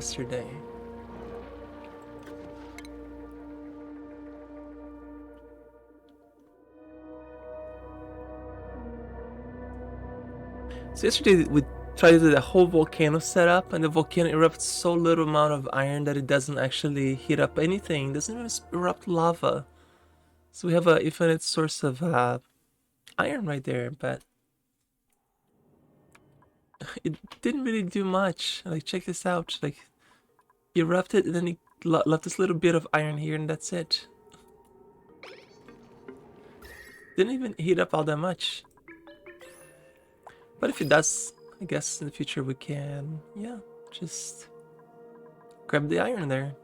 yesterday. So yesterday we tried to do the whole volcano setup, and the volcano erupts so little amount of iron that it doesn't actually heat up anything. It doesn't even erupt lava. So we have a infinite source of iron right there, but it didn't really do much. Like, check this out. Like, erupted and then it left this little bit of iron here, and that's it. Didn't even heat up all that much. But if it does, I guess in the future we can, yeah, just grab the iron there.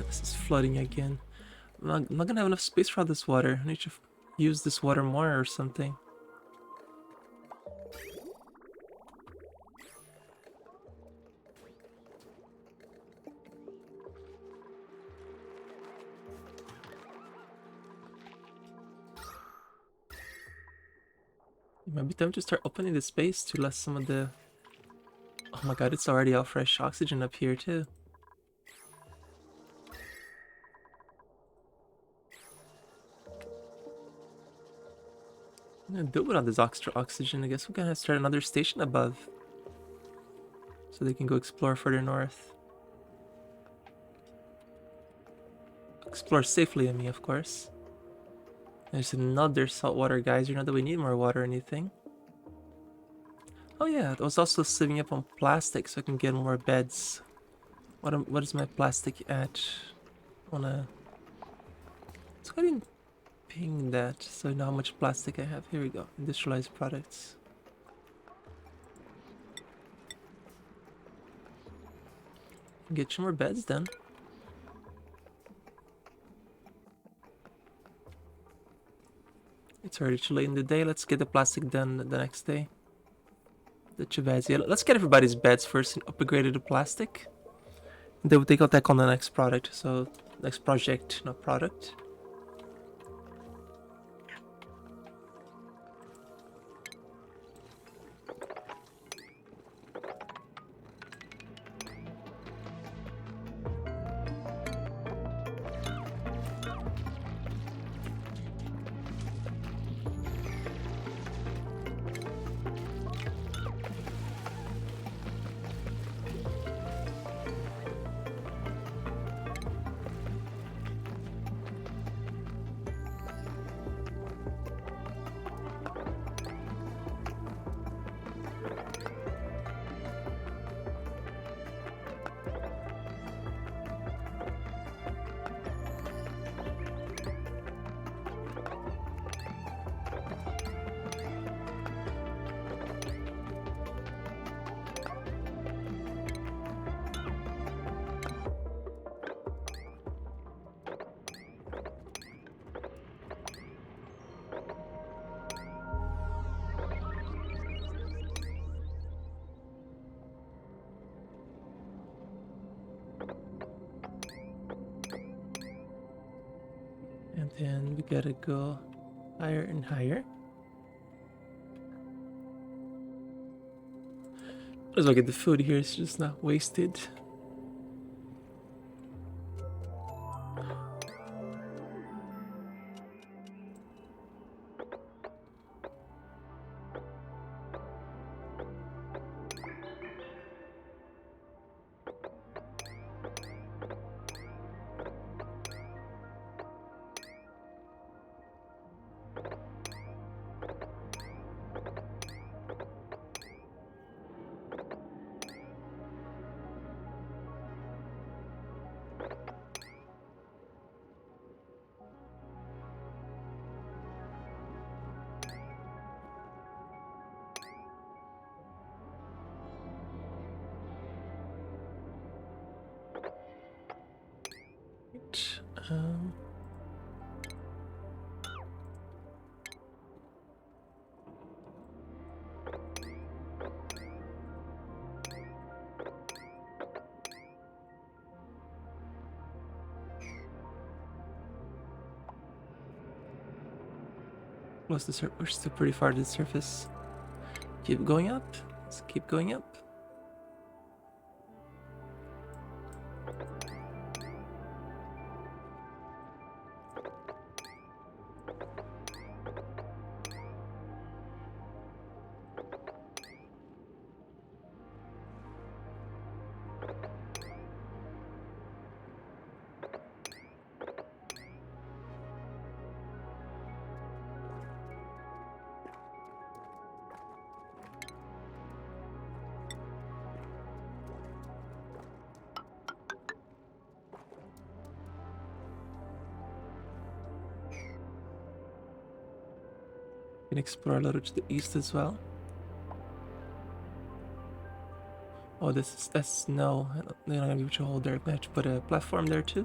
This is flooding again. I'm not gonna have enough space for all this water. I need to use this water more or something. It might be time to start opening the space to let some of the... Oh my god, it's already all fresh oxygen up here too. I'm gonna do it on this extra oxygen. I guess we're gonna start another station above, so they can go explore further north. Explore safely, I mean, of course. There's another saltwater geyser, not that we need more water or anything. Oh yeah, I was also saving up on plastic so I can get more beds. What is my plastic at? Let's go ahead and ping that so I know how much plastic I have. Here we go. Industrialized products. Get you more beds then. It's already too late in the day. Let's get the plastic done the next day. The beds. Yeah, let's get everybody's beds first and upgrade it to plastic. And then we'll take out that on the next product. So, next project, not product. And then we gotta go higher and higher. Might as well get the food here, it's just not wasted. Um, close to we're still pretty far to the surface. Keep going up. Let's keep going up. Can explore a little to the east as well. Oh, that's snow. They're not gonna give you a hole there. I'm gonna have to put a platform there too.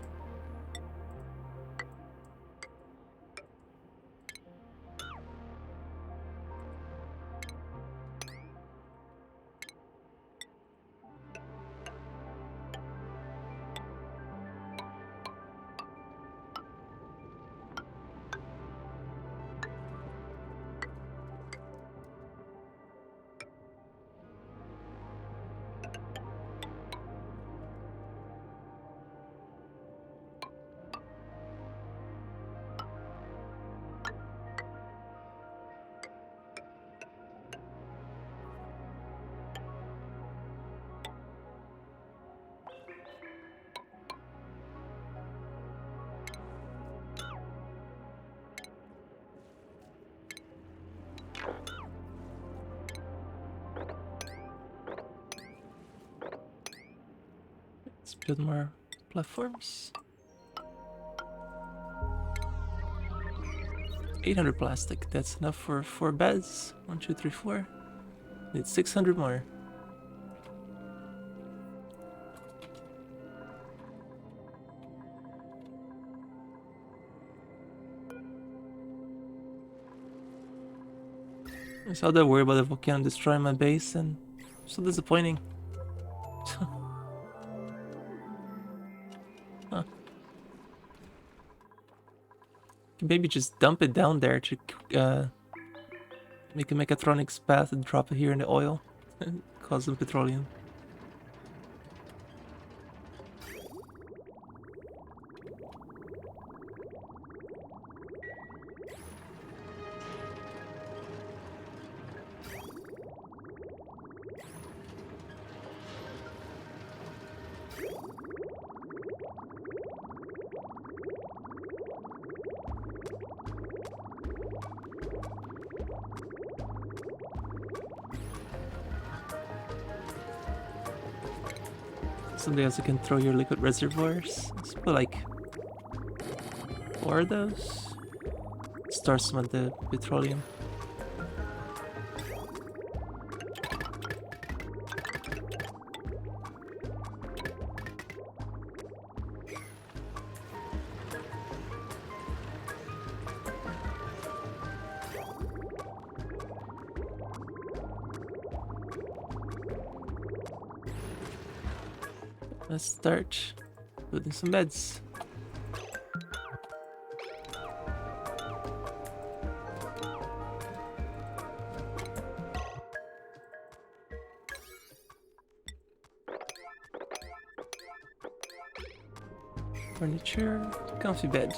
Let's build more platforms. 800 plastic. That's enough for 4 beds. 1, 2, 3, 4. Need 600 more. I saw that worry about the volcano destroying my base, and so disappointing. Huh. Maybe just dump it down there to make a mechatronics path and drop it here in the oil and cause some petroleum. Something else you can throw your liquid reservoirs. Let's put like 4 of those. Store some of the petroleum. Let's start building some beds. Furniture, comfy bed.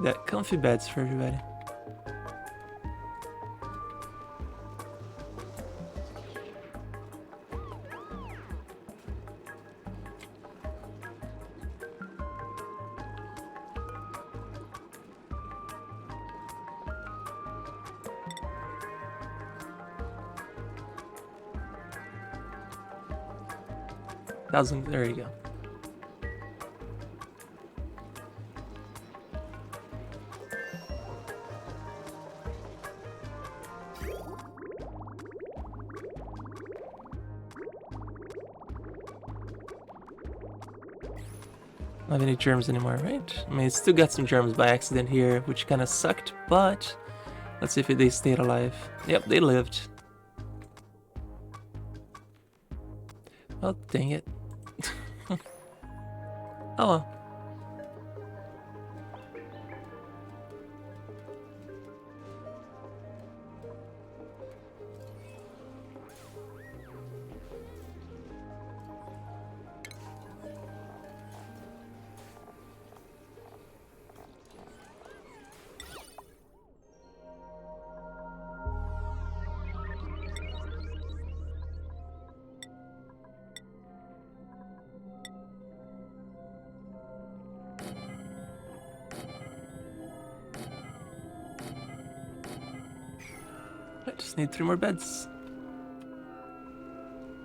That comfy beds for everybody. There you go. Don't have any germs anymore, right? I mean, it still got some germs by accident here, which kind of sucked, but let's see if they stayed alive. Yep, they lived. Oh, dang it. Oh well. I just need 3 more beds.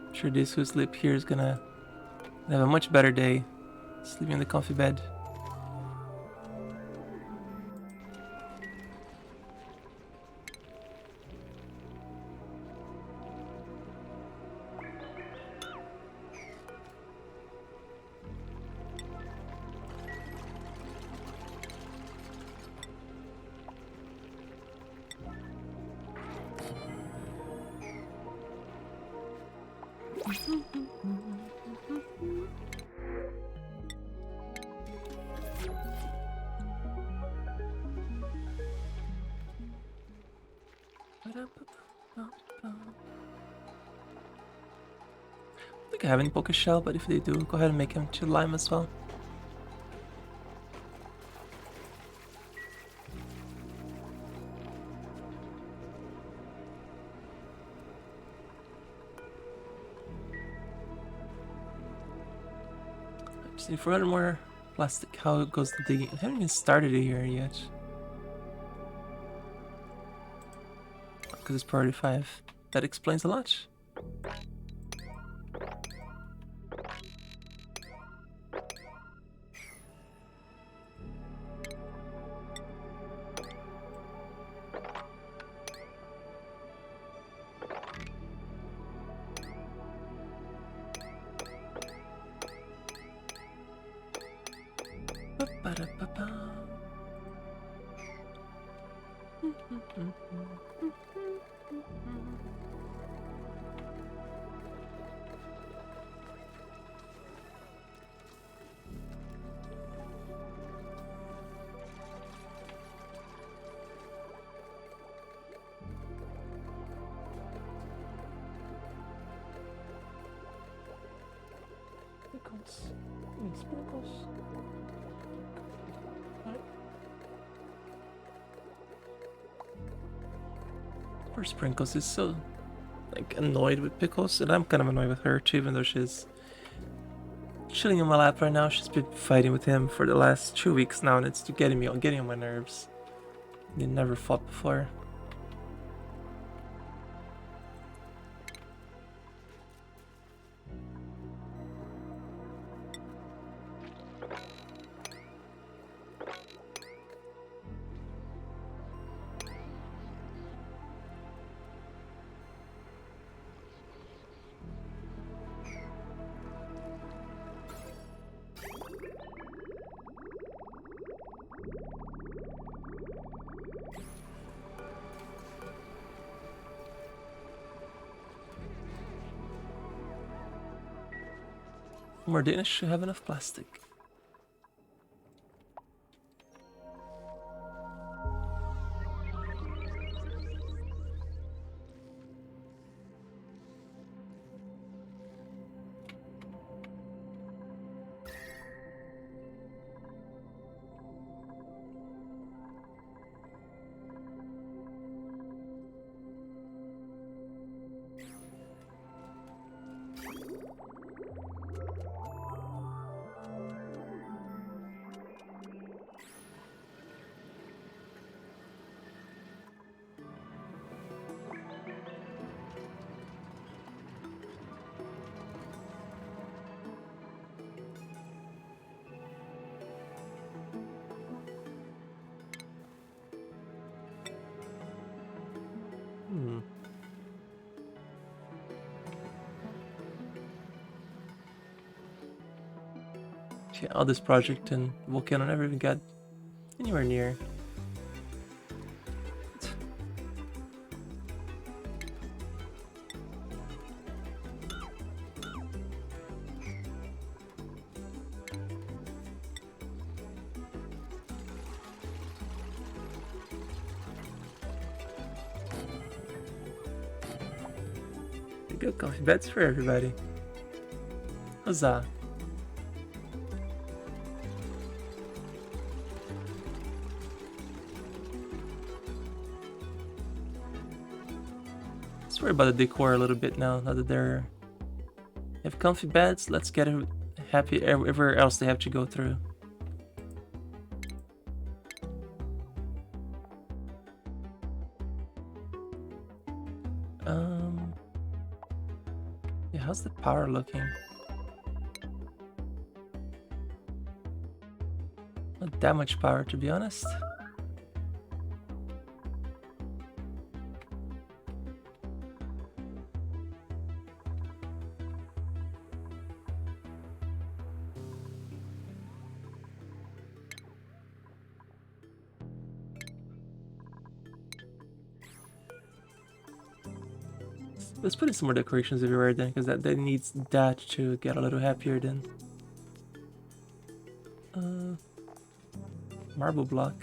I'm sure this who sleep here is gonna have a much better day sleeping in the comfy bed. I think I have any poker shell, but if they do, go ahead and make him to lime as well. Just need 400 more plastic. How goes the digging? I haven't even started it here yet. Because it's priority 5. That explains a lot. Sprinkles. Poor Sprinkles is so like annoyed with Pickles, and I'm kind of annoyed with her too, even though she's chilling in my lap right now. She's been fighting with him for the last 2 weeks now, and it's getting on my nerves. They never fought before. More Danish should have enough plastic. Okay, all this project and volcano never even got anywhere near. Good coffee beds for everybody. Huzzah. Let's worry about the decor a little bit now that they're have comfy beds. Let's get happy everywhere else they have to go through. Yeah, how's the power looking? Not that much power, to be honest. Let's put in some more decorations everywhere then, because that needs that to get a little happier then. Marble block.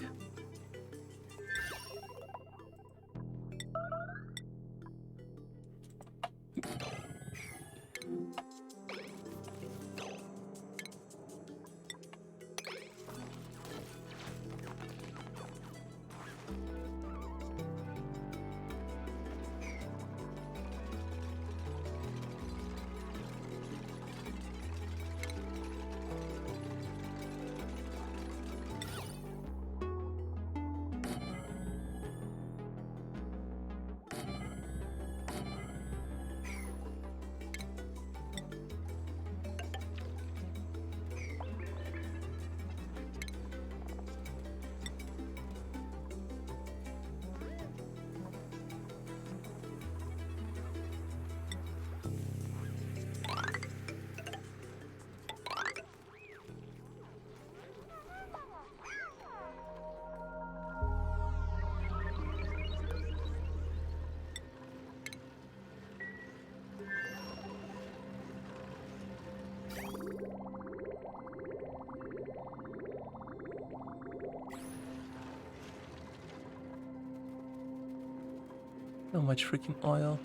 So much freaking oil.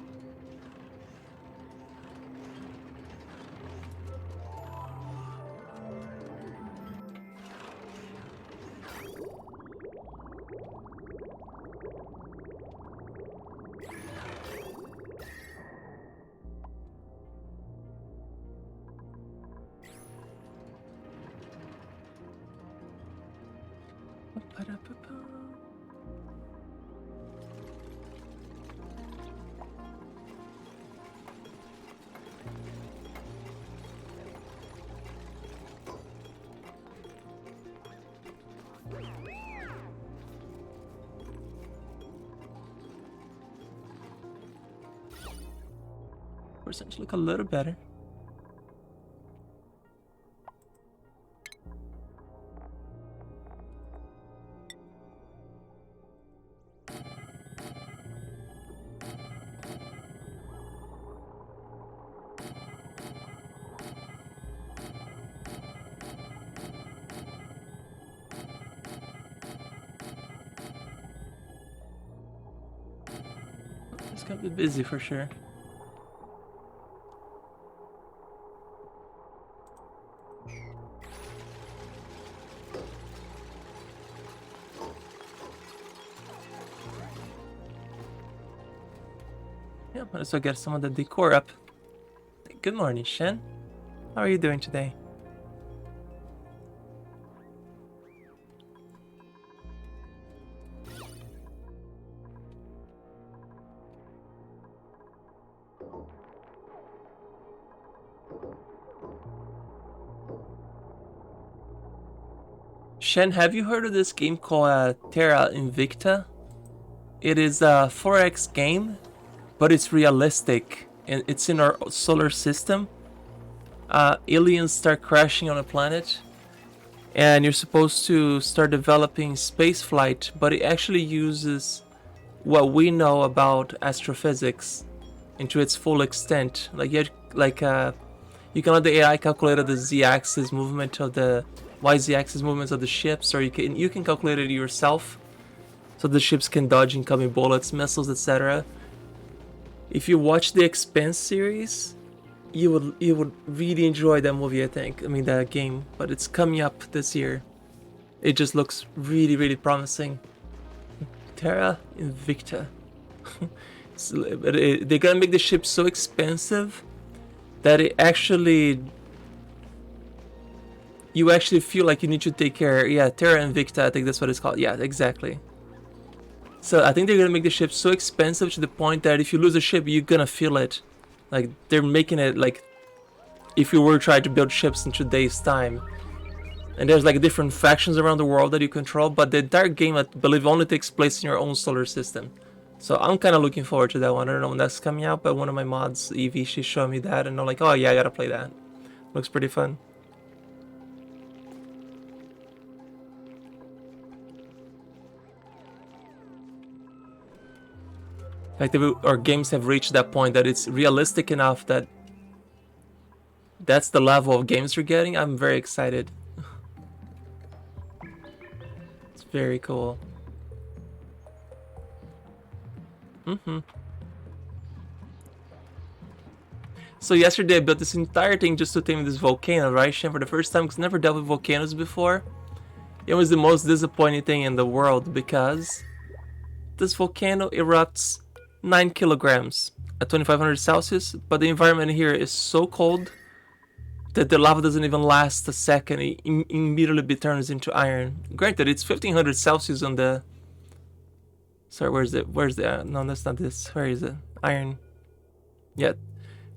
Percentage look a little better. It's gonna be busy for sure. Yeah, might as well get some of the decor up. Good morning, Shen. How are you doing today? Shen, have you heard of this game called Terra Invicta? It is a 4X game, but it's realistic, and it's in our solar system. Aliens start crashing on a planet, and you're supposed to start developing space flight, but it actually uses what we know about astrophysics into its full extent. Like you can let the AI calculate the z-axis movement of the y-z-axis movements of the ships, or you can calculate it yourself, so the ships can dodge incoming bullets, missiles, etc. If you watch the Expanse series, you would really enjoy that movie. I mean that game, but it's coming up this year. It just looks really promising. Terra Invicta. They're gonna make the ship so expensive that you actually feel like you need to take care. Yeah, Terra Invicta, I think that's what it's called. Yeah, exactly. So I think they're gonna make the ship so expensive to the point that if you lose a ship, you're gonna feel it. Like they're making it like if you were trying to build ships in today's time. And there's like different factions around the world that you control, but the entire game, I believe, only takes place in your own solar system. So I'm kind of looking forward to that one. I don't know when that's coming out, but one of my mods, Evie, she showed me that, and I'm like, oh yeah, I gotta play that. Looks pretty fun. Like our games have reached that point that it's realistic enough that that's the level of games we're getting. I'm very excited. It's very cool. So yesterday I built this entire thing just to tame this volcano, right, Shem? For the first time, because I never dealt with volcanoes before. It was the most disappointing thing in the world because this volcano erupts 9 kilograms at 2500 Celsius, but the environment here is so cold that the lava doesn't even last a second. It immediately turns into iron. Granted, it's 1500 Celsius on the... Sorry, where's it? Where's the... no, that's not this. Where is it? Iron. Yeah,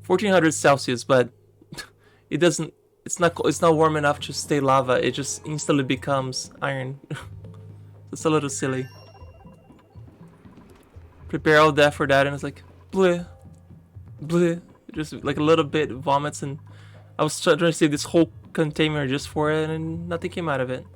1400 Celsius, but it doesn't... It's not warm enough to stay lava. It just instantly becomes iron. It's a little silly. Prepare all that for that, and it's like bleh, bleh. Just like a little bit vomits, and I was trying to save this whole container just for it, and nothing came out of it.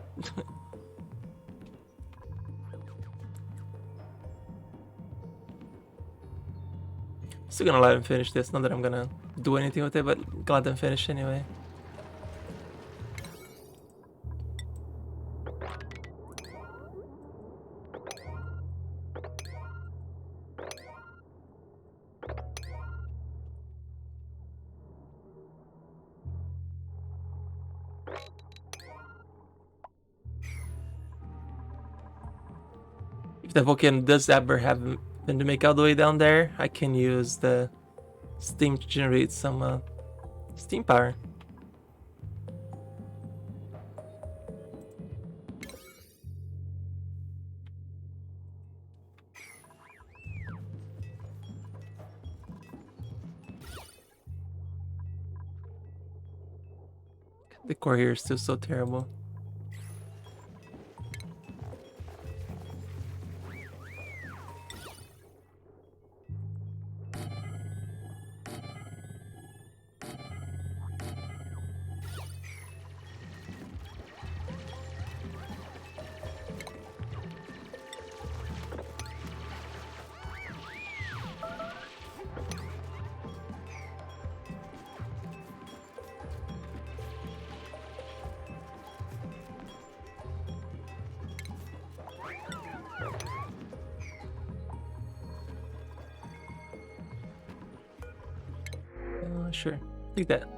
Still gonna let him finish this. Not that I'm gonna do anything with it, but gonna let them finish anyway. If the volcano does ever happen to make all the way down there, I can use the steam to generate some steam power. The core here is still so terrible. Sure, take that.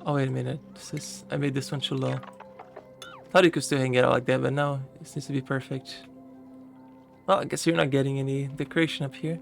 Oh wait a minute, I made this one too low. Thought you could still hang it out like that, but no, this needs to be perfect. Well, I guess you're not getting any decoration up here.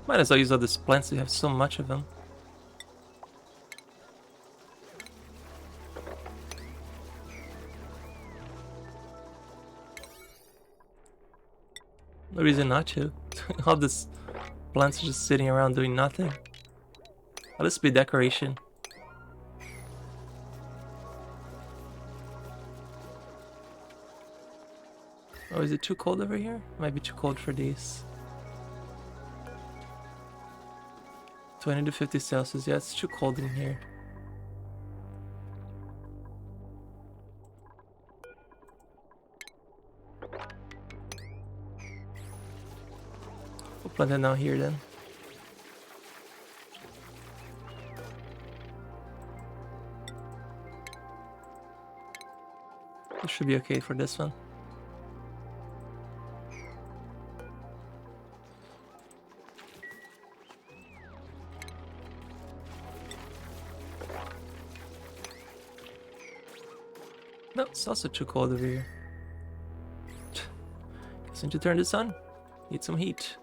Might as well use all these plants, we have so much of them. No reason not to. All these plants are just sitting around doing nothing. Let this be decoration. Oh, is it too cold over here? Might be too cold for these. 20 to 50 Celsius. Yeah, it's too cold in here. We'll plant it down here then. This should be okay for this one. No, it's also too cold over here. Guess I need to turn this on. Need some heat.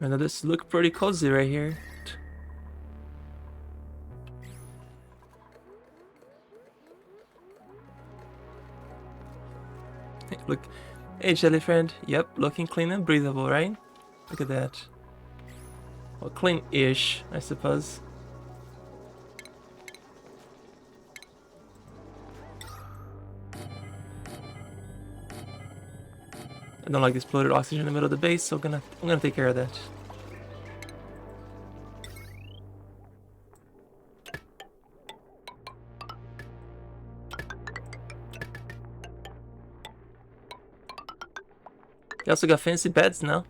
And now this look pretty cozy right here. Look, hey jelly friend. Yep, looking clean and breathable, right? Look at that. Well, clean-ish, I suppose. I don't like this polluted oxygen in the middle of the base, so I'm gonna take care of that. They also got fancy beds now.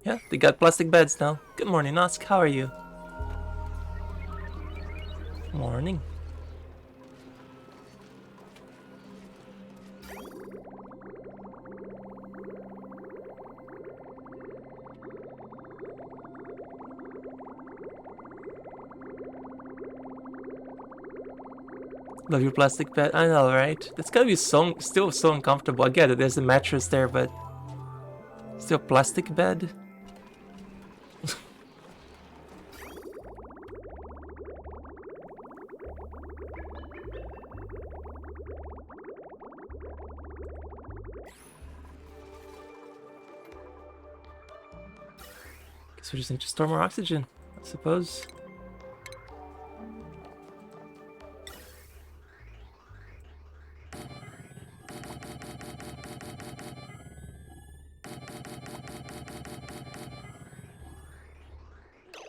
Yeah, they got plastic beds now. Good morning, Nosk. How are you? Morning. Love your plastic bed. I know, right? It's gotta be still so uncomfortable. I get it. There's a mattress there, but still plastic bed. Guess we just need to store more oxygen, I suppose.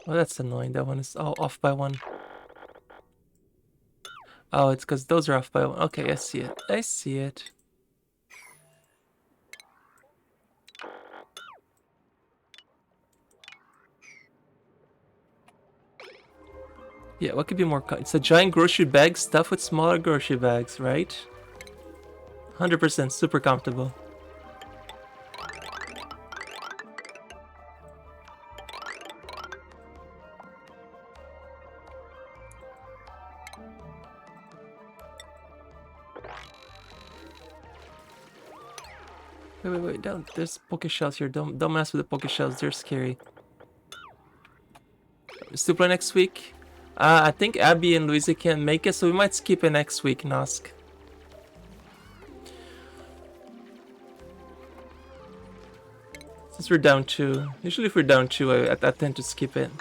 Oh, that's annoying. That one is off by one. Oh, it's because those are off by one. Okay, I see it. I see it. Yeah, what could be more? It's a giant grocery bag stuffed with smaller grocery bags, right? 100% super comfortable. Wait, don't. There's poke shells here. Don't mess with the poke shells. They're scary. Still play next week? I think Abby and Louisa can't make it, so we might skip it next week, Nosk. Since we're down 2. Usually if we're down 2, I tend to skip it.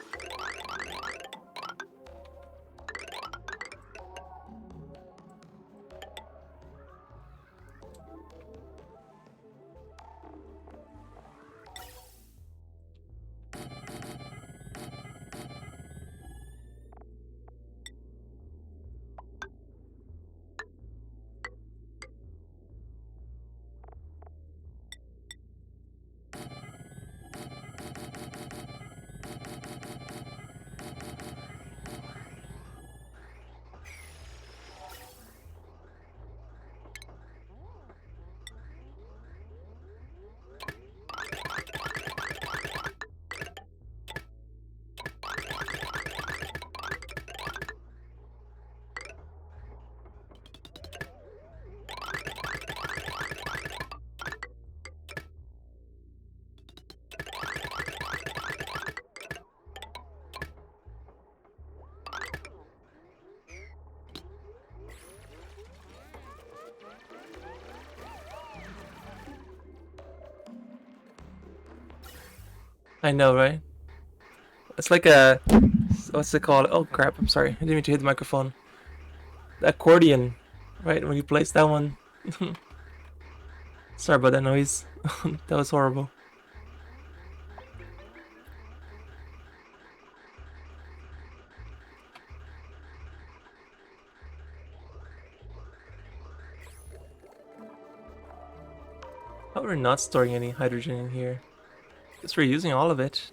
I know, right? It's like a, what's it called? Oh crap! I'm sorry. I didn't mean to hit the microphone. The accordion, right? When you place that one. Sorry about that noise. That was horrible. How we're not storing any hydrogen in here? Because we're using all of it.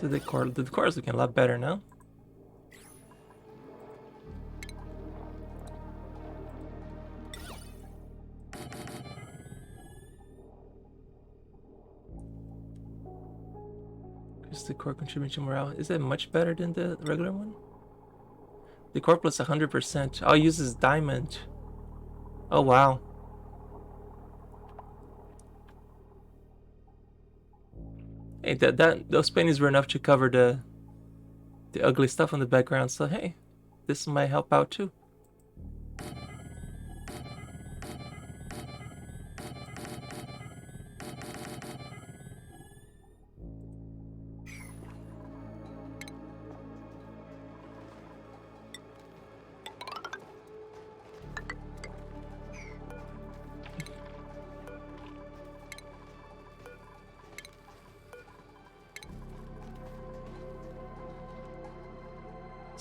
So the decor is looking a lot better now. Is the core contribution morale? Is it much better than the regular one? The core plus 100%. I'll use this diamond. Oh wow. Hey, those paintings were enough to cover the ugly stuff on the background. So hey, this might help out too.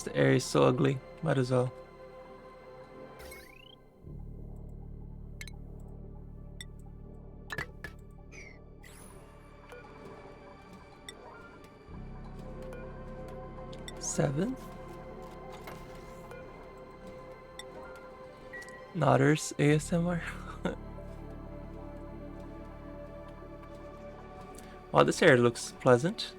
The area is so ugly. Might as well. Seven. Nodders ASMR. Wow, this area looks pleasant.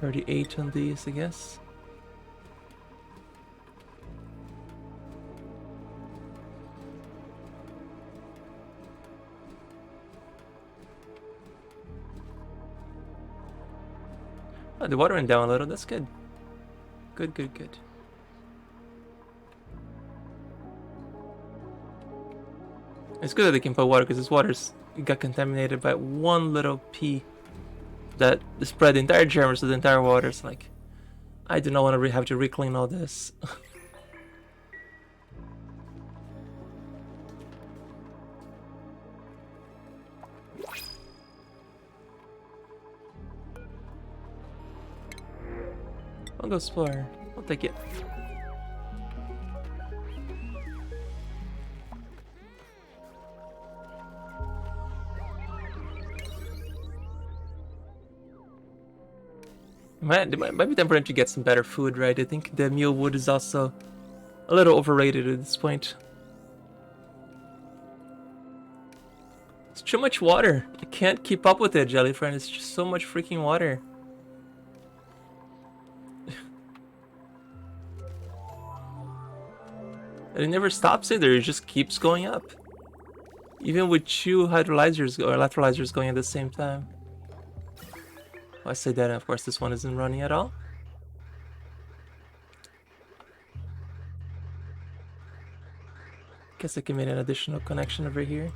$38 on these, I guess. Oh, the water went down a little. That's good. Good, good, good. It's good that they can put water because this water's got contaminated by one little pea that spread the entire germs to the entire water. It's like, I do not want to have to reclean all this. I'll go explore. I'll take it. It might be time for him to get some better food, right? I think the mule wood is also a little overrated at this point. It's too much water. I can't keep up with it, Jelly Friend. It's just so much freaking water. And it never stops either. It just keeps going up. Even with two hydrolyzers or electrolyzers going at the same time. I say that, and of course this one isn't running at all. Guess I can make an additional connection over here.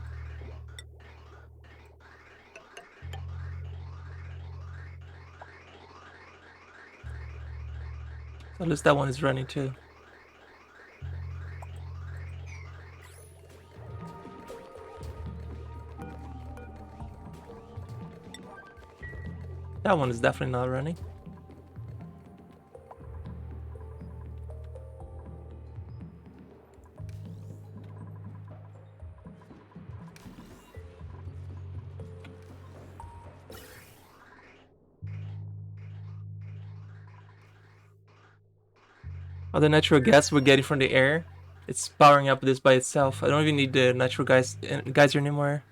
So at least that one is running too. That one is definitely not running. All the natural gas we're getting from the air, it's powering up this by itself. I don't even need the natural geyser anymore.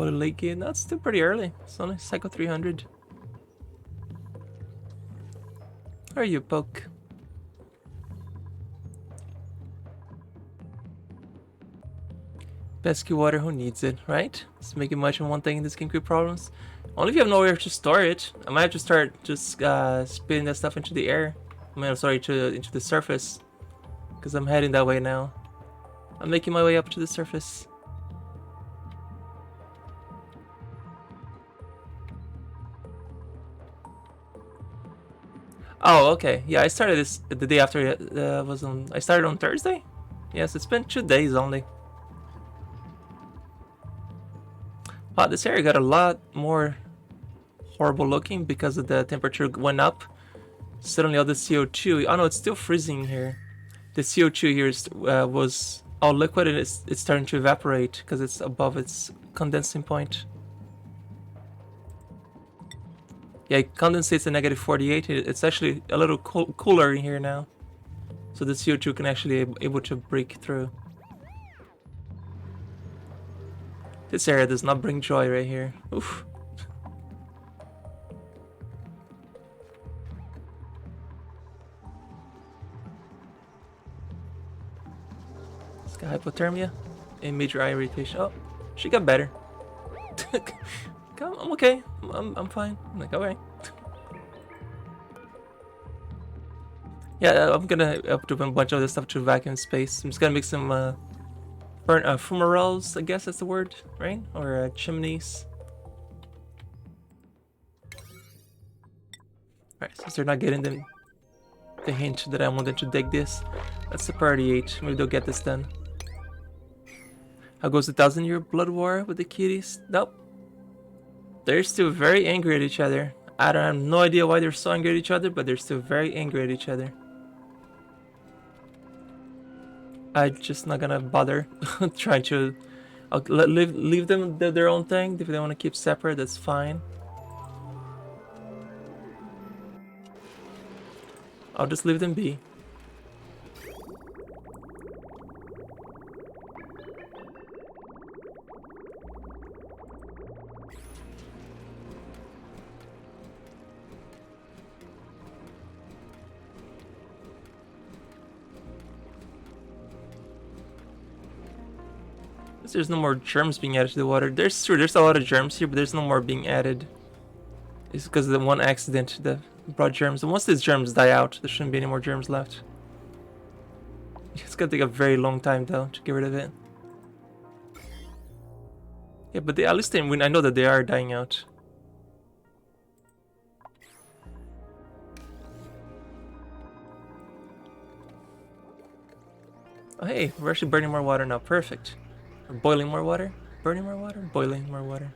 Oh, the lake gate, that's still pretty early. It's only cycle 300. How are you, Poke? Pesky water, who needs it, right? It's making much of one thing in this game create problems. Only if you have nowhere to store it. I might have to start just spitting that stuff into the air. I mean, sorry, into the surface. Because I'm heading that way now. I'm making my way up to the surface. Oh, okay. Yeah, I started this the day after it was on. I started on Thursday. Yes, it's been 2 days only. Wow, this area got a lot more horrible looking because of the temperature went up. Suddenly all the CO2, oh no, it's still freezing here. The CO2 here was all liquid and it's starting to evaporate because it's above its condensing point. Yeah, it condensates at negative 48. It's actually a little cooler in here now. So the CO2 can actually able to break through. This area does not bring joy right here. Oof. It's got hypothermia and major eye irritation. Oh, she got better. I'm okay. I'm fine. I'm like, alright. Yeah, I'm gonna do a bunch of other stuff to vacuum space. I'm just gonna make some burn fumaroles, I guess that's the word, right? Or chimneys. Alright, since they're not getting the hint that I want them to dig this, that's the priority 8. Maybe they'll get this done. How goes the 1,000-year blood war with the kitties? Nope. They're still very angry at each other. I have no idea why they're so angry at each other, but they're still very angry at each other. I'm just not gonna bother trying to leave them their own thing. If they want to keep separate, that's fine. I'll just leave them be. There's no more germs being added to the water. There's a lot of germs here, but there's no more being added. It's because of the one accident that brought germs. And once these germs die out, there shouldn't be any more germs left. It's gonna take a very long time though to get rid of it. Yeah, but at least I know that they are dying out. Oh hey, we're actually burning more water now. Perfect. Or boiling more water? Burning more water? Boiling more water.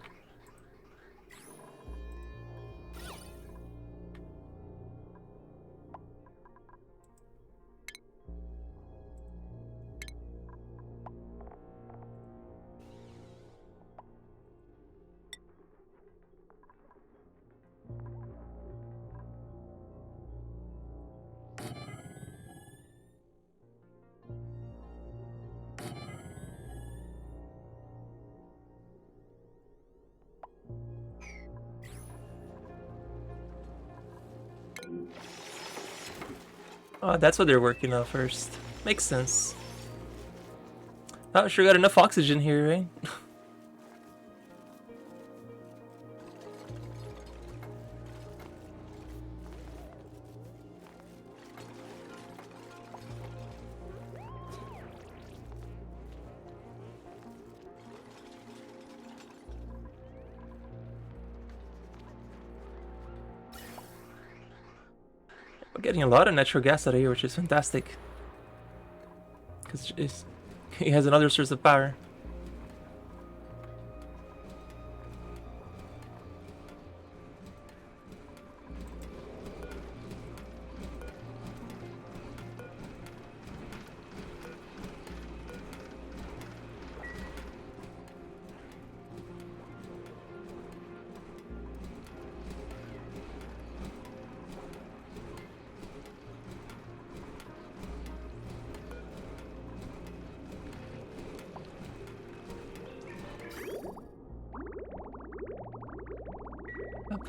Oh, that's what they're working on first. Makes sense. Oh, sure got enough oxygen here, right? We're getting a lot of natural gas out of here, which is fantastic. Because he has another source of power.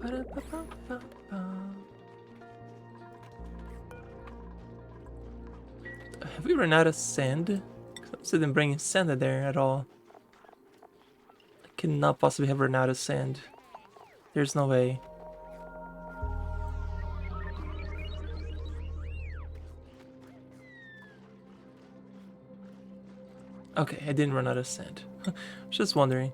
Have we run out of sand? I didn't bring sand in there at all. I cannot possibly have run out of sand. There's no way. Okay, I didn't run out of sand. Just wondering.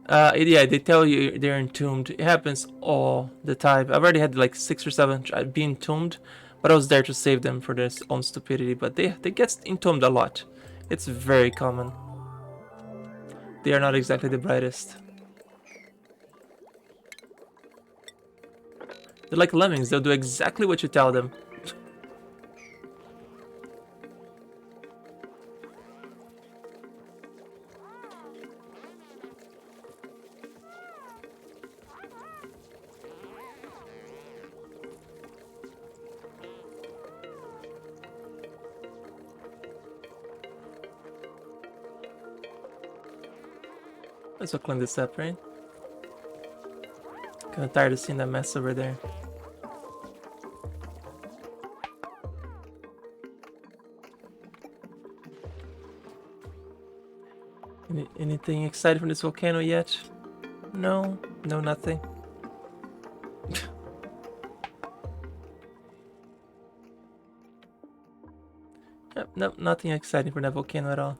Yeah, they tell you they're entombed. It happens all the time. I've already had like 6 or 7 be entombed, but I was there to save them for their own stupidity. But they get entombed a lot. It's very common. They are not exactly the brightest. They're like lemmings. They'll do exactly what you tell them. Let's go clean this up, right? Kinda tired of seeing that mess over there. Anything exciting from this volcano yet? No, nothing. Yep, nope, nothing exciting from that volcano at all.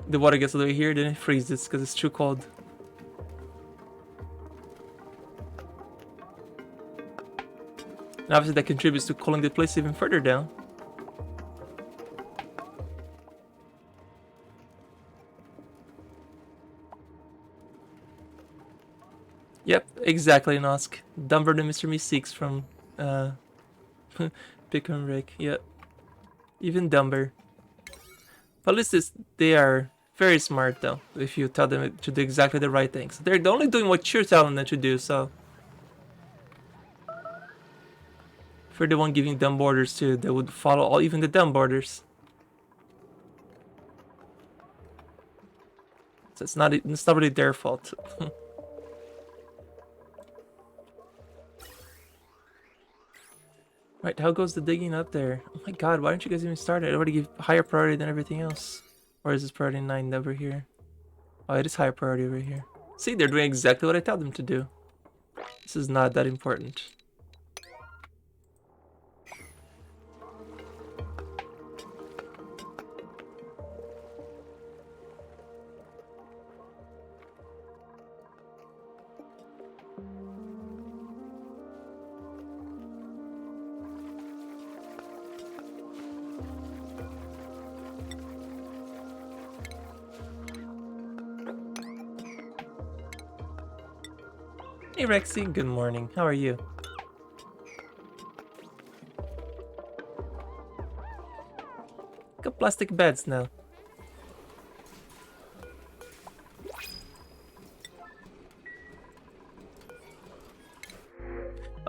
The water gets all the way here, then it freezes because it's too cold. And obviously that contributes to cooling the place even further down. Yep, exactly, Nosk. Dumber than Mr. Meeseeks from Pick and Rick. Yep. Even dumber. But at least they are very smart though, if you tell them to do exactly the right things. They're only doing what you're telling them to do, so if you're the one giving dumb orders too, they would follow all, even the dumb orders. So it's not really their fault. Right, how goes the digging up there? Oh my god, why don't you guys even start it? I already give higher priority than everything else. Or is this priority 9 over here? Oh, it is higher priority over here. See, they're doing exactly what I tell them to do. This is not that important. Hey Rexy, good morning. How are you? Got plastic beds now.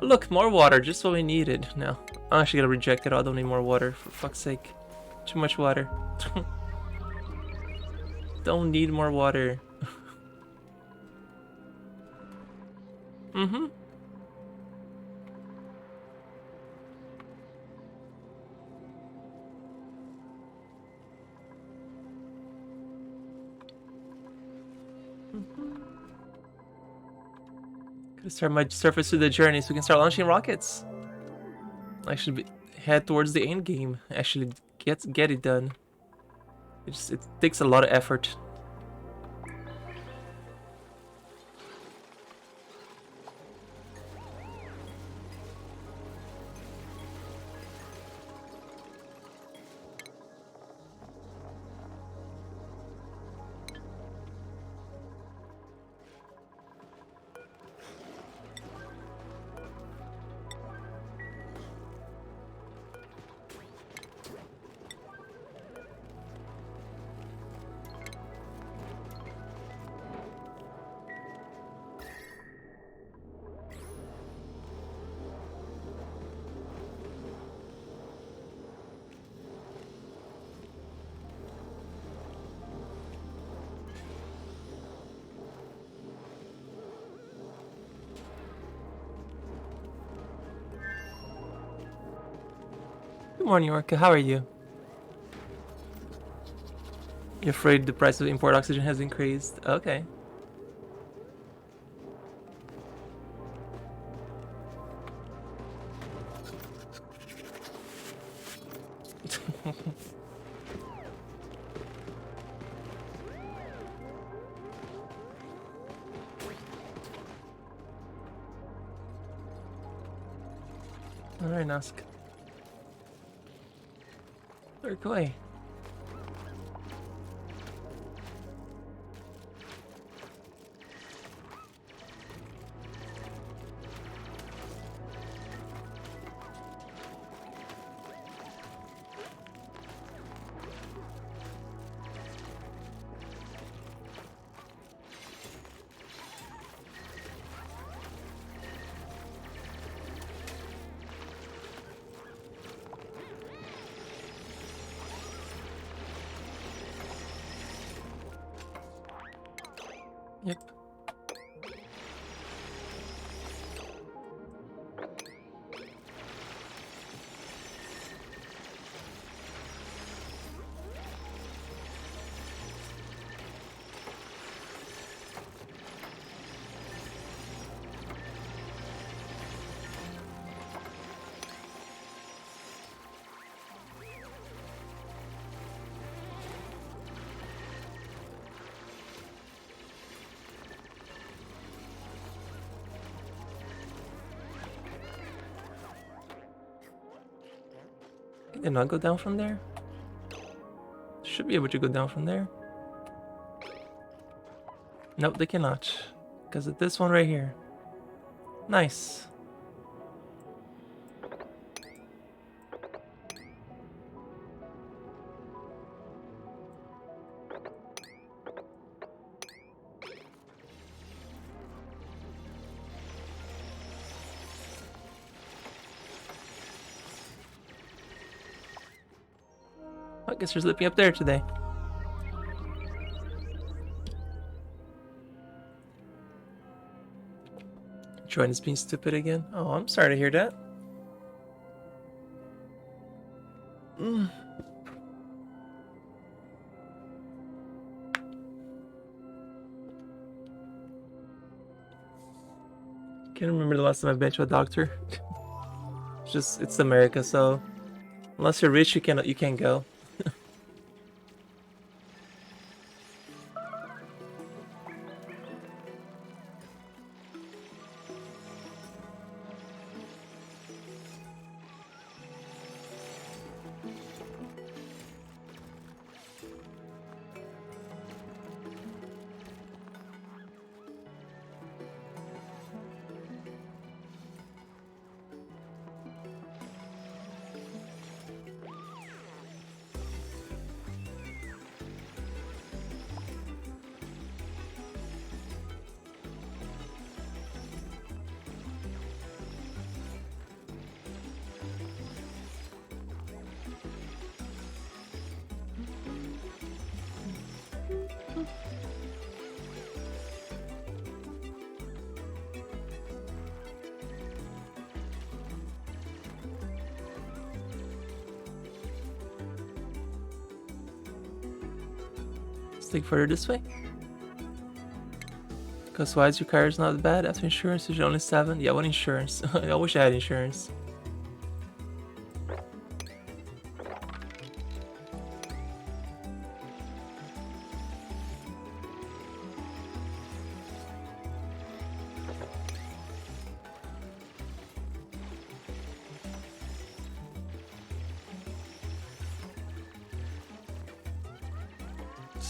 Oh, look, more water, just what we needed. No, I'm actually gonna reject it. I don't need more water, for fuck's sake. Too much water. Don't need more water. Mm-hmm. Gotta start my surface through the journey so we can start launching rockets. I should head towards the end game. Actually, get it done. It takes a lot of effort. Good morning, Orca. How are you? You're afraid the price of import oxygen has increased? Okay. Alright, Nask. Work away. Yep. Can they not go down from there? Should be able to go down from there. Nope, they cannot. Because of this one right here. Nice. I guess you're slipping up there today. Troy is being stupid again. Oh, I'm sorry to hear that. Can't remember the last time I've been to a doctor. It's America, so unless you're rich, you can't go. Let's take further this way. Because why is your car is not bad? After insurance is only 7. Yeah, what insurance? I wish I had insurance.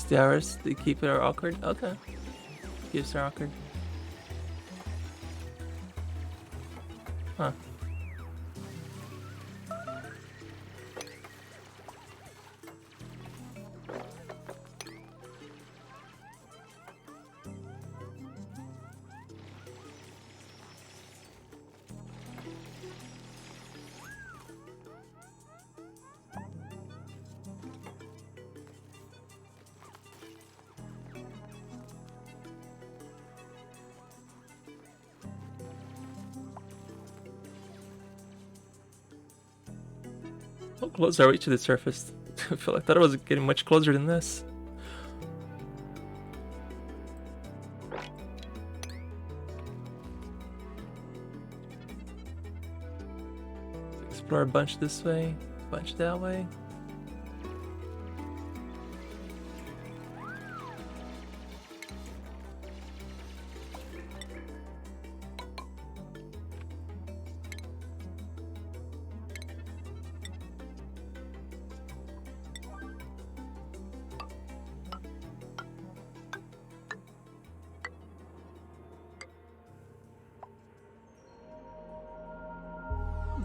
The hours they keep it are awkward. Okay, keeps are awkward. Huh. How close are we to the surface? I feel like I thought it was getting much closer than this. Explore a bunch this way, a bunch that way.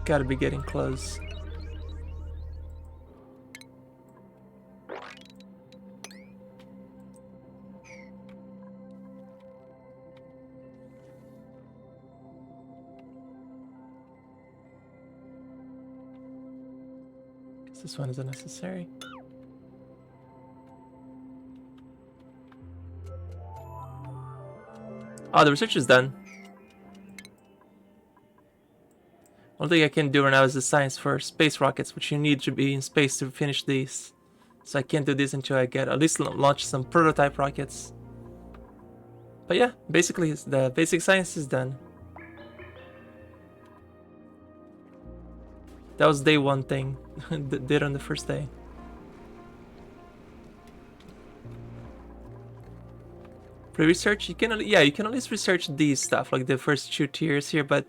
Gotta be getting close. Guess this one is unnecessary. Oh, the research is done. One thing I can do right now is the science for space rockets, which you need to be in space to finish these. So I can't do this until I get at least launch some prototype rockets. But yeah, basically the basic science is done. That was day one thing. Did on the first day. Pre-research, you can at least research these stuff, like the first 2 tiers here, but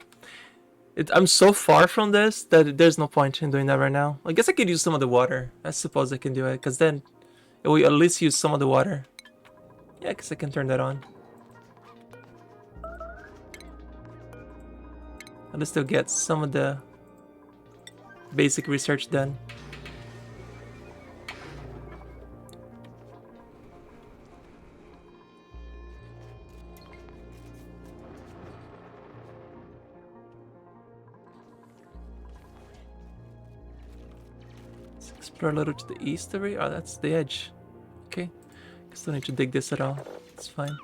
I'm so far from this that there's no point in doing that right now. I guess I could use some of the water. I suppose I can do it, because then it will at least use some of the water. Yeah, I guess I can turn that on. At least they'll get some of the basic research done. Let's explore a little to the east over here. Oh, that's the edge. Okay. Guess don't need to dig this at all. It's fine.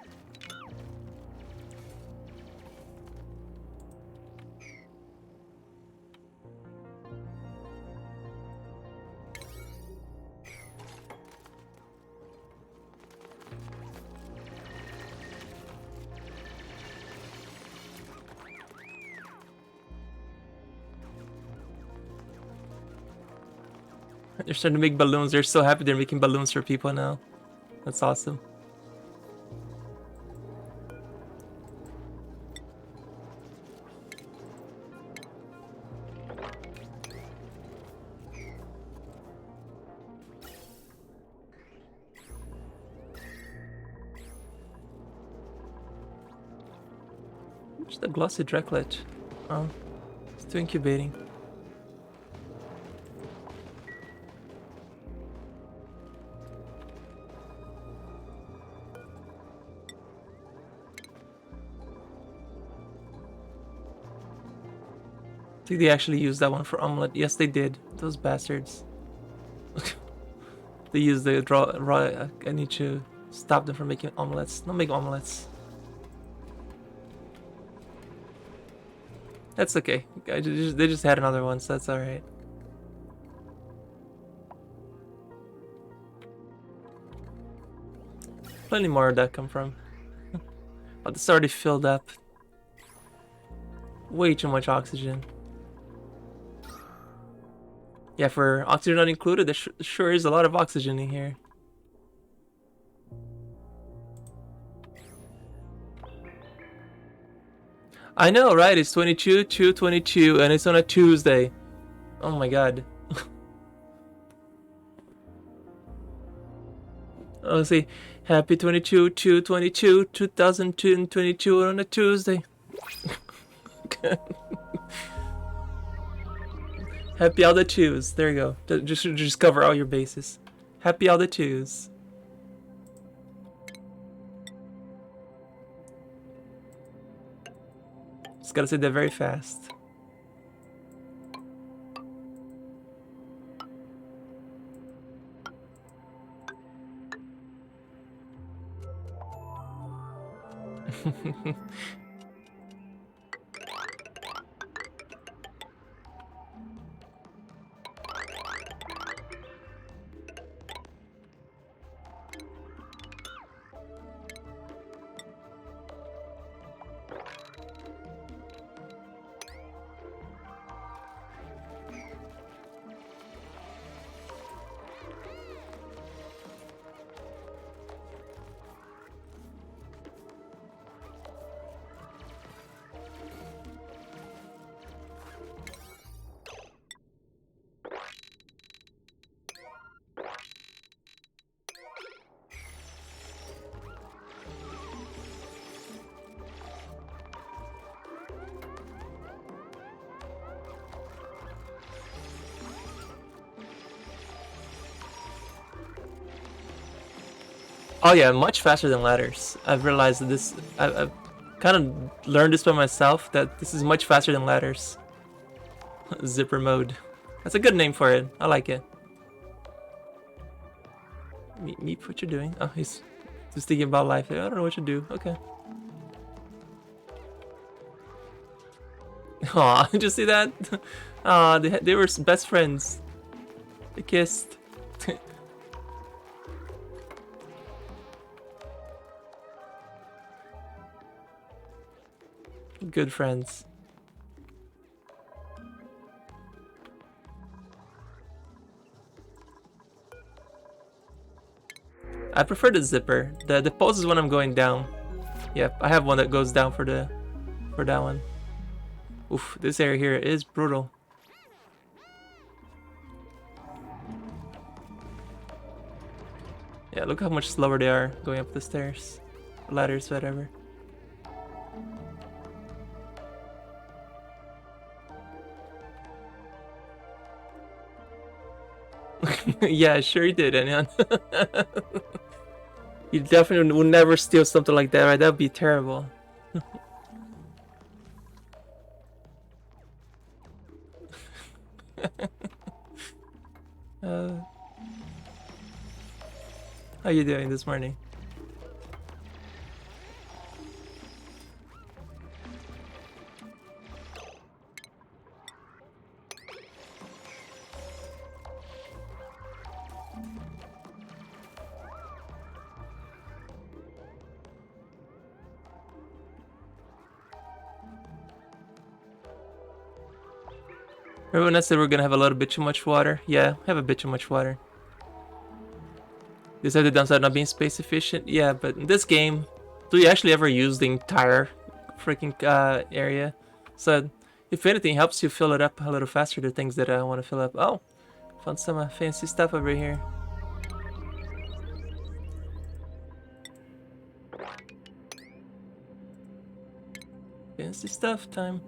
They're starting to make balloons. They're so happy they're making balloons for people now. That's awesome. Where's the glossy Draclet? Oh, it's still incubating. I think they actually used that one for omelet. Yes, they did. Those bastards. They used the raw. I need to stop them from making omelets. Don't make omelets. That's okay. They just had another one, so that's alright. Plenty more where that come from. But it's already filled up. Way too much oxygen. Yeah, for oxygen not included, there sure is a lot of oxygen in here. I know, right? It's 22/2/22, and it's on a Tuesday. Oh my god. Let's see. Happy 22/2/22, 2022 on a Tuesday. Happy all the twos. There you go. Just cover all your bases. Happy all the twos. Just gotta say that very fast. Oh yeah, much faster than ladders. I've realized that this. I've kind of learned this by myself, that this is much faster than ladders. Zipper mode. That's a good name for it. I like it. Meep, what you doing? Oh, he's just thinking about life. I don't know what to do. Okay. Aw, did you see that? Aw, they were best friends. They kissed. Good friends. I prefer the zipper. The pose is when I'm going down. Yep, I have one that goes down for that one. Oof, this area here is brutal. Yeah, look how much slower they are going up the stairs. Ladders, whatever. Yeah, sure you did, Anyan. You definitely would never steal something like that, right? That would be terrible. How you doing this morning? Everyone else said we're gonna have a little bit too much water. Yeah, have a bit too much water. This had the downside of not being space efficient. Yeah, but in this game, do you actually ever use the entire freaking area? So, if anything, helps you fill it up a little faster. The things that I want to fill up. Oh, found some fancy stuff over here. Fancy stuff time.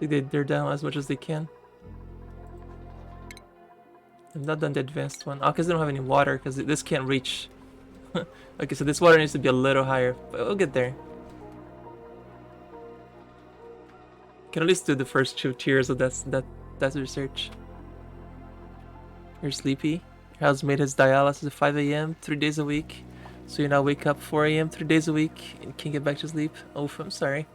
I think they're down as much as they can. I've not done the advanced one. Oh, because they don't have any water, because this can't reach. Okay, so this water needs to be a little higher, but we'll get there. Can at least do the first 2 tiers of that's research. You're sleepy. Your housemate has dialysis at 5 a.m. 3 days a week. So you now wake up 4 a.m. 3 days a week and can't get back to sleep. Oh, I'm sorry.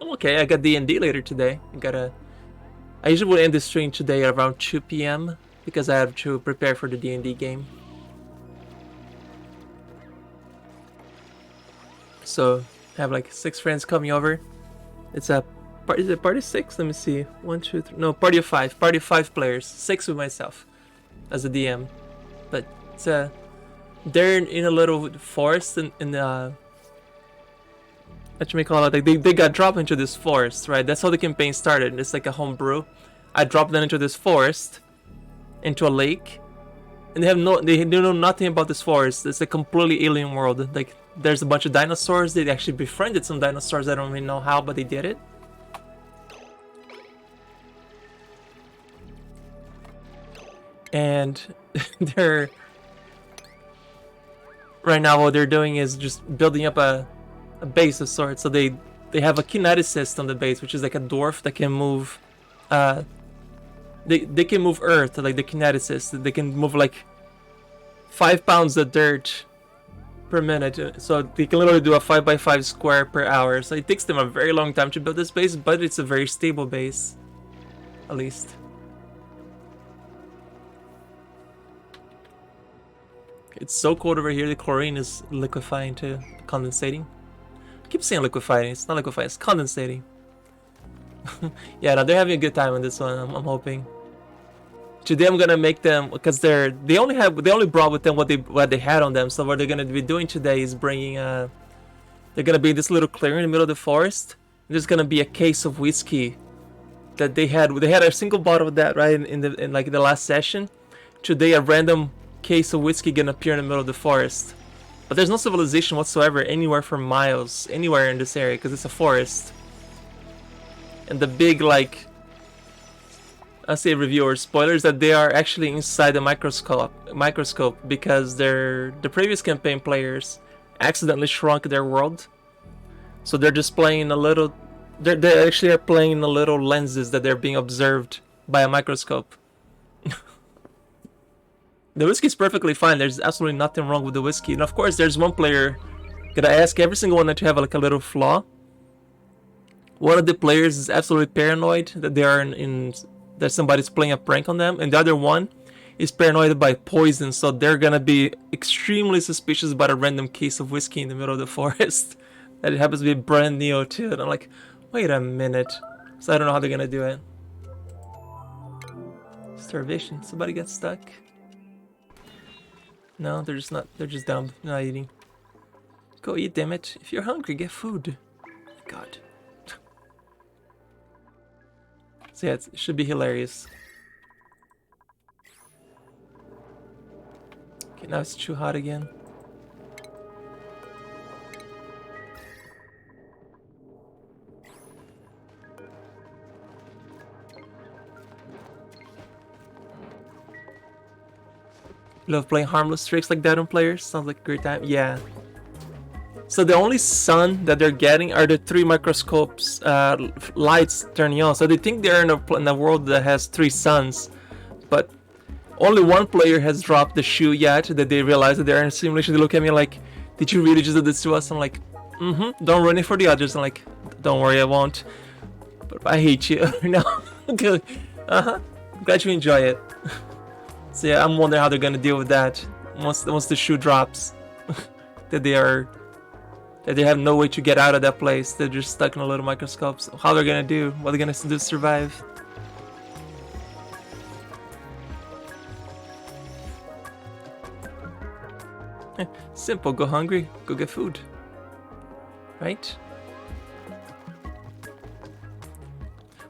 I'm okay. I got D&D later today. I usually will end the stream today around 2 p.m. because I have to prepare for the D&D game. So I have like 6 friends coming over. It's a is it party 6? Let me see. 1, 2, 3. No, party of 5. Party of 5 players. 6 with myself as a DM. But it's they're in a little forest in the what you may call it, like they got dropped into this forest, right? That's how the campaign started. It's like a homebrew. I dropped them into this forest, into a lake, and they know nothing about this forest. It's a completely alien world. Like there's a bunch of dinosaurs. They actually befriended some dinosaurs. I don't really know how, but they did it. And they're right now what they're doing is just building up a base of sorts. So they have a kineticist on the base, which is like a dwarf that can move they can move earth, like the kineticist. They can move like 5 pounds of dirt per minute, so they can literally do a 5x5 square per hour. So it takes them a very long time to build this base, but it's a very stable base, at least. It's so cold over here. The chlorine is liquefying too, condensating. I keep saying liquefying. It's not liquefying. It's condensating. Yeah, no, they're having a good time on this one. I'm hoping. Today I'm gonna make them, because they only brought with them what they had on them. So what they're gonna be doing today is bringing They're gonna be in this little clearing in the middle of the forest. There's gonna be a case of whiskey that they had a single bottle of that, right, in like the last session. Today a random case of whiskey gonna appear in the middle of the forest, but there's no civilization whatsoever anywhere for miles anywhere in this area because it's a forest. And the big, like, I say reviewer spoilers, that they are actually inside the microscope because the previous campaign players accidentally shrunk their world, so they're just playing a little. They actually are playing in the little lenses that they're being observed by a microscope. The whiskey is perfectly fine. There's absolutely nothing wrong with the whiskey. And of course, there's one player gonna ask every single one to have like a little flaw. One of the players is absolutely paranoid that they are that somebody's playing a prank on them, and the other one is paranoid by poison. So they're gonna be extremely suspicious about a random case of whiskey in the middle of the forest that it happens to be brand new too. And I'm like, wait a minute. So I don't know how they're gonna do it. Starvation. Somebody gets stuck. No, they're just not. They're just dumb. They're not eating. Go eat, damn it. If you're hungry, get food. God. So yeah, it should be hilarious. Okay, now it's too hot again. Love playing harmless tricks like that on players. Sounds like a great time. Yeah. So the only sun that they're getting are the 3 microscopes lights turning on. So they think they're in a world that has 3 suns, but only one player has dropped the shoe yet that they realize that they're in a simulation. They look at me like, "Did you really just do this to us?" I'm like, "Mm-hmm. Don't ruin it for the others." I'm like, "Don't worry, I won't. But I hate you." No. Good. I'm glad you enjoy it. So yeah, I'm wondering how they're gonna deal with that once the shoe drops. that they have no way to get out of that place. They're just stuck in a little microscope. So how they're gonna do? What they're gonna do to survive? Simple. Go hungry. Go get food. Right?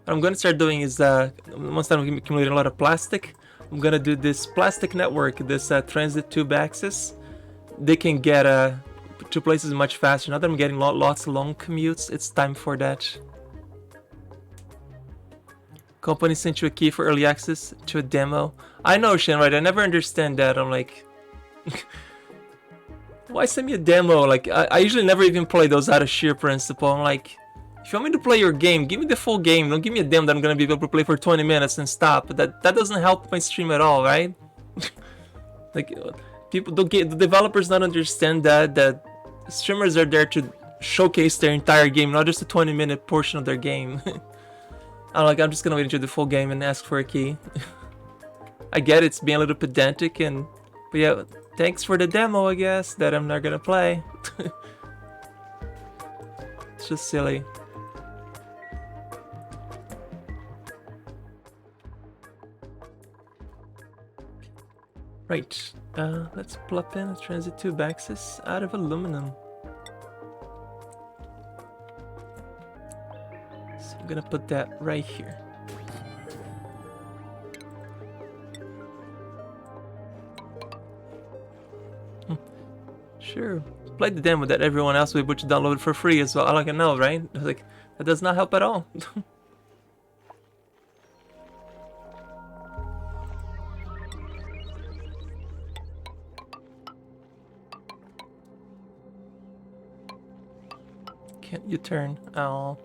What I'm gonna start doing is once I'm accumulating a lot of plastic, I'm gonna do this plastic network, this transit tube access. They can get to places much faster. Now that I'm getting lots of long commutes, it's time for that. Company sent you a key for early access to a demo. I know, Shen, right? I never understand that. I'm like, why send me a demo? Like, I usually never even play those out of sheer principle. I'm like, if you want me to play your game, give me the full game. Don't give me a demo that I'm gonna be able to play for 20 minutes and stop. That doesn't help my stream at all, right? Like, people don't get, the developers don't understand that streamers are there to showcase their entire game, not just a 20-minute portion of their game. I'm just gonna wait until the full game and ask for a key. I get it's being a little pedantic, but yeah, thanks for the demo, I guess, that I'm not gonna play. It's just silly. Right, let's plop in a transit tube access out of aluminum. So I'm gonna put that right here. Sure, play the demo that everyone else will be able to download for free as well. All I can know, right? I was like, that does not help at all. Can't you turn? Oh.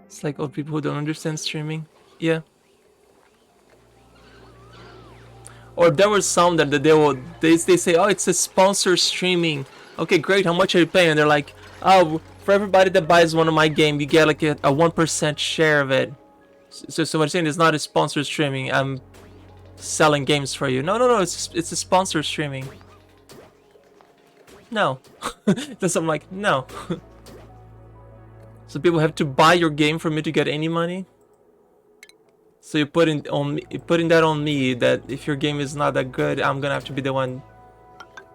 It's like old people who don't understand streaming. Yeah. Or there was some that they say, oh, it's a sponsor streaming. Okay, great. How much are you paying? And they're like, oh, for everybody that buys one of my game, you get like a 1% share of it. So what I'm saying is not a sponsor streaming. I'm selling games for you. No. It's a sponsor streaming. No. That's I'm like, no. So people have to buy your game for me to get any money? So you're putting that on me that if your game is not that good, I'm gonna have to be the one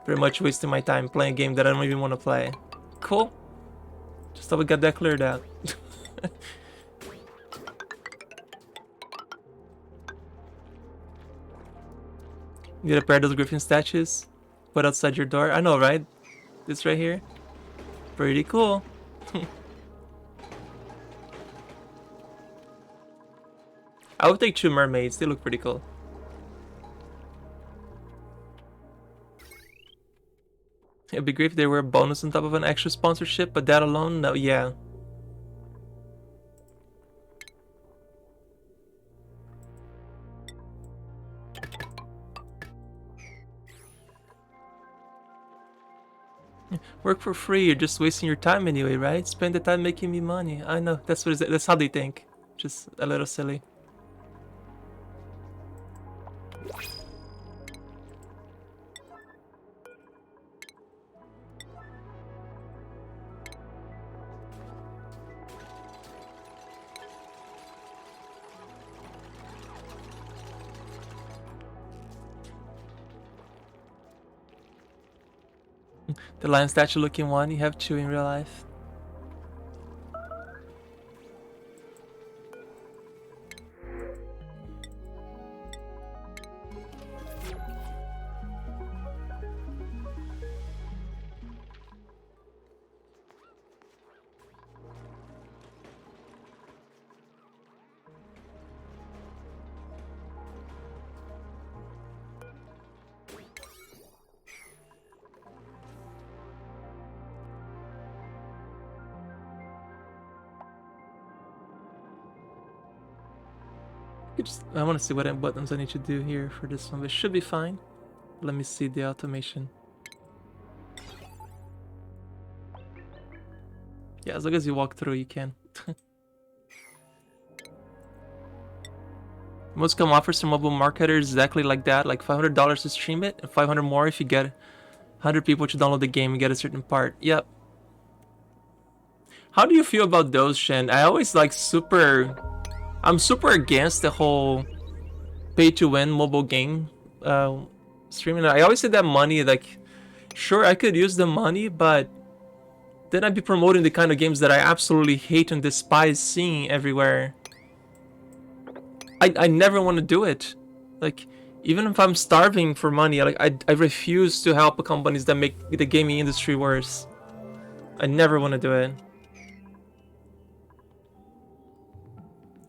pretty much wasting my time playing a game that I don't even want to play. Cool. Just thought we got that cleared out. You get a pair of those Griffin statues? Put outside your door? I know, right? This right here? Pretty cool. I would take 2 mermaids, they look pretty cool. It'd be great if they were a bonus on top of an extra sponsorship, but that alone, no, yeah. Work for free, you're just wasting your time anyway, right? Spend the time making me money. I know, that's how they think. Just a little silly. The lion statue looking one, you have 2 in real life. I want to see what buttons I need to do here for this one, but it should be fine. Let me see the automation. Yeah, as long as you walk through, you can. Most common offers from mobile marketers exactly like that, like $500 to stream it, and 500 more if you get 100 people to download the game and get a certain part. Yep. How do you feel about those, Shen? I always like I'm super against the whole pay-to-win mobile game streaming. I always say that money, like, sure, I could use the money, but then I'd be promoting the kind of games that I absolutely hate and despise seeing everywhere. I never want to do it. Like, even if I'm starving for money, like I refuse to help companies that make the gaming industry worse. I never want to do it.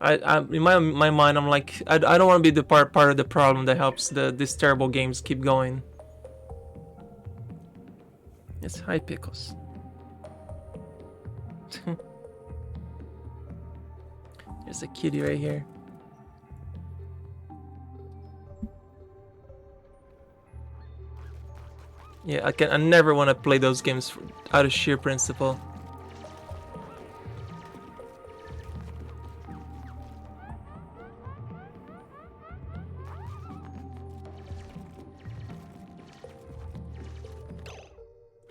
In my mind, I'm like, I don't want to be the part of the problem that helps these terrible games keep going. Yes, hi Pickles. There's a kitty right here. Yeah, I never want to play those games out of sheer principle.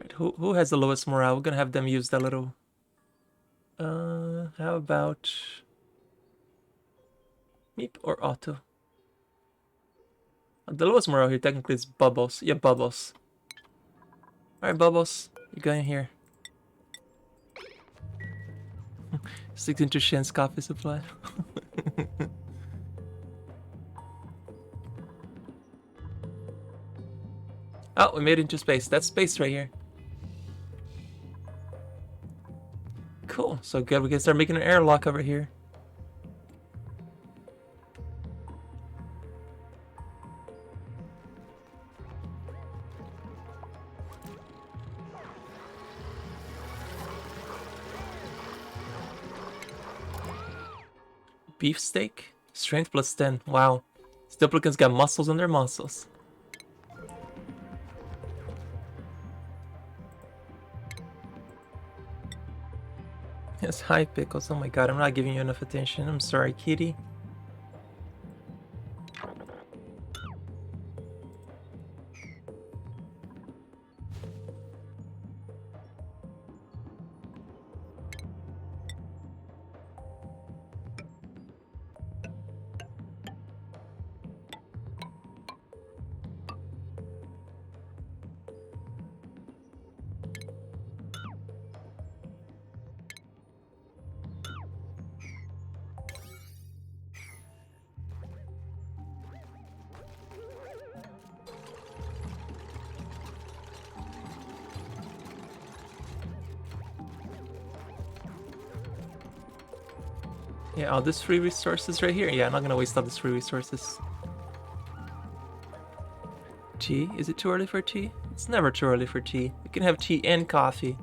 Right, who has the lowest morale? We're gonna have them use that little. How about Meep or Otto? The lowest morale here technically is Bubbles. Yeah, Bubbles. Alright, Bubbles, you're going here. Stick into Shen's coffee supply. Oh, we made it into space. That's space right here. Cool. So good. We can start making an airlock over here. Beefsteak? Strength plus 10. Wow. Duplicants got muscles on their muscles. Yes, hi Pickles. Oh my god, I'm not giving you enough attention. I'm sorry, kitty. Yeah, all these free resources right here. Yeah, I'm not gonna waste all these free resources. Tea? Is it too early for tea? It's never too early for tea. You can have tea and coffee.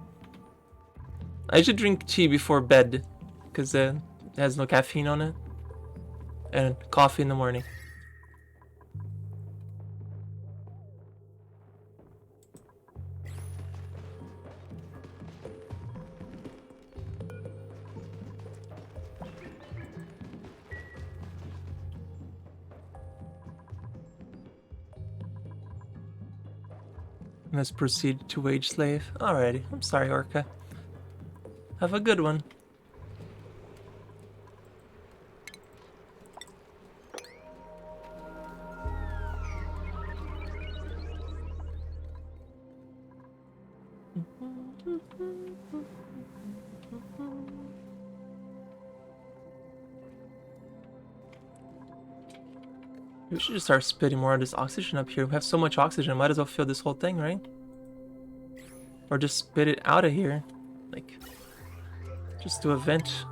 I should drink tea before bed, because it has no caffeine on it. And coffee in the morning. Let's proceed to wage slave. Alrighty, I'm sorry, Orca. Have a good one. We should just start spitting more of this oxygen up here. We have so much oxygen, might as well fill this whole thing, right? Or just spit it out of here. Like, just do a vent.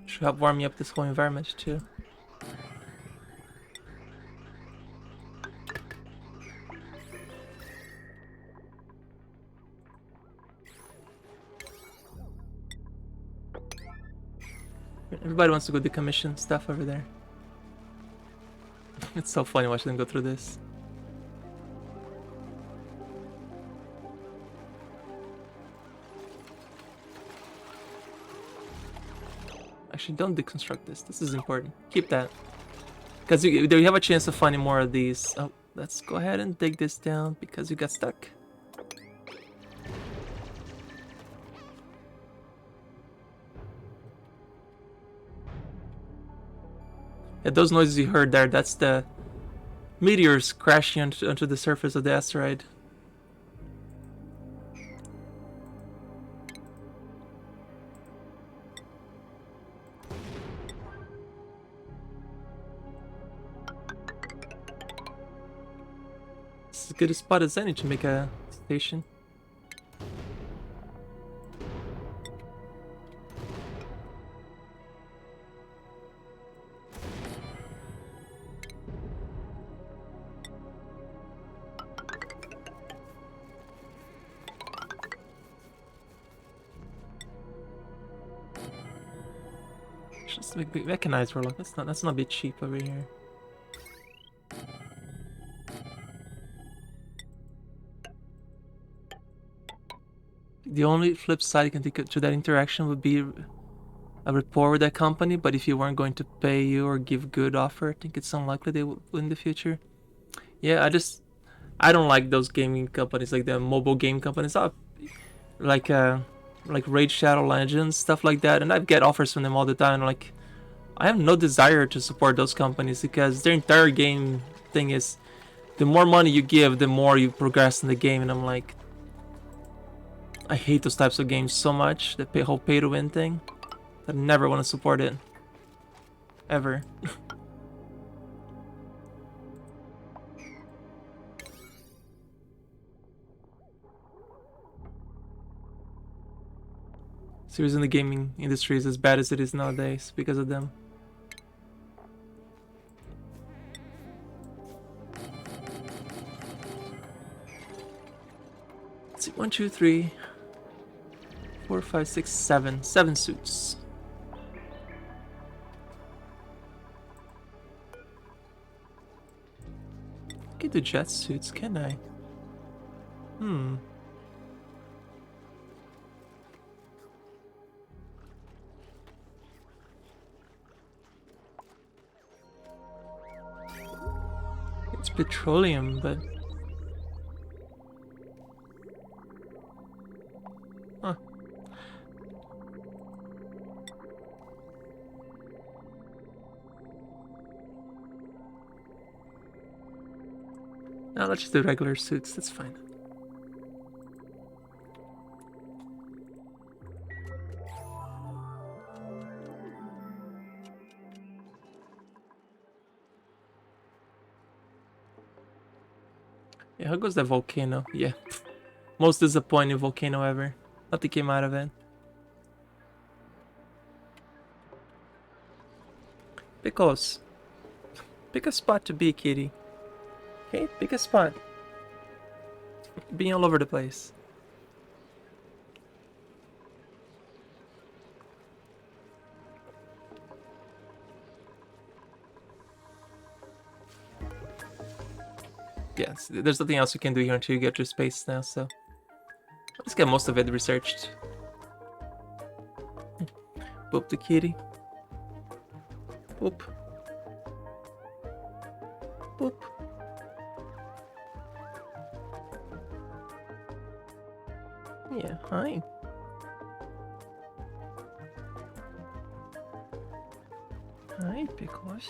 Should help warm me up this whole environment too. Everybody wants to go decommission stuff over there. It's so funny watching them go through this. Actually, don't deconstruct this. This is important. Keep that. Because you have a chance of finding more of these. Oh, let's go ahead and dig this down because you got stuck. Yeah, those noises you heard there, that's the meteors crashing onto the surface of the asteroid. It's as good a spot as any to make a station. Just make mechanized warlock. Let's not be cheap over here. The only flip side you can take to that interaction would be a rapport with that company, but if you weren't going to pay you or give good offer, I think it's unlikely they will in the future. Yeah, I don't like those gaming companies, like the mobile game companies, like Raid Shadow Legends, stuff like that, and I get offers from them all the time. Like, I have no desire to support those companies because their entire game thing is the more money you give, the more you progress in the game, and I'm like, I hate those types of games so much, the whole pay to win thing. I never want to support it. Ever. Seriously, the gaming industry is as bad as it is nowadays because of them. Let's see, 1, 2, 3, 4, 5, 6, 7. 7 suits. I can do jet suits, can I? It's petroleum, but... Huh. Now let's just do regular suits, that's fine. Yeah, how goes that volcano? Yeah. Most disappointing volcano ever. Nothing came out of it. Pickles. Pick a spot to be, kitty. Okay, pick a spot. Being all over the place. Yes, there's nothing else you can do here until you get your space now, so let's get most of it researched. Boop the kitty. Boop. Boop. Yeah, hi. Hi, Pickles.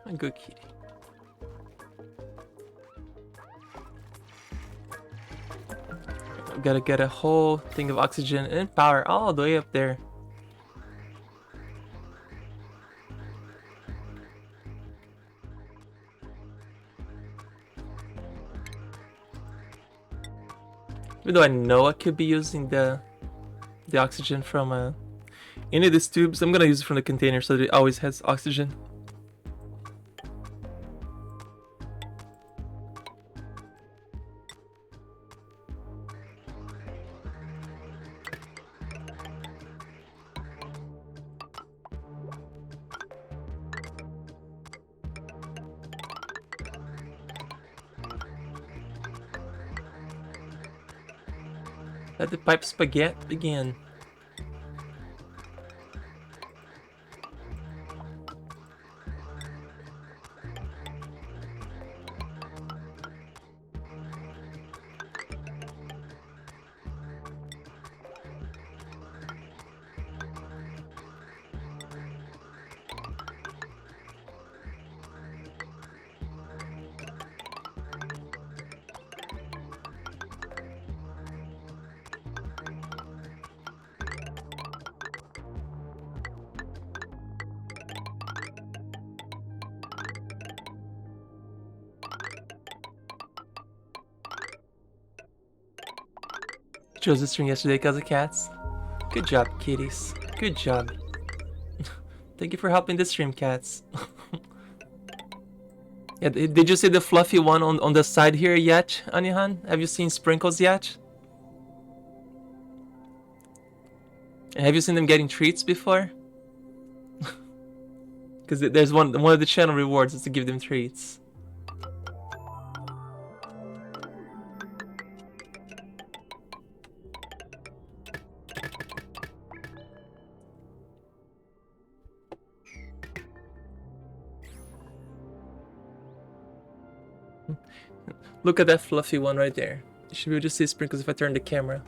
A good kitty. Gotta get a whole thing of oxygen and power all the way up there. Even though I know I could be using the oxygen from any of these tubes, I'm gonna use it from the container so that it always has oxygen. Let the pipe spaghetti begin. Chose the string yesterday because of cats. Good job, kitties. Good job. Thank you for helping the stream, cats. Yeah, did you see the fluffy one on the side here yet, Anihan? Have you seen Sprinkles yet? Have you seen them getting treats before? Because there's one of the channel rewards is to give them treats. Look at that fluffy one right there. You should be able to see Sprinkles if I turn the camera.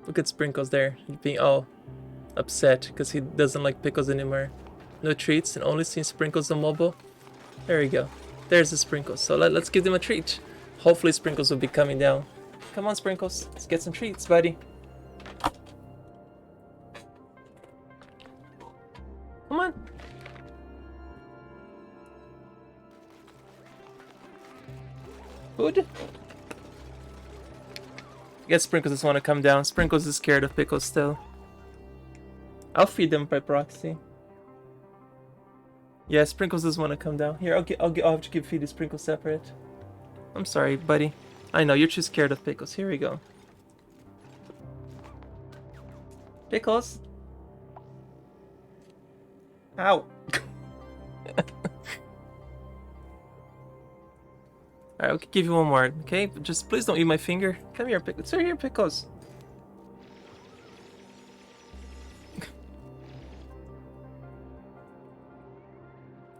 Look at Sprinkles there, being all upset because he doesn't like Pickles anymore. No treats and only seeing Sprinkles on mobile. There we go. There's the Sprinkles. So let's give them a treat. Hopefully Sprinkles will be coming down. Come on, Sprinkles. Let's get some treats, buddy. Come on. Food? I guess Sprinkles just want to come down. Sprinkles is scared of Pickles still. I'll feed them by proxy. Yeah, Sprinkles does want to come down. Here, I'll have to feed the Sprinkles separate. I'm sorry, buddy. I know you're too scared of Pickles. Here we go. Pickles. Ow. Alright, I'll give you one more, okay? But just please don't eat my finger. Come here, Pickles. Sit here, Pickles.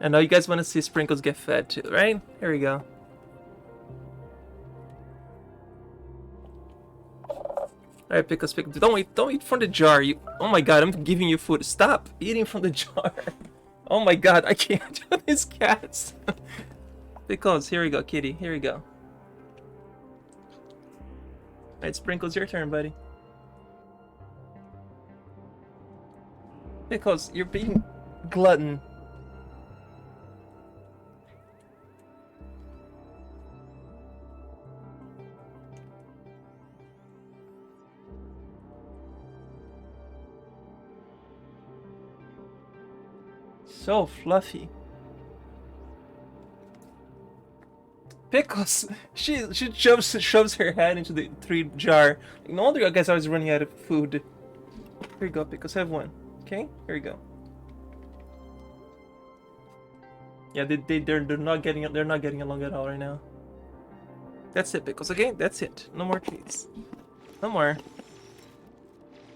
I know you guys want to see Sprinkles get fed too, right? Here we go. Alright, Pickles, Pickles. Don't eat from the jar. Oh my god, I'm giving you food. Stop eating from the jar. Oh my god, I can't do these cats. Pickles, here we go, kitty. Here we go. Alright, Sprinkles, your turn, buddy. Pickles, you're being glutton. So fluffy. Pickles! She shoves her hand into the tree jar. No wonder you guys always running out of food. Here you go, Pickles, have one. Okay? Here you go. Yeah, they're not getting along at all right now. That's it, Pickles, okay? That's it. No more treats. No more.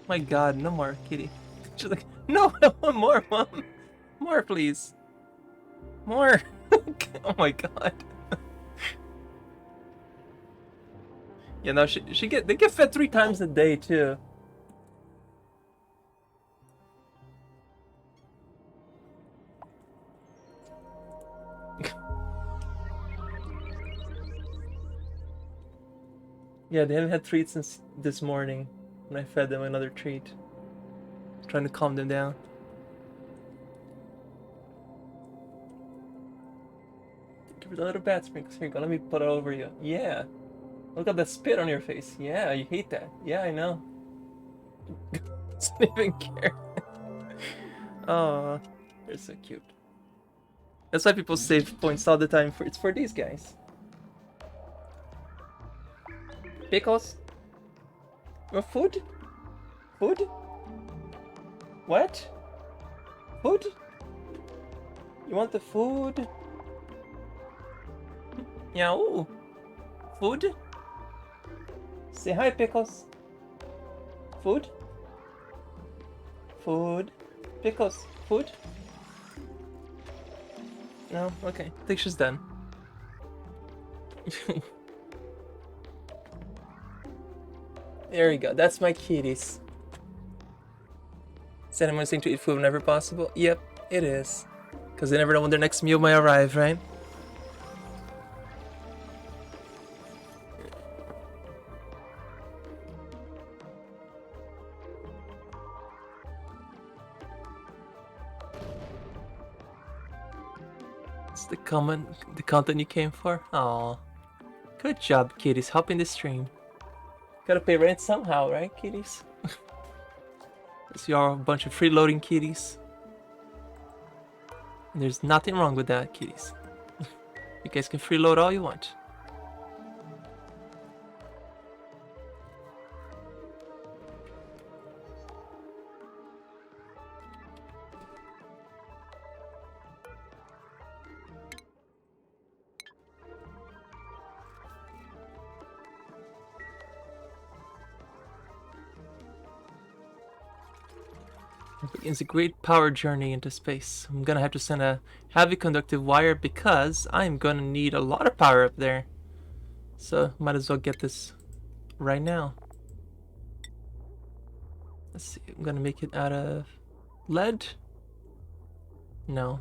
My god, no more, kitty. She's like, no, I want more, Mom. More, please. More. Oh my god. Yeah, no, they get fed 3 times a day too. Yeah, they haven't had treats since this morning when I fed them another treat. Trying to calm them down. Give it a little bat, Sprinkles. Here you go, let me put it over you. Yeah. Look at that spit on your face. Yeah, you hate that. Yeah, I know. Doesn't even care. Oh, they're so cute. That's why people save points all the time. It's for these guys. Pickles? Food? Food? What? Food? You want the food? Yeah, ooh. Food? Say hi, Pickles. Food? Food? Pickles, food? No? Okay, I think she's done. There we go, that's my kitties. Is anyone saying to eat food whenever possible? Yep, it is. Because they never know when their next meal might arrive, right? It's the content you came for? Aw. Good job, kitties, helping the stream. Gotta pay rent somehow, right, kitties? So you are a bunch of freeloading kitties. And there's nothing wrong with that, kitties. You guys can freeload all you want. It's a great power journey into space. I'm gonna have to send a heavy conductive wire because I'm gonna need a lot of power up there. So might as well get this right now. Let's see, I'm gonna make it out of lead? No.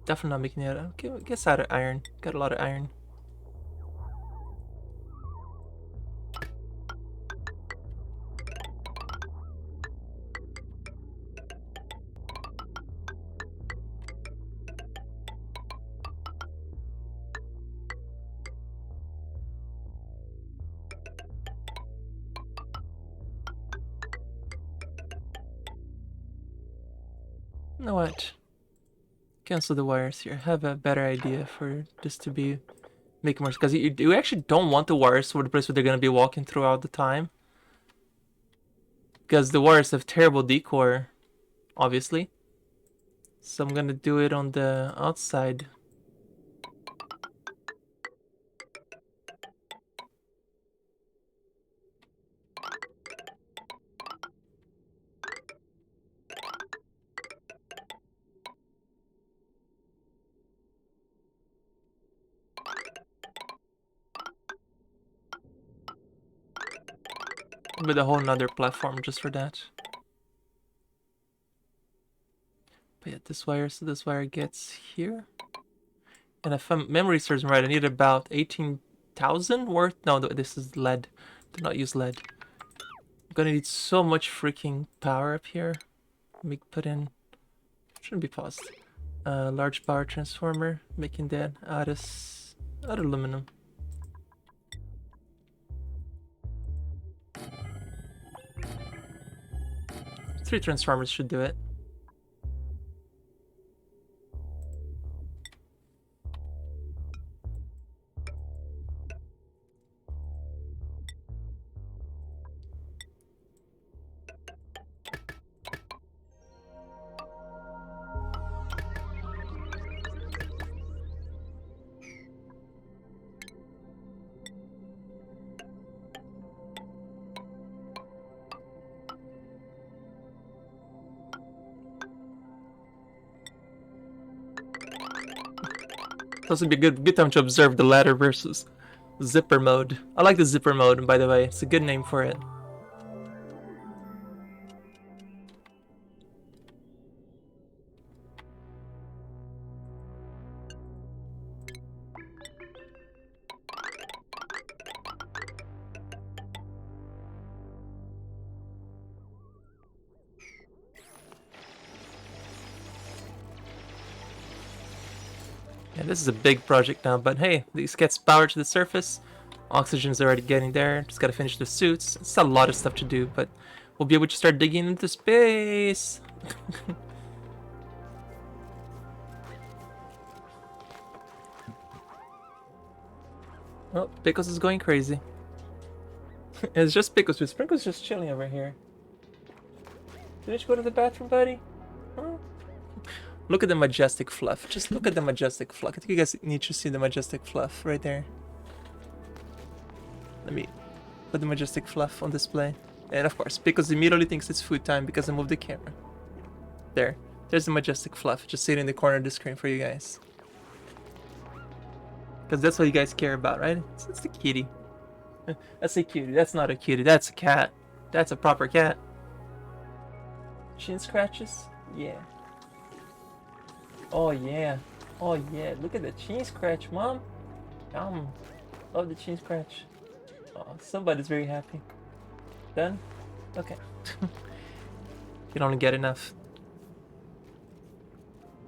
Definitely not making it out of, okay, I guess out of iron. Got a lot of iron. You know what? Cancel the wires here. Have a better idea for this to be make more, because you actually don't want the wires for the place where they're gonna be walking throughout the time. Because the wires have terrible decor, obviously. So I'm gonna do it on the outside. With a whole nother platform just for that. But yeah, this wire gets here. And if memory serves me right, I need about 18,000 worth. No, this is lead. Do not use lead. I'm gonna need so much freaking power up here. Let me put in... Shouldn't be paused. Large power transformer. Making that out of aluminum. 3 transformers should do it. This would be a good time to observe the ladder versus zipper mode. I like the zipper mode, by the way. It's a good name for it. Yeah, this is a big project now, but hey, these gets power to the surface. Oxygen's already getting there. Just gotta finish the suits. It's a lot of stuff to do, but we'll be able to start digging into space. Oh, Pickles is going crazy. It's just Pickles, but Sprinkle's just chilling over here. Didn't you go to the bathroom, buddy? Huh? Look at the majestic fluff. Just look at the majestic fluff. I think you guys need to see the majestic fluff right there. Let me put the majestic fluff on display. And of course, Pickles immediately thinks it's food time because I moved the camera. There. There's the majestic fluff just sitting in the corner of the screen for you guys. Because that's what you guys care about, right? It's the kitty. That's a cutie. That's not a cutie. That's a cat. That's a proper cat. Chin scratches? Yeah. Oh yeah. Oh yeah. Look at the chin scratch, Mom. Love the chin scratch. Oh, somebody's very happy. Done? Okay. You can only get enough.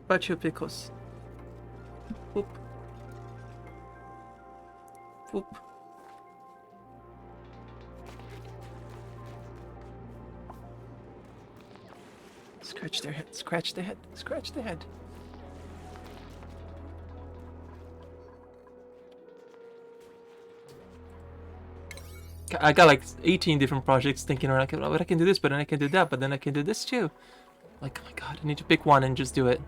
But you, Pickles. Whoop. Whoop. Scratch their head, scratch their head, scratch their head. I got like 18 different projects thinking around, like, oh, but I can do this, but then I can do that, but then I can do this too. Like, oh my god, I need to pick one and just do it.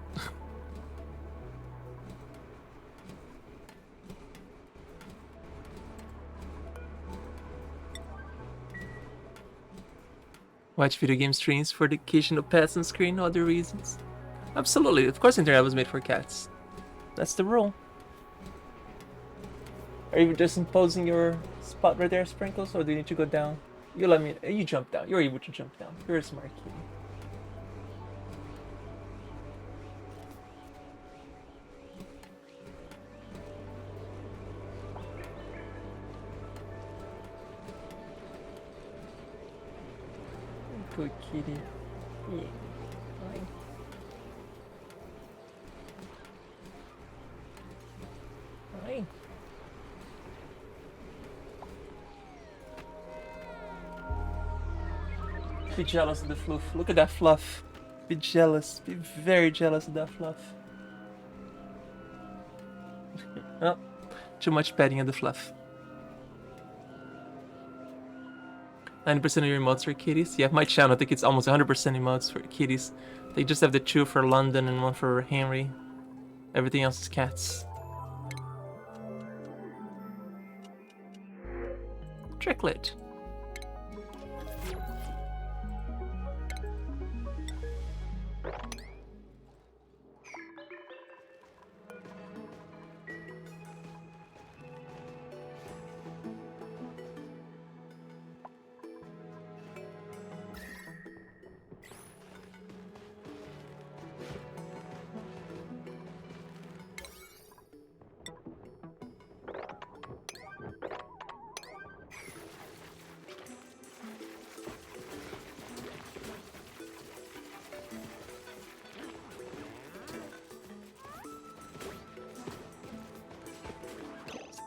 Watch video game streams for the occasional pets on screen, no other reasons. Absolutely, of course internet was made for cats. That's the rule. Are you just imposing your spot right there, Sprinkles, or do you need to go down? You let me, you jump down. You're able to jump down. You're a smart kitty. Good kitty. Yeah. Fine. Fine. Be jealous of the fluff. Look at that fluff. Be jealous. Be very jealous of that fluff. Oh, too much petting of the fluff. 90% of your emotes are kitties? Yeah, my channel, I think it's almost 100% emotes for kitties. They just have the 2 for London and 1 for Henry. Everything else is cats. Tricklet.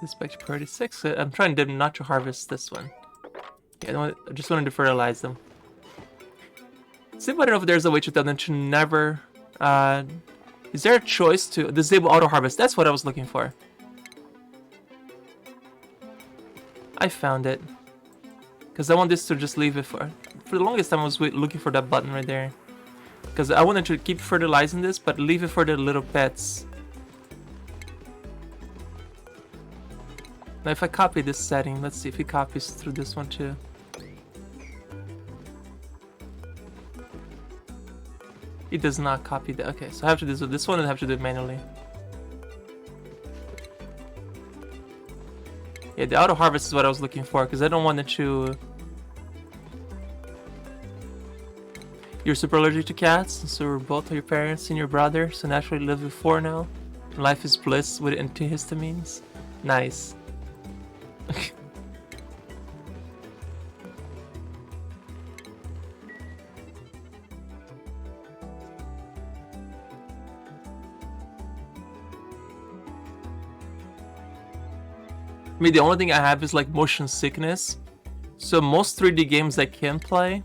This back to priority 6. I'm trying to not to harvest this one. Yeah, I just wanted to fertilize them. See, I don't know if there's a way to tell them to never... is there a choice to disable auto-harvest? That's what I was looking for. I found it. Because I want this to just leave it for... For the longest time I was looking for that button right there. Because I wanted to keep fertilizing this, but leave it for the little pets. Now if I copy this setting, let's see if it copies through this one too. It does not copy that. Okay, so I have to do this one and I have to do it manually. Yeah, the auto harvest is what I was looking for because I don't want it to... You're super allergic to cats, so we're both your parents and your brother, so naturally live with 4 now. Life is bliss with antihistamines. Nice. I mean, the only thing I have is like motion sickness. So most 3D games I can play,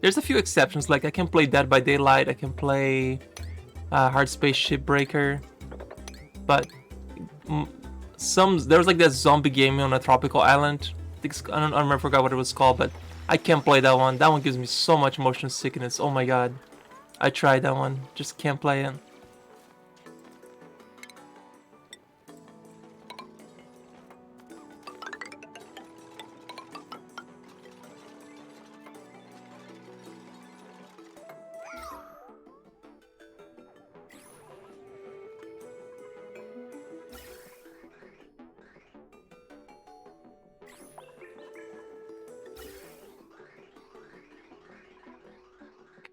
there's a few exceptions. Like I can play Dead by Daylight, I can play Hard Space Shipbreaker, but there was like that zombie game on a tropical island. I don't remember, forgot what it was called, but I can't play that one. That one gives me so much motion sickness. Oh my god, I tried that one, just can't play it.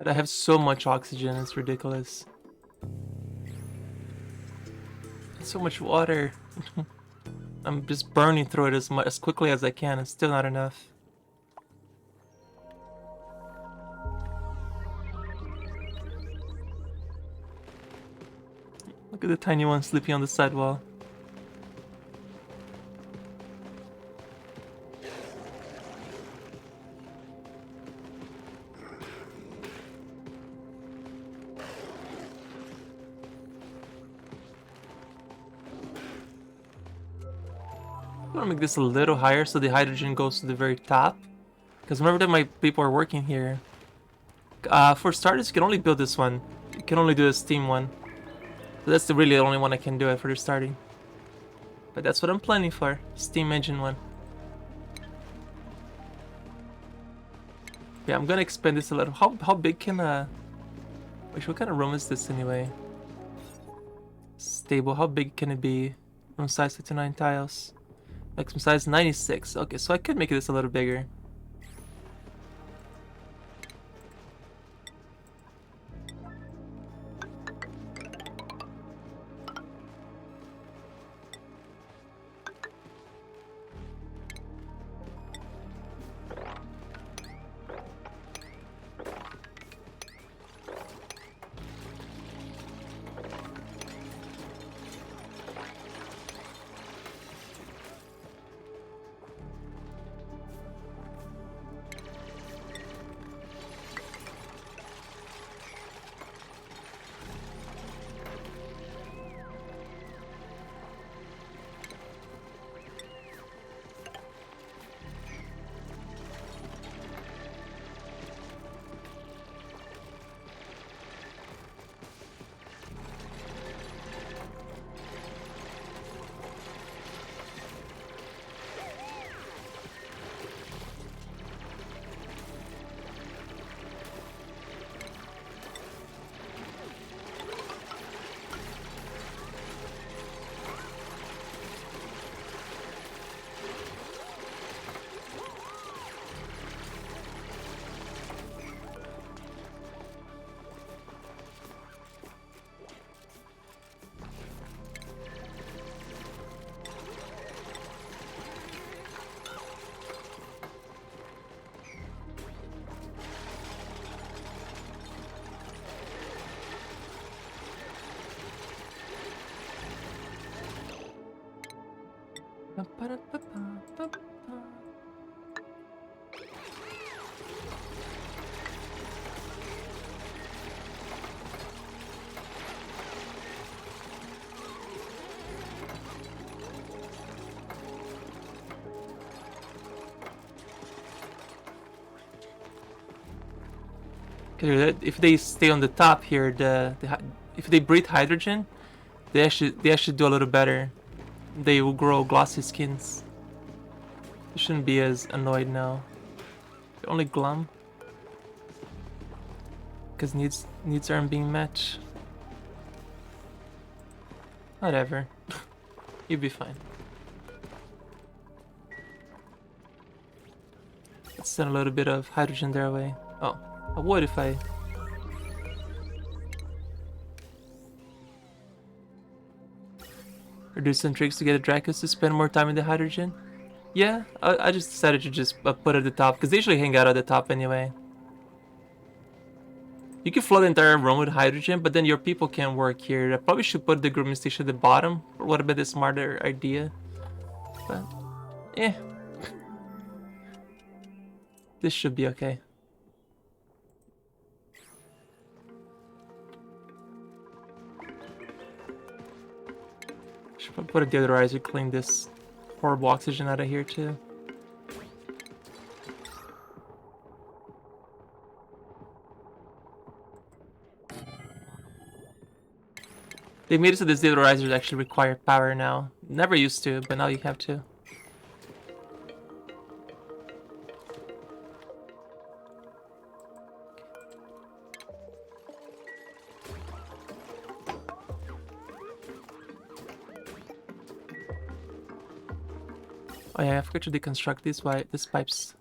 I have so much oxygen, it's ridiculous. So much water. I'm just burning through it as quickly as I can. It's still not enough. Look at the tiny one sleeping on the sidewall. I'm gonna make this a little higher so the hydrogen goes to the very top. Because remember that my people are working here. For starters, you can only build this one. You can only do a steam one. So that's really the only one I can do it for the starting. But that's what I'm planning for. Steam engine one. Yeah, I'm gonna expand this a little. How big can Wait, what kind of room is this anyway? Stable, how big can it be? Room size 59 tiles. Maximum size 96. Okay, so I could make this a little bigger. If they stay on the top here, if they breathe hydrogen, they actually do a little better. They will grow glossy skins. You shouldn't be as annoyed now. They're only glum because needs aren't being met. Whatever, you'll be fine. Let's send a little bit of hydrogen their way. Oh, I would if I. Or do some tricks to get the Dracos to spend more time in the hydrogen? Yeah, I just decided to just put it at the top, because they usually hang out at the top anyway. You can flood the entire room with hydrogen, but then your people can't work here. I probably should put the grooming station at the bottom. Or what about the smarter idea? But, eh. This should be okay. Should probably put a deodorizer, clean this horrible oxygen out of here too. They made it so these deodorizers actually require power now. Never used to, but now you have to. Oh yeah, I forgot to deconstruct these pipes.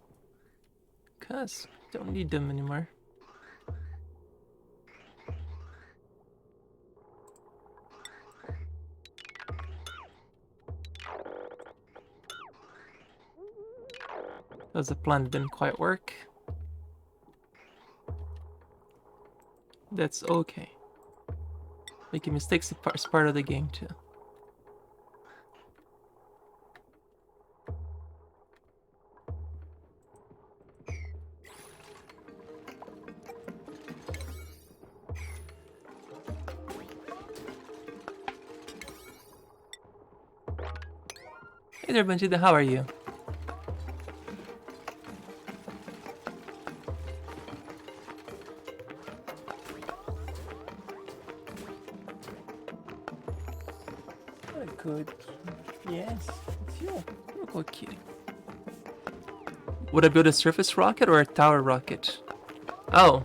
Cause don't need them anymore. That was a plan that didn't quite work. That's okay. Making mistakes is part of the game too. Hey there, Banjida, how are you? Good. Yes, it's you. You're kitty. Would I build a surface rocket or a tower rocket? Oh.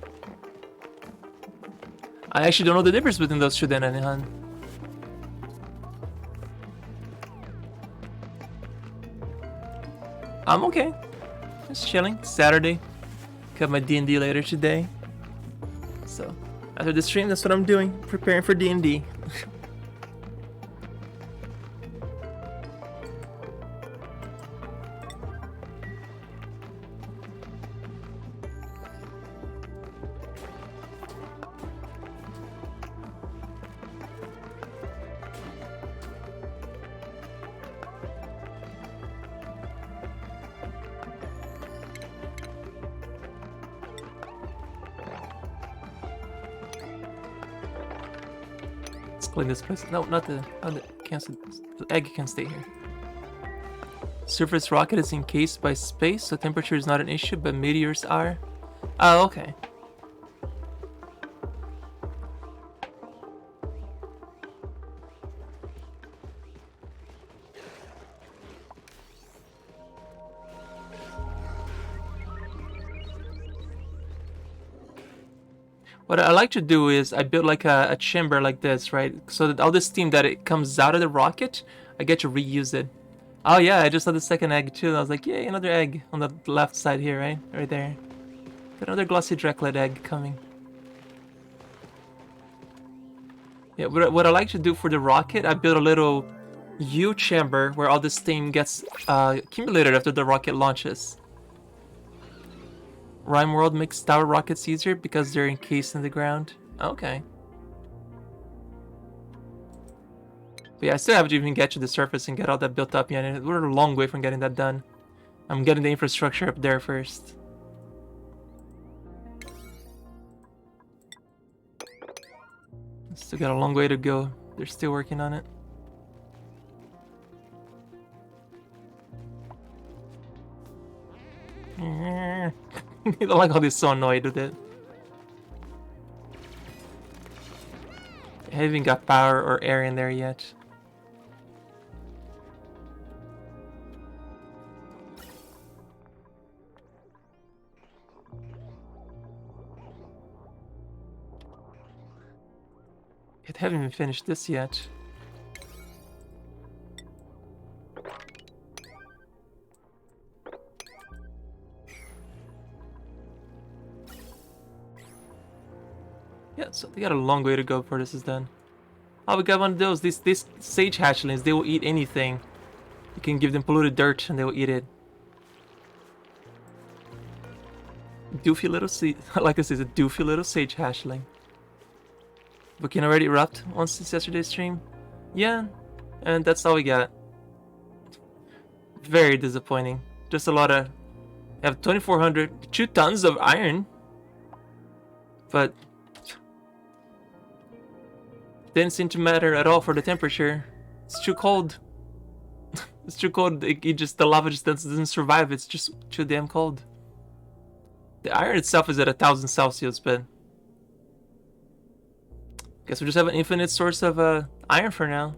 I actually don't know the difference between those two then, Anihan. I'm okay. Just chilling. Saturday. Got my D&D later today. So, after the stream, that's what I'm doing. Preparing for D&D. Clean this place. No, not the cancel. The egg can stay here. Surface rocket is encased by space, so temperature is not an issue, but meteors are. Oh, okay. What I like to do is I build like a chamber like this, right? So that all the steam that it comes out of the rocket, I get to reuse it. Oh yeah, I just saw the second egg too. I was like, yay, another egg on the left side here, right? Right there. Got another glossy Draclet egg coming. Yeah, what I like to do for the rocket, I build a little U chamber where all the steam gets accumulated after the rocket launches. Rhyme World makes tower rockets easier because they're encased in the ground. Okay. But yeah, I still have to even get to the surface and get all that built up yet, and we're a long way from getting that done. I'm getting the infrastructure up there first. Still got a long way to go. They're still working on it. I don't like how they're so annoyed with it. I haven't even got power or air in there yet. I haven't even finished this yet. Yeah, so they got a long way to go before this is done. Oh, we got one of those. These sage hatchlings, they will eat anything. You can give them polluted dirt and they will eat it. Doofy little like this is a doofy little sage hatchling. But can already erupt once since yesterday's stream? Yeah, and that's all we got. Very disappointing. Just a lot of... I have 2,400, 2 tons of iron. But... didn't seem to matter at all for the temperature. It's too cold. It's too cold. The lava just doesn't survive. It's just too damn cold. The iron itself is at 1,000 Celsius, but... guess we just have an infinite source of iron for now.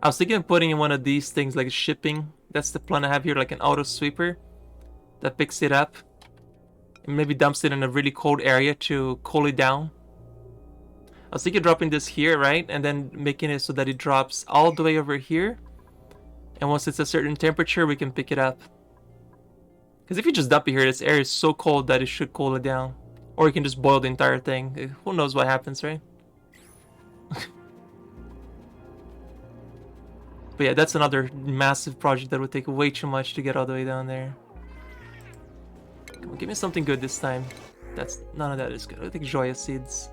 I was thinking of putting in one of these things like shipping. That's the plan I have here, like an auto sweeper that picks it up and maybe dumps it in a really cold area to cool it down. I was thinking of dropping this here, right? And then making it so that it drops all the way over here. And once it's a certain temperature, we can pick it up. Because if you just dump it here, this area is so cold that it should cool it down. Or you can just boil the entire thing. Who knows what happens, right? But yeah, that's another massive project that would take way too much to get all the way down there. Come on, give me something good this time. None of that is good. I think Joya seeds.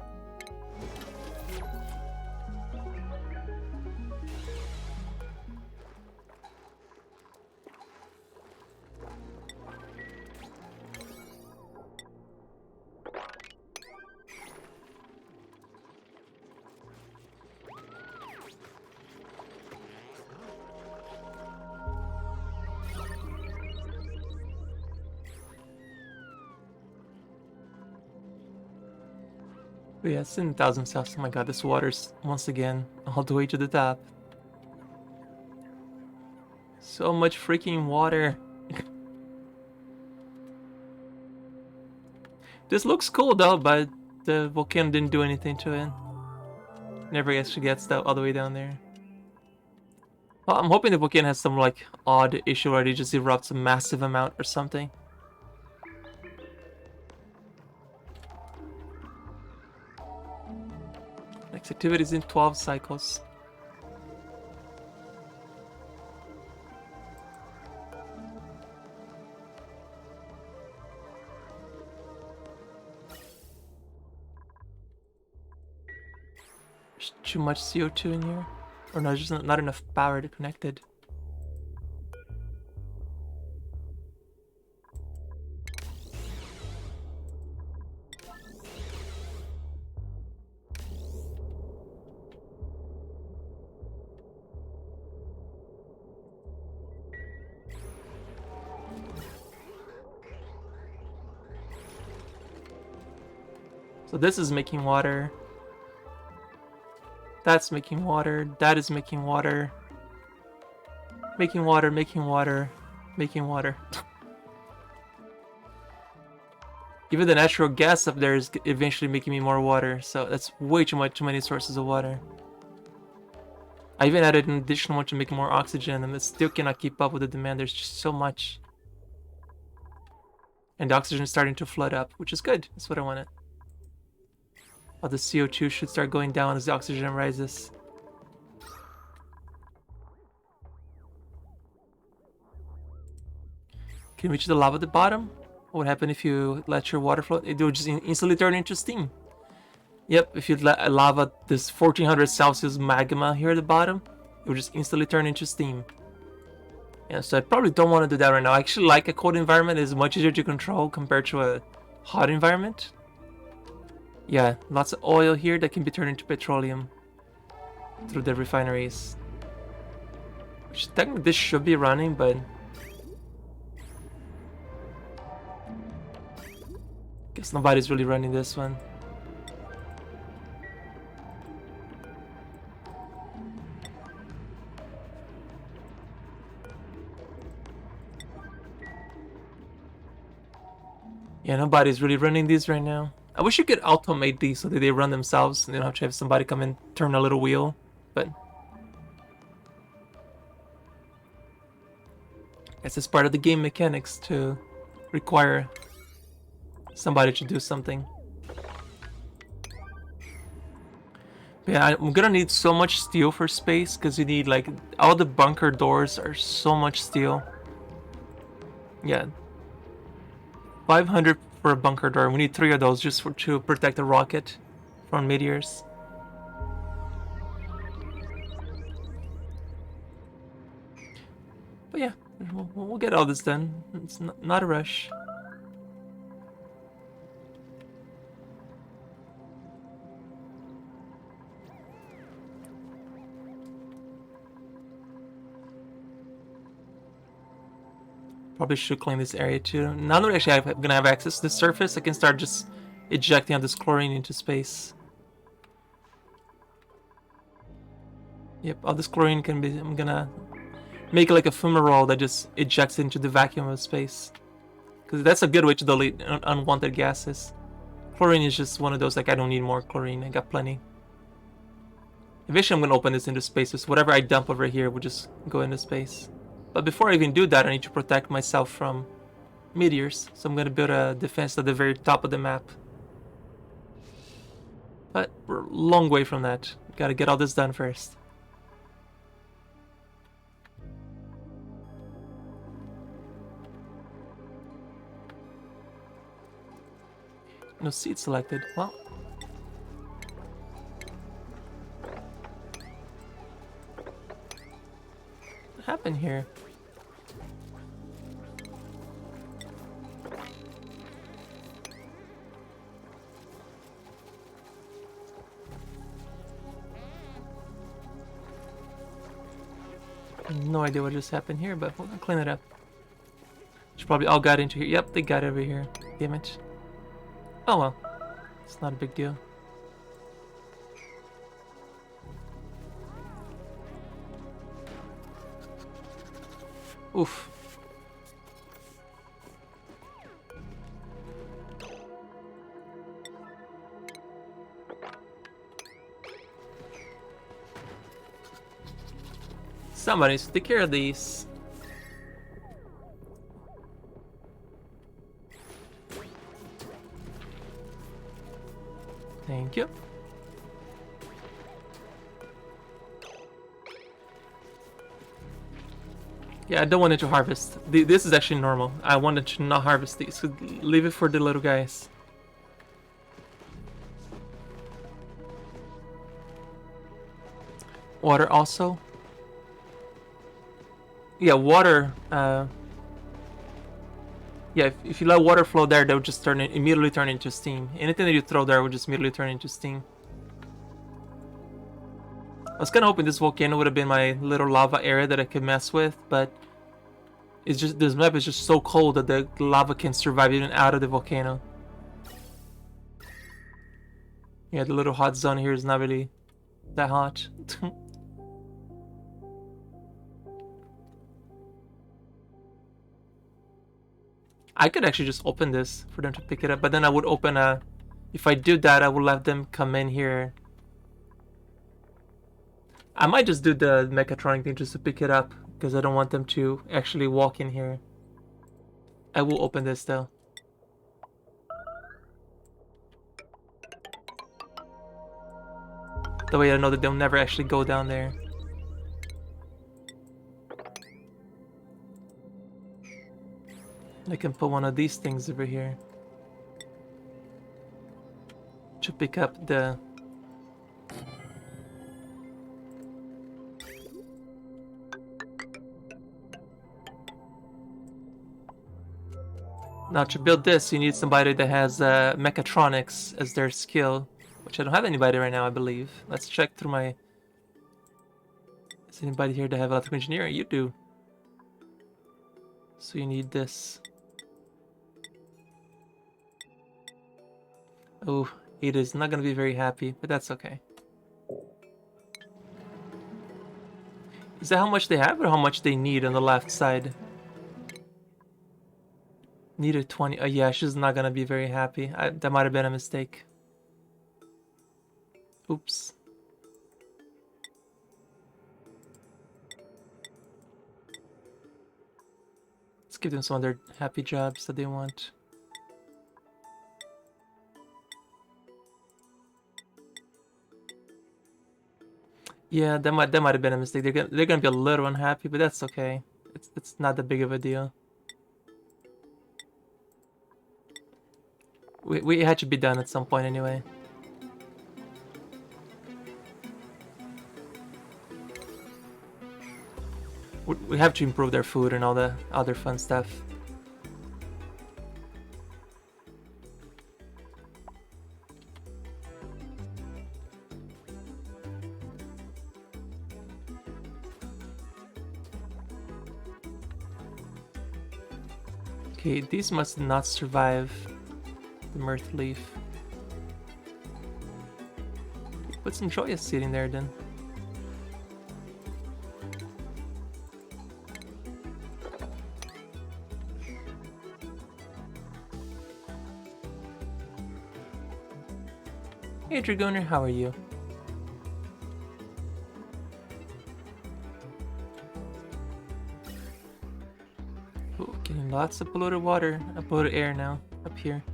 But yeah, it's in 1,000 cells. Oh my god, this water's once again all the way to the top. So much freaking water. This looks cool though, but the volcano didn't do anything to it. Never actually gets that all the way down there. Well, I'm hoping the volcano has some like odd issue where it just erupts a massive amount or something. Next activity is in 12 cycles. There's too much CO2 in here. Or no, there's just not enough power to connect it. So this is making water. That's making water. That is making water. Making water, making water, making water. Even the natural gas up there is eventually making me more water. So that's way too many sources of water. I even added an additional one to make more oxygen and it still cannot keep up with the demand. There's just so much. And the oxygen is starting to flood up, which is good. That's what I wanted. All the CO2 should start going down as the oxygen rises. Can you reach the lava at the bottom? What would happen if you let your water flow? It would just instantly turn into steam. Yep, if you let lava, this 1400 Celsius magma here at the bottom, it would just instantly turn into steam. Yeah, so I probably don't want to do that right now. I actually like a cold environment. It's much easier to control compared to a hot environment. Yeah, lots of oil here that can be turned into petroleum through the refineries. Which technically this should be running, but guess nobody's really running this one. Yeah, nobody's really running these right now. I wish you could automate these so that they run themselves and you don't have to have somebody come and turn a little wheel, but I guess it's part of the game mechanics to require somebody to do something. But yeah, I'm gonna need so much steel for space because you need like all the bunker doors are so much steel. Yeah, 500 for a bunker door. We need 3 of those just to protect the rocket from meteors. But yeah, we'll get all this done. It's not a rush. Probably should clean this area too. Now that actually I'm gonna have access to the surface, I can start just ejecting all this chlorine into space. Yep, all this chlorine can be. I'm gonna make it like a fumarole that just ejects into the vacuum of space. Because that's a good way to delete unwanted gases. Chlorine is just one of those, like, I don't need more chlorine, I got plenty. Eventually I'm gonna open this into space, so whatever I dump over here will just go into space. But before I even do that, I need to protect myself from meteors, so I'm gonna build a defense at the very top of the map. But we're a long way from that. Gotta get all this done first. No seat selected. Well. What happened here? No idea what just happened here, but we'll clean it up. Should probably all got into here. Yep, they got over here. Damn it. Oh well. It's not a big deal. Oof. Somebody needs to take care of these. Thank you. Yeah, I don't want it to harvest. This is actually normal. I wanted to not harvest these. So leave it for the little guys. Water also. Yeah, water. Yeah, if you let water flow there, they'll just immediately turn into steam. Anything that you throw there will just immediately turn into steam. I was kind of hoping this volcano would have been my little lava area that I could mess with, but it's just this map is just so cold that the lava can survive even out of the volcano. Yeah, the little hot zone here is not really that hot. I could actually just open this for them to pick it up, but then I would open a... If I do that, I would let them come in here. I might just do the mechatronic thing just to pick it up, because I don't want them to actually walk in here. I will open this though. That way I know that they'll never actually go down there. I can put one of these things over here to pick up the... Now to build this, you need somebody that has mechatronics as their skill, which I don't have anybody right now, I believe. Let's check through my... Is anybody here that have electrical engineering? You do. So you need this. Oh, it is not gonna be very happy, but that's okay. Is that how much they have or how much they need on the left side? Needed 20. Yeah, she's not gonna be very happy. That might have been a mistake. Oops. Let's give them some other happy jobs that they want. Yeah, that might have been a mistake. They're gonna be a little unhappy, but that's okay. It's not that big of a deal. We had to be done at some point anyway. We have to improve their food and all the other fun stuff. Okay, these must not survive the mirth leaf. Put some joyous seed in there then. Hey Dragoner, how are you? Ooh, getting lots of polluted water, polluted air now, up here.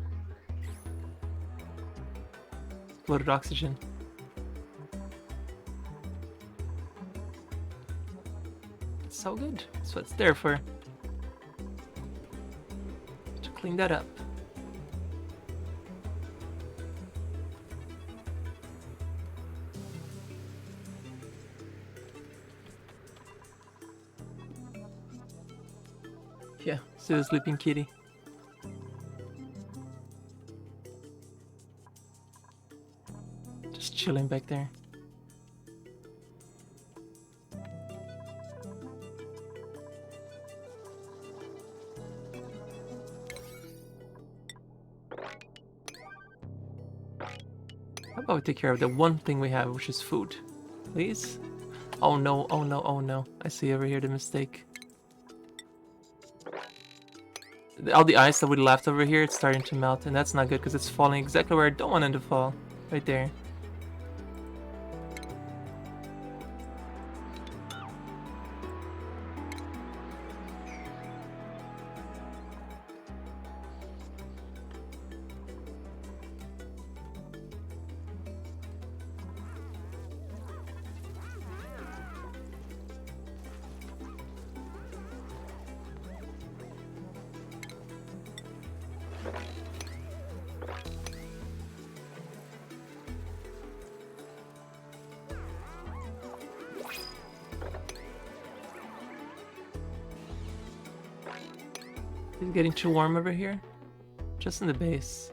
Polluted oxygen. It's so good. That's what it's there for. To clean that up. Yeah, see the sleeping kitty. Just chilling back there. How about we take care of the one thing we have, which is food? Please? Oh no, oh no, oh no. I see over here the mistake. All the ice that we left over here, it's starting to melt, and that's not good because it's falling exactly where I don't want it to fall. Right there. Is it getting too warm over here? Just in the base.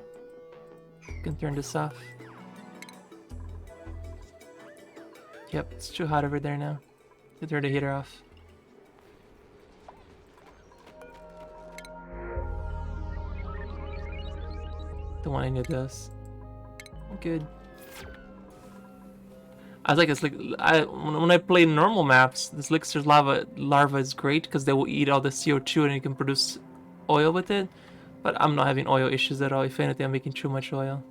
You can turn this off. Yep, it's too hot over there now. You turn the heater off. Don't want any of those. Good. I was like, it's like when I play normal maps, this elixir larva is great because they will eat all the CO2 and you can produce oil with it. But I'm not having oil issues at all. If anything, I'm making too much oil.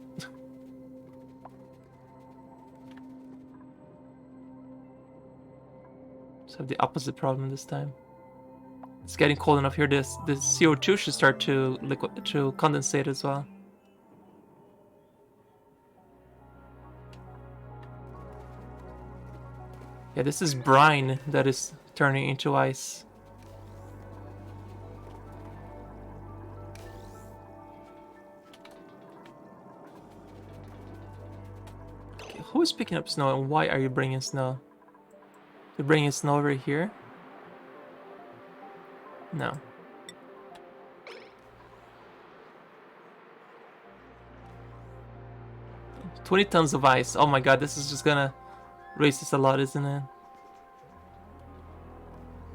So I have the opposite problem this time. It's getting cold enough here. The CO2 should start to condensate as well. Yeah, this is brine that is turning into ice. Okay, who is picking up snow and why are you bringing snow? You're bringing snow over here? No. 20 tons of ice. Oh my god, this is just gonna raise this a lot, isn't it?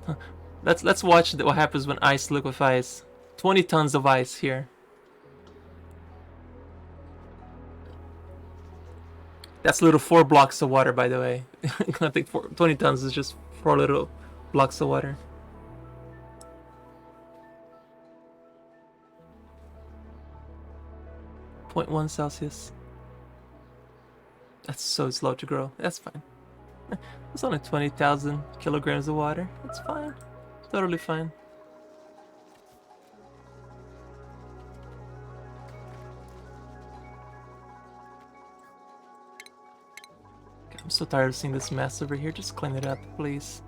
Huh. Let's watch what happens when ice liquefies. 20 tons of ice here. That's little 4 blocks of water, by the way. I think 20 tons is just 4 little blocks of water. .1 Celsius. That's so slow to grow. That's fine. It's only 20,000 kilograms of water. That's fine. Totally fine. I'm so tired of seeing this mess over here. Just clean it up, please.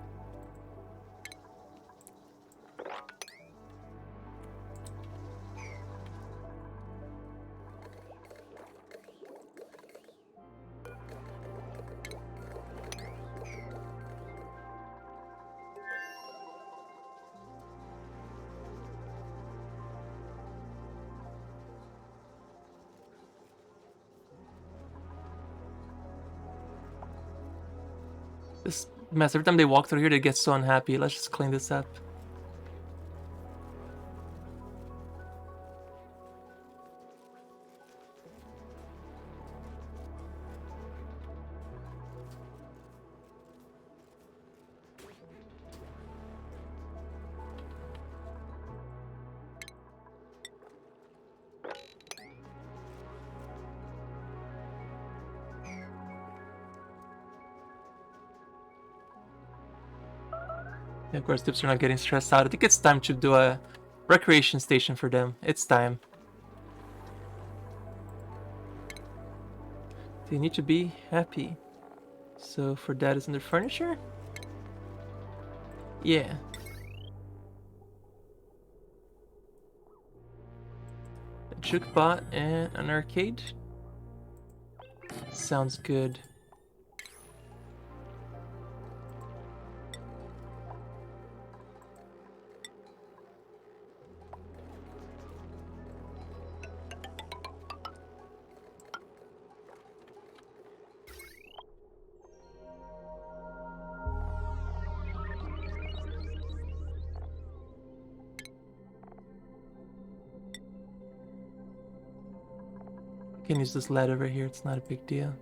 This mess, every time they walk through here, they get so unhappy. Let's just clean this up. Yeah, of course, tips are not getting stressed out. I think it's time to do a recreation station for them. It's time. They need to be happy. So for that is under furniture? Yeah. A jukebot and an arcade. Sounds good. I can use this lead over here, it's not a big deal.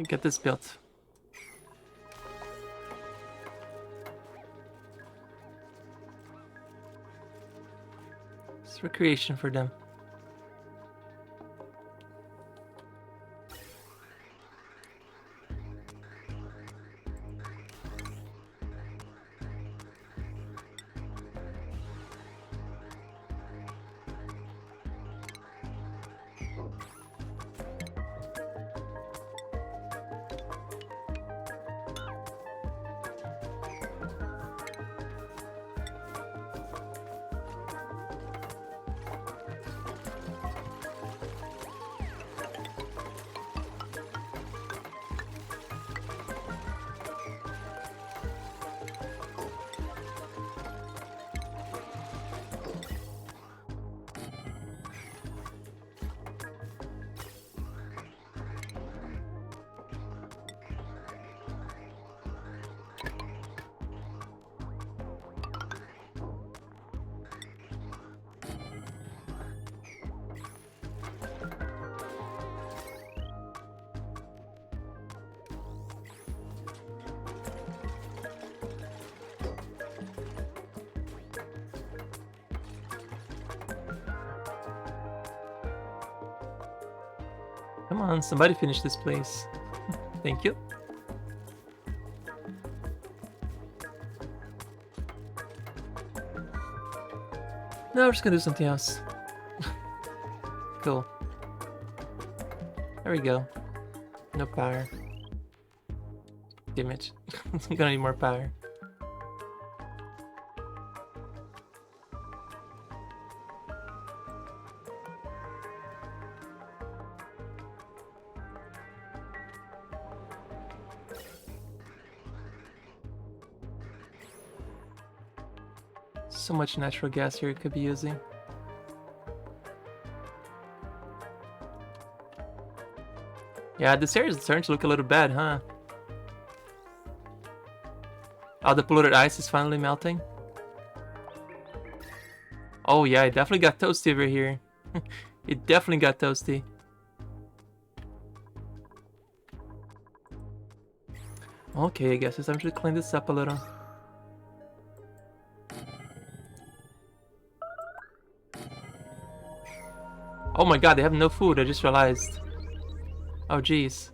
Get this built. It's recreation for them. Come on, somebody finish this place. Thank you. No, we're just gonna do something else. cool. There we go. No power. Damn it. I'm gonna need more power. So much natural gas here it could be using. Yeah, this area is starting to look a little bad, huh? Oh, the polluted ice is finally melting. Oh yeah, it definitely got toasty over here. It definitely got toasty. Okay, I guess it's time to clean this up a little. Oh my god, they have no food, I just realized. Oh jeez.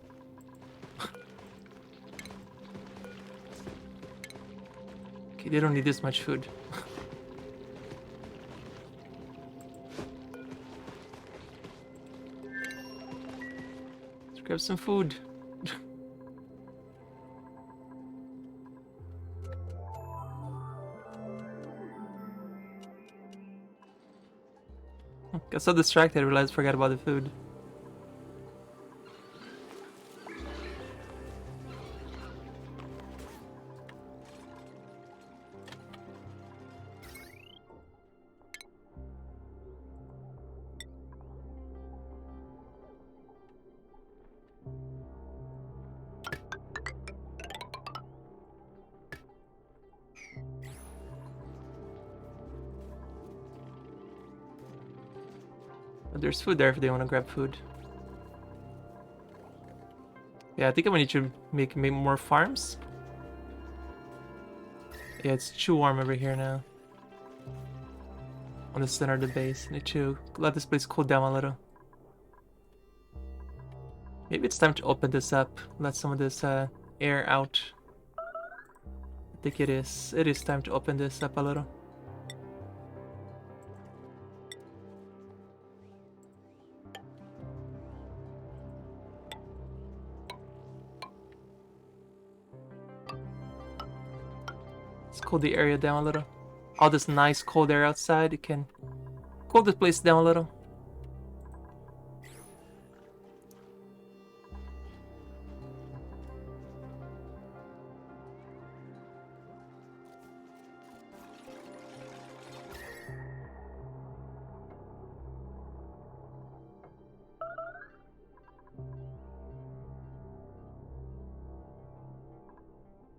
Okay, they don't need this much food. Let's grab some food. Got so distracted I realized I forgot about the food. But there's food there if they want to grab food. Yeah, I think I'm gonna need to make more farms. Yeah, it's too warm over here now. On the center of the base. I need to let this place cool down a little. Maybe it's time to open this up. Let some of this air out. I think it is. It is time to open this up a little. Let's cool the area down a little. All this nice cold air outside, it can cool this place down a little.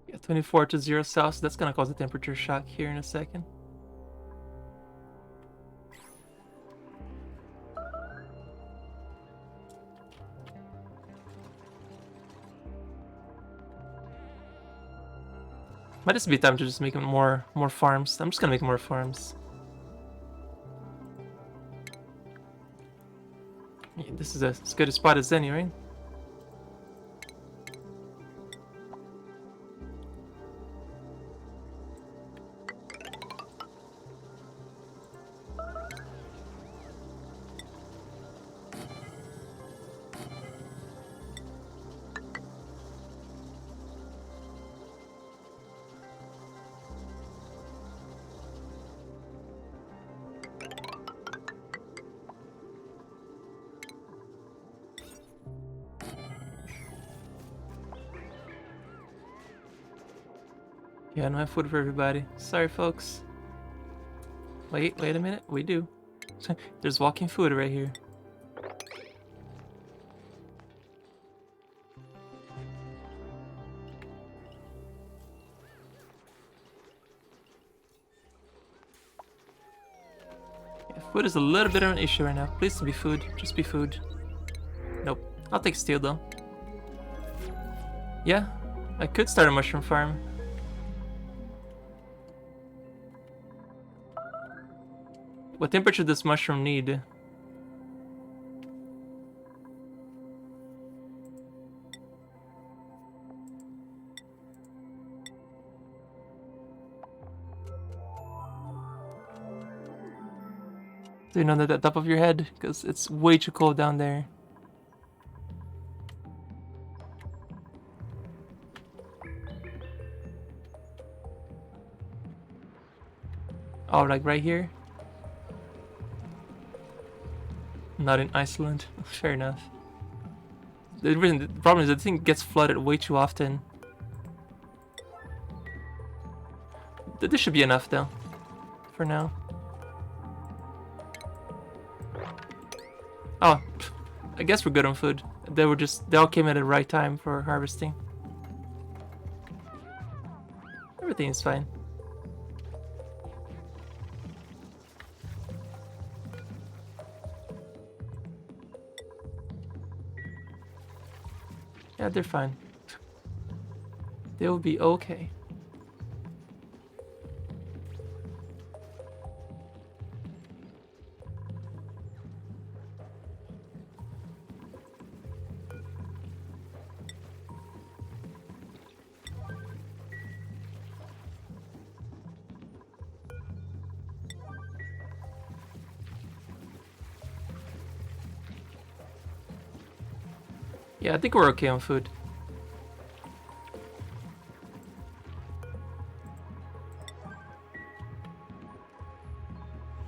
Yeah, 24 to 0 Celsius, that's gonna cause a temperature shock here in a second. Might just be time to just make more farms. I'm just gonna make more farms. Yeah, this is as good a spot as any, right? Yeah, I don't have food for everybody. Sorry, folks. Wait a minute. We do. There's walking food right here. Yeah, food is a little bit of an issue right now. Please be food. Just be food. Nope. I'll take steel though. Yeah, I could start a mushroom farm. What temperature does mushroom need? Do you know that at the top of your head? Because it's way too cold down there. Oh, like right here? Not in Iceland. Fair enough. The problem is the thing gets flooded way too often. This should be enough though. For now. Oh, I guess we're good on food. They all came at the right time for harvesting. Everything is fine. Yeah, they're fine. They'll be okay. Yeah, I think we're okay on food.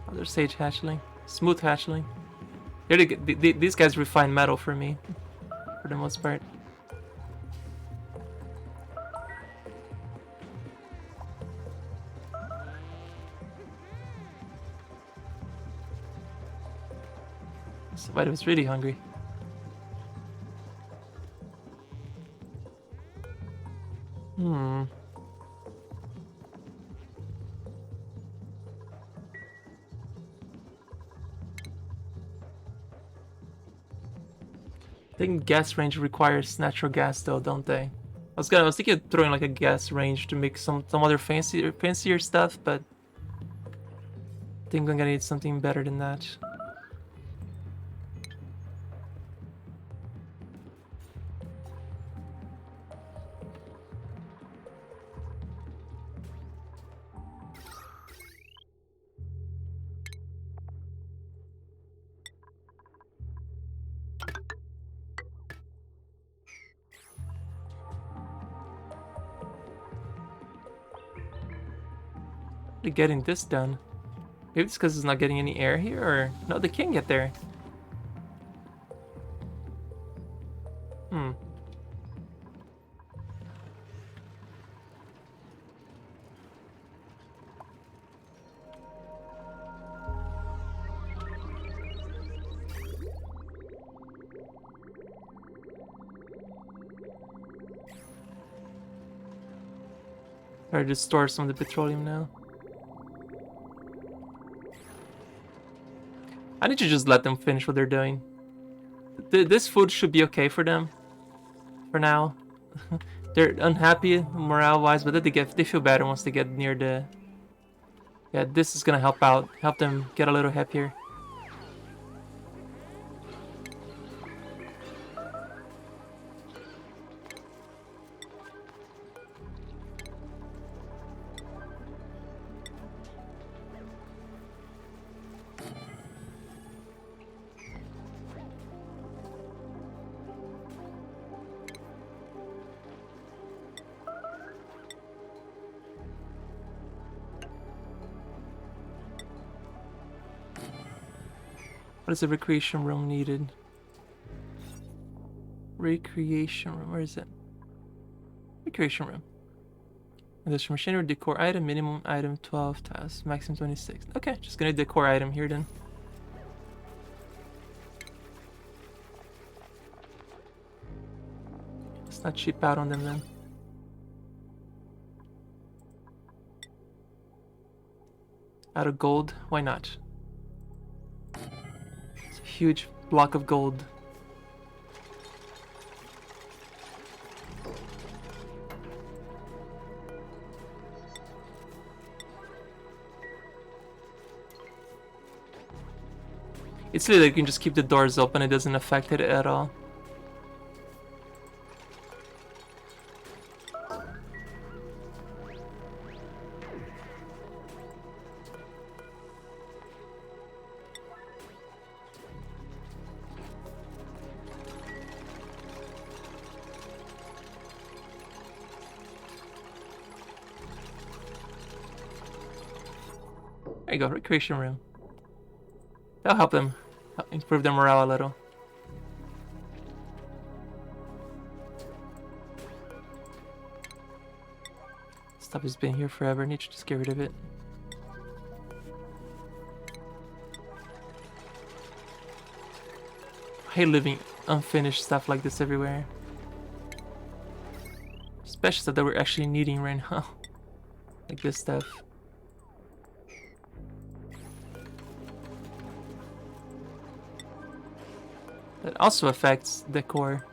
Other sage hatchling. Smooth hatchling. These guys refine metal for me. For the most part. Somebody was really hungry. I think gas range requires natural gas though, don't they? I was thinking of throwing like a gas range to make some other fancier stuff, but I think I'm gonna need something better than that. Getting this done. Maybe it's because it's not getting any air here, or no, they can get there. Or just store some of the petroleum now. I need to just let them finish what they're doing. This food should be okay for them. For now. They're unhappy morale-wise, but they feel better once they get near the... Yeah, this is gonna help out. Help them get a little happier. What is the recreation room needed? Recreation room, where is it? Recreation room. Industrial machinery, decor item, minimum item 12 tasks, maximum 26. Okay, just gonna decor item here then. Let's not cheap out on them then. Out of gold, why not? It's a huge block of gold. It's really like you can just keep the doors open, it doesn't affect it at all. There you go, recreation room. That'll help them improve their morale a little. Stuff has been here forever. I need to just get rid of it. I hate leaving unfinished stuff like this everywhere. Especially stuff that we're actually needing right now. Like this stuff. That also affects decor.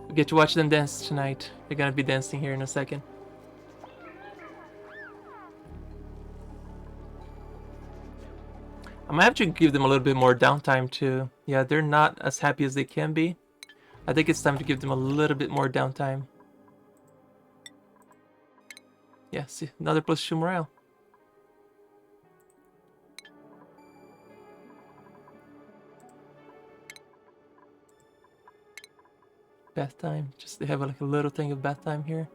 We get to watch them dance tonight. They're gonna be dancing here in a second. I might have to give them a little bit more downtime too. Yeah, they're not as happy as they can be. I think it's time to give them a little bit more downtime. Yeah, see, another plus 2 morale. Bath time. Just they have like a little thing of bath time here.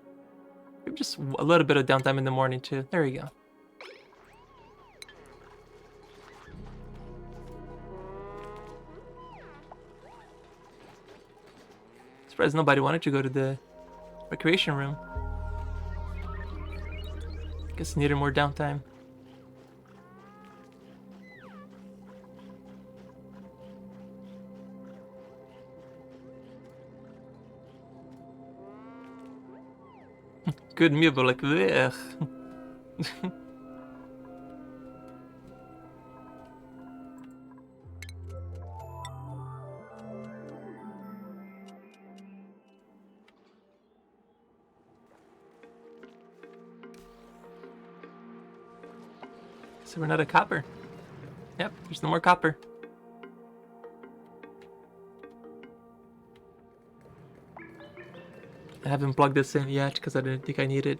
Maybe just a little bit of downtime in the morning too. There you go. Surprised nobody wanted to go to the recreation room. Guess needed more downtime. Good meal, but like, ugh. So we're not a copper. Yep, there's no more copper. I haven't plugged this in yet because I didn't think I needed.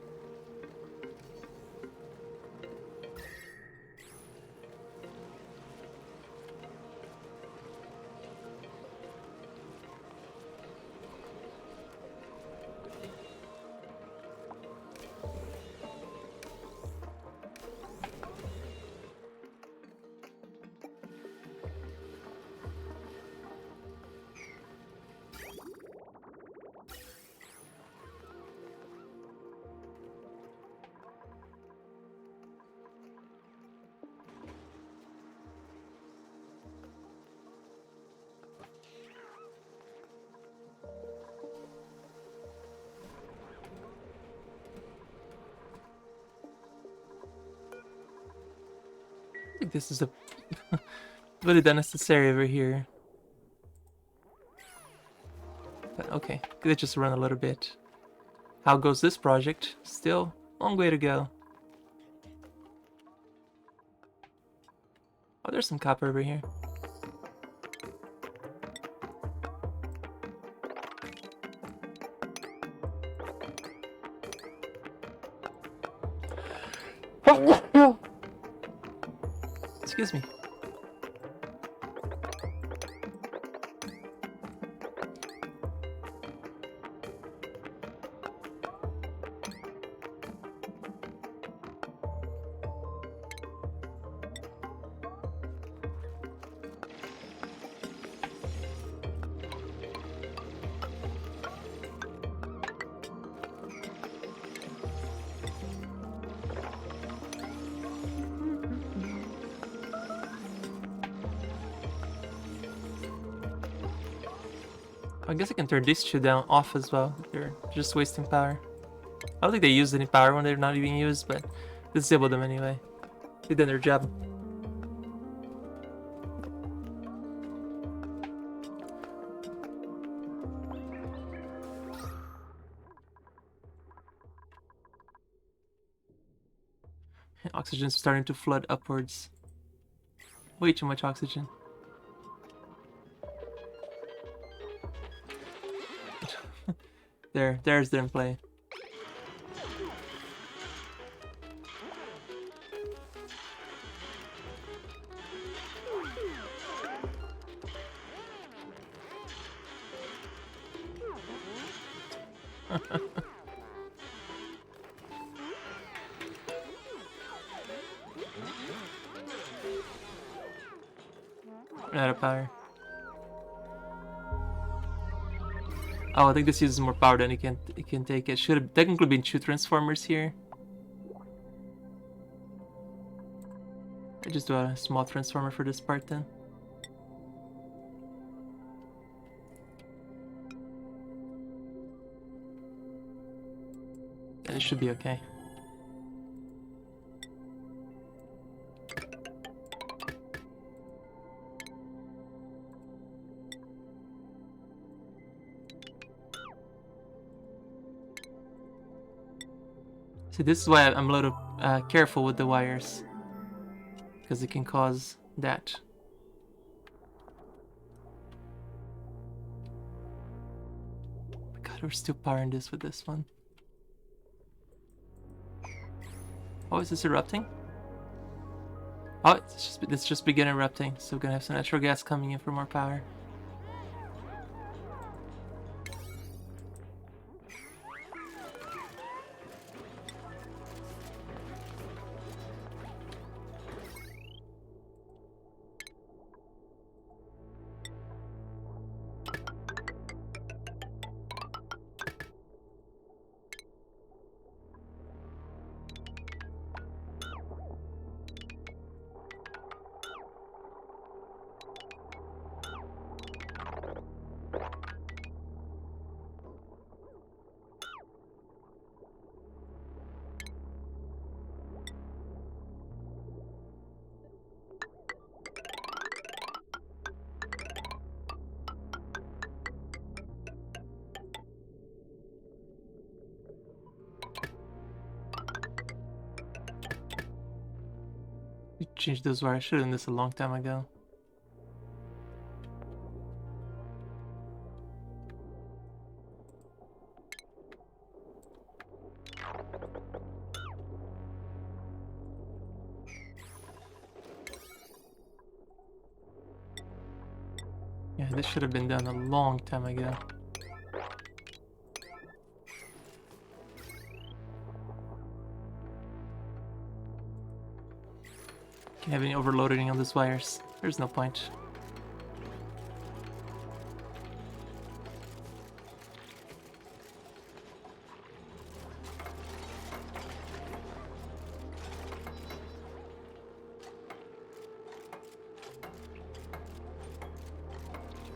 I think this is a really unnecessary over here. But okay, could just run a little bit. How goes this project? Still a long way to go. Oh, there's some copper over here. Excuse me. I guess I can turn these two down off as well. They're just wasting power. I don't think they use any power when they're not even used, but disable them anyway. They did their job. Oxygen's starting to flood upwards. Way too much oxygen. There's them play. Out of power. Oh, I think this uses more power than it can take. It should have technically been 2 transformers here. I just do a small transformer for this part then. And it should be okay. See, this is why I'm a little careful with the wires. Because it can cause that. God, we're still powering this with this one. Oh, is this erupting? Oh, it's just begun erupting, so we're gonna have some natural gas coming in for more power. We changed those wires. I should have done this a long time ago. Yeah, this should have been done a long time ago. Can't have any overloading on these wires. There's no point.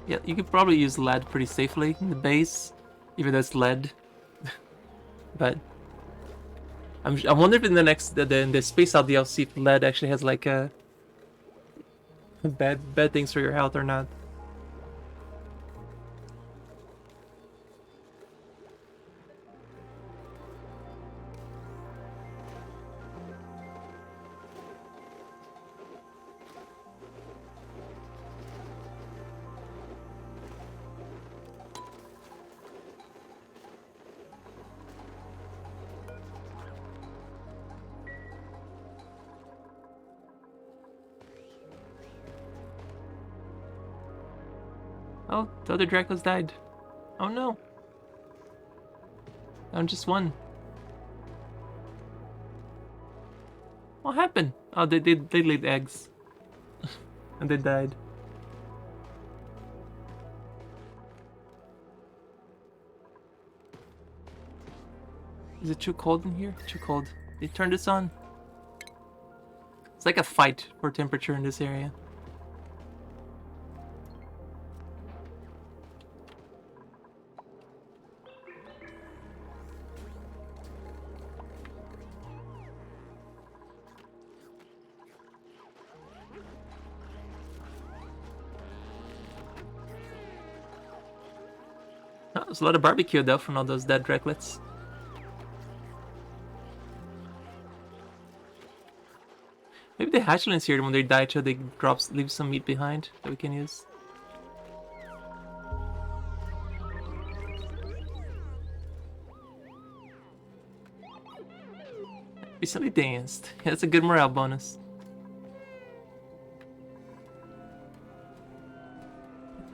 Yeah, you could probably use lead pretty safely in the base, even though it's lead. But I wonder if in the next in the Space Out DLC, if lead actually has like a bad things for your health or not. Oh, the other Dracos died. Oh no. I'm just one. What happened? Oh, they laid eggs. And they died. Is it too cold in here? Too cold. They turned this on. It's like a fight for temperature in this area. Oh, there's a lot of barbecue though from all those dead Draclets. Maybe the hatchlings here, when they die too, they leave some meat behind that we can use. Recently danced. Yeah, that's a good morale bonus.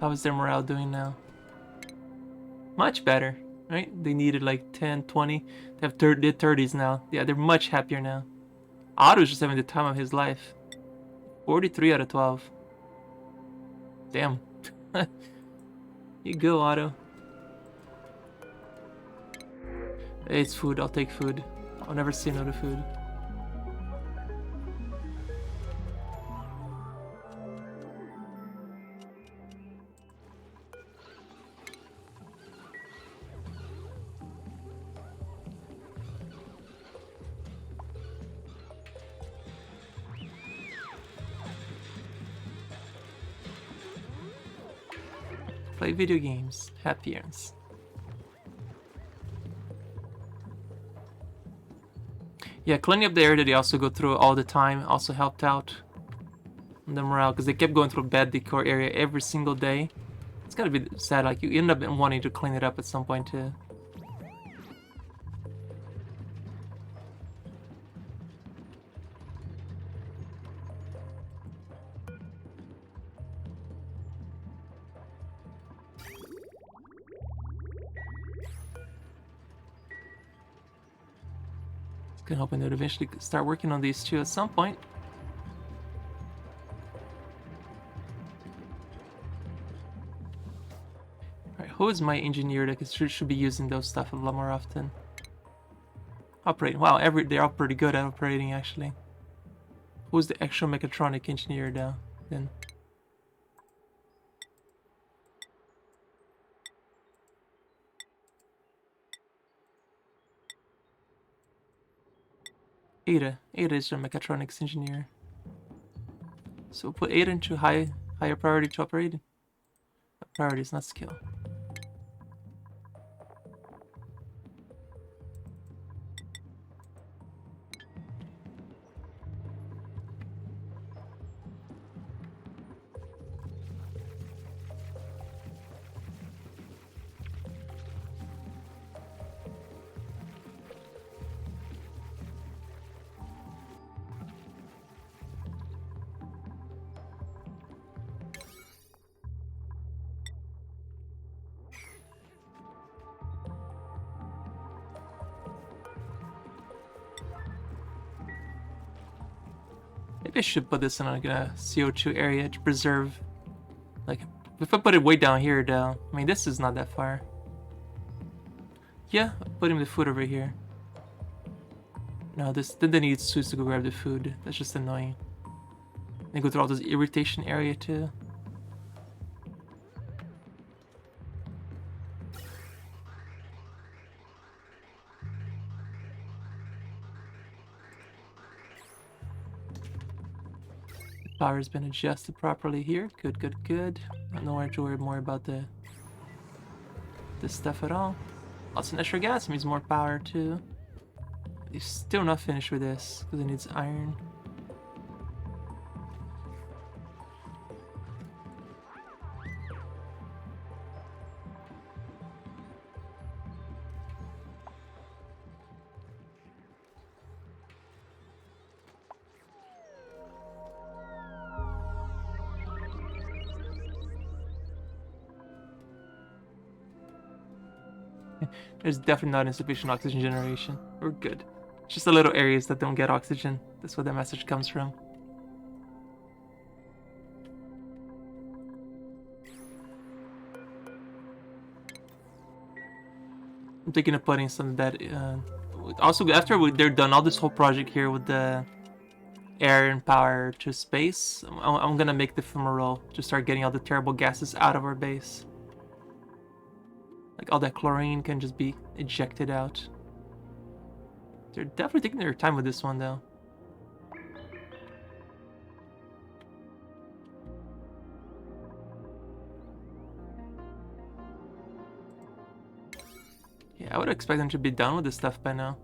How is their morale doing now? Much better. right? They needed like 10, 20. They have their 30s now. Yeah, they're much happier now. Otto's just having the time of his life. 43 out of 12. Damn. You go, Otto. It's food. I'll take food. I'll never say no to food. Play video games. Happy ends. Yeah, cleaning up the area that they also go through all the time also helped out on the morale, because they kept going through a bad decor area every single day. It's gotta be sad, like you end up wanting to clean it up at some point too. Kind of hoping they'd eventually start working on these two at some point. Alright, who is my engineer that should be using those stuff a lot more often? Operating. Wow, they're all pretty good at operating actually. Who's the actual mechatronic engineer now then? Ada. Ada is the mechatronics engineer. So we'll put Ada into higher priority to operate. Priority is not skill. Maybe I should put this in like a CO2 area to preserve. Like, if I put it way down here, though, I mean, this is not that far. Yeah, put him the food over here. No, then they need suits to go grab the food. That's just annoying. They go through all this irritation area too. Power's been adjusted properly here. Good, good, good. I don't have to worry more about this stuff at all. Lots of natural gas means more power too. He's still not finished with this because it needs iron. There's definitely not insufficient oxygen generation. We're good. It's just the little areas that don't get oxygen. That's where the message comes from. I'm thinking of putting some of that. Also, after they're done, all this whole project here with the air and power to space, I'm gonna make the fumarole to start getting all the terrible gases out of our base. Like all that chlorine can just be ejected out. They're definitely taking their time with this one though. Yeah, I would expect them to be done with this stuff by now.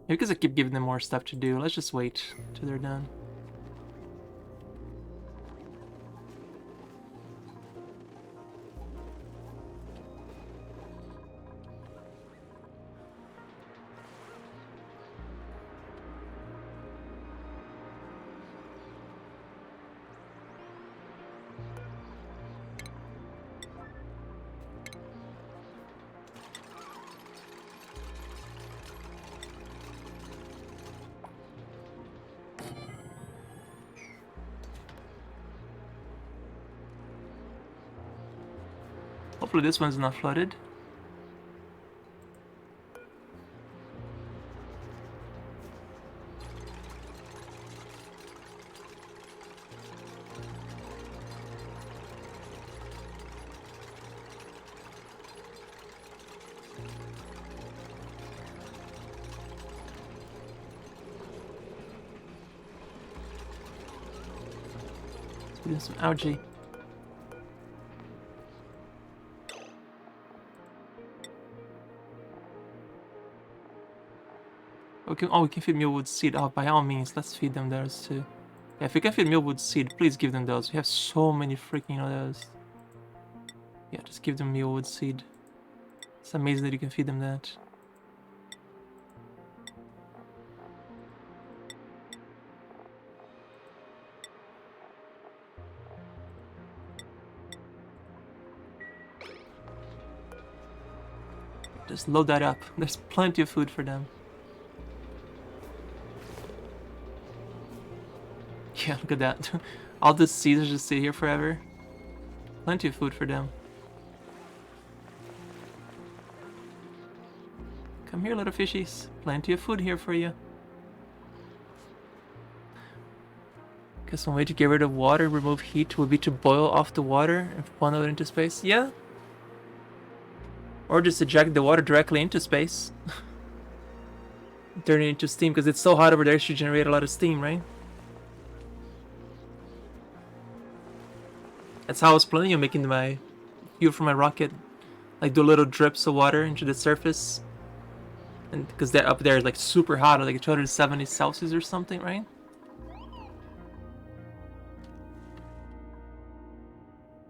Maybe because I keep giving them more stuff to do. Let's just wait till they're done. Hopefully this one's not flooded. Doing some algae. We can feed mealwood seed. Oh, by all means, let's feed them those too. Yeah, if we can feed mealwood seed, please give them those. We have so many freaking of those. Yeah, just give them mealwood seed. It's amazing that you can feed them that. Just load that up. There's plenty of food for them. Yeah, look at that. All the seeds just sit here forever. Plenty of food for them. Come here, little fishies. Plenty of food here for you. Guess one way to get rid of water, remove heat, would be to boil off the water and funnel it into space. Yeah. Or just eject the water directly into space. Turn it into steam, because it's so hot over there, it should generate a lot of steam, right? That's how I was planning on making my fuel for my rocket. Like do little drips of water into the surface. And because that up there is like super hot, like 270 Celsius or something, right?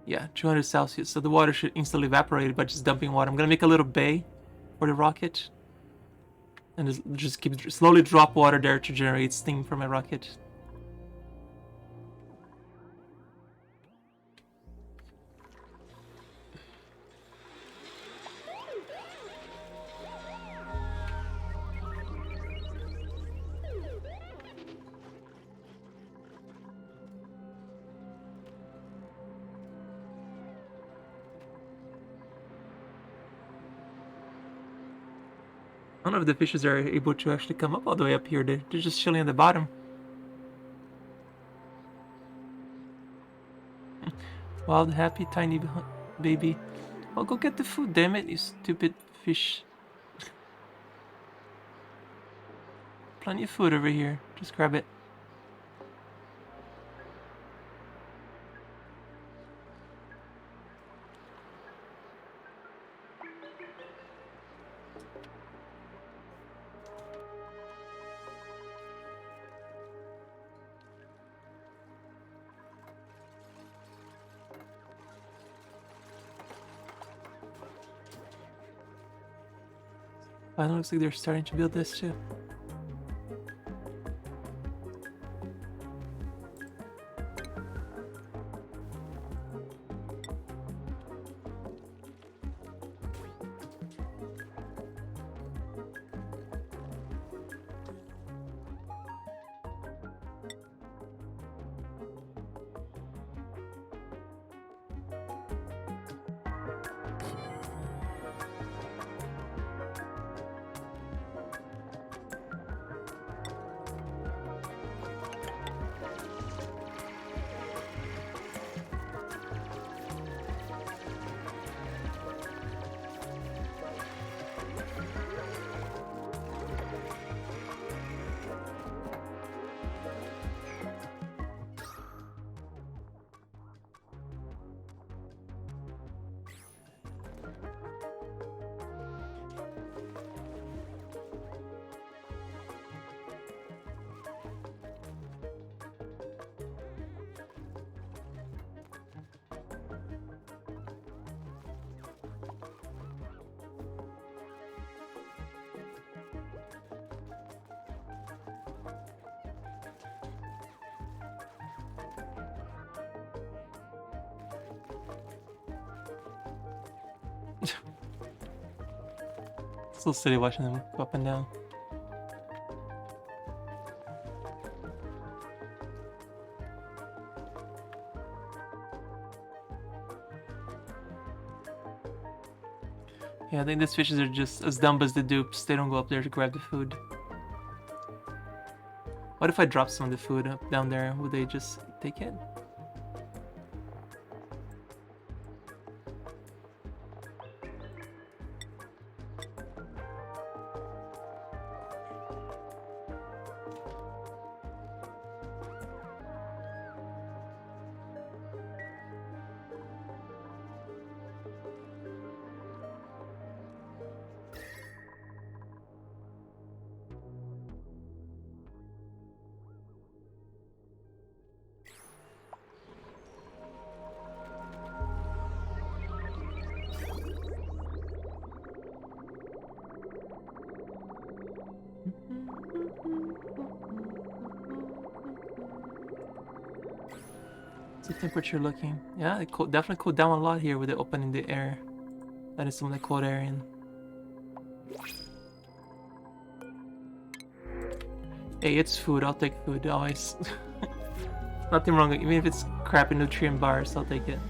Yeah, 200 Celsius. So the water should instantly evaporate by just dumping water. I'm gonna make a little bay for the rocket. And just slowly drop water there to generate steam for my rocket. I don't know if the fishes are able to actually come up all the way up here. They're just chilling at the bottom. Wild, happy, tiny baby. Well, go get the food, damn it, you stupid fish. Plenty of food over here. Just grab it. Finally, looks like they're starting to build this too. So silly watching them go up and down. Yeah, I think these fishes are just as dumb as the dupes. They don't go up there to grab the food. What if I drop some of the food up down there? Would they just take it? What's the temperature looking? Yeah, it definitely cooled down a lot here with it opening the air. That is some of the cold air in. Hey, it's food. I'll take food always. Nothing wrong. Even if it's crappy nutrient bars, I'll take it.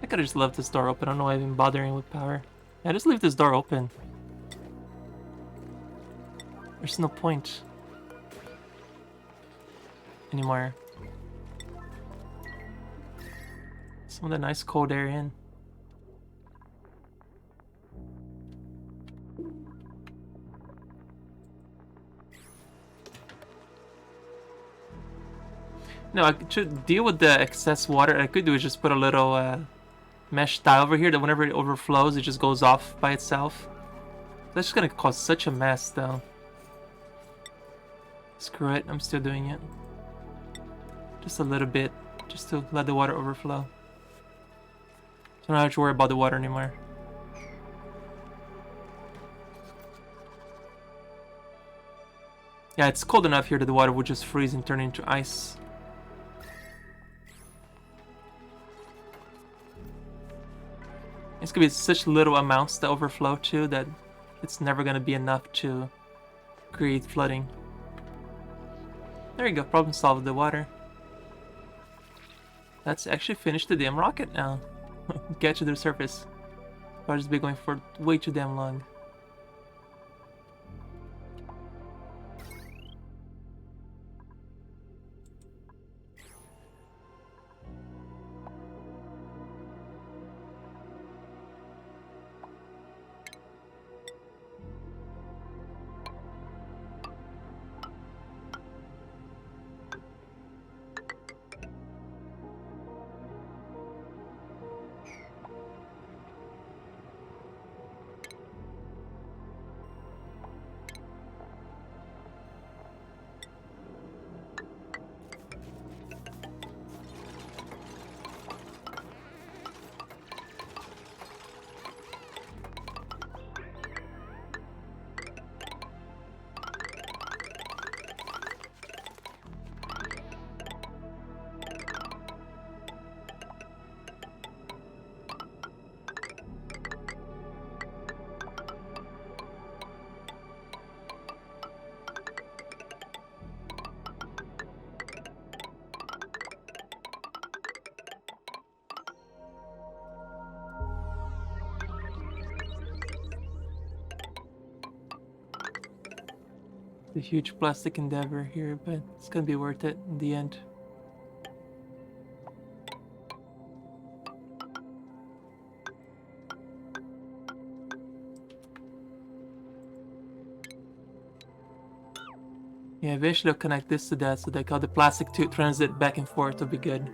I could've just left this door open. I don't know why I've been bothering with power. Yeah, just leave this door open. There's no point anymore. Some of the nice cold air in. No, I should deal with the excess water. I could do is just put a little mesh tile over here that whenever it overflows, it just goes off by itself. That's just gonna cause such a mess, though. Screw it, I'm still doing it. Just a little bit, just to let the water overflow. So I don't have to worry about the water anymore. Yeah, it's cold enough here that the water would just freeze and turn into ice. It's gonna be such little amounts that overflow too that it's never gonna be enough to create flooding. There you go, problem solved with the water. Let's actually finish the damn rocket now. Get to the surface. I'll just be going for way too damn long. A huge plastic endeavor here, but it's gonna be worth it in the end. Yeah, eventually I'll connect this to that so that how the plastic to transit back and forth will be good.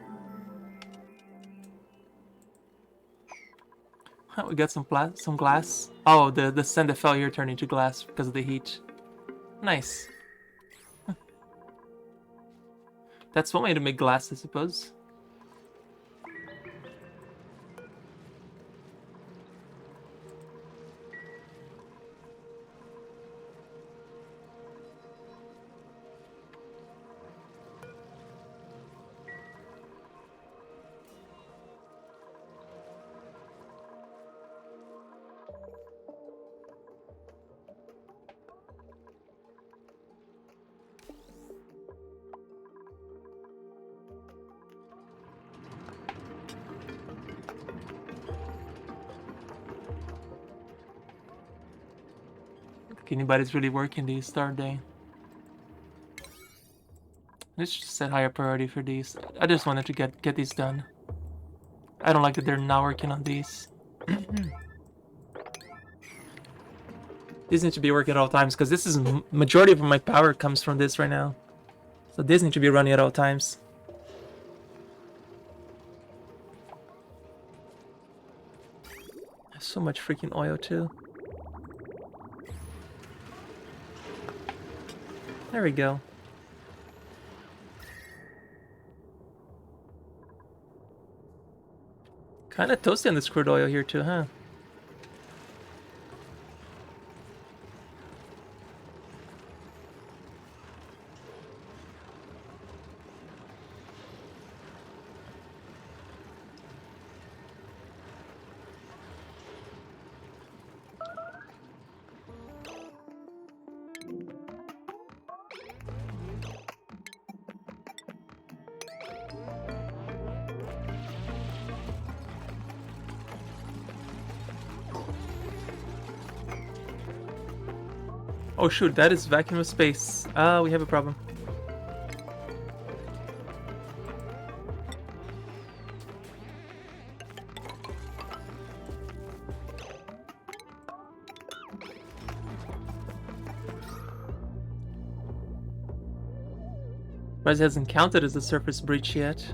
Huh, we got some glass. Oh, the sand that fell here turned into glass because of the heat. Nice. That's one way to make glass, I suppose. anybody's really working these, are they? Let's just set higher priority for these. I just wanted to get these done. I don't like that they're not working on these. These need to be working at all times because this is majority of my power comes from this right now. So these need to be running at all times. There's so much freaking oil too. There we go. Kind of toasty on this crude oil here too, huh? Oh shoot, that is vacuum of space. Ah, we have a problem. Res hasn't counted as a surface breach yet.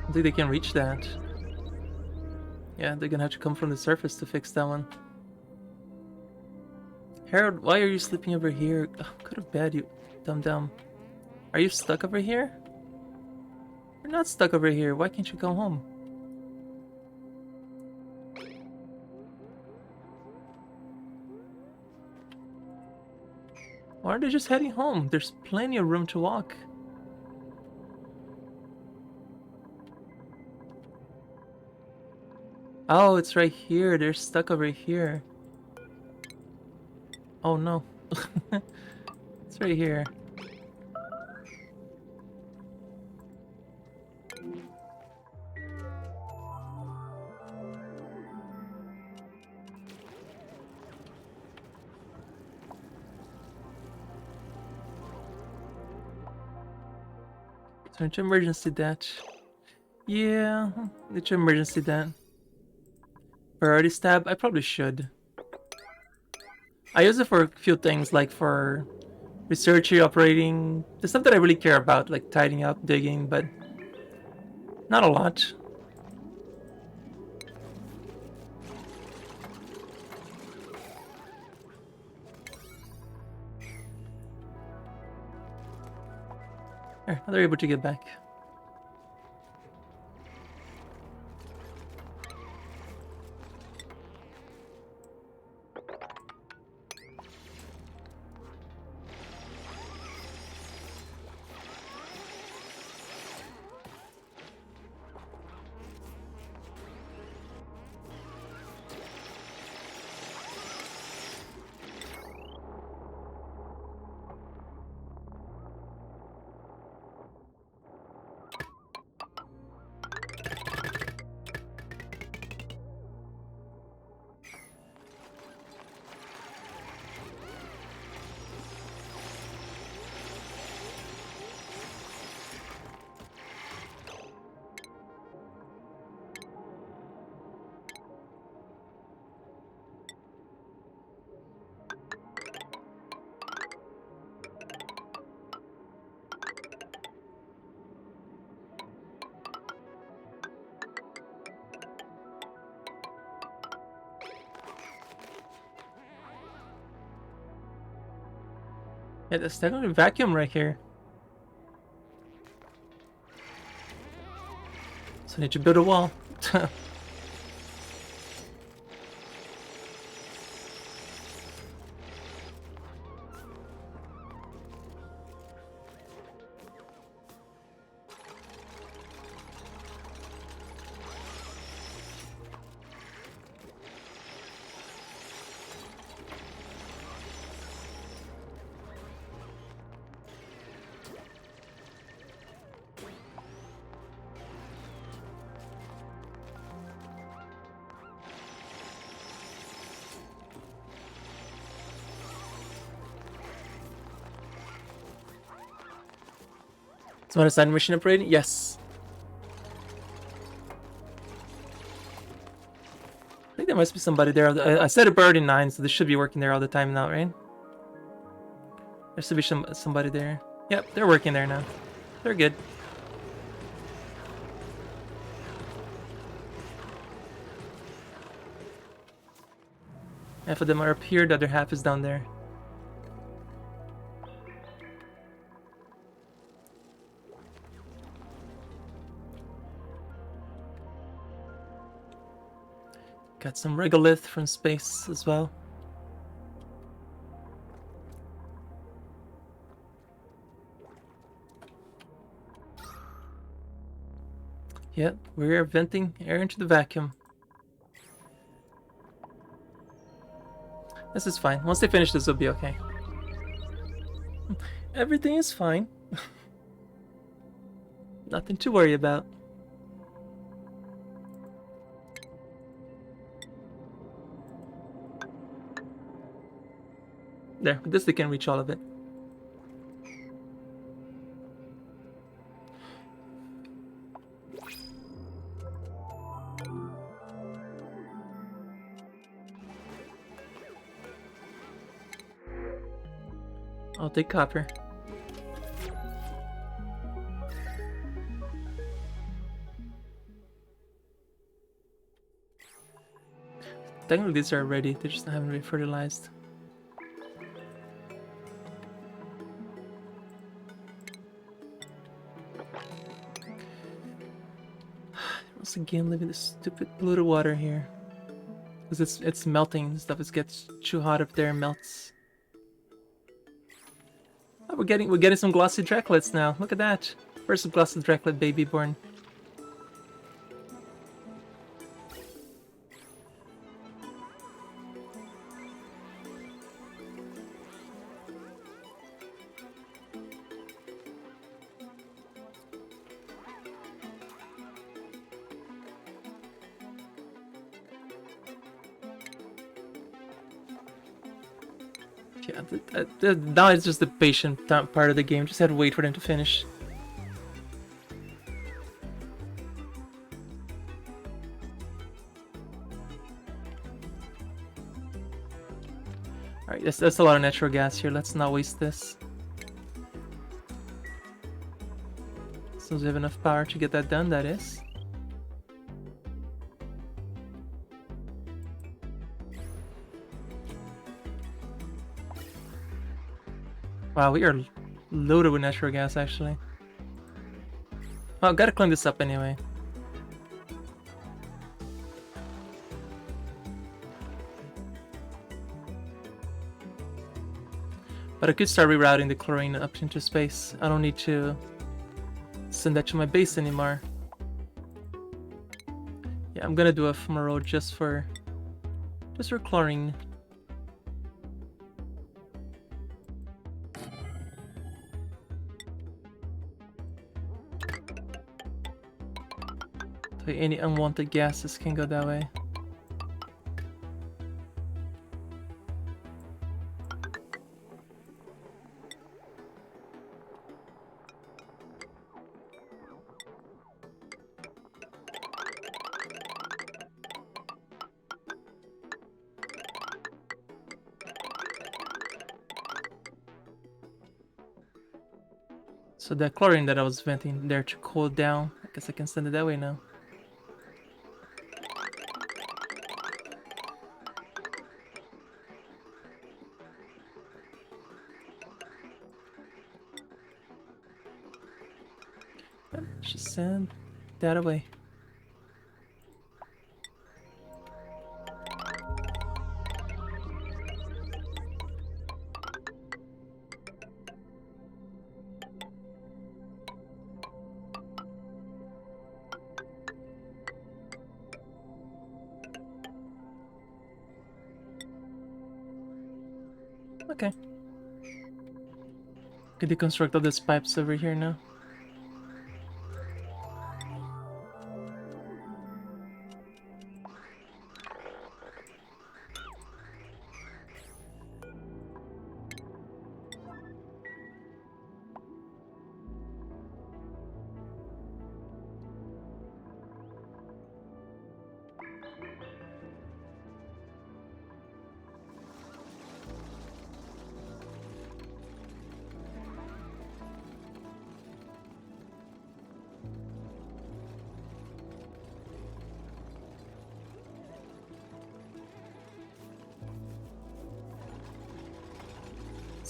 I think they can reach that. Yeah, they're gonna have to come from the surface to fix that one. Harold, why are you sleeping over here? Oh, go to bed, you dumb. Are you stuck over here? You're not stuck over here. Why can't you go home? Why aren't they just heading home? There's plenty of room to walk. Oh, it's right here. They're stuck over here. Oh no. It's right here. Turn to emergency that. Yeah, need to emergency that. Priority stab? I probably should. I use it for a few things, like for researchy operating. The stuff that I really care about, like tidying up, digging, but not a lot. There, now they're able to get back. Yeah, that's definitely a vacuum right here. So I need to build a wall. Someone assigned machine operating? Yes. I think there must be somebody there. I set a bird in 9, so they should be working there all the time now, right? There should be somebody there. Yep, they're working there now. They're good. Half of them are up here, the other half is down there. Got some regolith from space as well. Yep, we're venting air into the vacuum. This is fine. Once they finish this, will be okay. Everything is fine. Nothing to worry about. There, with this they can reach all of it. I'll take copper. Technically these are ready, they just haven't been fertilized. Once again, leaving this stupid polluted water here. Because it's melting, stuff gets too hot up there and melts. Oh, we're getting some glossy Draclets now. Look at that. First glossy Draclet baby born. Yeah, now it's just the patient part of the game. Just had to wait for them to finish. Alright, that's a lot of natural gas here. Let's not waste this. So we have enough power to get that done, that is. Wow, we are loaded with natural gas, actually. Oh, gotta clean this up anyway. But I could start rerouting the chlorine up into space. I don't need to send that to my base anymore. Yeah, I'm gonna do a road just for chlorine. So any unwanted gases can go that way. So the chlorine that I was venting there to cool down, I guess I can send it that way now. Just send that away. Okay. Could deconstruct all these pipes over here now.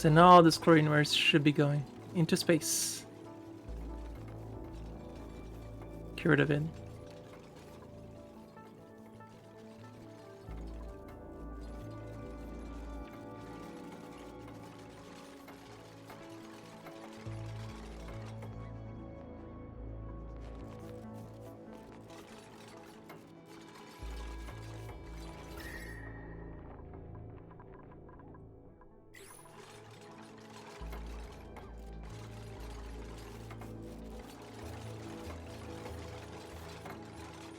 So now all this chlorine where it should be going into space. Get rid of it.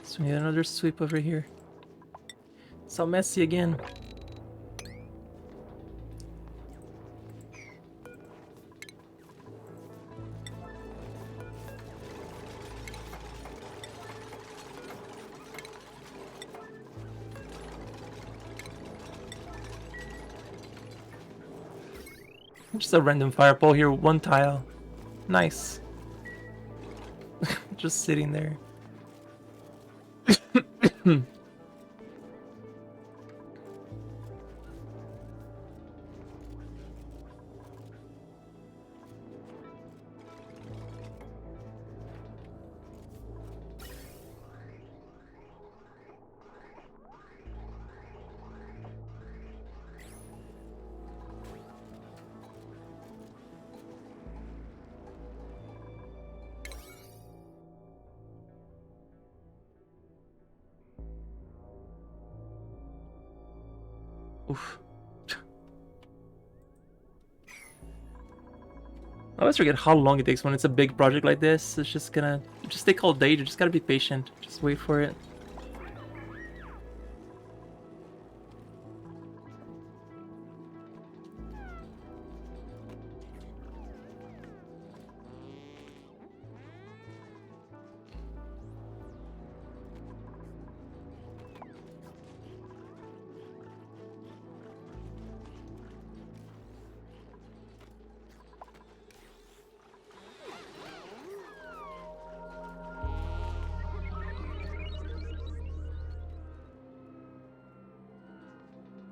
So we need another sweep over here. It's all messy again. Just a random fire pole here, one tile. Nice. Just sitting there. Oof. I always forget how long it takes when it's a big project like this. It's just gonna take all day. You just gotta be patient. Just wait for it.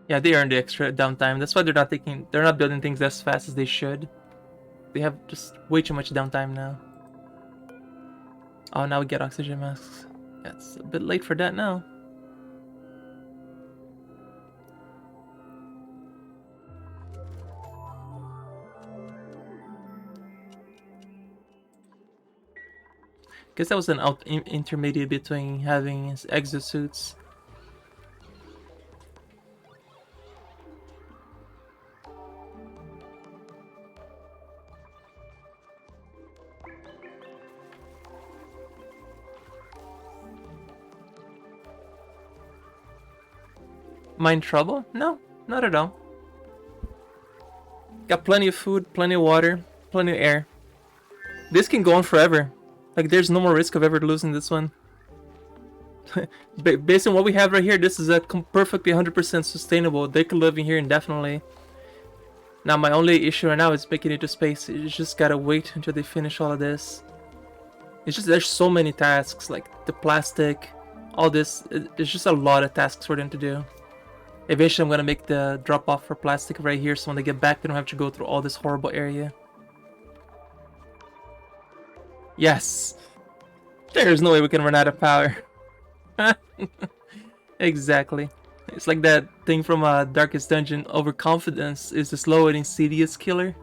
Yeah, they earned the extra downtime. That's why they're not building things as fast as they should. They have just way too much downtime now. Oh, now we get oxygen masks. Yeah, it's a bit late for that now. Guess that was an intermediate between having exosuits. Mind trouble? No, not at all. Got plenty of food, plenty of water, plenty of air. This can go on forever. Like, there's no more risk of ever losing this one. Based on what we have right here, this is a perfectly 100% sustainable. They could live in here indefinitely. Now, my only issue right now is making it to space. You just gotta wait until they finish all of this. It's just, there's so many tasks, like the plastic, all this. There's just a lot of tasks for them to do. Eventually, I'm gonna make the drop off for plastic right here, so when they get back, they don't have to go through all this horrible area. Yes! There's no way we can run out of power. Exactly. It's like that thing from Darkest Dungeon. Overconfidence is the slow and insidious killer.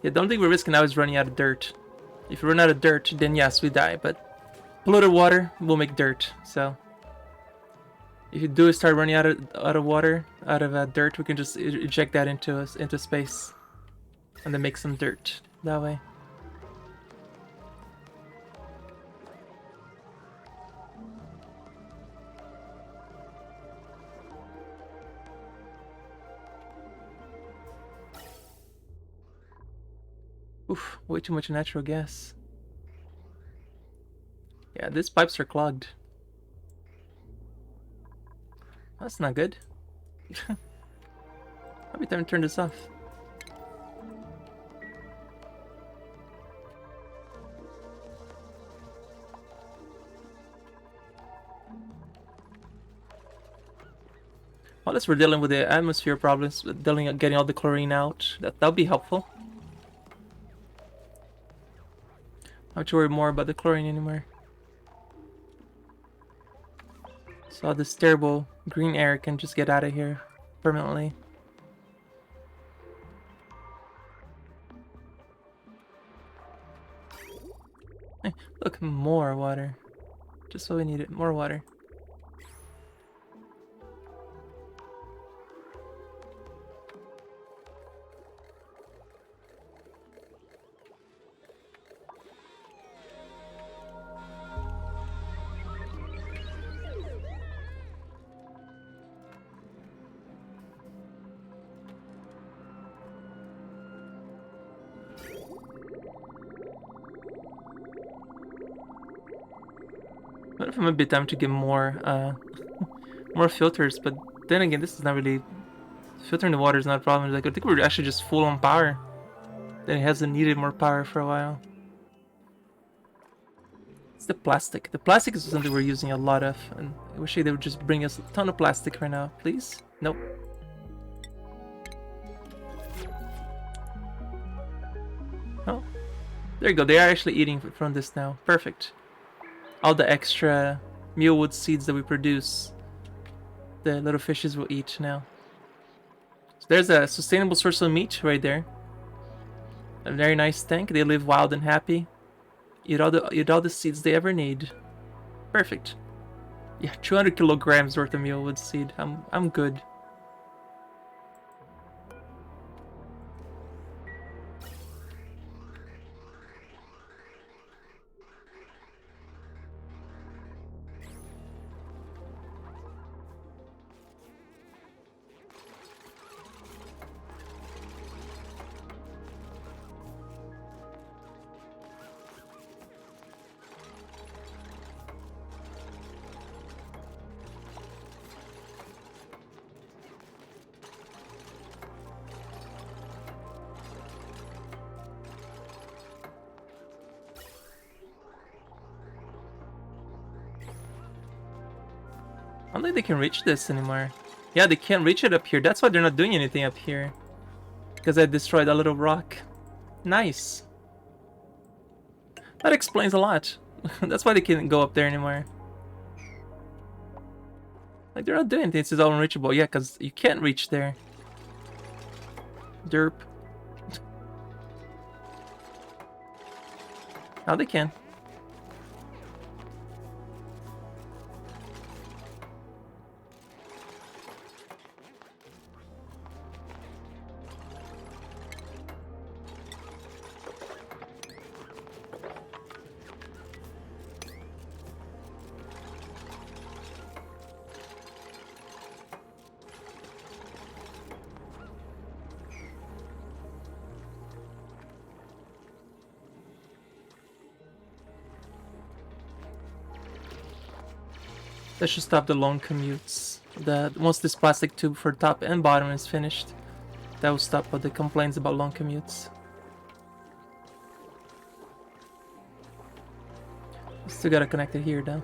Yeah, the only thing we're risking now is running out of dirt. If we run out of dirt, then yes, we die. But polluted water will make dirt. So if you do start running out of water, out of dirt, we can just eject that into space, and then make some dirt that way. Oof, way too much natural gas. Yeah, these pipes are clogged. That's not good. Every time I turn this off. Well, as we're dealing with the atmosphere problems, getting all the chlorine out, that'll be helpful. I don't have to worry more about the chlorine anymore. So all this terrible green air can just get out of here permanently. Hey, look, more water. Just what we needed, more water. What if it might be time to get more, more filters? But then again, this is not really filtering the water is not a problem. Like I think we're actually just full on power. Then it hasn't needed more power for a while. It's the plastic. The plastic is something we're using a lot of, and I wish they would just bring us a ton of plastic right now, please. Nope. Oh, there you go. They are actually eating from this now. Perfect. All the extra mealwood seeds that we produce, the little fishes will eat now. So there's a sustainable source of meat right there. A very nice tank. They live wild and happy. Eat all the seeds they ever need. Perfect. Yeah, 200 kilograms worth of mealwood seed. I'm good. I don't think they can reach this anymore. Yeah, they can't reach it up here. That's why they're not doing anything up here. Because I destroyed a little rock. Nice. That explains a lot. That's why they can't go up there anymore. Like, they're not doing anything. It's all unreachable. Yeah, because you can't reach there. Derp. Now they can. That should stop the long commutes. Once this plastic tube for top and bottom is finished, that will stop all the complaints about long commutes. Still gotta connect it here though.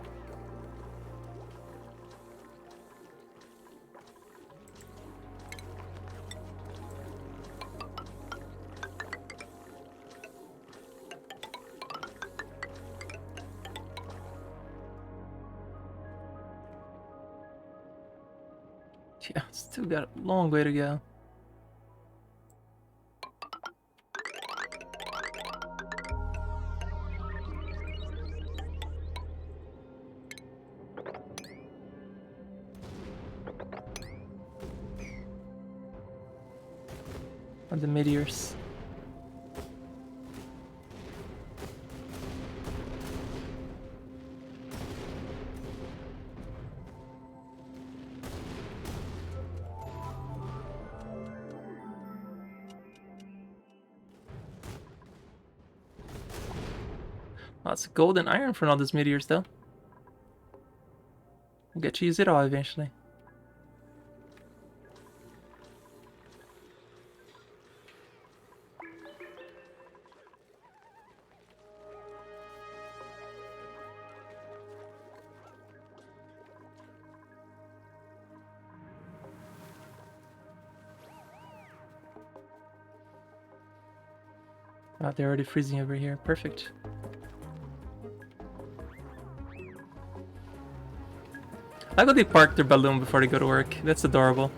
Yeah, still got a long way to go. On the meteors. Lots of gold and iron from all those meteors, though. We'll get to use it all eventually. Oh, they're already freezing over here. Perfect. I like how they park their balloon before they go to work. That's adorable.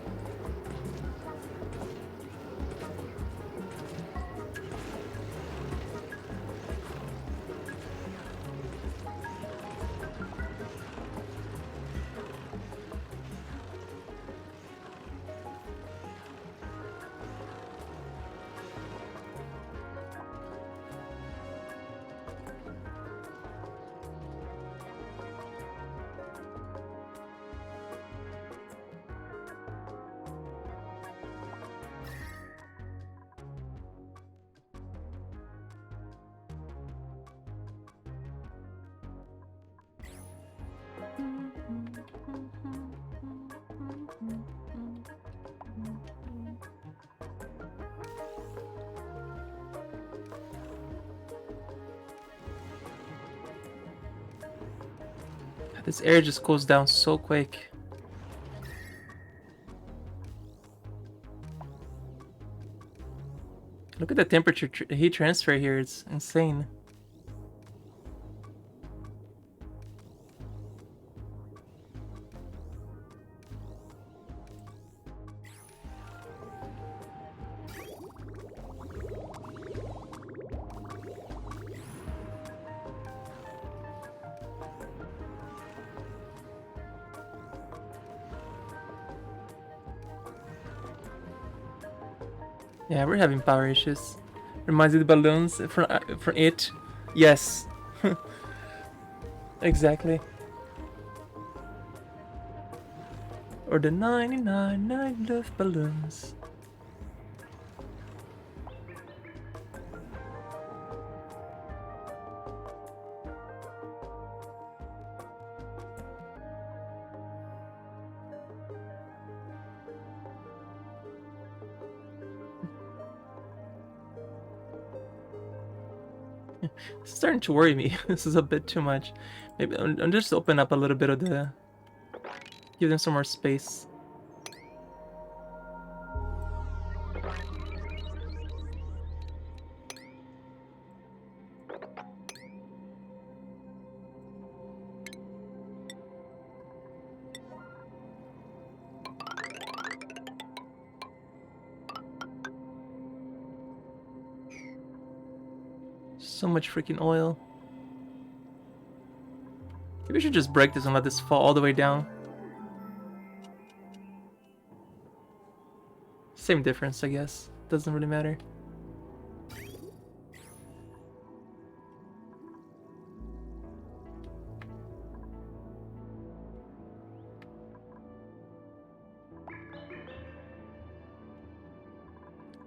This air just goes down so quick. Look at the temperature heat transfer here. It's insane. Yeah, we're having power issues. Reminds me of the balloons from it. Yes. Exactly. Or the 99 night of balloons. It's starting to worry me. This is a bit too much. Maybe I'm just open up a little bit of the... Give them some more space. So much freaking oil. Maybe we should just break this and let this fall all the way down. Same difference, I guess. Doesn't really matter.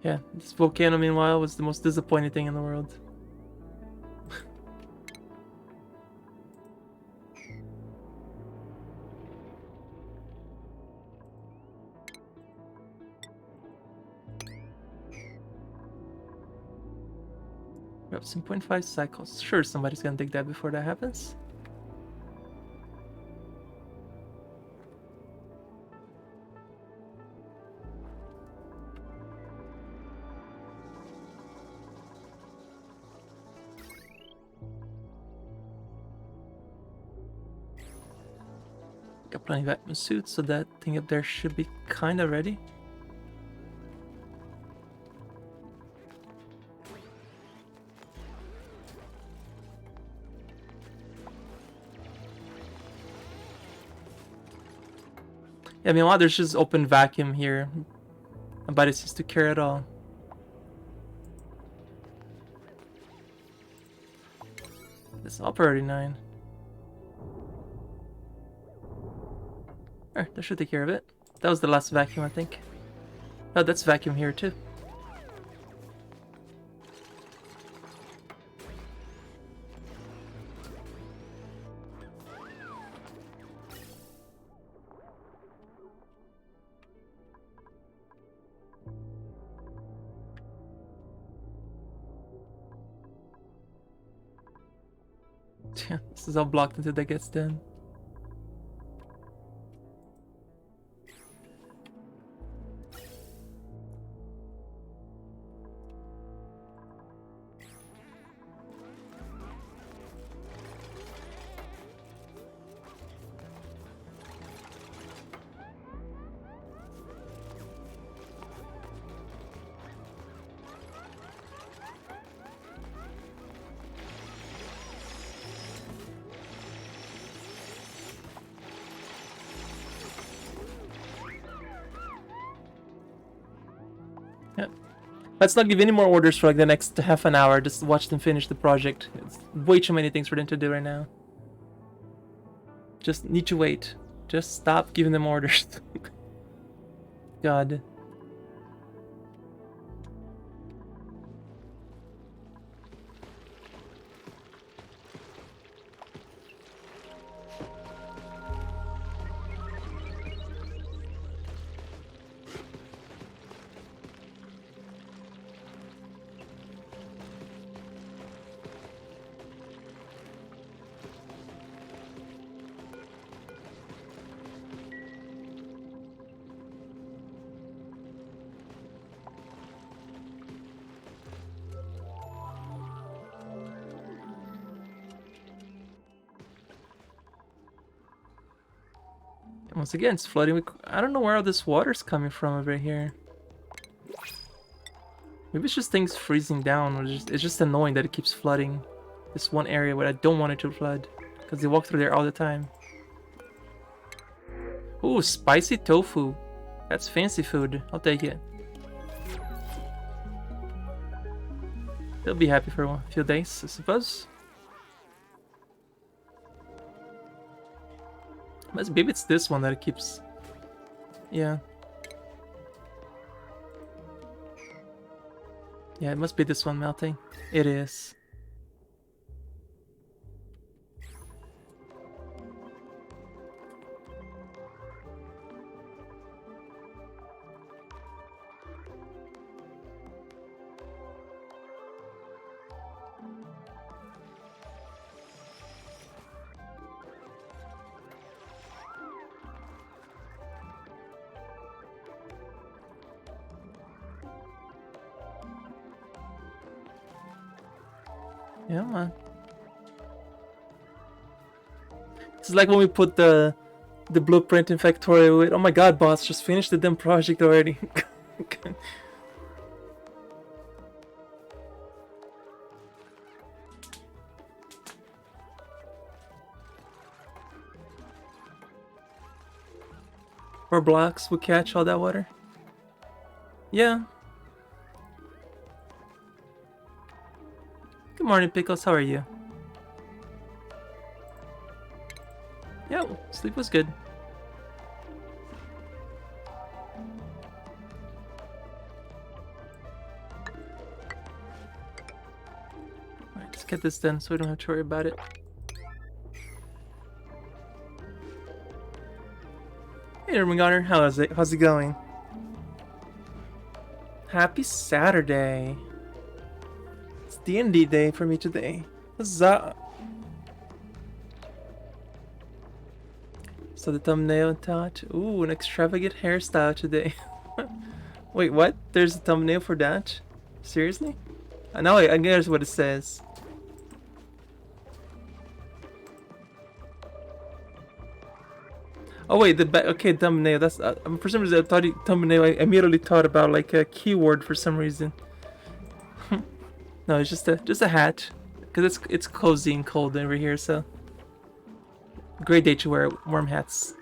Yeah, this volcano, meanwhile, was the most disappointing thing in the world. We have some 0.5 cycles. Sure, somebody's gonna dig that before that happens. Got plenty of vacuum suits, so that thing up there should be kinda ready. Yeah, meanwhile, there's just open vacuum here. Nobody seems to care at all. It's up already 9. Alright, that should take care of it. That was the last vacuum, I think. Oh, that's vacuum here too. Yeah, this is all blocked until that gets done. Yeah. Let's not give any more orders for like the next half an hour. Just watch them finish the project. It's way too many things for them to do right now. Just need to wait. Just stop giving them orders. God. Once again, it's flooding. I don't know where all this water's coming from over here. Maybe it's just things freezing down. Or it's just annoying that it keeps flooding this one area where I don't want it to flood. Because they walk through there all the time. Ooh, spicy tofu. That's fancy food. I'll take it. They'll be happy for a few days, I suppose. Maybe it's this one that it keeps... Yeah. Yeah, it must be this one melting. It is. Yeah, man. It's like when we put the blueprint in Factorio with, oh my god, boss, just finished the damn project already. Or blocks would catch all that water. Yeah. Good morning, Pickles. How are you? Yeah, sleep was good. Alright, let's get this done so we don't have to worry about it. Hey, Ermengarner, how's it? How's it going? Happy Saturday. It's D&D day for me today. Huzzah! So the thumbnail thought, ooh, an extravagant hairstyle today. Wait, what? There's a thumbnail for that? Seriously? Now I guess what it says. Oh wait, okay, thumbnail. That's for some reason I thought thumbnail. I immediately thought about like a keyword for some reason. No, it's just a hat, because it's cozy and cold over here. So great day to wear warm hats.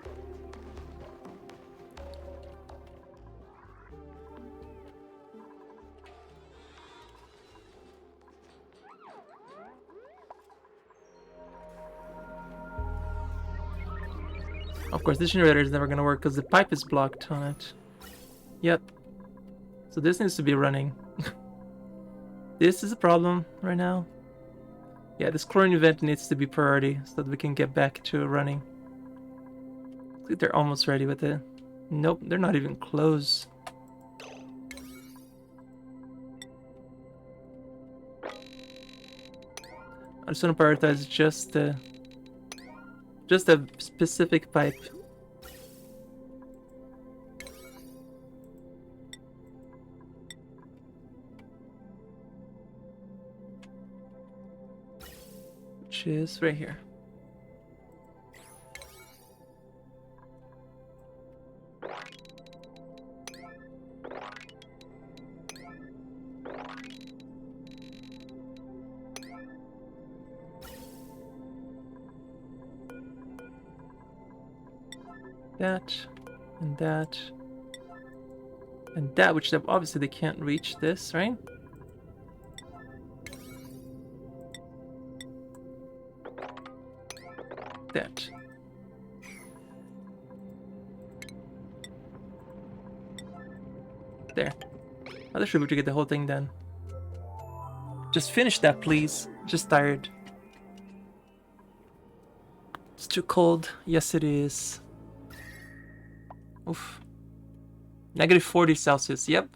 Of course, this generator is never gonna work because the pipe is blocked on it. Yep. So this needs to be running. This is a problem right now. Yeah, this chlorine event needs to be priority so that we can get back to running. I think they're almost ready with it. Nope, they're not even close. I just want to prioritize just a specific pipe. Which is right here. That and that. And that, which obviously they can't reach this, right? That. There. I should be able to get the whole thing done. Just finish that, please. Just tired. It's too cold. Yes, it is. Oof. Negative 40 Celsius. Yep.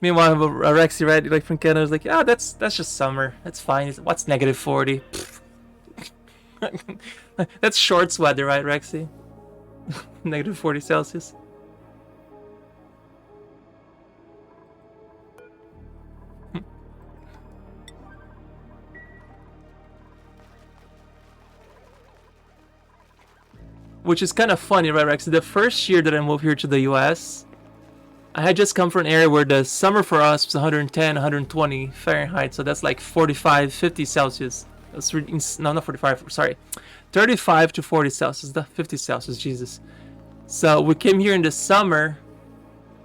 Meanwhile, Rexy, right, like from Canada, is like, ah, that's just summer. That's fine. What's negative 40? That's shorts weather, right, Rexy? Negative 40 Celsius. Which is kind of funny, right, Rexy? The first year that I moved here to the US, I had just come from an area where the summer for us was 110, 120 Fahrenheit. So that's like 45, 50 Celsius. That's no, not 45, sorry. 35 to 40 Celsius, the 50 Celsius, Jesus. So we came here in the summer,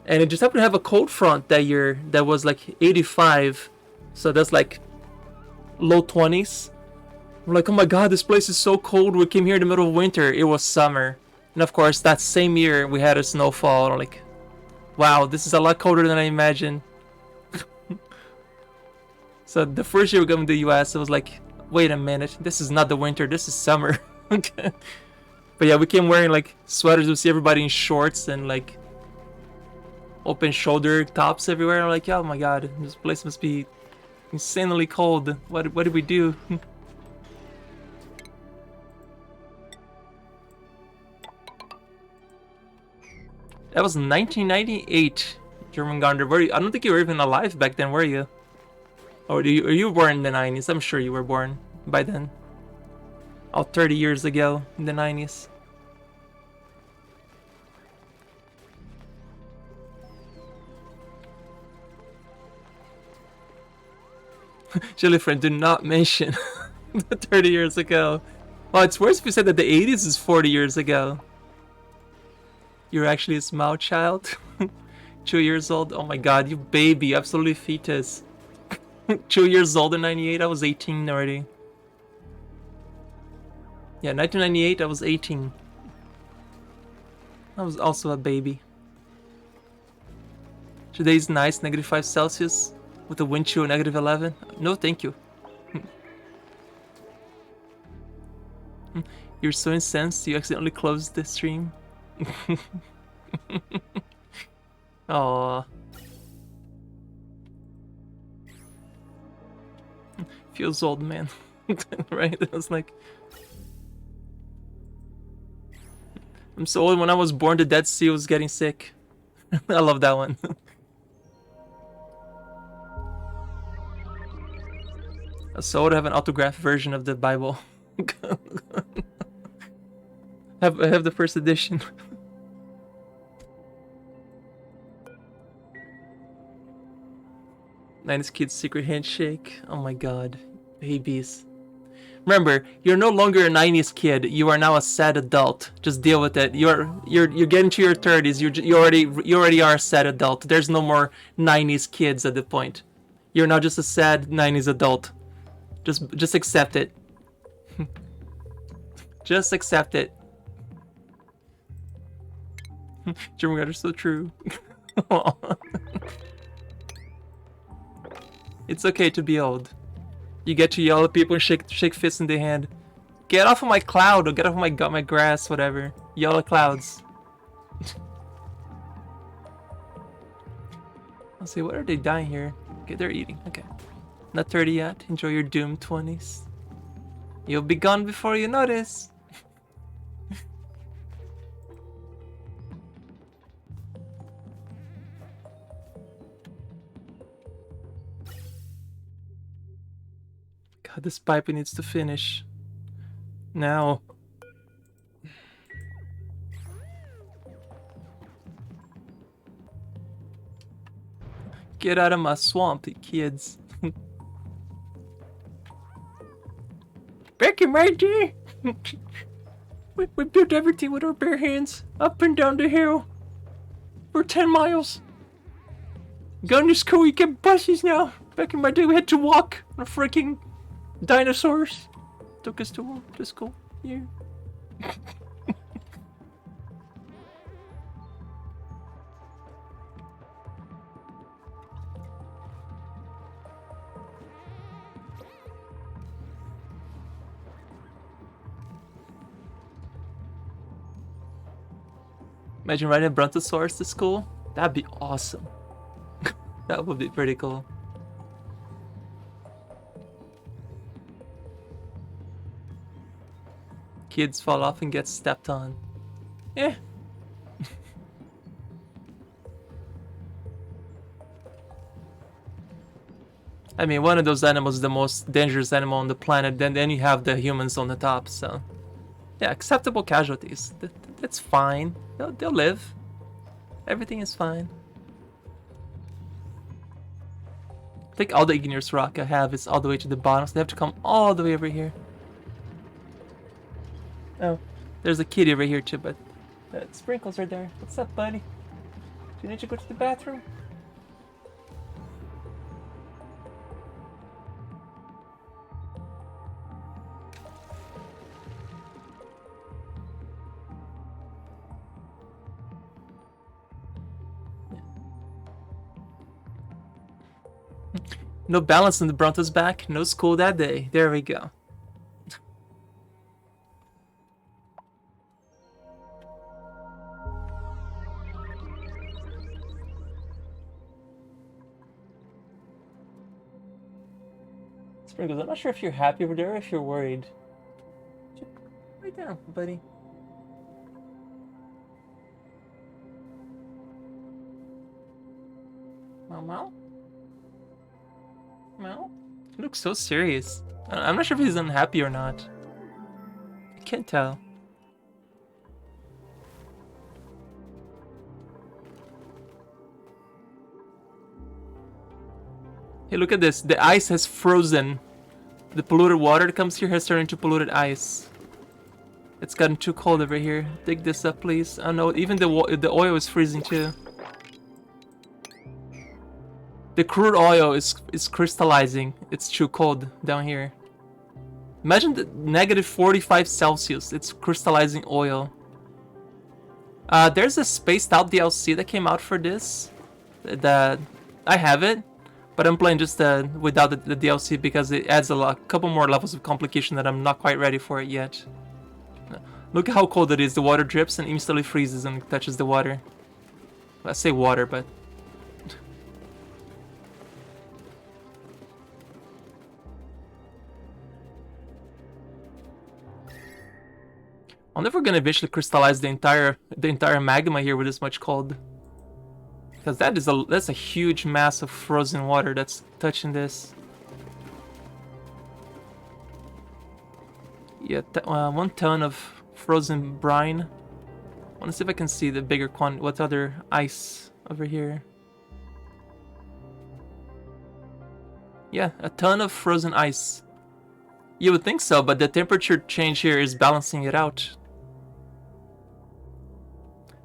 and it just happened to have a cold front that year that was like 85. So that's like low 20s. I'm like, oh my god, this place is so cold. We came here in the middle of winter. It was summer. And of course, that same year we had a snowfall. I'm like, wow, this is a lot colder than I imagined. So the first year we came to the US, it was like, wait a minute, this is not the winter, this is summer. But yeah, we came wearing like sweaters. We see everybody in shorts and like open shoulder tops everywhere. I'm like, oh my god, this place must be insanely cold. What did we do? That was 1998, German Gander. I don't think you were even alive back then, were you? Or you were born in the 90s? I'm sure you were born by then. Oh, 30 years ago, in the 90s. Jellyfriend, do not mention 30 years ago. Well, it's worse if you said that the 80s is 40 years ago. You're actually a small child. 2 years old. Oh my god, you baby, absolutely fetus. 2 years old in 98. I was 18 already. Yeah, 1998. I was 18. I was also a baby. Today's nice, -5 Celsius with a wind chill -11. No, thank you. You're so incensed. You accidentally closed the stream. Aww. Feels old, man. Right? It was like, I'm so old. When I was born, the Dead Sea was getting sick. I love that one. So I would have an autographed version of the Bible. I have the first edition. Nineties Kids Secret Handshake. Oh my god. Babies. Remember, you're no longer a 90s kid. You are now a sad adult. Just deal with it. You're getting to your 30s. You already are a sad adult. There's no more 90s kids at the point. You're now just a sad 90s adult. Just accept it. Just accept it. German God are so true. It's okay to be old. You get to yell at people and shake fists in the hand. Get off of my cloud, or get off of my grass, whatever. Yell at clouds. I'll see, what are they dying here? Okay, they're eating. Okay. Not 30 yet. Enjoy your doomed 20s. You'll be gone before you notice. God, this pipe needs to finish. Now. Get out of my swamp, you kids. Becky, my dear. We built everything with our bare hands. Up and down the hill. We're 10 miles. Going to school, we get buses now. Back in my day, we had to walk on freaking dinosaurs. Took us to school. Yeah. Imagine riding a brontosaurus to school. That'd be awesome. That would be pretty cool. Kids fall off and get stepped on. Eh. I mean, one of those animals is the most dangerous animal on the planet. Then you have the humans on the top. So, yeah, acceptable casualties. That's fine. They'll live. Everything is fine. I think all the igneous rock I have is all the way to the bottom, so they have to come all the way over here. Oh, there's a kitty over here too, but the sprinkles are there. What's up, buddy? Do you need to go to the bathroom? No balance in the Bronto's back. No school that day. There we go. Sprinkles, I'm not sure if you're happy over there or if you're worried. Right down, buddy. Meow. Meow. He looks so serious. I'm not sure if he's unhappy or not. I can't tell. Hey, look at this. The ice has frozen. The polluted water that comes here has turned into polluted ice. It's gotten too cold over here. Dig this up, please. Oh no, even the oil is freezing too. The crude oil is crystallizing. It's too cold down here. Imagine the negative 45 Celsius. It's crystallizing oil. There's a spaced out DLC that came out for this. That I have it, but I'm playing just without the DLC because it adds a couple more levels of complication that I'm not quite ready for it yet. Look how cold it is. The water drips and instantly freezes and touches the water. Well, I say water, but I wonder if we're gonna eventually crystallize the entire magma here with this much cold. Because that's a huge mass of frozen water that's touching this. Yeah, 1 ton of frozen brine. I want to see if I can see the bigger quantity. What other ice over here? Yeah, a ton of frozen ice. You would think so, but the temperature change here is balancing it out.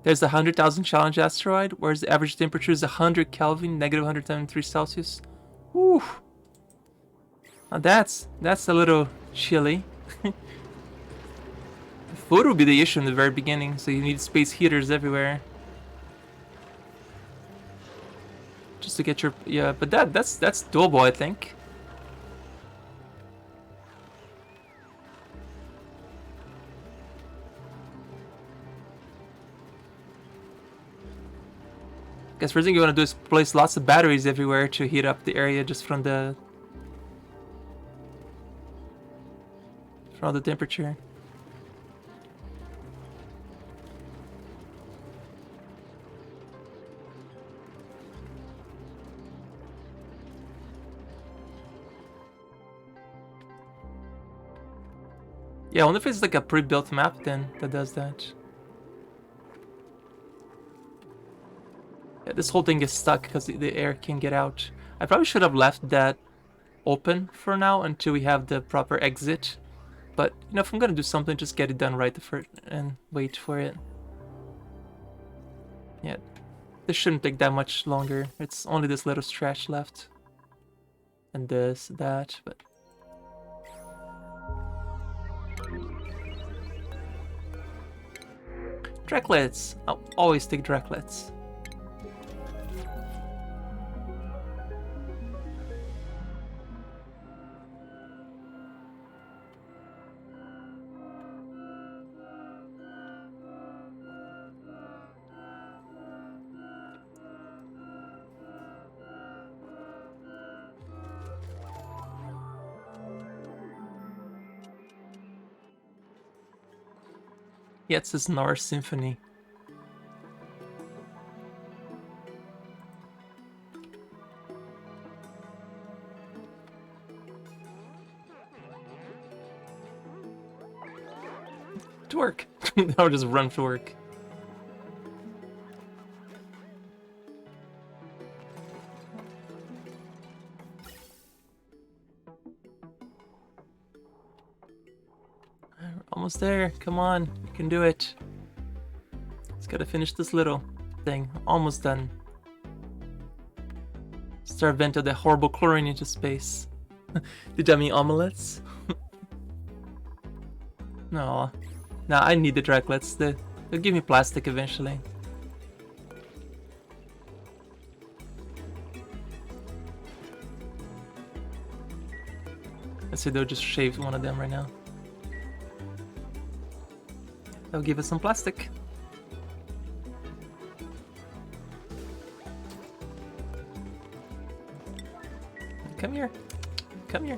There's the 100,000 challenge asteroid, whereas the average temperature is 100 Kelvin, negative 173 Celsius. Whew. Now that's a little chilly. Food will be the issue in the very beginning, so you need space heaters everywhere. Just to get your but that's doable, I think. Guess first thing you want to do is place lots of batteries everywhere to heat up the area just from the temperature. Yeah, I wonder if it's like a pre-built map then that does that. Yeah, this whole thing is stuck because the air can get out. I probably should have left that open for now until we have the proper exit. But, you know, if I'm gonna do something, just get it done right the first and wait for it. Yeah. This shouldn't take that much longer. It's only this little stretch left. And this, that, but... Drecklets! I'll always take Drecklets. Yeah, it's this Norse symphony. To work. I'll just run to work. Almost there. Come on. You can do it. Just gotta finish this little thing. Almost done. Start venting the horrible chlorine into space. Did I mean omelets? No. Nah, I need the Drecklets. They'll give me plastic eventually. Let's see, they'll just shave one of them right now. They'll give us some plastic. Come here. Come here.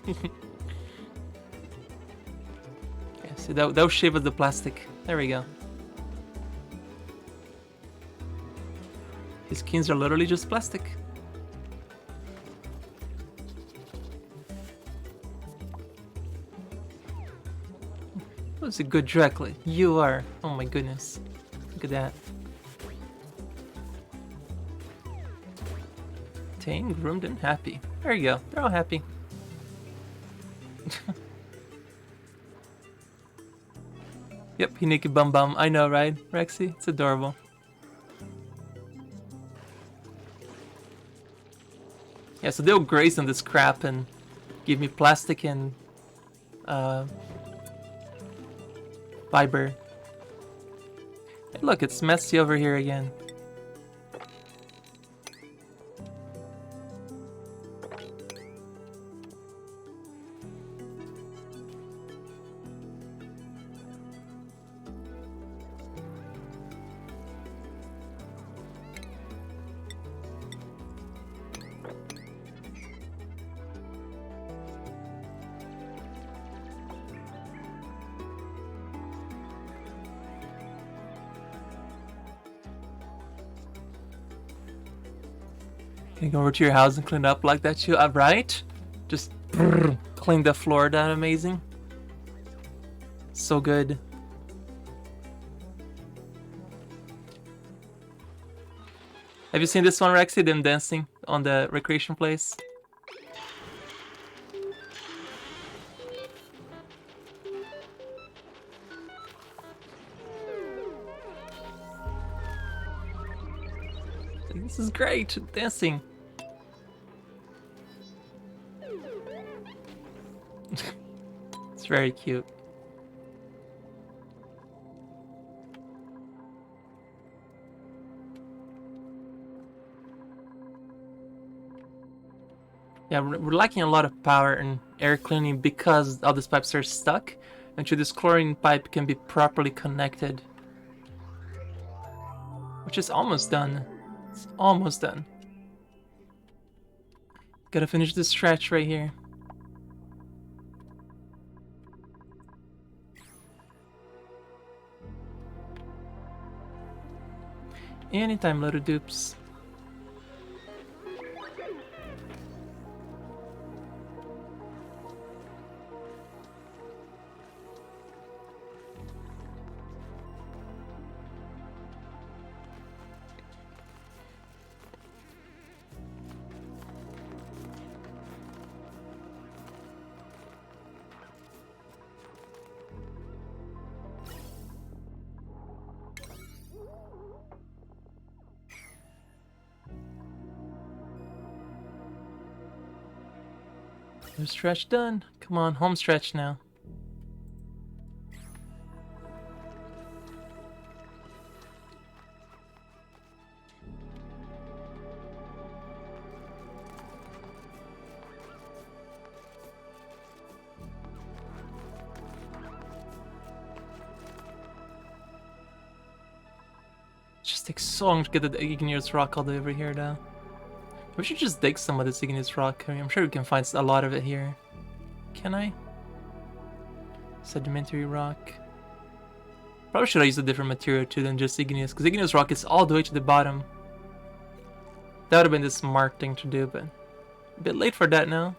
Yeah, see, they'll shave us the plastic. There we go. His skins are literally just plastic. Who's a good Drecklet? You are. Oh my goodness. Look at that. Tame, groomed, and happy. There you go. They're all happy. Yep, Hineki Bum Bum. I know, right, Rexy? It's adorable. Yeah, so they'll graze on this crap and give me plastic and fiber. Hey, look, it's messy over here again. Can you go over to your house and clean up like that too? Right? Just clean the floor down. Amazing. So good. Have you seen this one, Rexy? Them dancing on the recreation place? This is great, dancing. It's very cute. Yeah, we're lacking a lot of power and air cleaning because all these pipes are stuck. Until this chlorine pipe can be properly connected. Which is almost done. It's almost done. Gotta finish this stretch right here. Anytime, little dupes. New stretch done. Come on, home stretch now. It just takes so long to get the igneous rock all the way over here now. We should just dig some of this igneous rock. I mean, I'm sure we can find a lot of it here. Can I? Sedimentary rock. Probably should I use a different material too than just igneous, because igneous rock is all the way to the bottom. That would have been the smart thing to do, but a bit late for that now.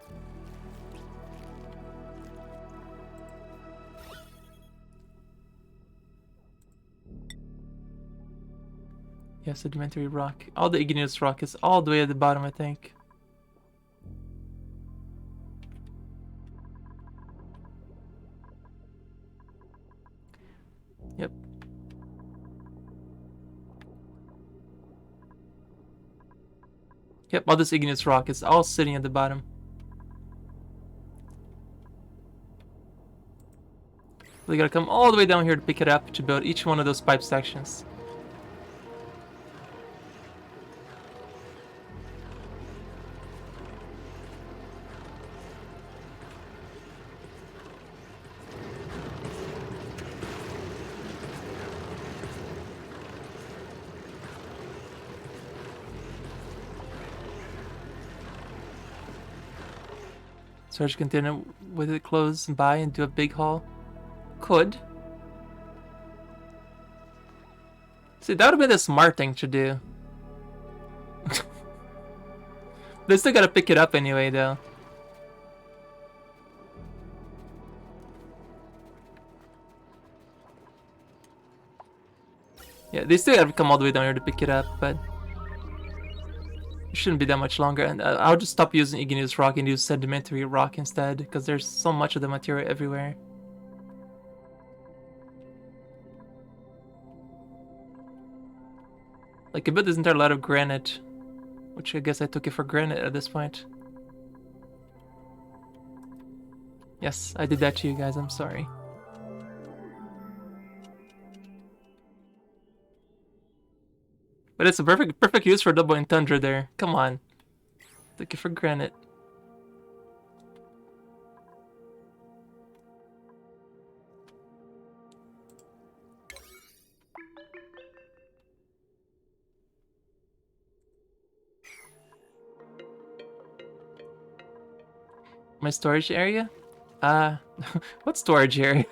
Yeah, sedimentary rock. All the igneous rock is all the way at the bottom, I think. Yep. Yep, all this igneous rock is all sitting at the bottom. We gotta come all the way down here to pick it up to build each one of those pipe sections. Storage container with it close by and do a big haul. Could. See, that would have been the smart thing to do. They still gotta pick it up anyway, though. Yeah, they still gotta come all the way down here to pick it up, but it shouldn't be that much longer. And I'll just stop using igneous rock and use sedimentary rock instead, because there's so much of the material everywhere. Like, I bet this entire lot of granite, which I guess I took it for granite at this point. Yes, I did that to you guys, I'm sorry. But it's a perfect use for double entendre there. Come on. Took it for granted. My storage area? What storage area?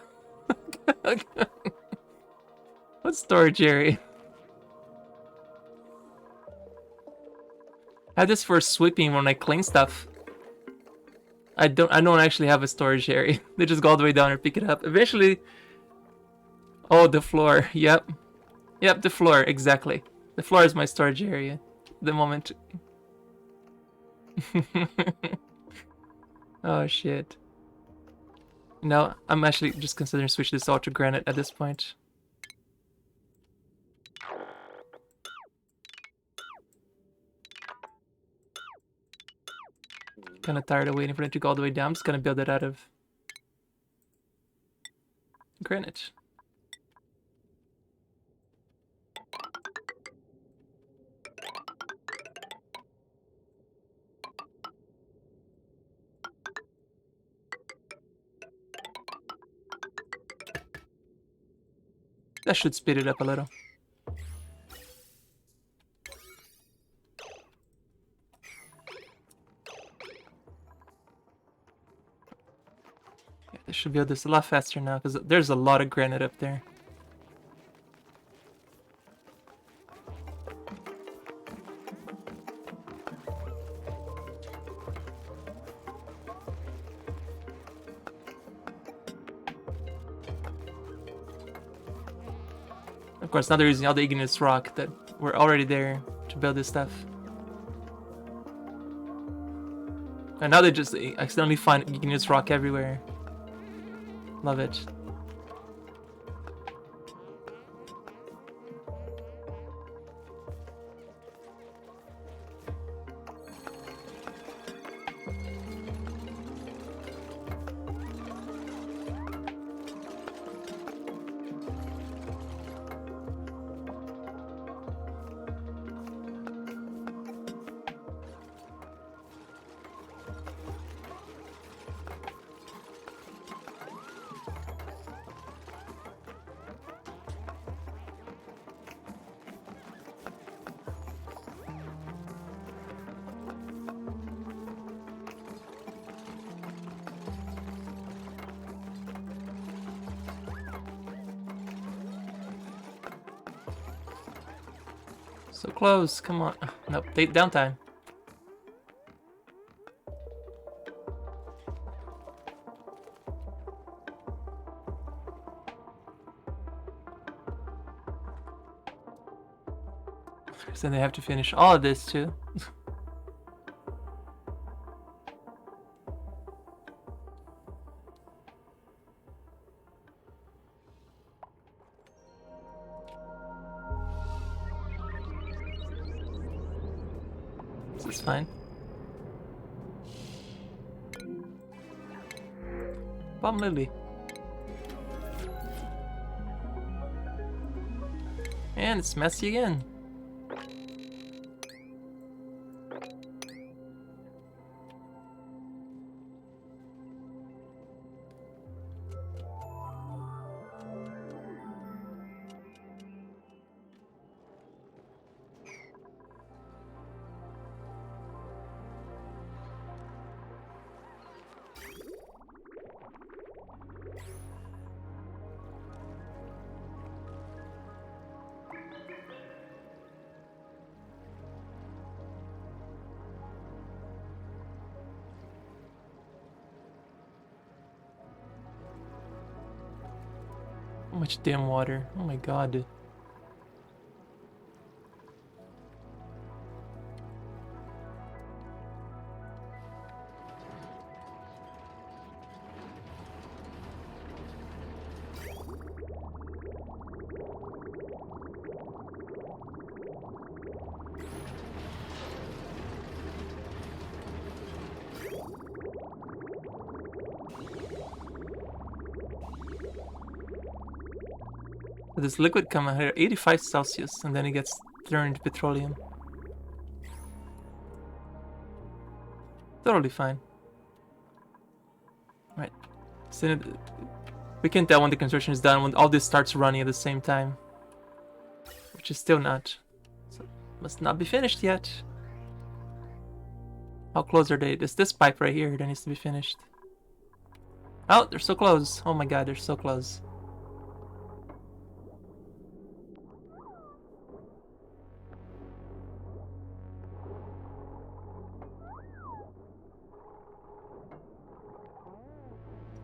What storage area? I have this for sweeping when I clean stuff. I don't actually have a storage area. They just go all the way down and pick it up. Eventually. Oh, the floor. Yep. Yep, the floor, exactly. The floor is my storage area. The moment. Oh shit. No, I'm actually just considering switching this all to granite at this point. Kind of tired of waiting for it to go all the way down. I'm just gonna build it out of granite. That should speed it up a little. Yeah, this should build this a lot faster now because there's a lot of granite up there. Of course, now they're using all the igneous rock that were already there to build this stuff. And now they just accidentally find igneous rock everywhere. Love it. So close, come on. Oh, nope, downtime. So they have to finish all of this too. This is fine. Bomb Lily. And it's messy again. How much damn water? Oh my god. This liquid come out here 85 Celsius and then it gets turned petroleum. Totally fine. Right. So we can tell when the construction is done when all this starts running at the same time. Which is still not. So must not be finished yet. How close are they? It's this pipe right here that needs to be finished. Oh, they're so close. Oh my god, they're so close.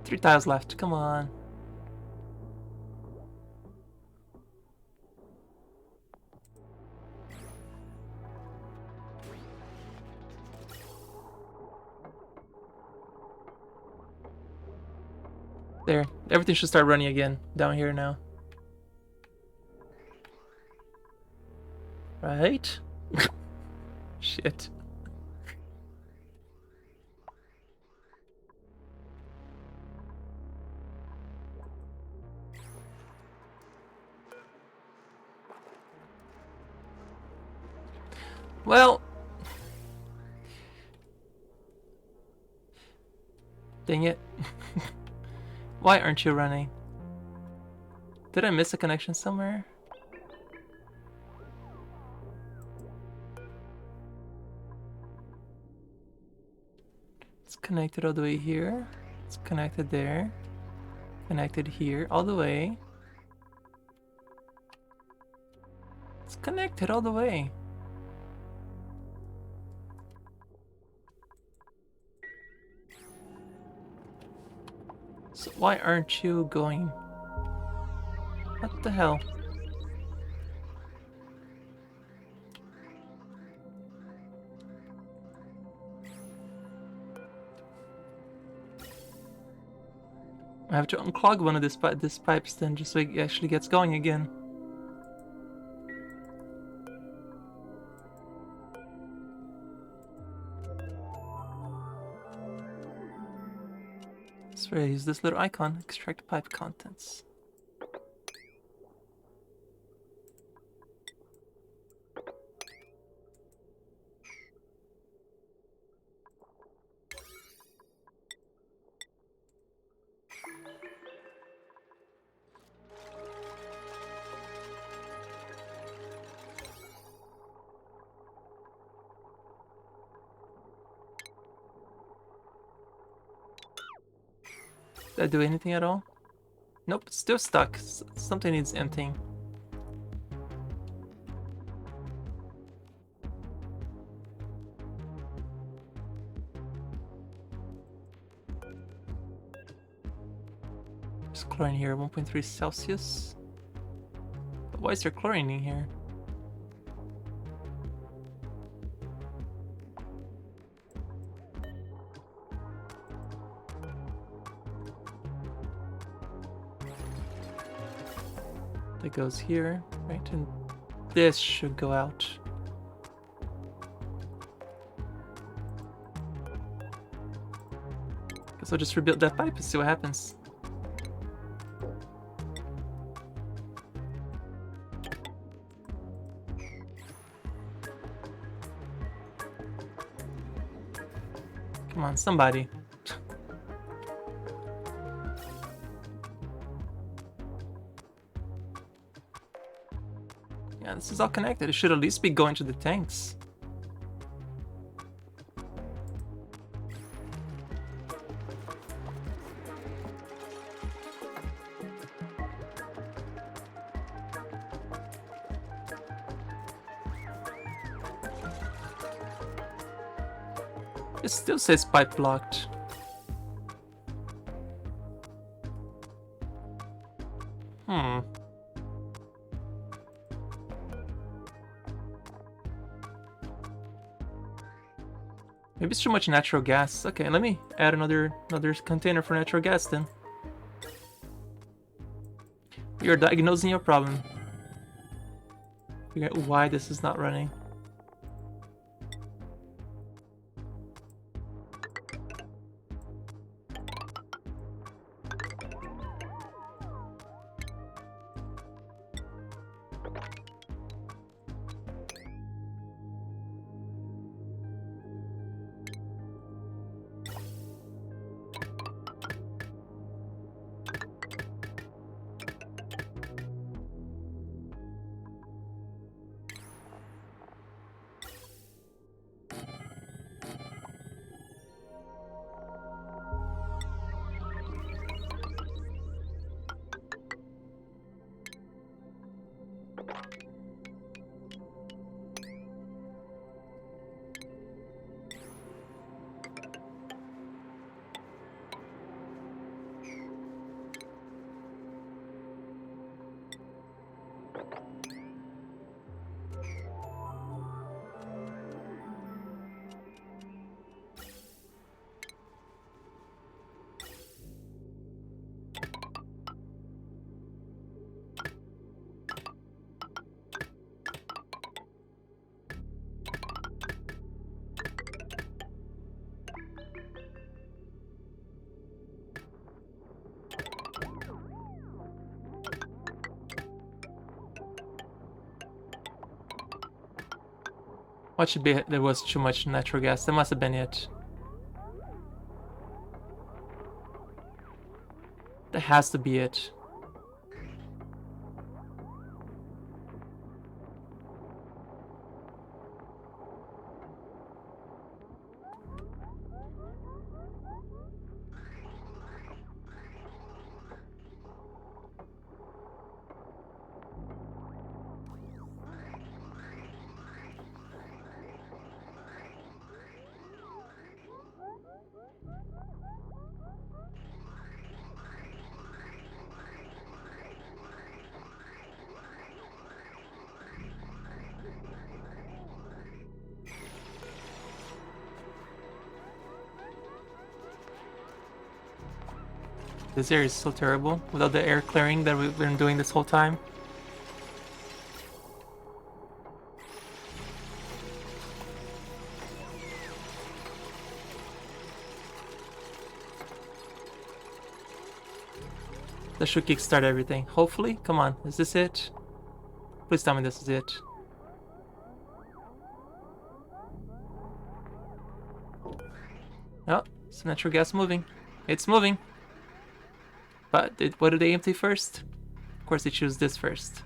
Three tiles left, come on. There, everything should start running again down here now. Right? Shit. Well, dang it. Why aren't you running? Did I miss a connection somewhere? It's connected all the way here. It's connected there. Connected here all the way. It's connected all the way. So why aren't you going? What the hell? I have to unclog one of these pipes then, just so it actually gets going again. So I use this little icon, extract pipe contents. Did I do anything at all? Nope, it's still stuck. Something needs emptying. There's chlorine here, 1.3 Celsius. But why is there chlorine in here? That goes here, right? And this should go out. Guess I'll just rebuild that pipe and see what happens. Come on, somebody. Yeah, this is all connected. It should at least be going to the tanks. It still says pipe blocked. Maybe it's too much natural gas. Okay, let me add another container for natural gas then. You're diagnosing your problem. Figure out why this is not running. What should be? There was too much natural gas. That must have been it. That has to be it. This air is so terrible without the air clearing that we've been doing this whole time. That should kickstart everything. Hopefully. Come on. Is this it? Please tell me this is it. Oh, some natural gas moving. It's moving. But what did they empty first? Of course they choose this first.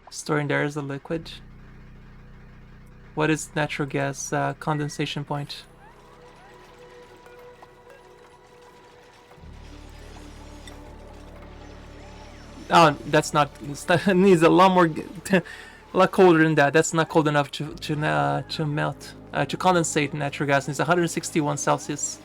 Storing there is a liquid. What is natural gas condensation point? Oh, that's not. It needs a lot more, a lot colder than that. That's not cold enough to melt. to condensate natural gas, and it's 161 Celsius.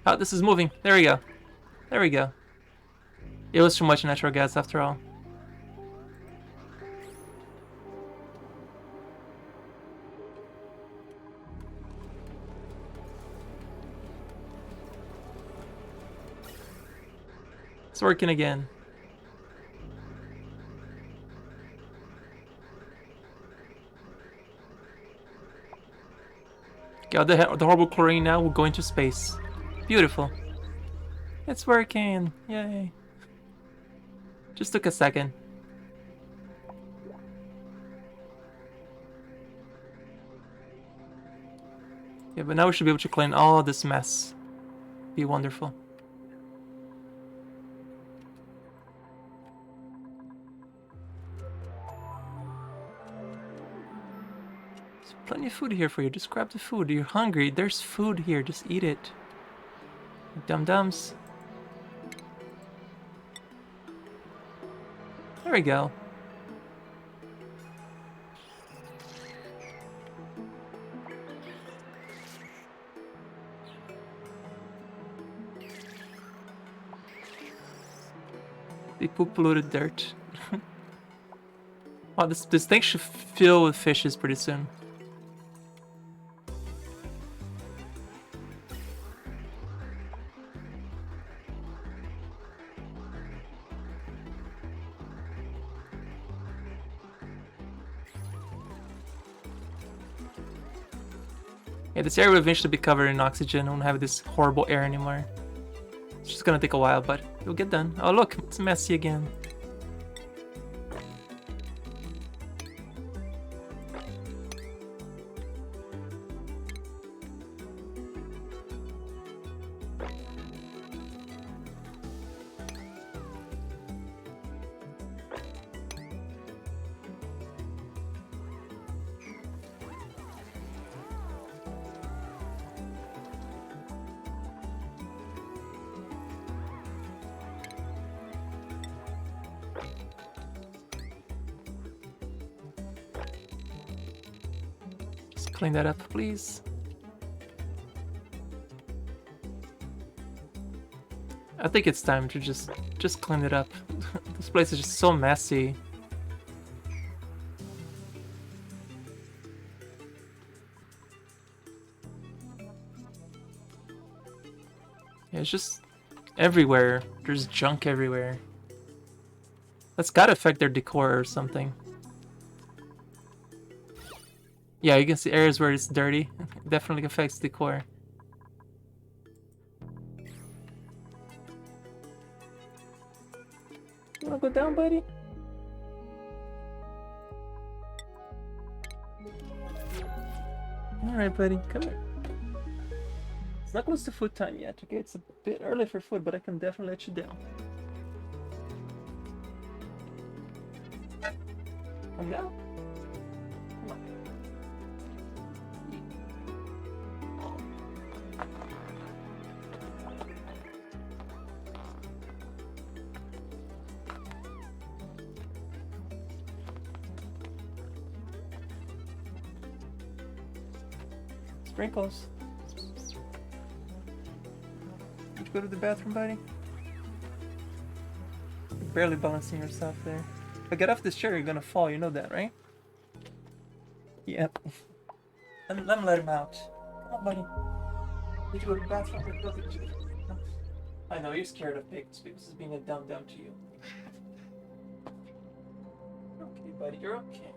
Oh, this is moving. There we go. There we go. It was too much natural gas after all. It's working again. Got the horrible chlorine now. We'll go into space. Beautiful. It's working. Yay. Just took a second. Yeah, but now we should be able to clean all this mess. Be wonderful. There's plenty of food here for you. Just grab the food. You're hungry. There's food here. Just eat it. Dum-dums. There we go. They poop polluted dirt. Wow, this thing should fill with fishes pretty soon. Yeah, this area will eventually be covered in oxygen. I won't have this horrible air anymore. It's just gonna take a while, but it'll get done. Oh look, it's messy again. Clean that up, please. I think it's time to just clean it up. This place is just so messy. Yeah, it's just everywhere. There's junk everywhere. That's gotta affect their decor or something. Yeah, you can see areas where it's dirty. Definitely affects decor. You wanna go down, buddy? Alright, buddy, come here. It's not close to food time yet, okay? It's a bit early for food, but I can definitely let you down. Come down. Come on. Sprinkles. Did you go to the bathroom, buddy? You're barely balancing yourself there. If I get off this chair, you're gonna fall. You know that, right? Yep. Let me let him out. Come on, buddy. Did you go to the bathroom? I know, you're scared of pigs. Pigs is being a dumb to you. You're okay, buddy. You're okay.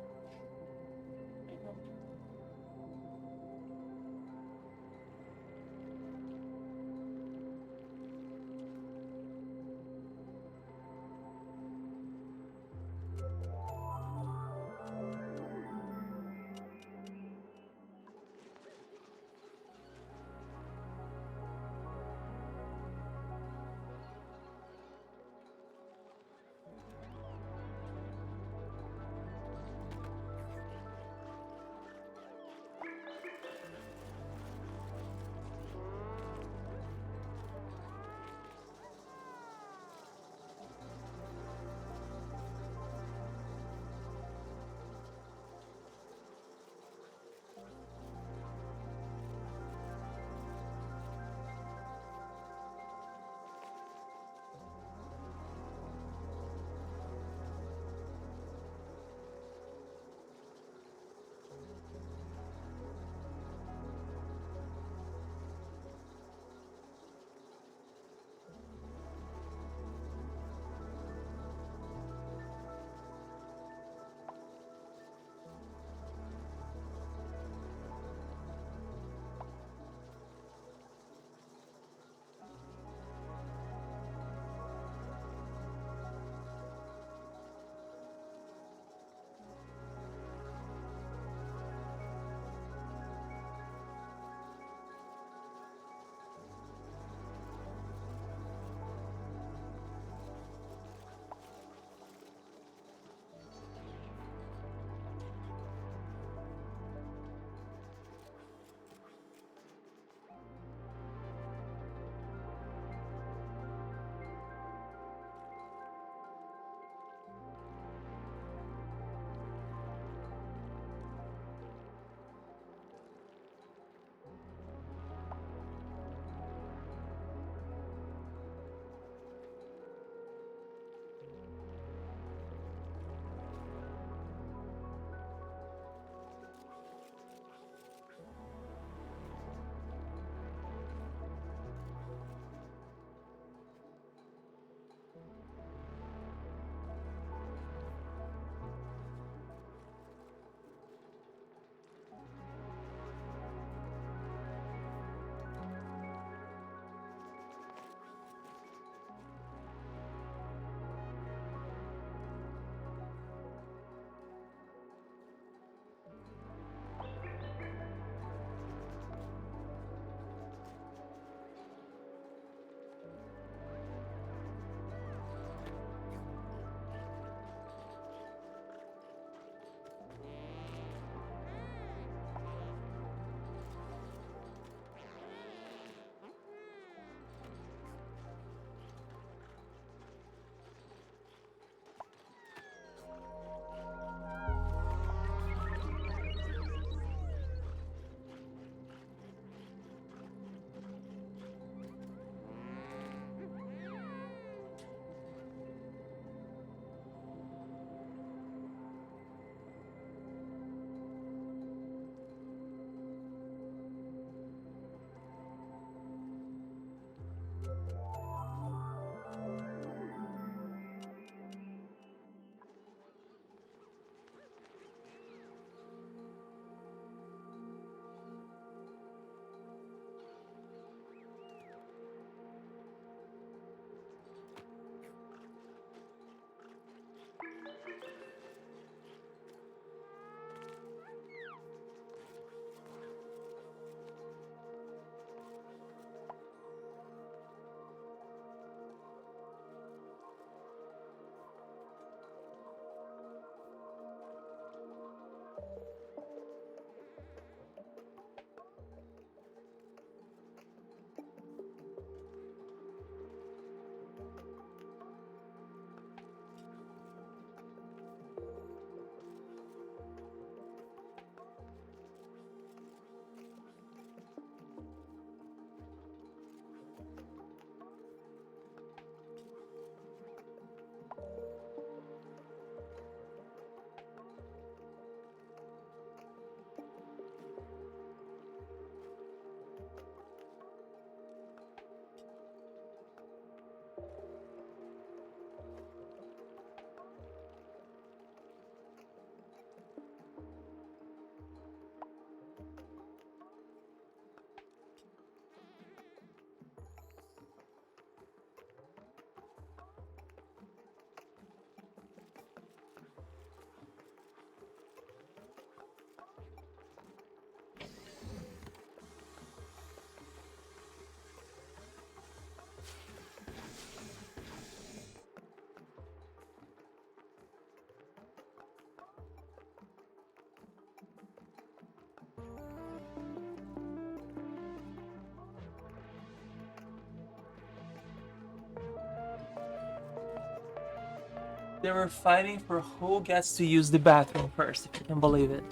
They were fighting for who gets to use the bathroom first, if you can believe it.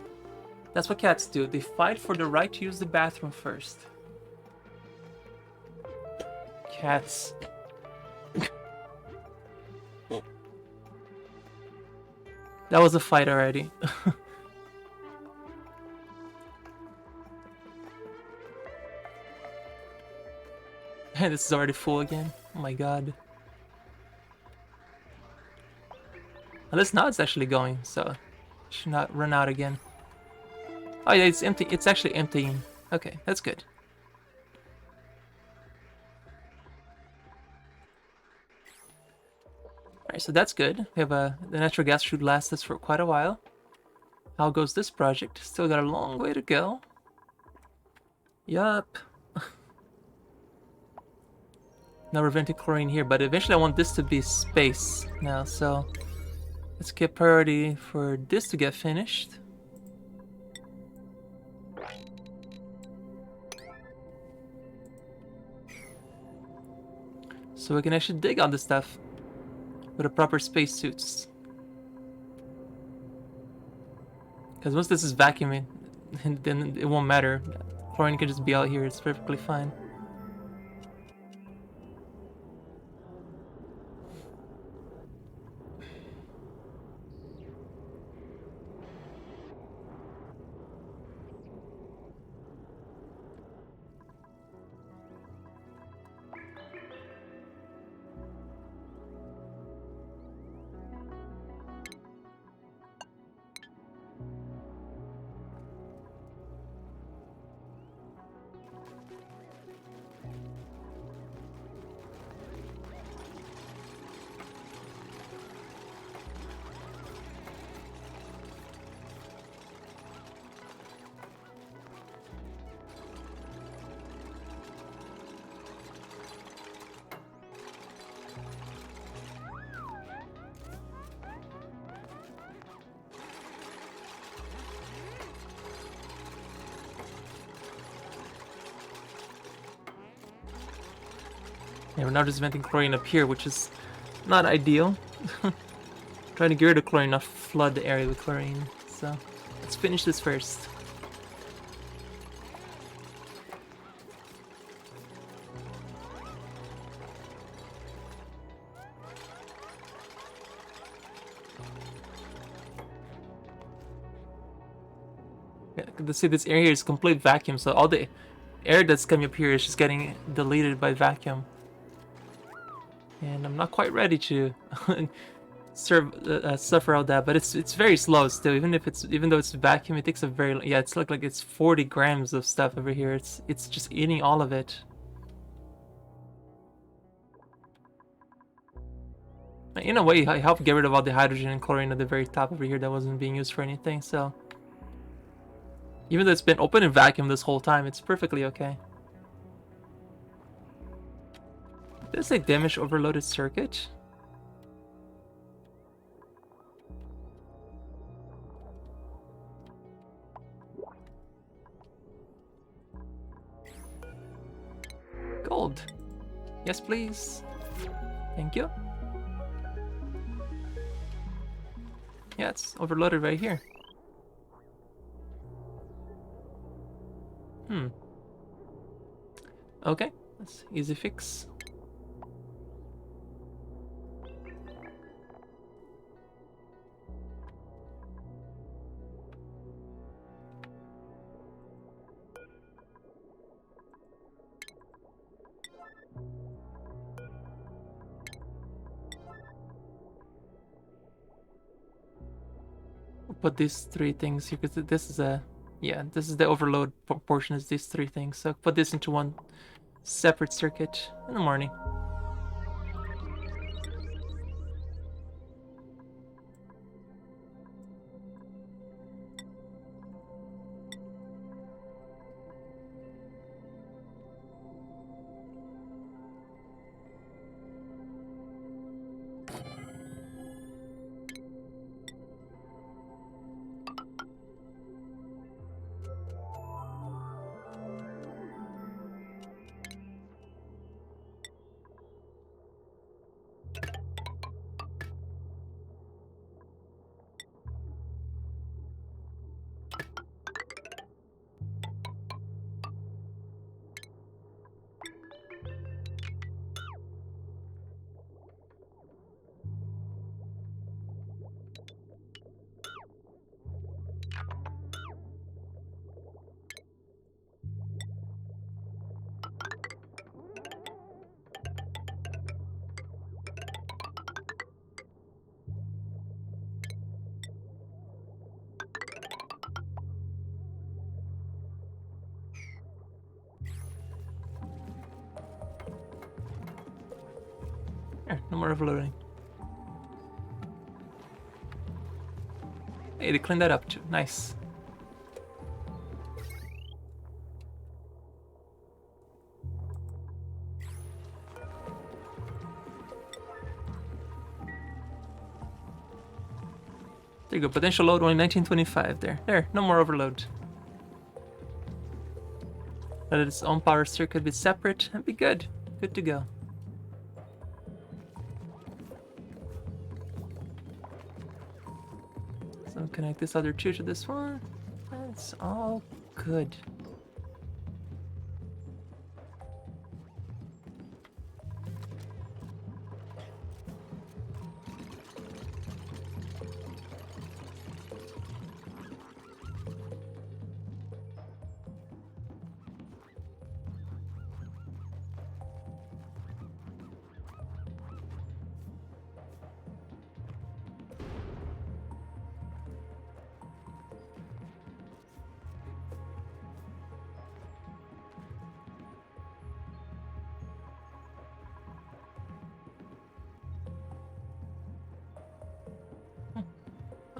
That's what cats do. They fight for the right to use the bathroom first. Cats. That was a fight already. And this is already full again. Oh my god. Unless now it's actually going, so it should not run out again. Oh yeah, it's empty. It's actually emptying. Okay, that's good. Alright, so that's good. We have the natural gas should last us for quite a while. How goes this project? Still got a long way to go. Yup. Now we're venting chlorine here, but eventually I want this to be space now, so let's get priority for this to get finished. So we can actually dig on this stuff with the proper spacesuits. Because once this is vacuuming, then it won't matter. Chlorine can just be out here, it's perfectly fine. Yeah, we're now just venting chlorine up here, which is not ideal. Trying to get rid of chlorine, not flood the area with chlorine. So let's finish this first. Yeah, let's see, this area is complete vacuum, so all the air that's coming up here is just getting deleted by vacuum. And I'm not quite ready to suffer all that, but it's very slow still. Even though it's vacuum, it takes a very yeah. It's like it's 40 grams of stuff over here. It's just eating all of it. In a way, I helped get rid of all the hydrogen and chlorine at the very top over here that wasn't being used for anything. So even though it's been open and vacuum this whole time, it's perfectly okay. Did it say damage overloaded circuit? Gold. Yes, please. Thank you. Yeah, it's overloaded right here. Okay, that's easy fix. Put these three things here because this is a this is the overload portion is these three things. So put this into one separate circuit in the morning. There, no more overloading. Hey, they cleaned that up too. Nice. There you go. Potential load only 1925 there. There, no more overload. Let its own power circuit be separate and be good. Good to go. So connect this other two to this one. That's all good.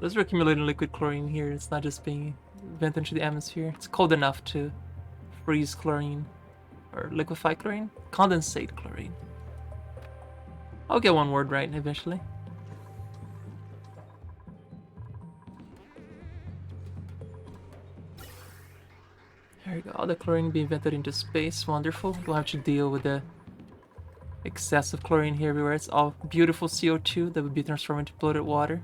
Those are accumulating liquid chlorine here. It's not just being vented into the atmosphere. It's cold enough to freeze chlorine. Or liquefy chlorine? Condensate chlorine. I'll get one word right eventually. There you go. All the chlorine being vented into space. Wonderful. Don't have to deal with the excessive chlorine here everywhere. It's all beautiful CO2 that would be transformed into polluted water.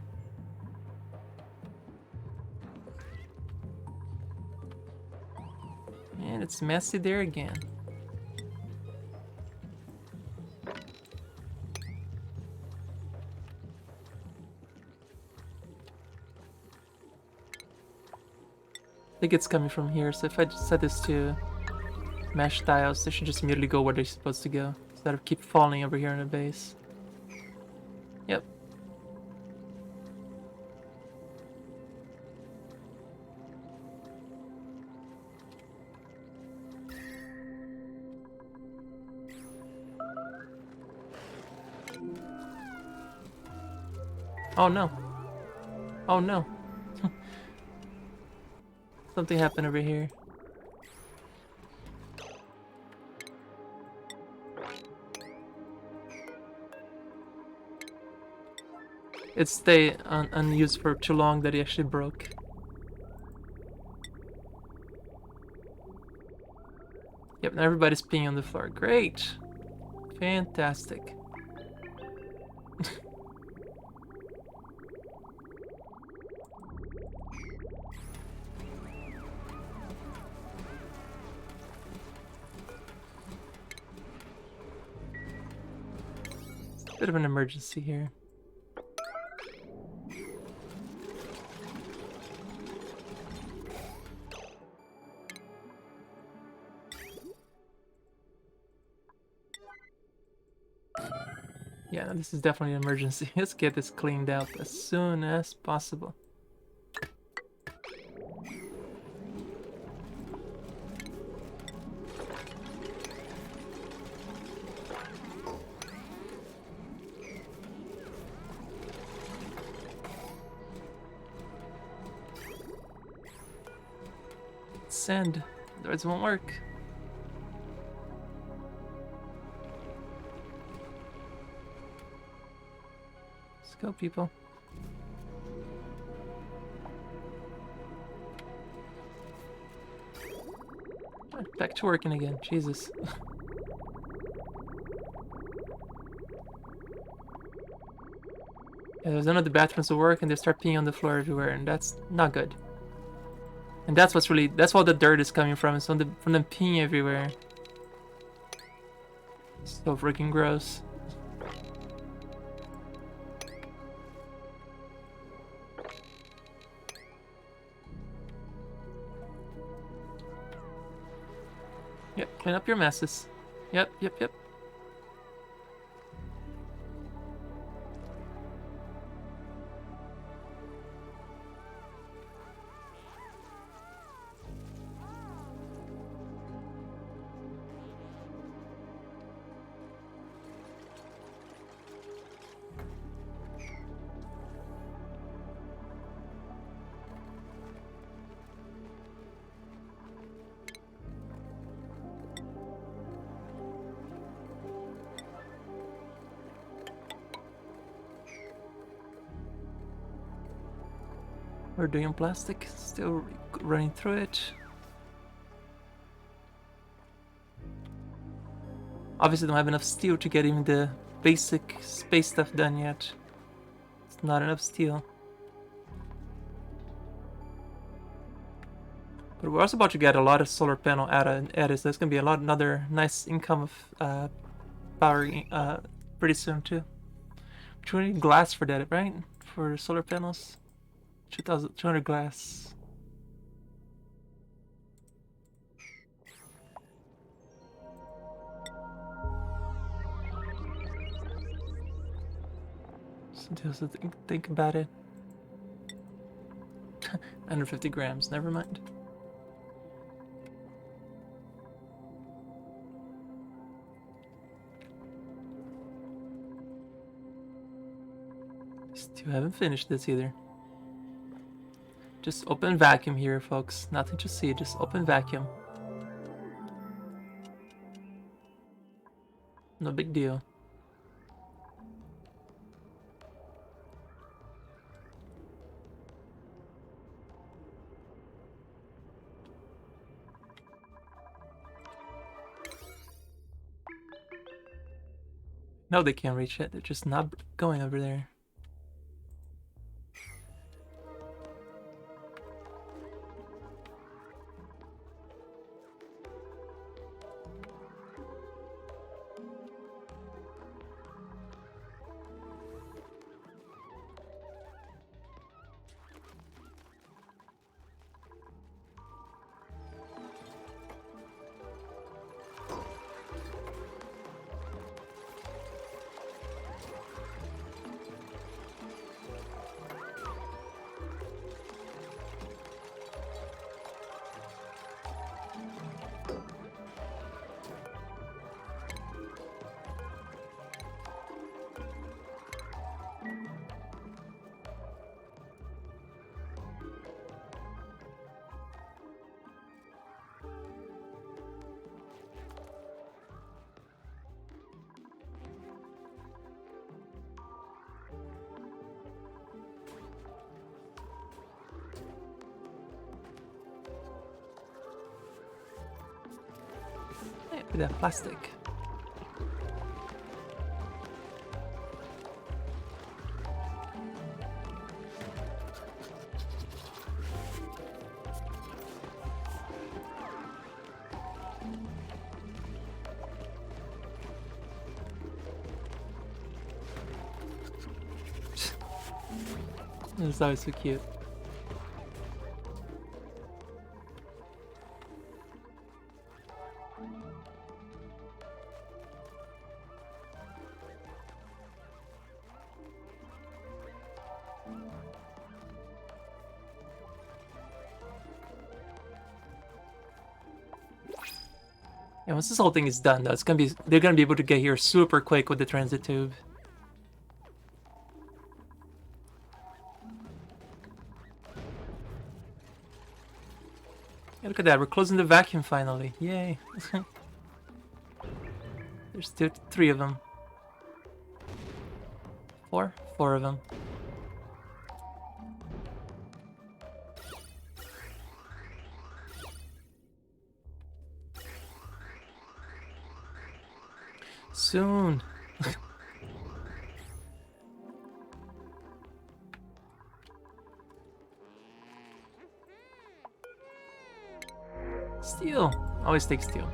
And it's messy there again. I think it's coming from here, so if I just set this to mesh tiles, they should just immediately go where they're supposed to go, instead of keep falling over here on the base. Yep. Oh no. Oh no. Something happened over here. It stayed unused for too long that it actually broke. Yep, now everybody's peeing on the floor. Great! Fantastic. Bit of an emergency here. Yeah, this is definitely an emergency. Let's get this cleaned up as soon as possible. Send. Otherwise it won't work. Let's go, people. Back to working again. Jesus. Yeah, there's none of the bathrooms to work and they start peeing on the floor everywhere, and that's not good. And that's what's really, that's where the dirt is coming from. It's from them peeing everywhere. So freaking gross. Yep, clean up your messes. Yep, yep, yep. we're doing plastic. Still running through it. Obviously don't have enough steel to get even the basic space stuff done yet. It's not enough steel. But we're also about to get a lot of solar panel added, so there's gonna be another nice income of power pretty soon too. But you need glass for that, right? For solar panels, 2,200 glass. Something else to think about it. 150 grams. Never mind. Still haven't finished this either. Just open vacuum here, folks. Nothing to see, just open vacuum. No big deal. No, they can't reach it. They're just not going over there. With that plastic. It's always so cute. Yeah, once this whole thing is done, though, they're gonna be able to get here super quick with the transit tube. Yeah, look at that, we're closing the vacuum finally. Yay. There's still 3 of them. 4? 4 of them. Soon. Steel. Always take steel.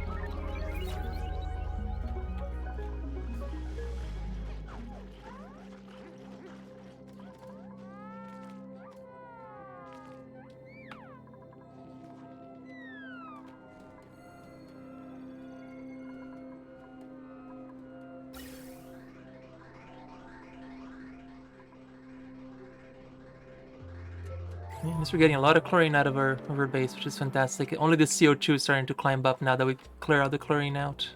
Yeah, we're getting a lot of chlorine out of our base, which is fantastic. Only the CO2 is starting to climb up now that we clear all the chlorine out.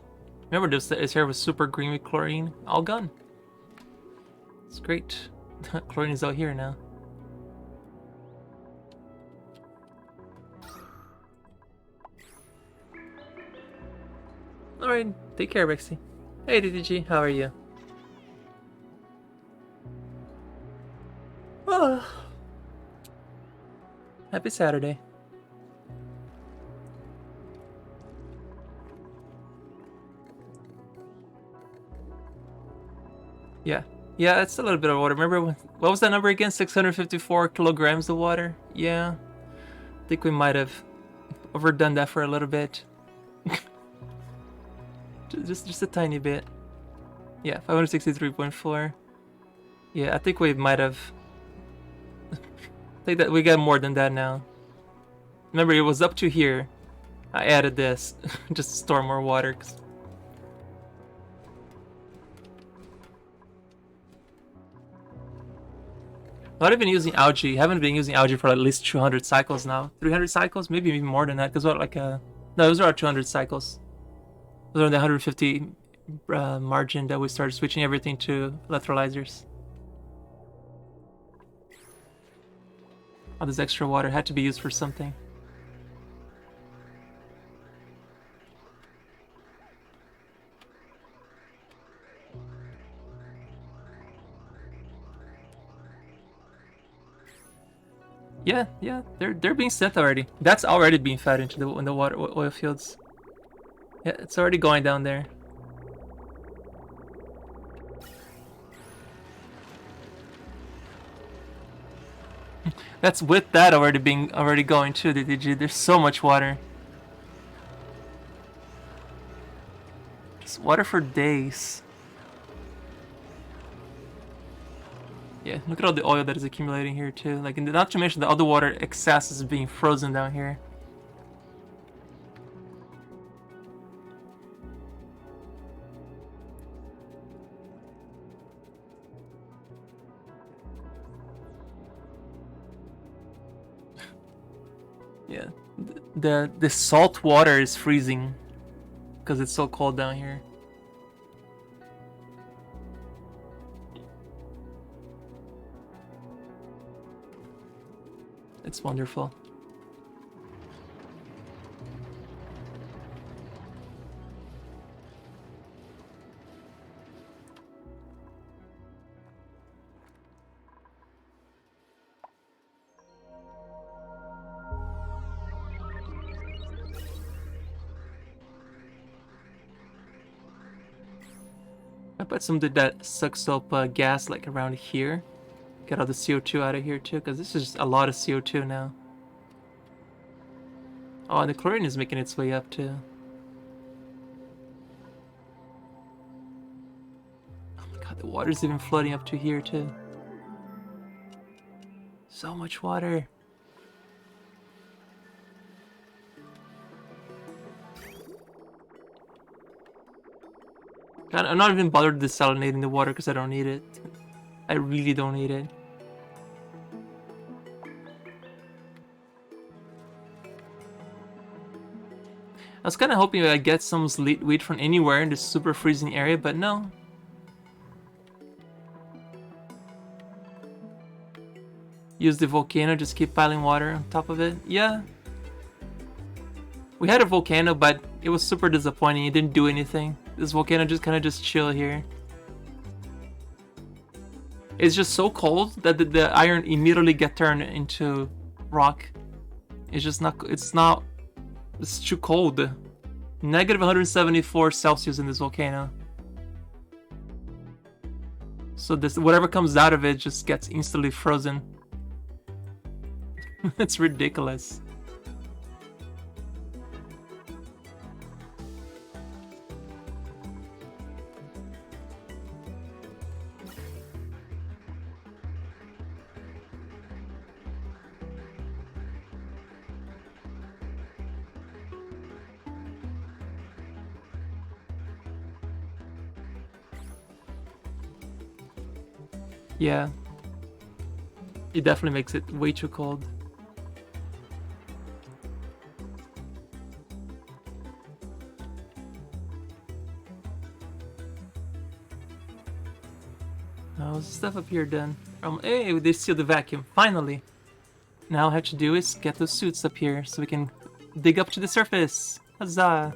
Remember, this here was super green with chlorine? All gone. It's great. Chlorine is out here now. Alright, take care, Rexy. Hey, DDG, how are you? Oh. Happy Saturday. Yeah. Yeah, it's a little bit of water. Remember, what was that number again? 654 kilograms of water? Yeah. I think we might have overdone that for a little bit. just a tiny bit. Yeah, 563.4. Yeah, I think we might have... I think that we got more than that now. Remember, it was up to here. I added this just to store more water. Not even using algae. Haven't been using algae for at least 200 cycles now. 300 cycles? Maybe even more than that. Because what, like no, those are 200 cycles. Those are the 150 margin that we started switching everything to electrolyzers. All this extra water had to be used for something. Yeah, they're being sent already. That's already being fed into the water oil fields. Yeah, it's already going down there. That's with that already going too. Did you? There's so much water. Just water for days. Yeah, look at all the oil that is accumulating here too. Like, not to mention the other water excess is being frozen down here. Yeah, the salt water is freezing because it's so cold down here. It's wonderful. I put some of that sucks up gas like around here. Get all the CO2 out of here too, because this is a lot of CO2 now. Oh, and the chlorine is making its way up too. Oh my god, the water's even flooding up to here too. So much water. God, I'm not even bothered desalinating the water because I don't need it. I really don't need it. I was kind of hoping I'd get some wheat from anywhere in this super freezing area, but no. Use the volcano, just keep piling water on top of it. Yeah. We had a volcano, but it was super disappointing. It didn't do anything. This volcano just kind of just chill here. It's just so cold that the iron immediately get turned into rock. It's just not, it's too cold. Negative 174 Celsius in this volcano. So this, whatever comes out of it just gets instantly frozen. It's ridiculous. Yeah. It definitely makes it way too cold. Oh, stuff up here done. Hey, they sealed the vacuum. Finally! Now all I have to do is get those suits up here so we can dig up to the surface. Huzzah!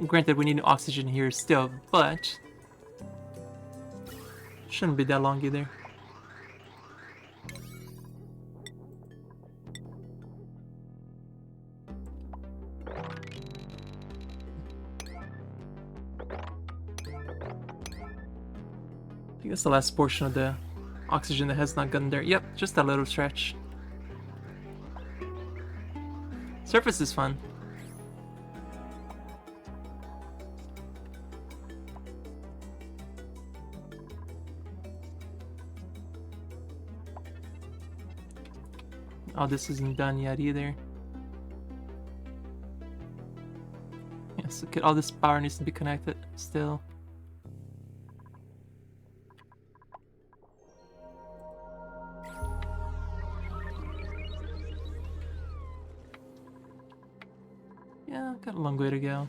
Granted, we need oxygen here still, but shouldn't be that long either. I think that's the last portion of the oxygen that has not gotten there. Yep, just that little stretch. Surface is fun. Oh, this isn't done yet either. Yeah, so all this power needs to be connected still. Yeah, got a long way to go.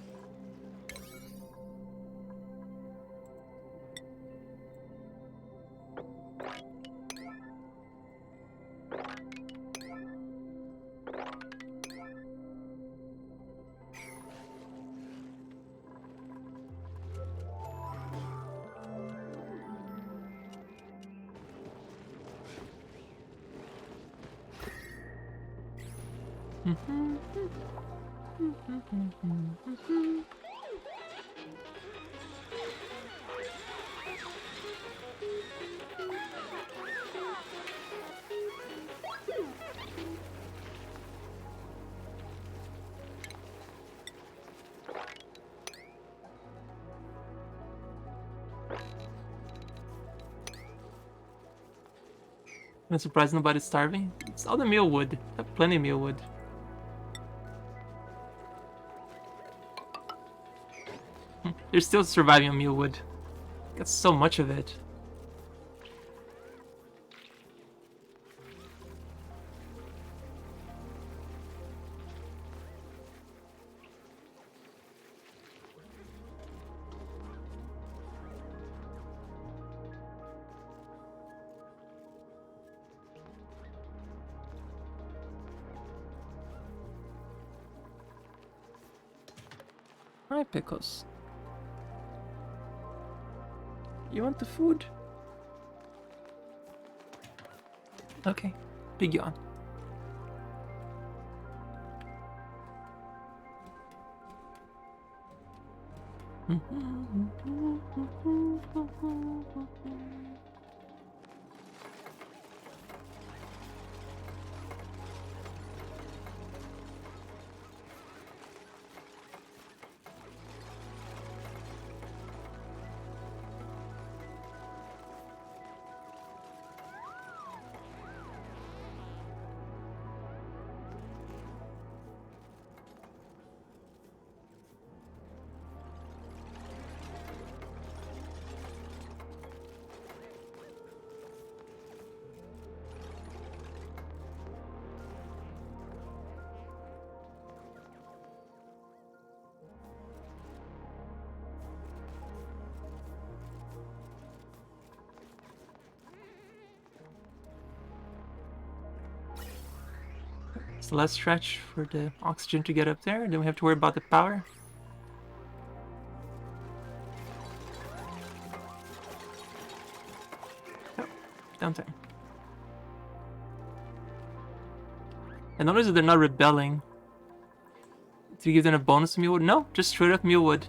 I'm surprised nobody's starving. It's all the mealwood. I have plenty of mealwood. They're still surviving on mealwood. Got so much of it. Hi, Pickles. You want the food? Okay, big yawn. It's the last stretch for the oxygen to get up there. Then we have to worry about the power. Oh, downtime. And notice that they're not rebelling. Do you give them a bonus mealwood? No, just straight up mealwood.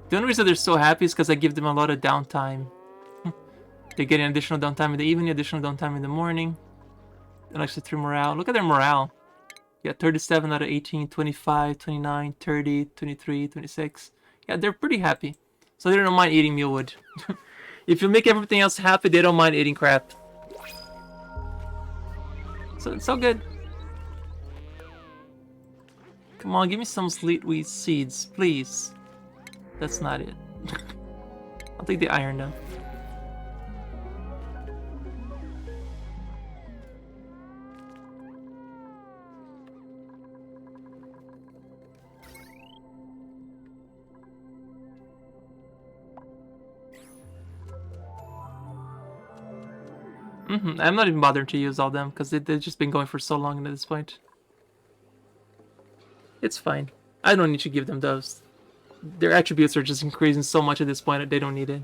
The only reason they're so happy is because I give them a lot of downtime. They're getting additional downtime in the evening, additional downtime in the morning. And actually through morale. Look at their morale. Yeah, 37 out of 18, 25, 29, 30, 23, 26. Yeah, they're pretty happy. So they don't mind eating mealwood. If you make everything else happy, they don't mind eating crap. So it's so good. Come on, give me some sleetweed seeds, please. That's not it. I'll take the iron though. I'm not even bothering to use all them because they've just been going for so long at this point. It's fine. I don't need to give them those. Their attributes are just increasing so much at this point that they don't need it.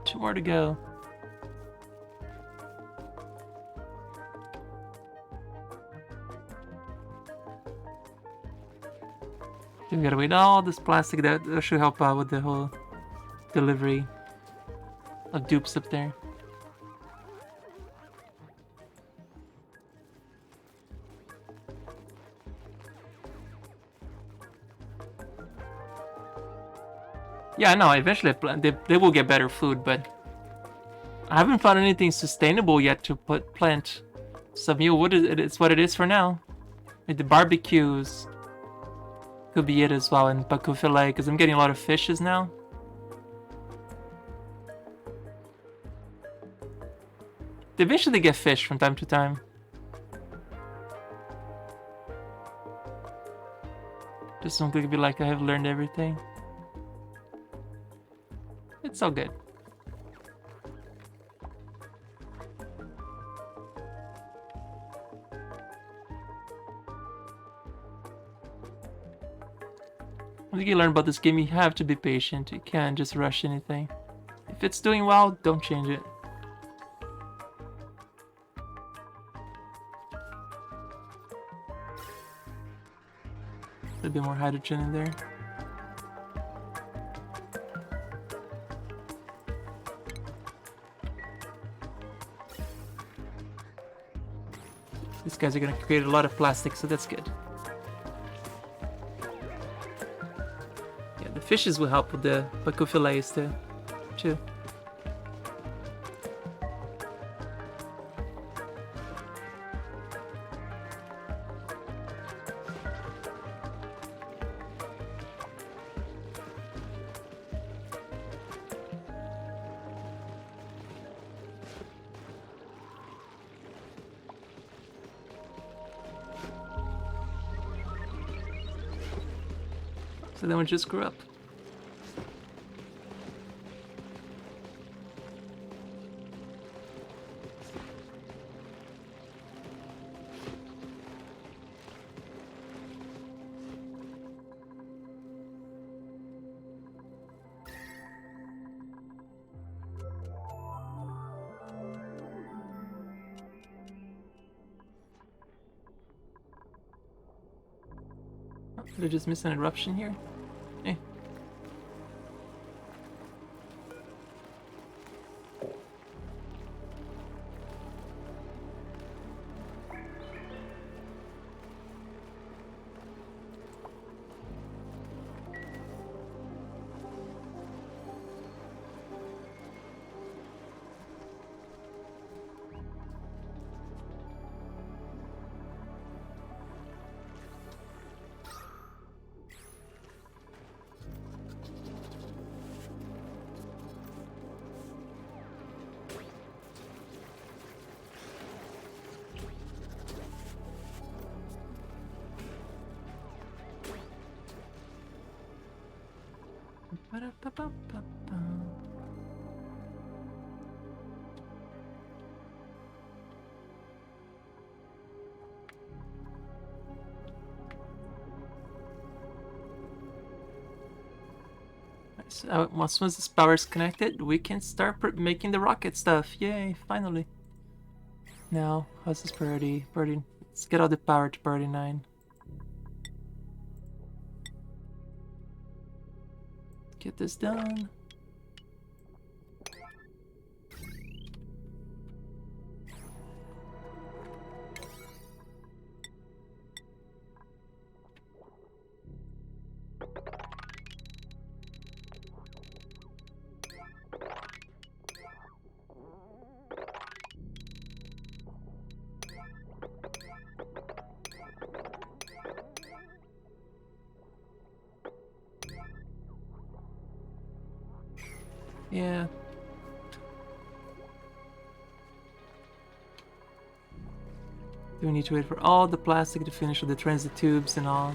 Two more to go. We gotta wait all this plastic. That should help out with the whole delivery of dupes up there. Yeah, no, eventually they will get better food, but I haven't found anything sustainable yet to plant some new wood. It's what it is for now. Like the barbecues could be it as well, and Baku filet, because I'm getting a lot of fishes now. They eventually get fish from time to time. Just don't be like I have learned everything. It's all good. One thing you learn about this game, you have to be patient. You can't just rush anything. If it's doing well, don't change it. A bit more hydrogen in there. These guys are gonna create a lot of plastic, so that's good. Yeah, the fishes will help with the Baku fillets too. So then we just grew up. Oh, did I just miss an eruption here? Eh. So once this power is connected, we can start making the rocket stuff. Yay, finally. Now, how's this priority? Let's get all the power to priority 9. Get this done. Yeah. Do we need to wait for all the plastic to finish with the transit tubes and all?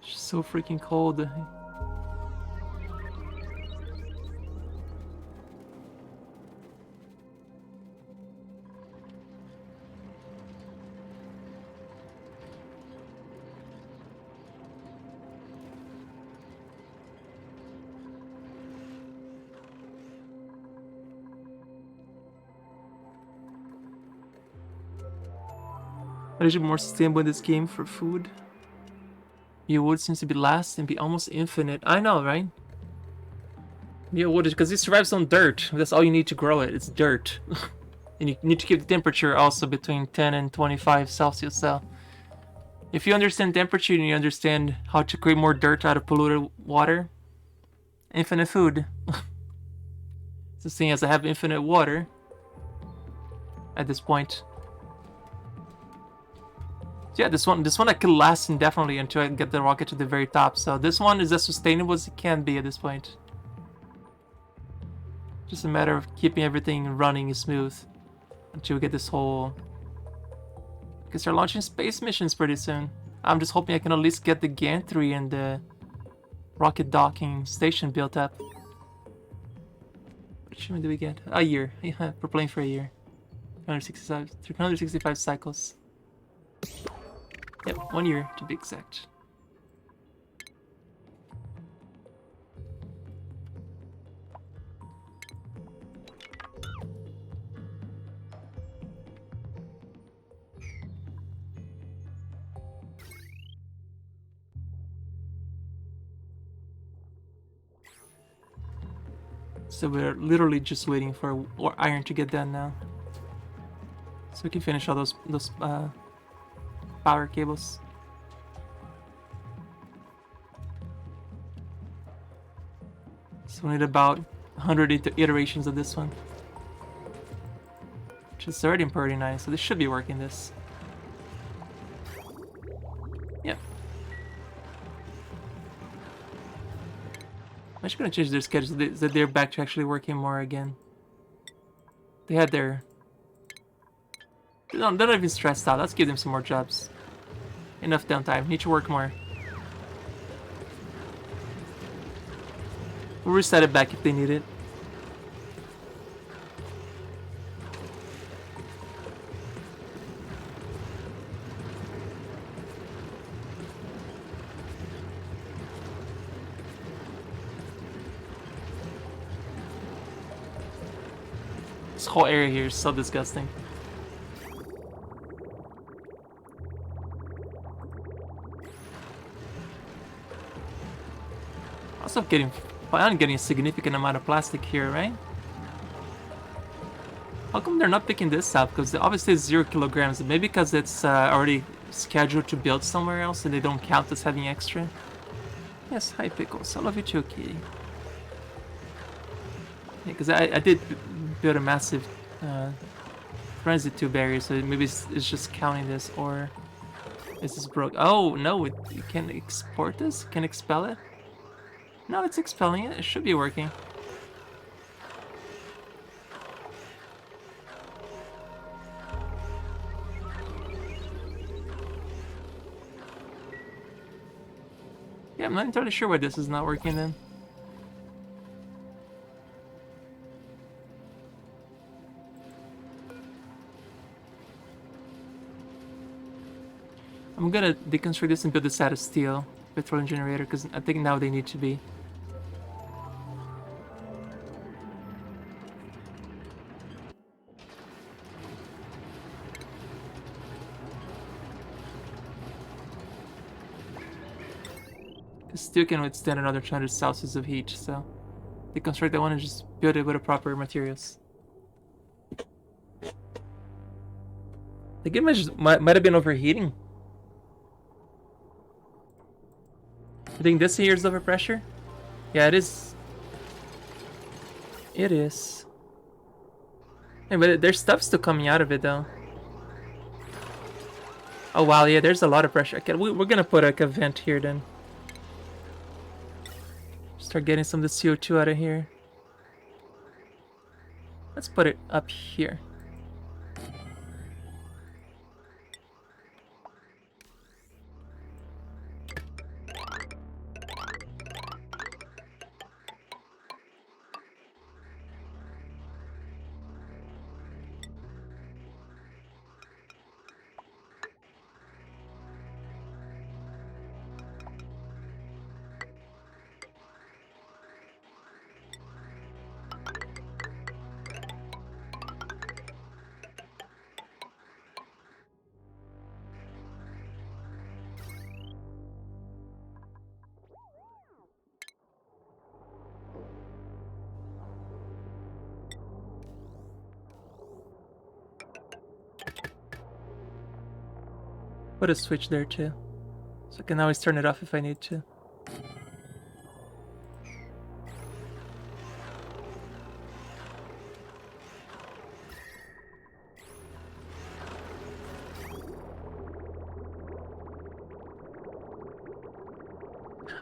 It's so freaking cold. What is more sustainable in this game for food? Your wood seems to be last and be almost infinite. I know, right? Your wood is because it survives on dirt. That's all you need to grow it. It's dirt. And you need to keep the temperature also between 10 and 25 Celsius. So if you understand temperature and you understand how to create more dirt out of polluted water, infinite food. So seeing as I have infinite water at this point. So yeah, this one I could last indefinitely until I get the rocket to the very top. So this one is as sustainable as it can be at this point. Just a matter of keeping everything running smooth until we get this whole... Because they're launching space missions pretty soon. I'm just hoping I can at least get the gantry and the rocket docking station built up. What achievement do we get? A year. Yeah, we're playing for a year. 365 cycles. Yep, 1 year to be exact. So we're literally just waiting for iron to get done now. So we can finish all those power cables. So we need about 100 iterations of this one. Which is already pretty nice, so this should be working this. Yep. I'm actually gonna change their schedule so that they're back to actually working more again. They had their... they're not even stressed out. Let's give them some more jobs. Enough downtime. Need to work more. We'll reset it back if they need it. This whole area here is so disgusting. Also I'm getting a significant amount of plastic here, right? How come they're not picking this up? Because obviously it's 0 kilograms. Maybe because it's already scheduled to build somewhere else and they don't count as having extra. Yes, hi Pickles. I love you too, kitty. Yeah, because I did build a massive transit tube barrier, so maybe it's just counting this, or is this broke? Oh no, you can export this? Can expel it? No, it's expelling it. It should be working. Yeah, I'm not entirely sure why this is not working then. I'm gonna deconstruct this and build this out of steel petroleum generator because I think now they need to be. Steel can withstand another 200 Celsius of heat, so deconstruct that one and just build it with the proper materials. The game might have been overheating. I think this here is overpressure. Yeah, it is. It is. Hey, but there's stuff still coming out of it though. Oh wow, yeah, there's a lot of pressure. Okay, we're gonna put like a vent here then. Start getting some of the CO2 out of here. Let's put it up here. Put a switch there too. So I can always turn it off if I need to.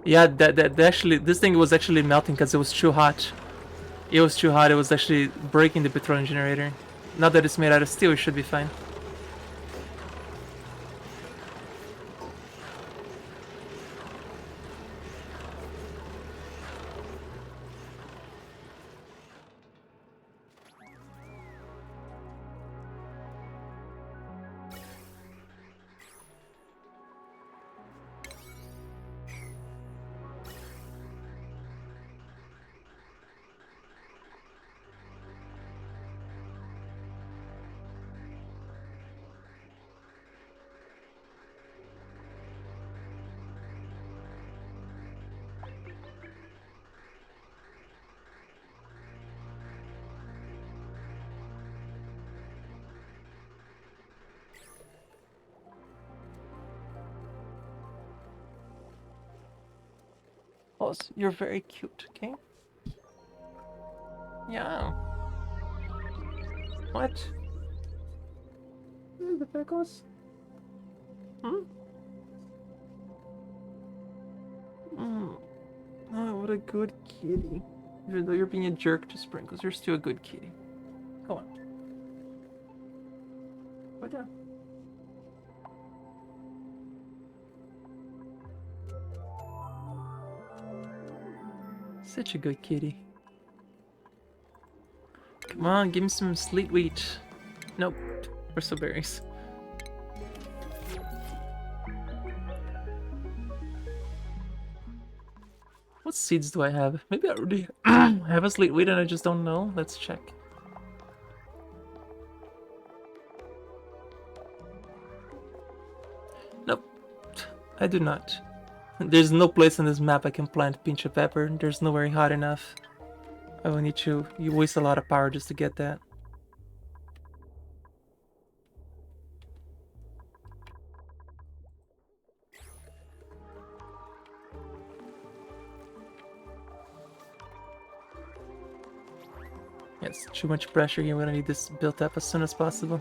Yeah, that actually, this thing was actually melting because it was too hot. It was too hot, it was actually breaking the petroleum generator. Now that it's made out of steel, it should be fine. Oh, you're very cute, okay? Yeah. What? The pickles? Hmm? Oh, what a good kitty. Even though you're being a jerk to Sprinkles, you're still a good kitty. Come on. Put down. Such a good kitty. Come on, give me some sleet wheat. Nope. Bristleberries. What seeds do I have? Maybe I already have a sleet wheat and I just don't know. Let's check. Nope. I do not. There's no place on this map I can plant pinch of pepper. There's nowhere hot enough. I will need to... You waste a lot of power just to get that. Yes, too much pressure here. We're gonna need this built up as soon as possible.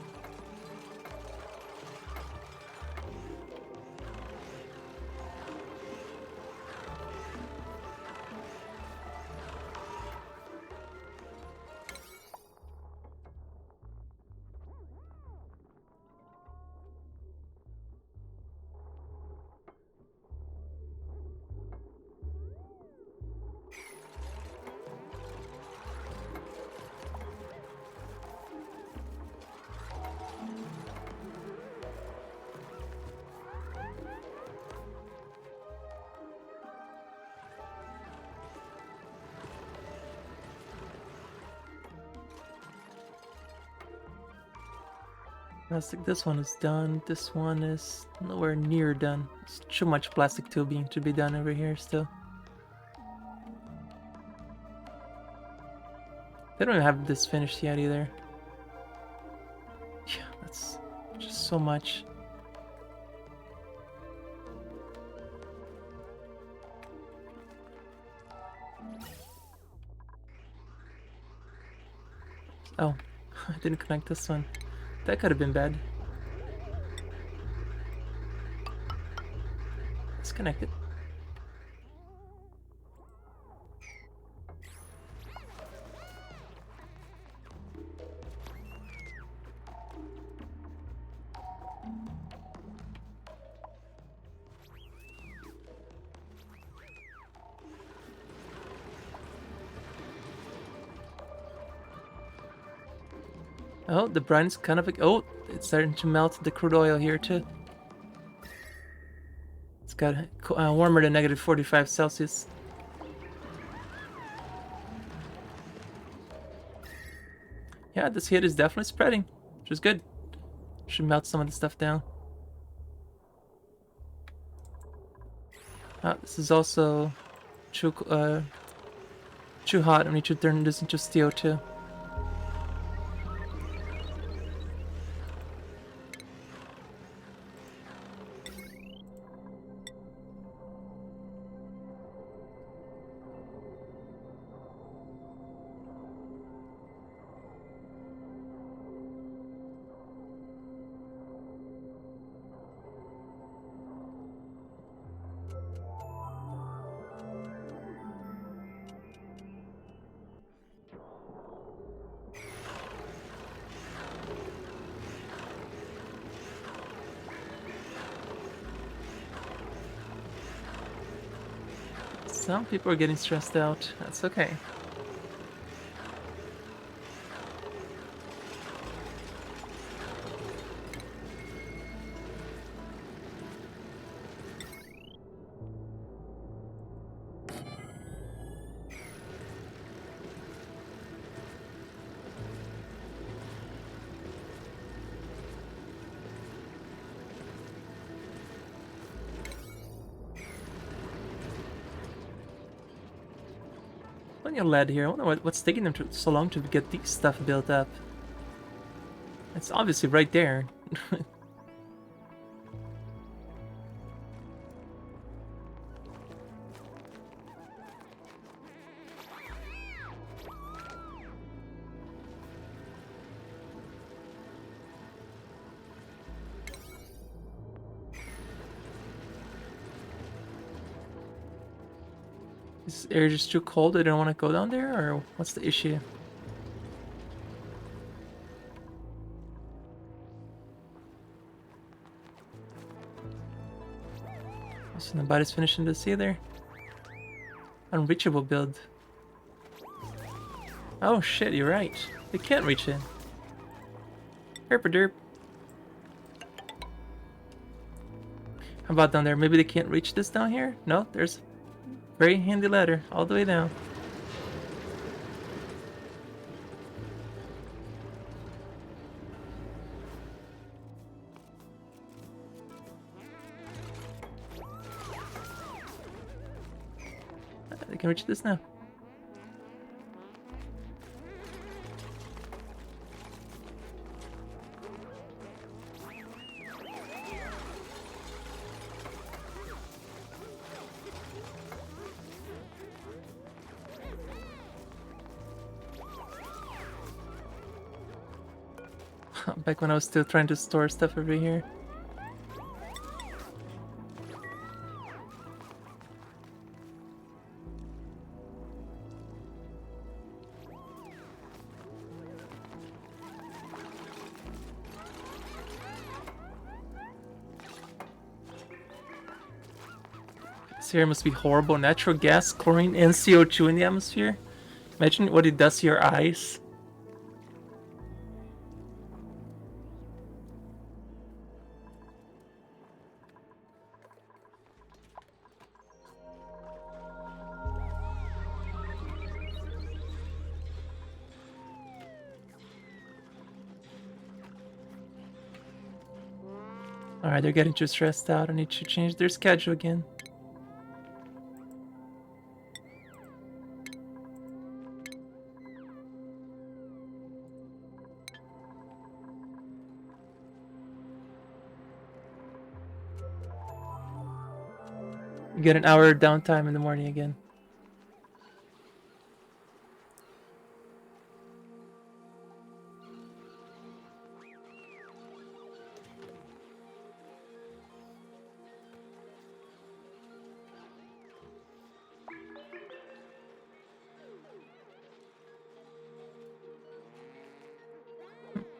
Plastic, this one is done. This one is nowhere near done. There's too much plastic tubing to be done over here still. They don't even have this finished yet either. Yeah, that's just so much. Oh, I didn't connect this one. That could have been bad. Let's connect it. Oh, the brine's kind of... Oh, it's starting to melt the crude oil here too. It's got warmer than negative 45 Celsius. Yeah, this heat is definitely spreading, which is good. Should melt some of the stuff down. This is also too hot. I need to turn this into steel too. Some people are getting stressed out. That's okay. Plenty of lead here. I wonder what's taking them so long to get these stuff built up. It's obviously right there. Is this area just too cold? They don't want to go down there, or what's the issue? So nobody's finishing this either. Unreachable build. Oh shit, you're right. They can't reach it. Herpaderp. How about down there? Maybe they can't reach this down here? No, there's a very handy ladder all the way down. They can reach this now. Back when I was still trying to store stuff over here. This here must be horrible. Natural gas, chlorine, and CO2 in the atmosphere. Imagine what it does to your eyes. Alright, they're getting too stressed out. I need to change their schedule again. You get an hour downtime in the morning again.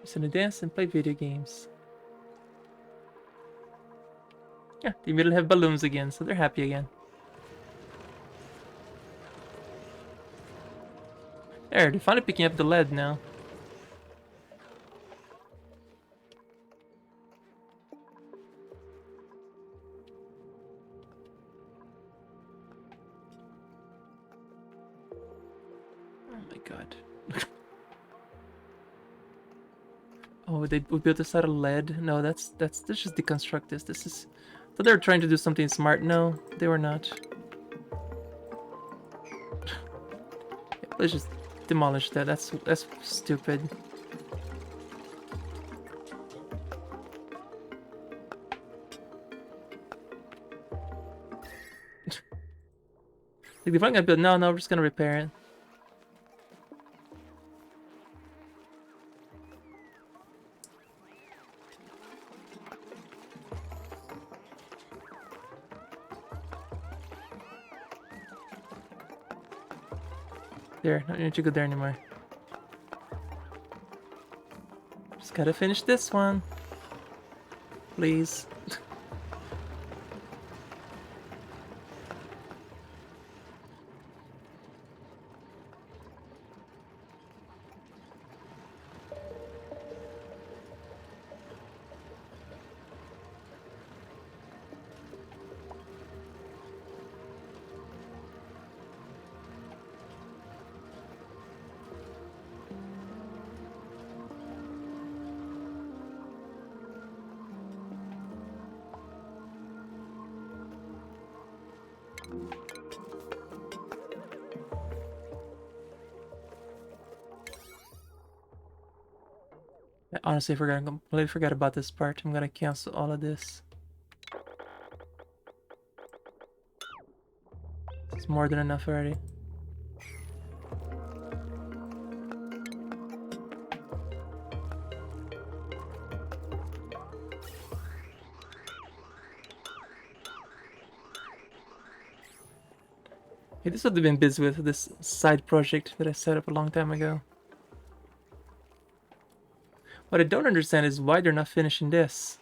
Listen to dance and play video games. Yeah, they immediately have balloons again, so they're happy again. There, they're finally picking up the lead now. Oh my god. Oh, we built this out of lead? No, that's just deconstruct this. This is... I thought they were trying to do something smart. No, they were not. Yeah, let's just demolish that. That's stupid. Like, if I'm gonna build... No, we're just gonna repair it. There, don't need to go there anymore. Just gotta finish this one. Please. I honestly completely forgot about this part. I'm gonna cancel all of this. It's more than enough already. Hey, this would have been busy with this side project that I set up a long time ago. What I don't understand is why they're not finishing this.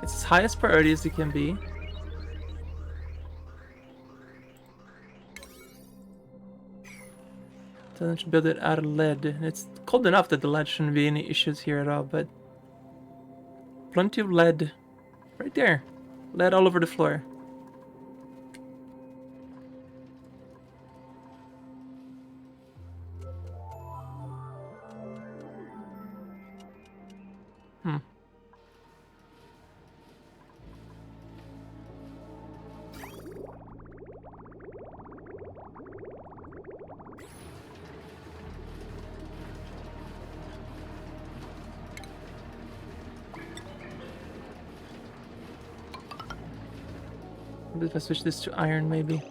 It's as highest priority as it can be. So let's build it out of lead. And it's cold enough that the lead shouldn't be any issues here at all, but plenty of lead right there. Lead all over the floor. If I switch this to iron, maybe.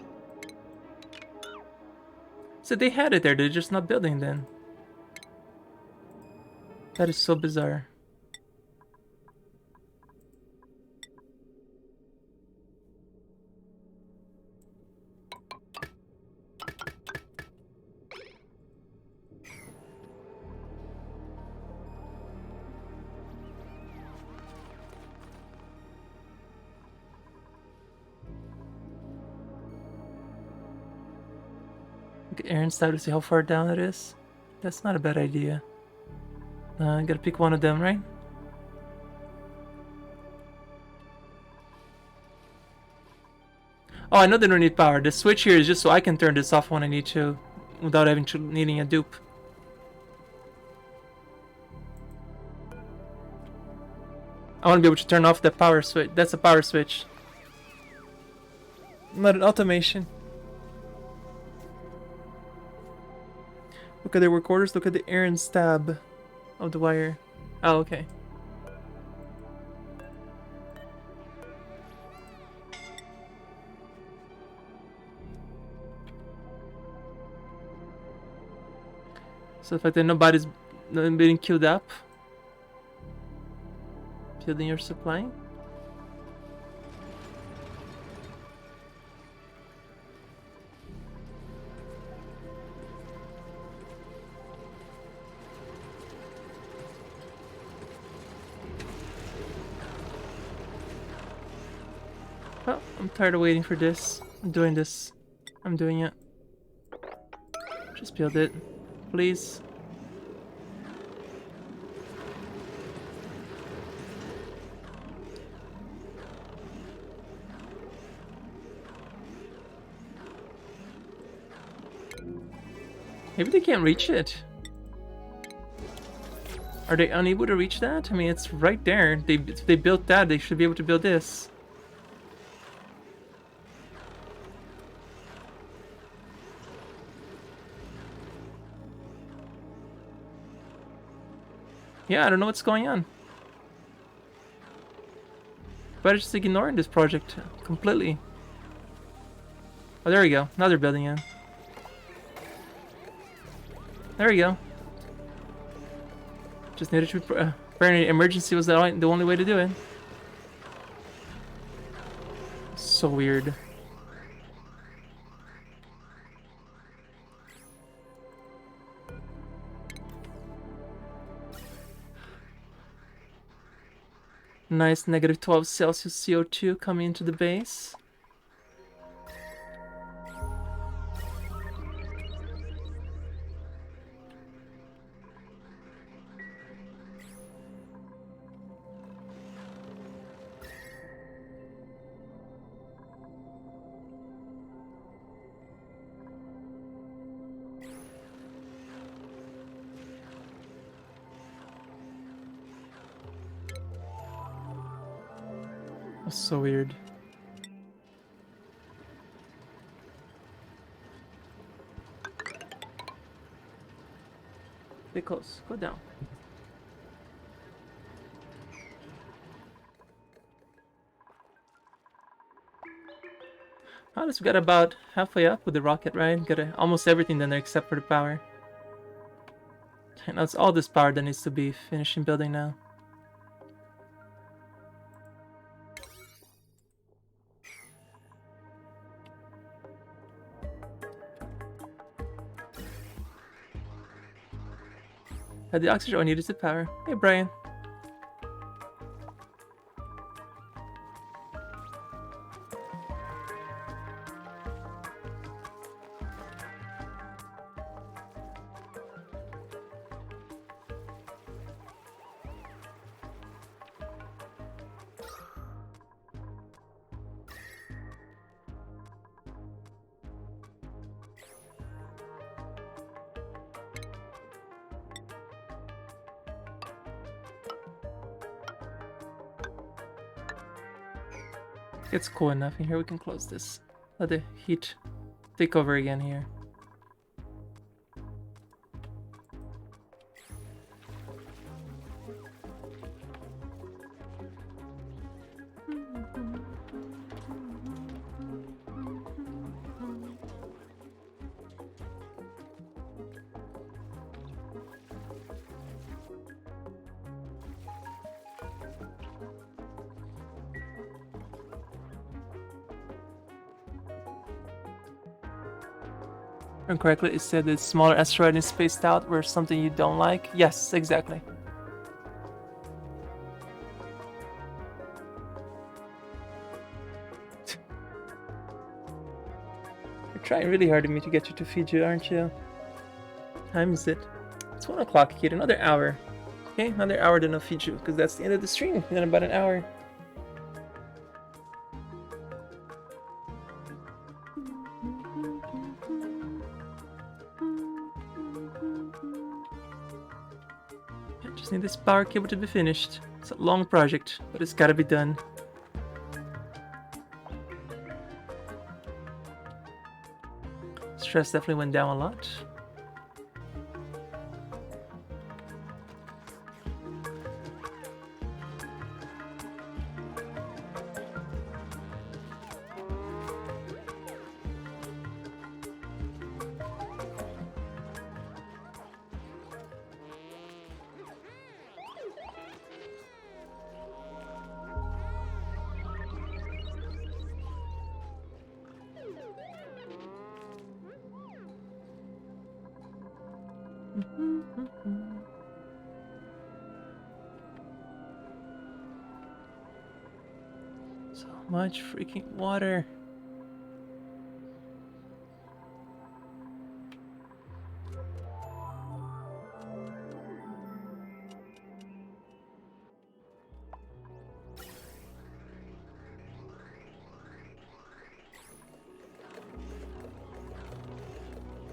So they had it there, they're just not building then. That is so bizarre. Aaron's tab to see how far down it is. That's not a bad idea. I gotta pick one of them, right? Oh, I know they don't need power. The switch here is just so I can turn this off when I need to, without needing a dupe. I want to be able to turn off the power switch. That's a power switch. Not an automation. Look at the recorders, look at the air and stab of the wire. Oh, okay. So the fact that nobody's being queued up. Building your supply. Well, I'm tired of waiting for this. I'm doing this. I'm doing it. Just build it. Please. Maybe they can't reach it. Are they unable to reach that? I mean, it's right there. If they built that, they should be able to build this. Yeah, I don't know what's going on. Better just ignoring this project completely. Oh, there we go. Now they're building it. There we go. Just needed to apparently emergency was the only way to do it. So weird. Nice -12 Celsius CO2 coming into the base. That's so weird. Stay close. Go down. Honestly, we got about halfway up with the rocket, right? Got almost everything done there except for the power. And that's all this power that needs to be finishing building now. Had the oxygen, I needed the power. Hey, Brian. It's cool enough in here, we can close this. Let the heat take over again here. Correctly, it said that smaller asteroid is spaced out where something you don't like. Yes, exactly. You're trying really hard at me to get you to Fiji, aren't you? What time is it? It's 1 o'clock, kid. Another hour. Okay, another hour to no Fiji, because that's the end of the stream in about an hour. Just need this power cable to be finished. It's a long project, but it's gotta be done. Stress definitely went down a lot. So much freaking water.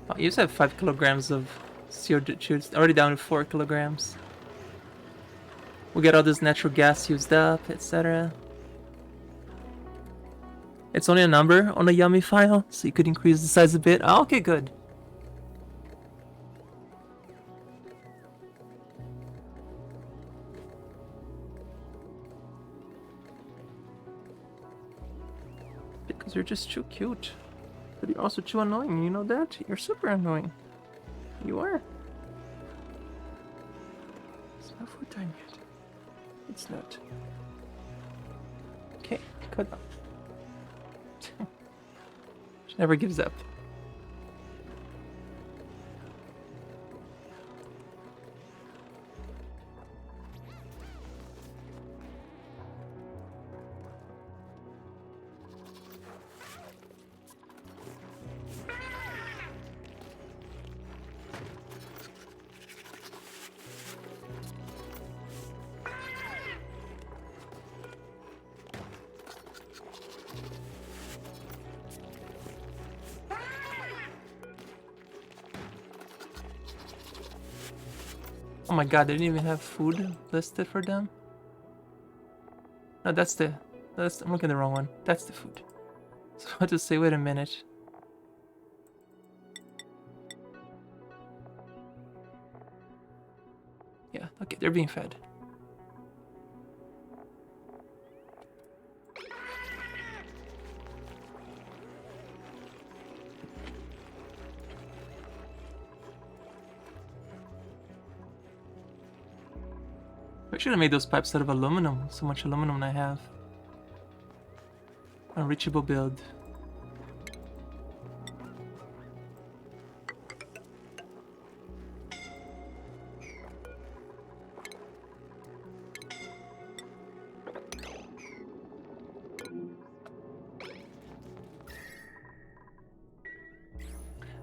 Oh, you just have 5 kilograms of CO2. It's already down to 4 kilograms. We get all this natural gas used up, etc. It's only a number on the Yummy file, so you could increase the size a bit. Oh, okay, good. Because you're just too cute. But you're also too annoying, you know that? You're super annoying. You are. It's not food time yet. It's not. Okay, cut off. She never gives up. Oh my god, they didn't even have food listed for them? No, I'm looking at the wrong one. That's the food. So I had to say, wait a minute. Yeah, okay, they're being fed. I should have made those pipes out of aluminum. So much aluminum I have. Unreachable build.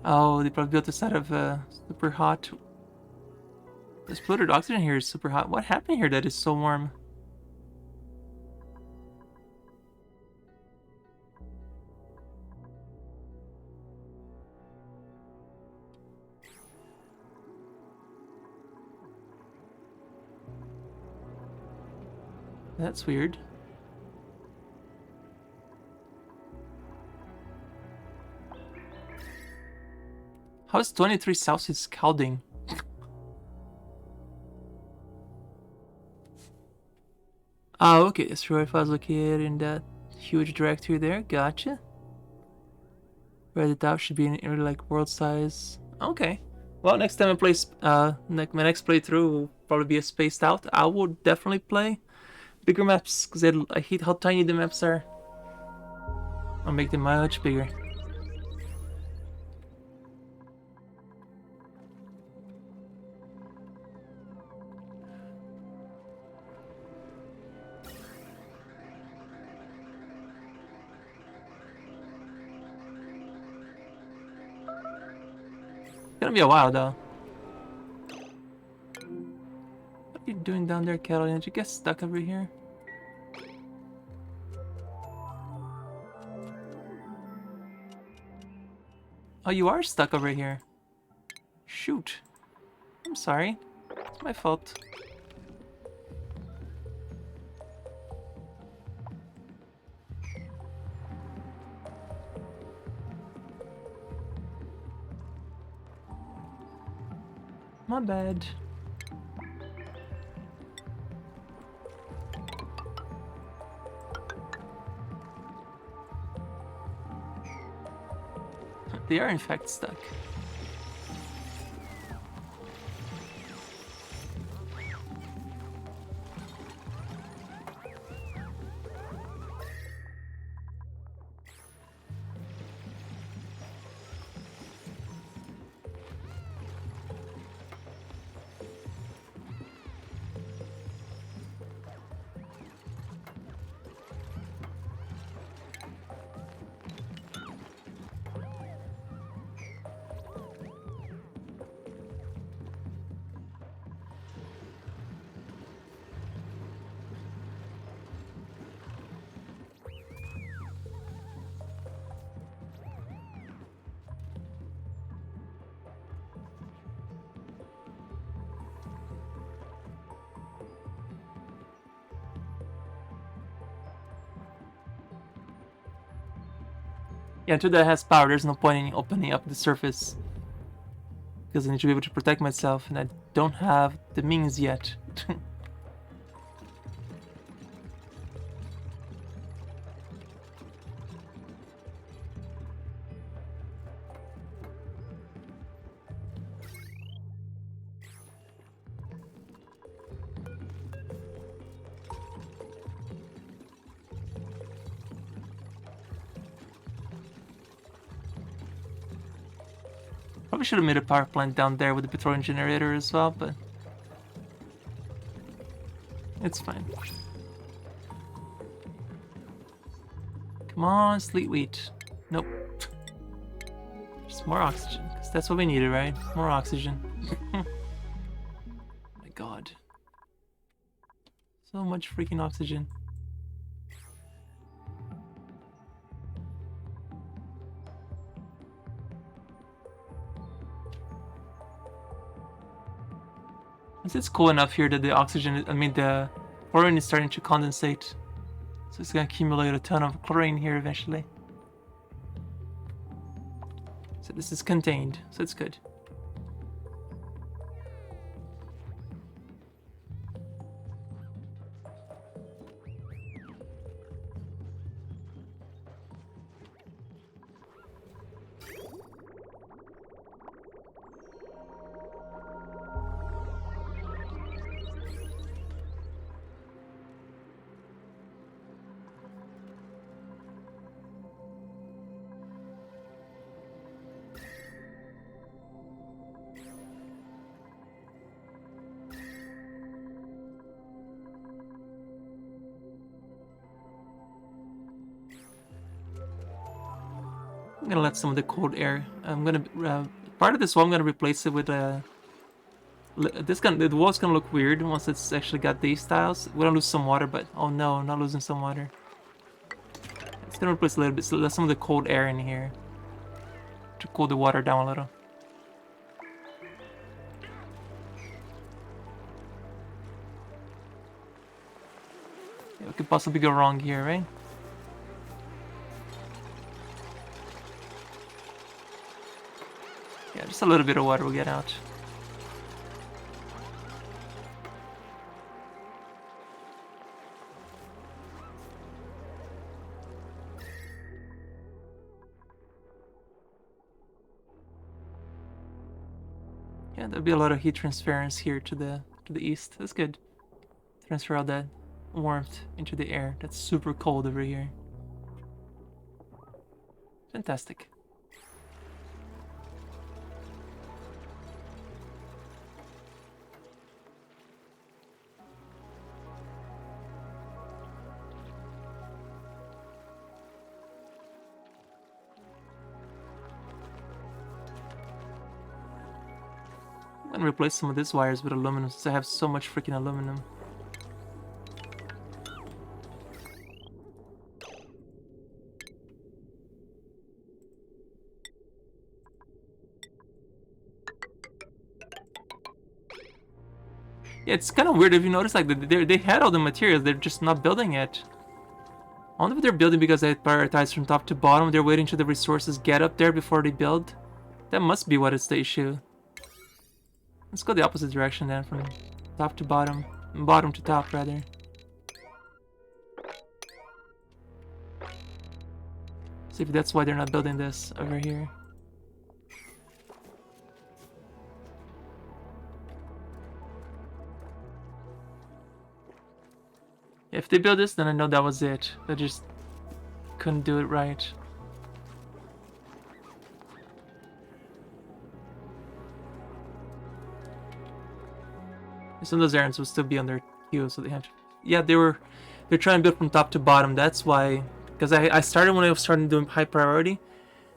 Oh, they probably built this out of super hot. This polluted oxygen here is super hot. What happened here that is so warm? That's weird. How is 23 Celsius scalding? Oh, okay. Asteroid files located in that huge directory there. Gotcha. Where the top should be in area like world size. Okay. Well, next time I play, like my next playthrough will probably be a spaced out. I will definitely play bigger maps because I hate how tiny the maps are. I'll make them much bigger. Gonna be a while though. What are you doing down there, Kettle? Did you get stuck over here? Oh, you are stuck over here. Shoot. I'm sorry. It's my fault. my bad. They are in fact stuck. Yeah, until that has power, there's no point in opening up the surface. Because I need to be able to protect myself, and I don't have the means yet. Probably should have made a power plant down there with the petroleum generator as well, but it's fine. Come on, sleet wheat. Nope. Just more oxygen, because that's what we needed, right? More oxygen. My god. So much freaking oxygen. It's cool enough here that the oxygen, the chlorine is starting to condensate. So it's gonna accumulate a ton of chlorine here eventually. So this is contained, so it's good. I'm gonna let some of the cold air. I'm gonna part of this wall. I'm gonna replace it with a. The wall's gonna look weird once it's actually got these tiles. We're gonna lose some water, but oh no, I'm not losing some water. It's gonna replace a little bit, so let some of the cold air in here to cool the water down a little. Yeah, what could possibly go wrong here, right? Yeah, just a little bit of water will get out. Yeah, there'll be a lot of heat transference here to the east. That's good. Transfer all that warmth into the air. That's super cold over here. Fantastic. I'm gonna replace some of these wires with aluminum since I have so much freaking aluminum. Yeah, it's kind of weird if you notice, like, they had all the materials, they're just not building it. I wonder if they're building because they prioritize from top to bottom, they're waiting till the resources get up there before they build. That must be what is the issue. Let's go the opposite direction then, from top to bottom. Bottom to top, rather. See if that's why they're not building this over here. If they build this, then I know that was it. They just couldn't do it right. Some of those errands will still be on their queue, so they have to... Yeah, they're trying to build from top to bottom. That's why, because I started when I was starting doing high priority,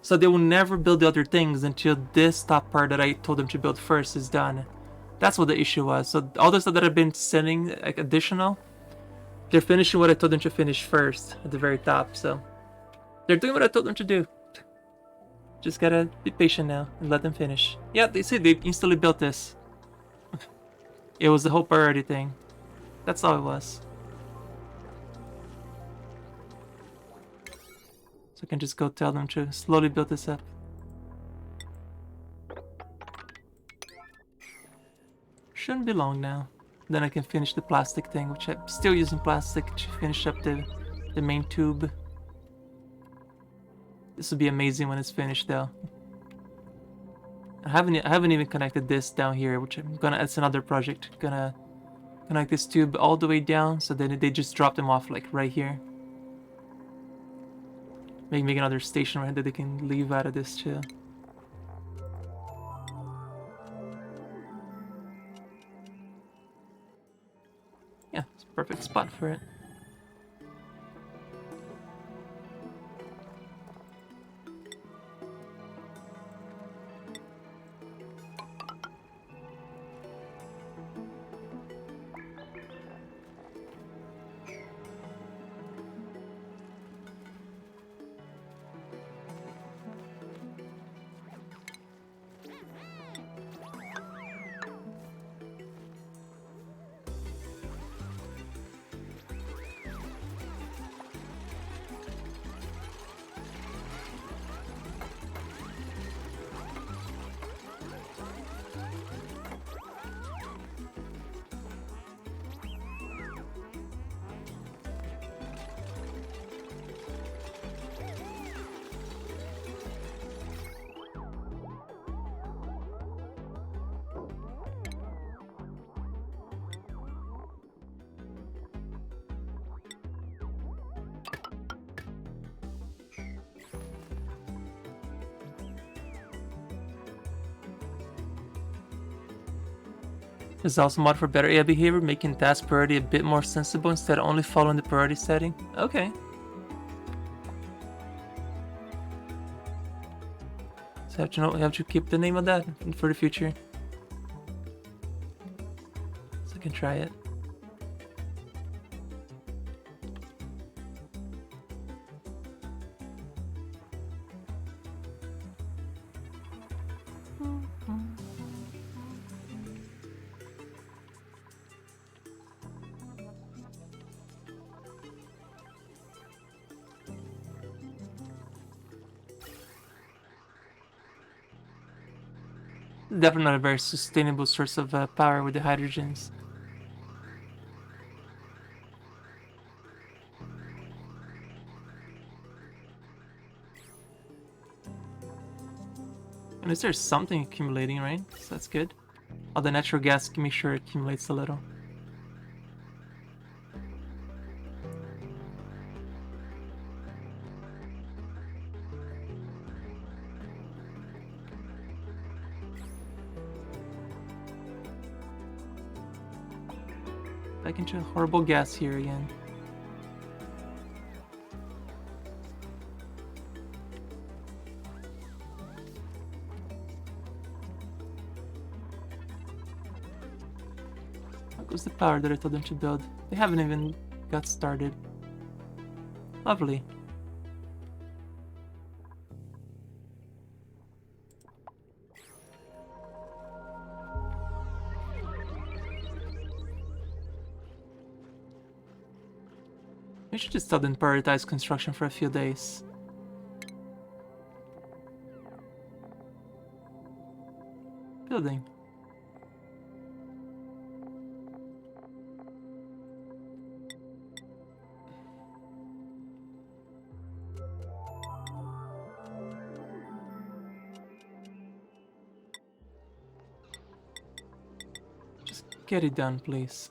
so they will never build the other things until this top part that I told them to build first is done. That's what the issue was. So all the stuff that I've been sending, like additional, they're finishing what I told them to finish first at the very top. So they're doing what I told them to do. Just gotta be patient now and let them finish. Yeah, they see they instantly built this. It was the whole priority thing. That's all it was. So I can just go tell them to slowly build this up. Shouldn't be long now. Then I can finish the plastic thing, which I'm still using plastic to finish up the main tube. This will be amazing when it's finished though. I haven't even connected this down here, which I'm gonna, it's another project. Gonna connect this tube all the way down, so then they just drop them off like right here. Make another station right that they can leave out of this too. Yeah, it's a perfect spot for it. There's also a mod for better AI behavior, making task priority a bit more sensible instead of only following the priority setting. Okay. So I have to keep the name of that for the future. So I can try it. Definitely not a very sustainable source of power with the hydrogens. And is there something accumulating, right? So that's good. All the natural gas can make sure it accumulates a little. Back into horrible gas here again. What goes the power that I told them to build? They haven't even got started. Lovely. We should just tell them to prioritize construction for a few days. Building. Get it done, please.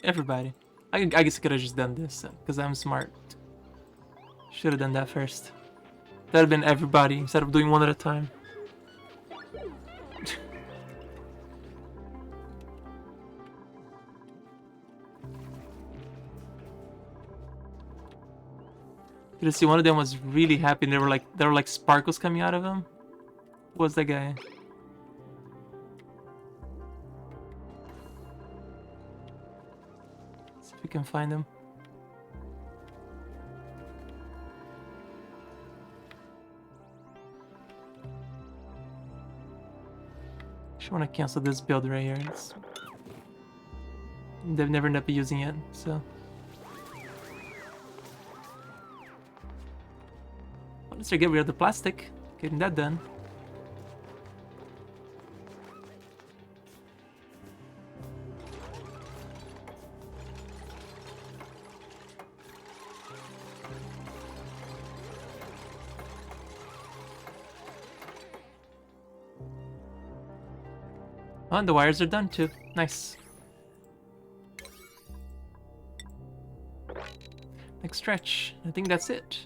Everybody. I guess I could have just done this, because I'm smart. Should have done that first. That would have been everybody, instead of doing one at a time. You see, one of them was really happy, and there were like sparkles coming out of him. Who was that guy? See if we can find him. Just want to cancel this build right here. They've never ended up using it, so. Let's get rid of the plastic. Getting that done. Oh, and the wires are done too. Nice. Next stretch. I think that's it.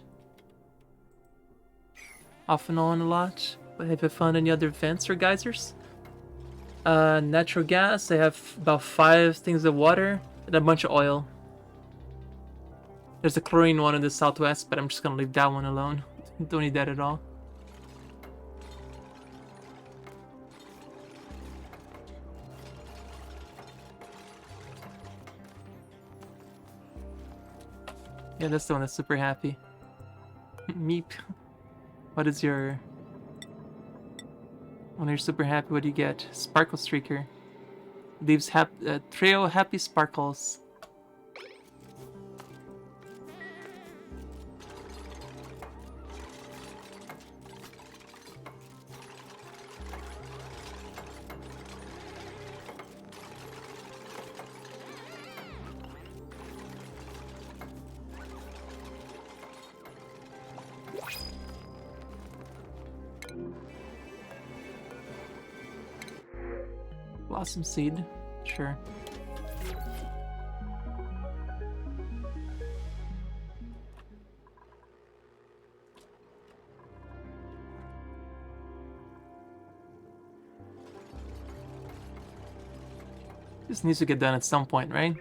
Off and on a lot. But have you found any other vents or geysers? Natural gas. I have about 5 things of water and a bunch of oil. There's a chlorine one in the southwest, but I'm just gonna leave that one alone. Don't need that at all. Yeah, that's the one that's super happy. Meep. What is your... When you're super happy, what do you get? Sparkle Streaker. Leaves trio happy sparkles. Blossom seed, sure. This needs to get done at some point, right?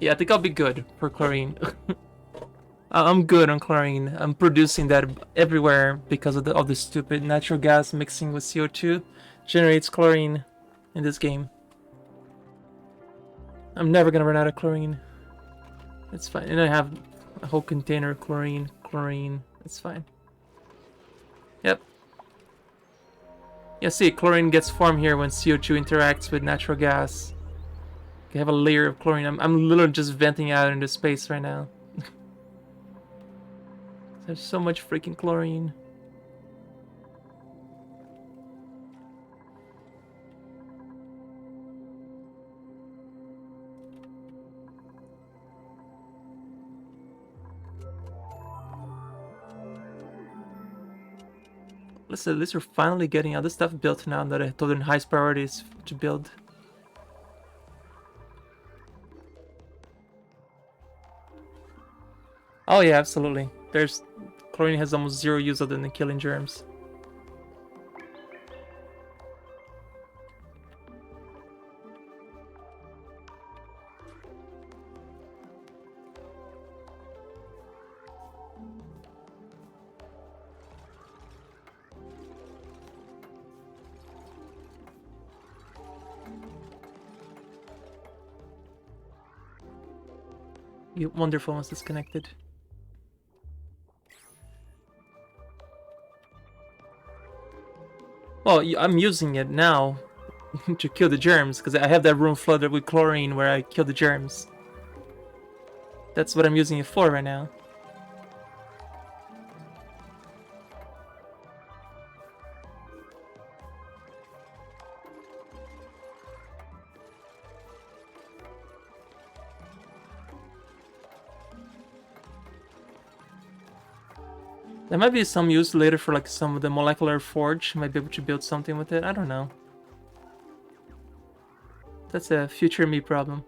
Yeah, I think I'll be good for chlorine. I'm good on chlorine. I'm producing that everywhere because of the stupid natural gas mixing with CO2 generates chlorine in this game. I'm never gonna run out of chlorine. It's fine. And I have a whole container of chlorine. It's fine. Yep. Yeah, see, chlorine gets formed here when CO2 interacts with natural gas. You have a layer of chlorine. I'm literally just venting out into space right now. There's so much freaking chlorine. Listen, at least we're finally getting all this stuff built now that I told them highest priorities to build. Oh yeah, absolutely. Chlorine has almost zero use other than killing germs. Wonderful once disconnected. Well, I'm using it now to kill the germs because I have that room flooded with chlorine where I kill the germs. That's what I'm using it for right now. There might be some use later for like some of the molecular forge. Might be able to build something with it. I don't know. That's a future me problem.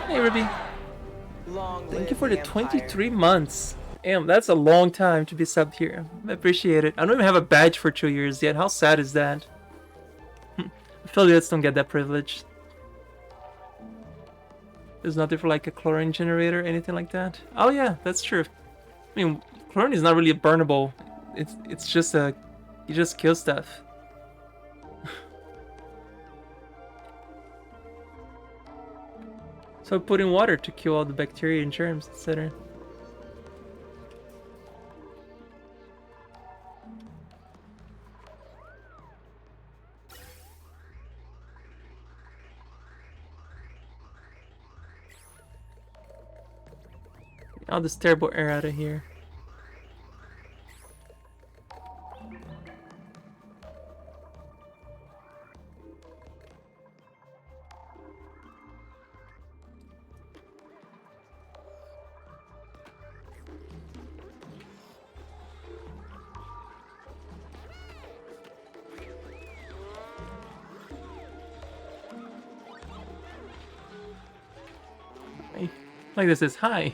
Hey, Ruby. Thank you for the 23 months. Damn, that's a long time to be subbed here. I appreciate it. I don't even have a badge for 2 years yet. How sad is that? Affiliates don't get that privilege. There's nothing for like a chlorine generator or anything like that. Oh yeah, that's true. I mean, chlorine is not really burnable. It's just a... you just kill stuff. So I put in water to kill all the bacteria and germs, etc. All this terrible air out of here. Like this is hi.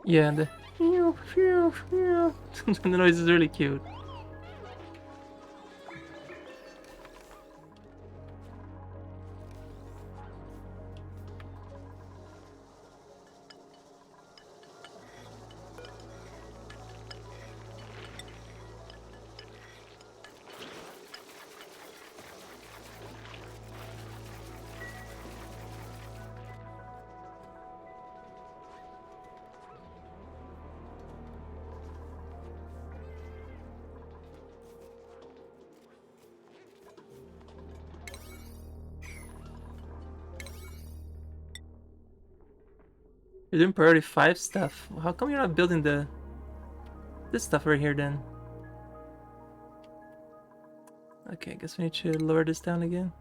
Yeah, the the noise is really cute. You're doing priority 5 stuff. How come you're not building this stuff right here then? Okay, I guess we need to lower this down again.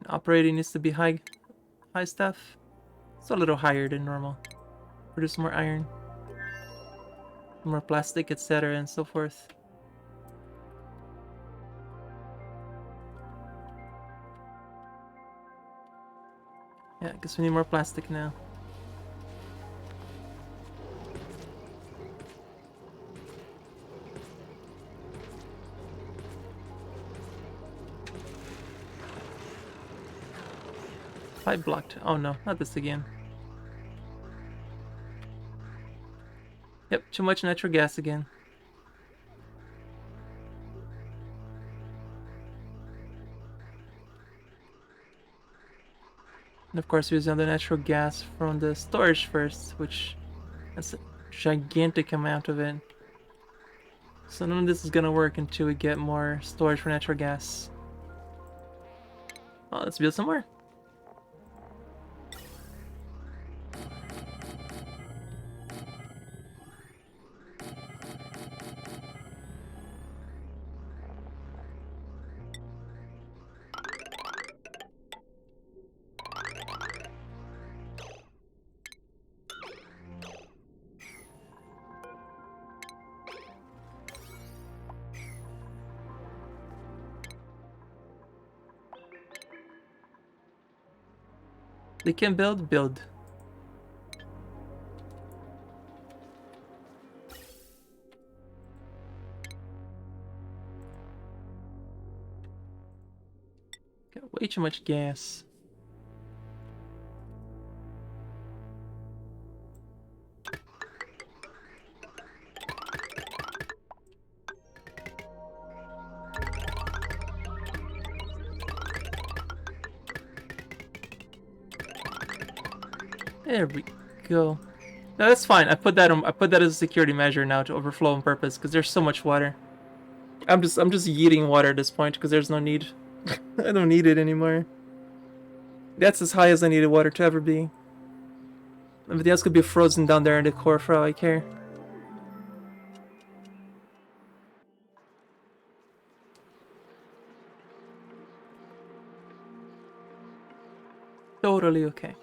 Operating needs to be high stuff. It's a little higher than normal. Produce more iron, more plastic, etc. and so forth. Yeah, I guess we need more plastic now. Pipe blocked. Oh no, not this again. Yep, too much natural gas again. And of course, we use the natural gas from the storage first, which that's a gigantic amount of it. So none of this is gonna work until we get more storage for natural gas. Well, let's build some more. They can build. Got way too much gas. There we go. No, that's fine. I put that as a security measure now to overflow on purpose because there's so much water. I'm just yeeting water at this point because there's no need. I don't need it anymore. That's as high as I needed water to ever be. Everything else could be frozen down there in the core for all I care. Totally okay.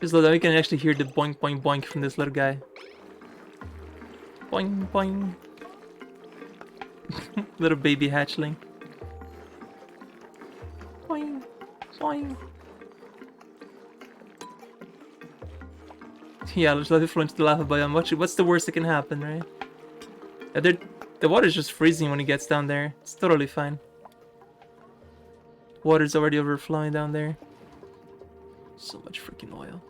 Just so that we can actually hear the boink boink boink from this little guy. Boing boing. Little baby hatchling. Boing boing. Yeah, let's let it flow into the lava biome. What's the worst that can happen, right? Yeah, the water's just freezing when it gets down there. It's totally fine. Water's already overflowing down there. So much freaking oil.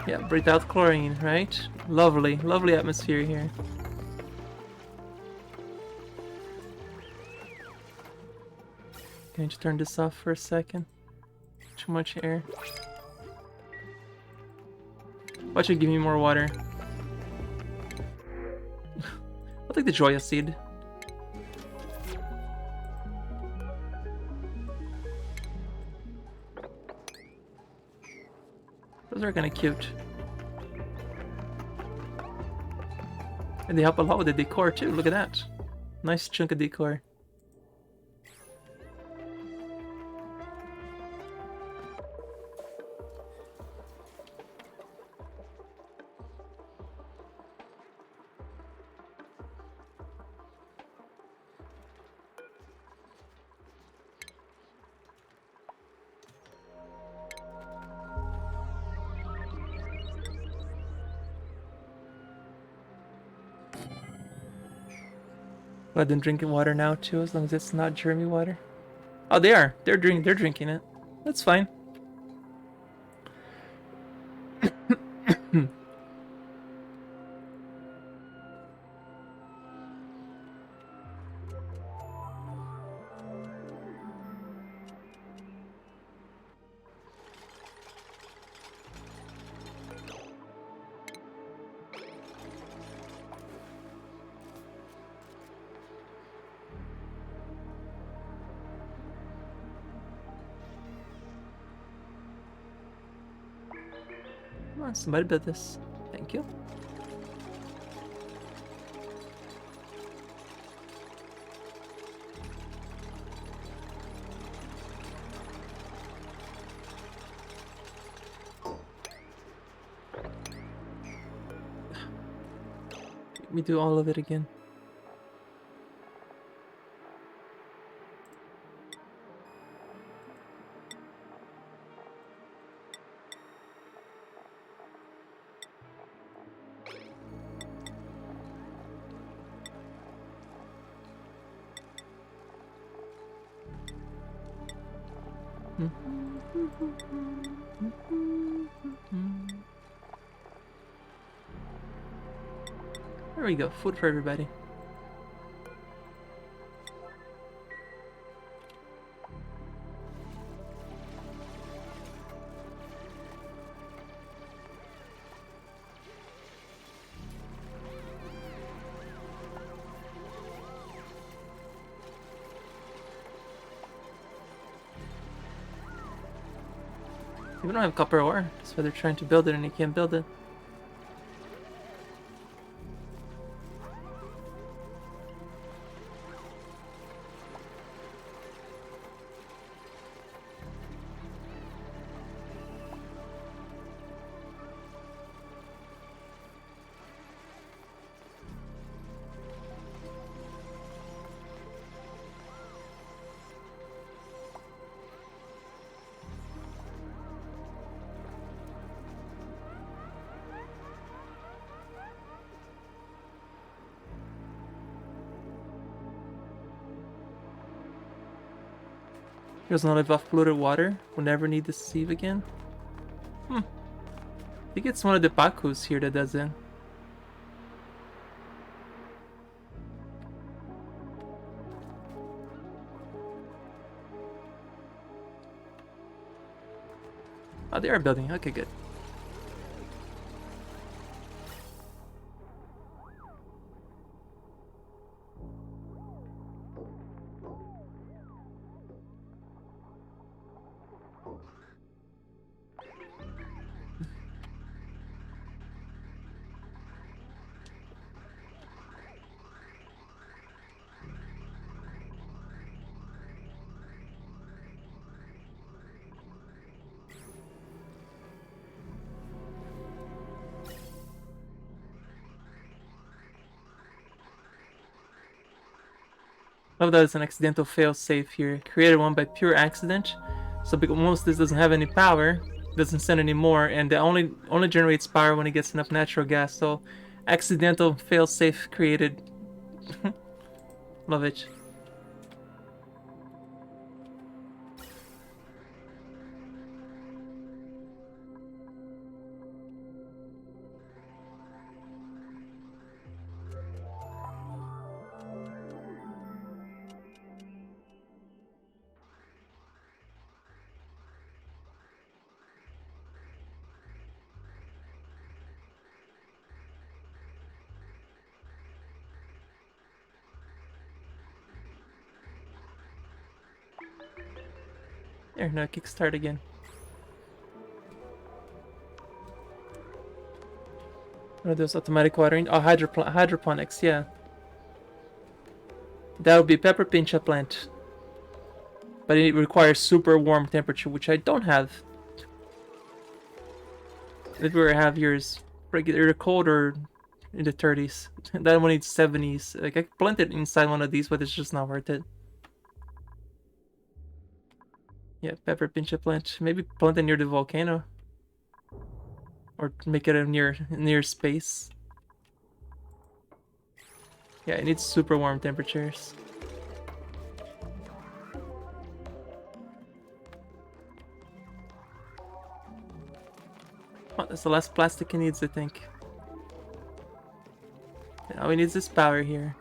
Yeah, breathe out chlorine, right? Lovely, lovely atmosphere here. Can I just turn this off for a second? Too much air. Watch it give me more water. I'll take the Joya seed. Those are kinda cute. And they help a lot with the decor too, look at that. Nice chunk of decor. Let them drinking water now too, as long as it's not germy water. Oh, they are. They're drinking it. That's fine. Come on, somebody build this. Thank you. Let me do all of it again. There we go, food for everybody. We don't have copper ore, that's why they're trying to build it and they can't build it. He does not live off polluted water. Will never need the sieve again. I think it's one of the Bakus here that does it. Oh, they are building. Okay, good. Love that it's an accidental fail-safe here. Created one by pure accident. So once this doesn't have any power, doesn't send any more, and it only generates power when it gets enough natural gas. So accidental fail-safe created. Love it. There, now kickstart again. What are those automatic watering? Oh, hydroponics, yeah. That would be pepper pincha plant. But it requires super warm temperature, which I don't have. If we have yours regular cold or in the 30s. That one needs 70s. Like I planted inside one of these, but it's just not worth it. Yeah, pepper pincha plant. Maybe plant it near the volcano. Or make it a near space. Yeah, it needs super warm temperatures. Oh, that's the last plastic it needs, I think. All we need is this power here.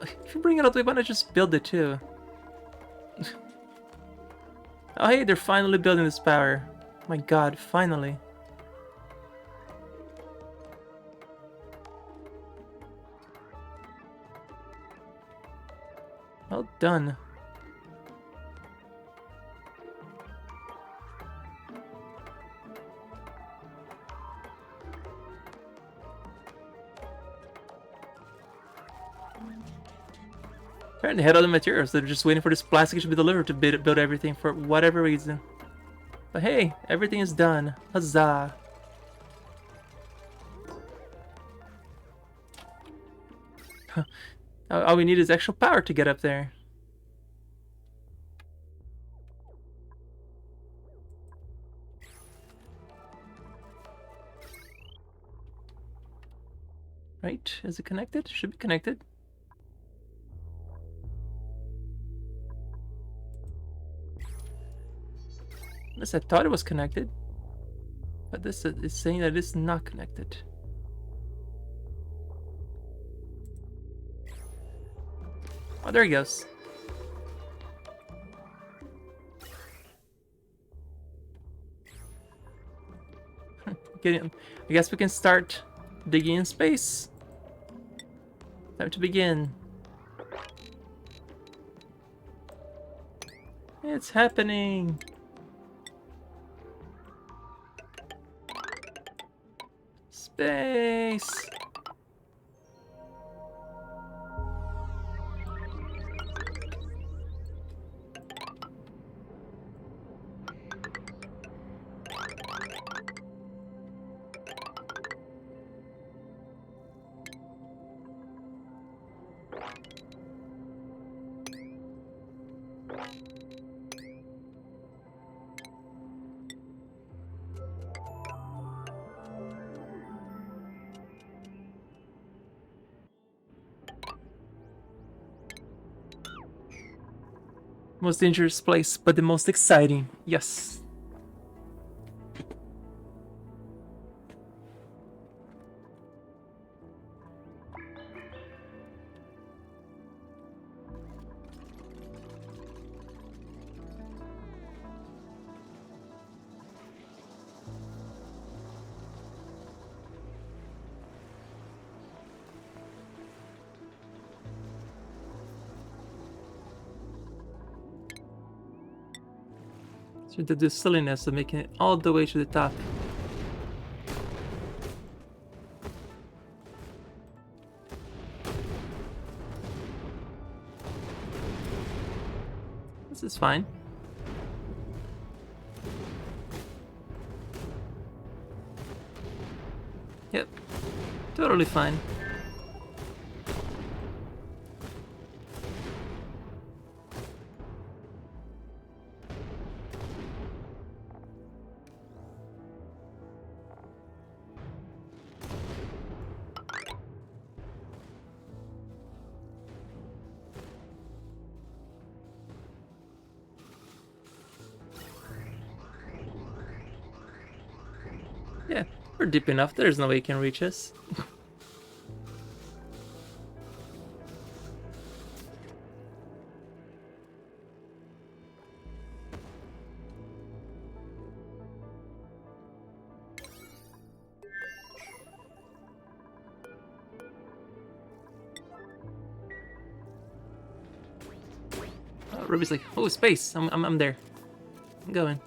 If you bring it all the way, why not just build it too? Oh hey, they're finally building this power. My god, finally. Well done. Apparently, they had other materials. They're just waiting for this plastic to be delivered to build everything for whatever reason. But hey, everything is done. Huzzah. All we need is actual power to get up there. Right? Is it connected? Should be connected. At least I thought it was connected. But this is saying that it's not connected. Oh, there he goes. I guess we can start digging in space. Time to begin. It's happening. Space. Most dangerous place, but the most exciting. Yes. So the silliness of making it all the way to the top. This is fine. Yep. Totally fine. Yeah, we're deep enough. There's no way he can reach us. Ruby's like, oh, space. I'm there. I'm going.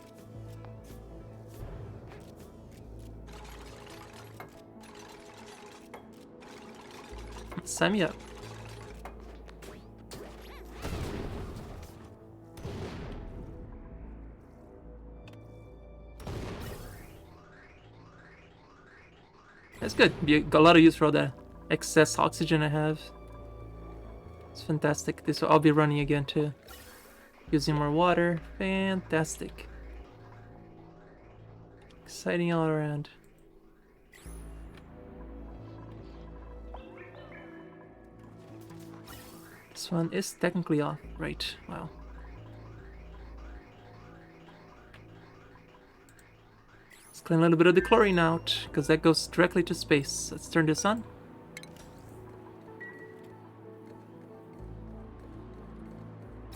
Sign me up. That's good. Got a lot of use for all the excess oxygen I have. It's fantastic. This will all be running again too. Using more water. Fantastic. Exciting all around. This one is technically off. Right. Wow. Let's clean a little bit of the chlorine out, because that goes directly to space. Let's turn this on.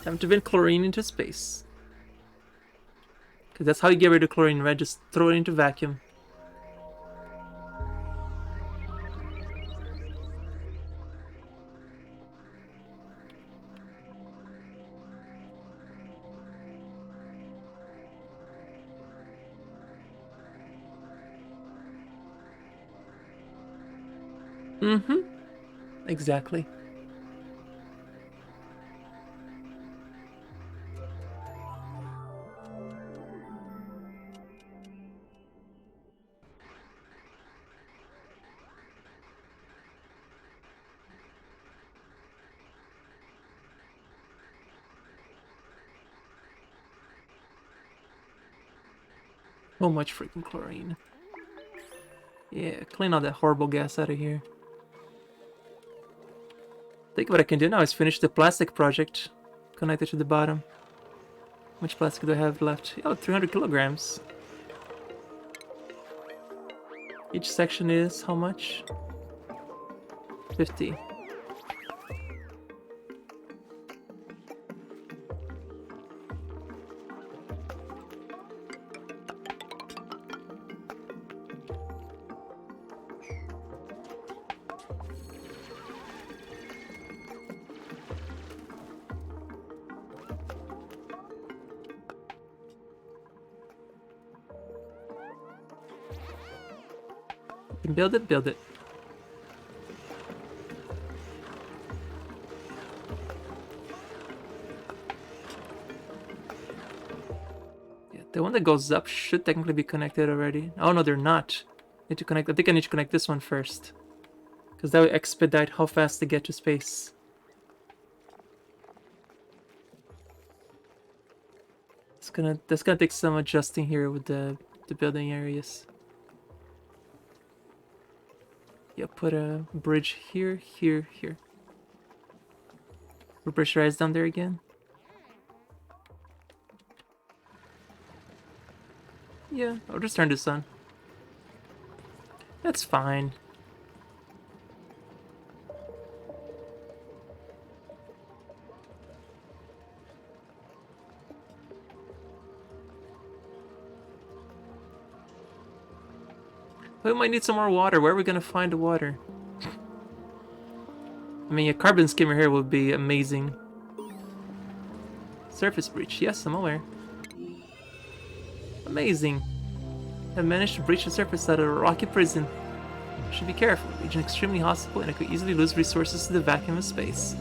Time to vent chlorine into space. Because that's how you get rid of chlorine, right? Just throw it into vacuum. Mm-hmm. Exactly. So much freaking chlorine. Yeah, clean all that horrible gas out of here. I think what I can do now is finish the plastic project connected to the bottom. much plastic do I have left? Oh, 300 kilograms. Each section is how much? 50. You can build it, build it. Yeah, the one that goes up should technically be connected already. Oh no, they're not. Need to connect. I think I need to connect this one first, because that will expedite how fast they get to space. That's gonna take some adjusting here with the building areas. Yeah, put a bridge here, here, here. We're pressurized down there again. Yeah, I'll just turn this on. That's fine. We might need some more water. Where are we gonna find the water? I mean, a carbon skimmer here would be amazing. Surface breach. Yes, I'm aware. Amazing. I managed to breach the surface out of a rocky prison. Should be careful. Region extremely hostile, and I could easily lose resources to the vacuum of space.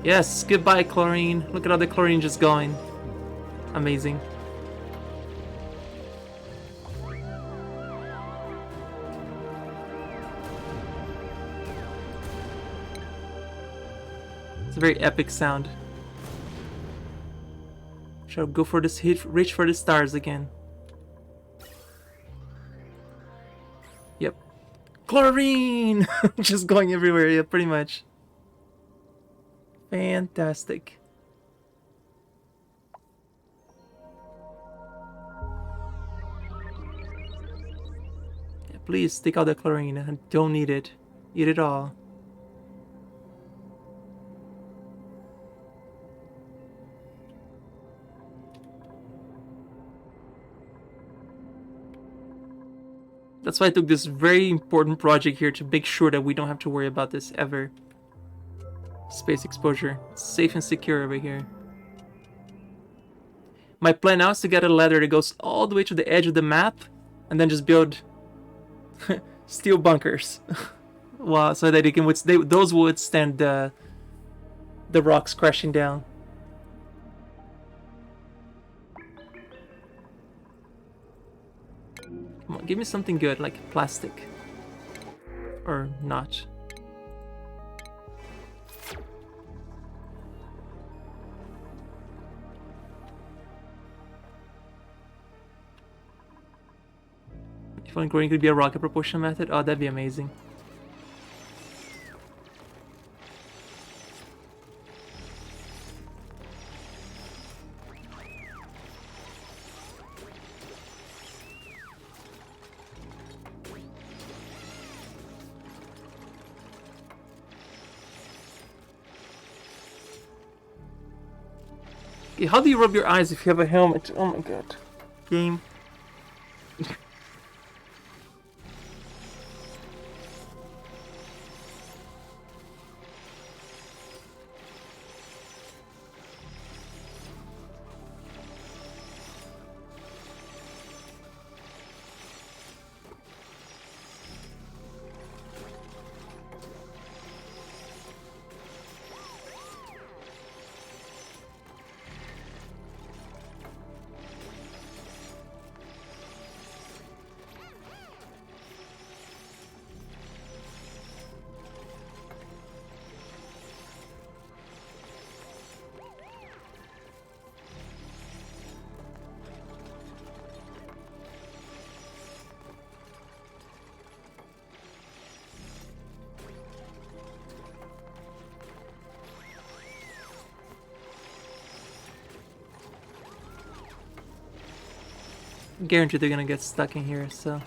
Yes, goodbye, chlorine. Look at how the chlorine just going. Amazing. It's a very epic sound. Shall go for this hit, reach for the stars again. Yep. Chlorine! Just going everywhere, yeah, pretty much. Fantastic. Yeah, please take out the chlorine. I don't need it. Eat it all. That's why I took this very important project here to make sure that we don't have to worry about this ever. Space exposure. It's safe and secure over here. My plan now is to get a ladder that goes all the way to the edge of the map and then just build steel bunkers. Well, so that they can those will withstand the rocks crashing down. Come on, give me something good, like plastic. Or not. If I'm going to be a rocket propulsion method, oh, that'd be amazing. How do you rub your eyes if you have a helmet? Oh my god. Game. Guaranteed they're gonna get stuck in here, so.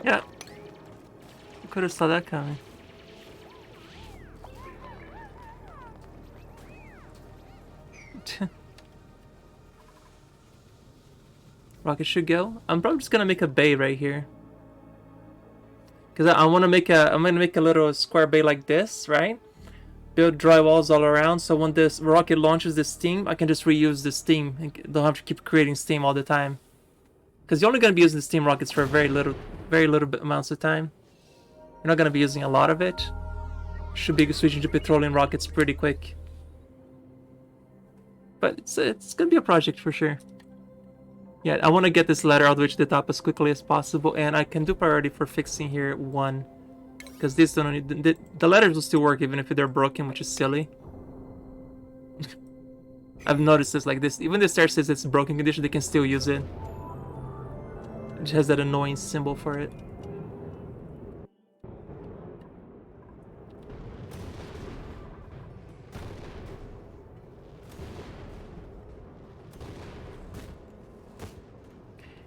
Yeah. Could have saw that coming. Rocket should go. I'm probably just gonna make a bay right here. Cause I want to make I'm gonna make a little square bay like this, right? Build dry walls all around, so when this rocket launches the steam, I can just reuse the steam and don't have to keep creating steam all the time. Cause you're only gonna be using the steam rockets for very little bit amounts of time. You're not gonna be using a lot of it. Should be switching to petroleum rockets pretty quick. But it's gonna be a project for sure. Yeah, I want to get this ladder all the way to the top as quickly as possible, and I can do priority for fixing here 1. Because this don't need, the ladders will still work even if they're broken, which is silly. I've noticed this like this. Even the stair says it's broken condition, they can still use it. It has that annoying symbol for it.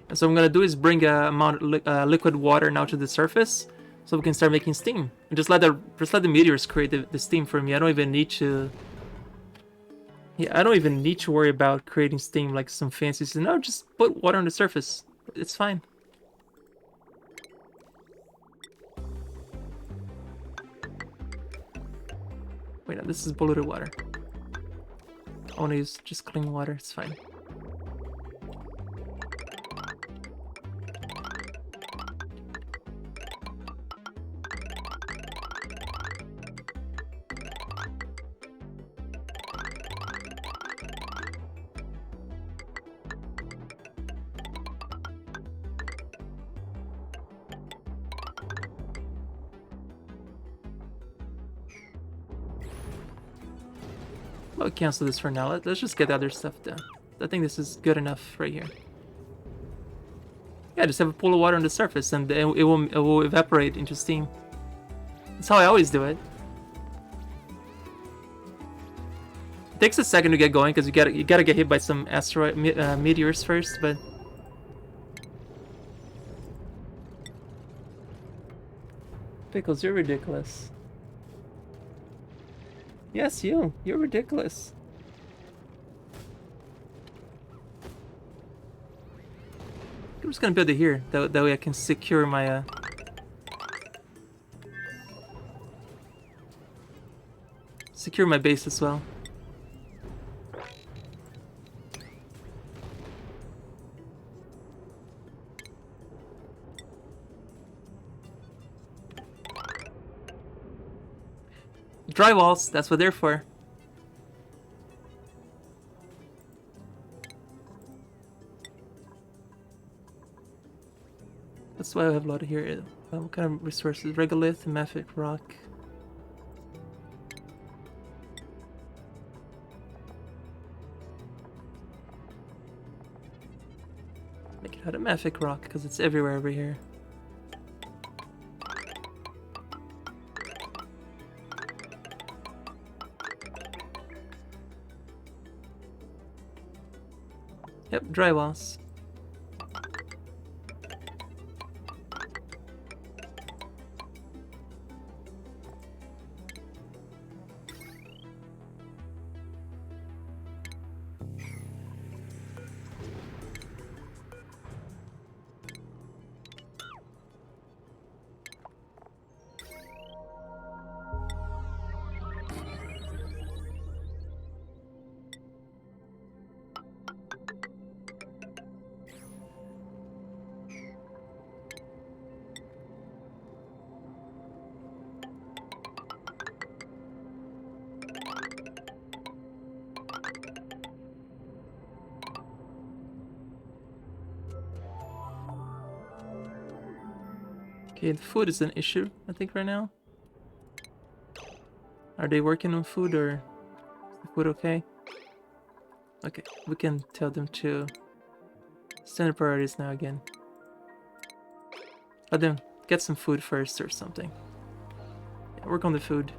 And so what I'm gonna do is bring a amount of liquid water now to the surface, so we can start making steam. And just let the meteors create the steam for me. I don't even need to. Yeah, I don't even need to worry about creating steam like some fancy. So no, just put water on the surface. It's fine. Wait, no, this is polluted water. I want to use just clean water. It's fine. I'll cancel this for now. Let's just get the other stuff done. I think this is good enough right here. Yeah, just have a pool of water on the surface and it will evaporate into steam. That's how I always do it. It takes a second to get going because you gotta get hit by some asteroid meteors first, but Pickles, you're ridiculous. Yes, you're ridiculous. I'm just gonna build it here. That way I can secure my secure my base as well. Drywalls, that's what they're for. That's why I have a lot of here. What kind of resources? Regolith, mafic rock. Make it out of mafic rock because it's everywhere over here. Yep, drywalls. Okay, the food is an issue, I think, right now. Are they working on food or is the food okay? Okay, we can tell them to send the priorities now again. Let them get some food first or something. Yeah, work on the food.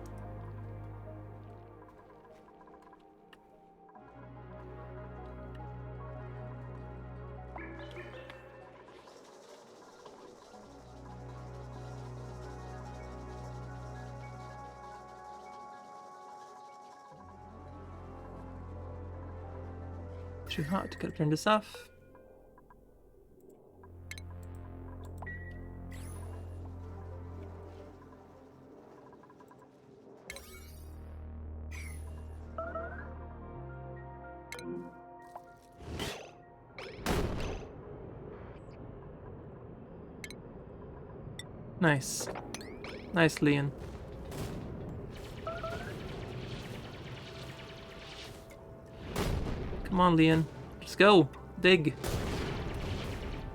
Too hot. Gotta turn this off. Nice. Nice, Leon. Come on, Leon. Just go. Dig.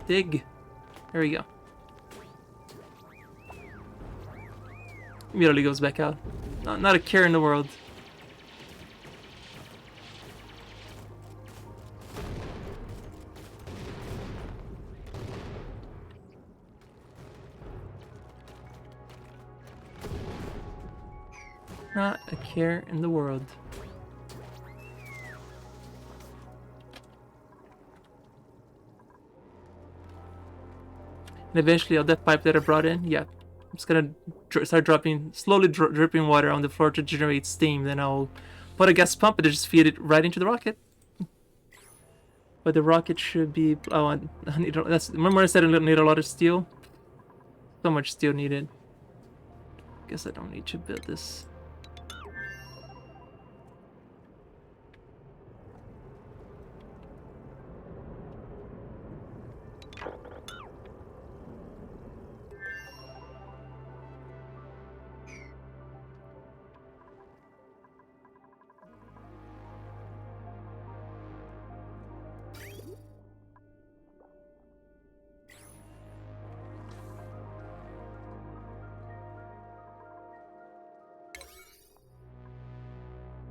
Dig. There we go. Immediately goes back out. Not a care in the world. Not a care in the world. And eventually, all that pipe that I brought in, yeah, I'm just gonna start dropping, slowly dripping water on the floor to generate steam. Then I'll put a gas pump and just feed it right into the rocket. But the rocket should be. Oh, I need. Remember I said I need a lot of steel. So much steel needed. Guess I don't need to build this.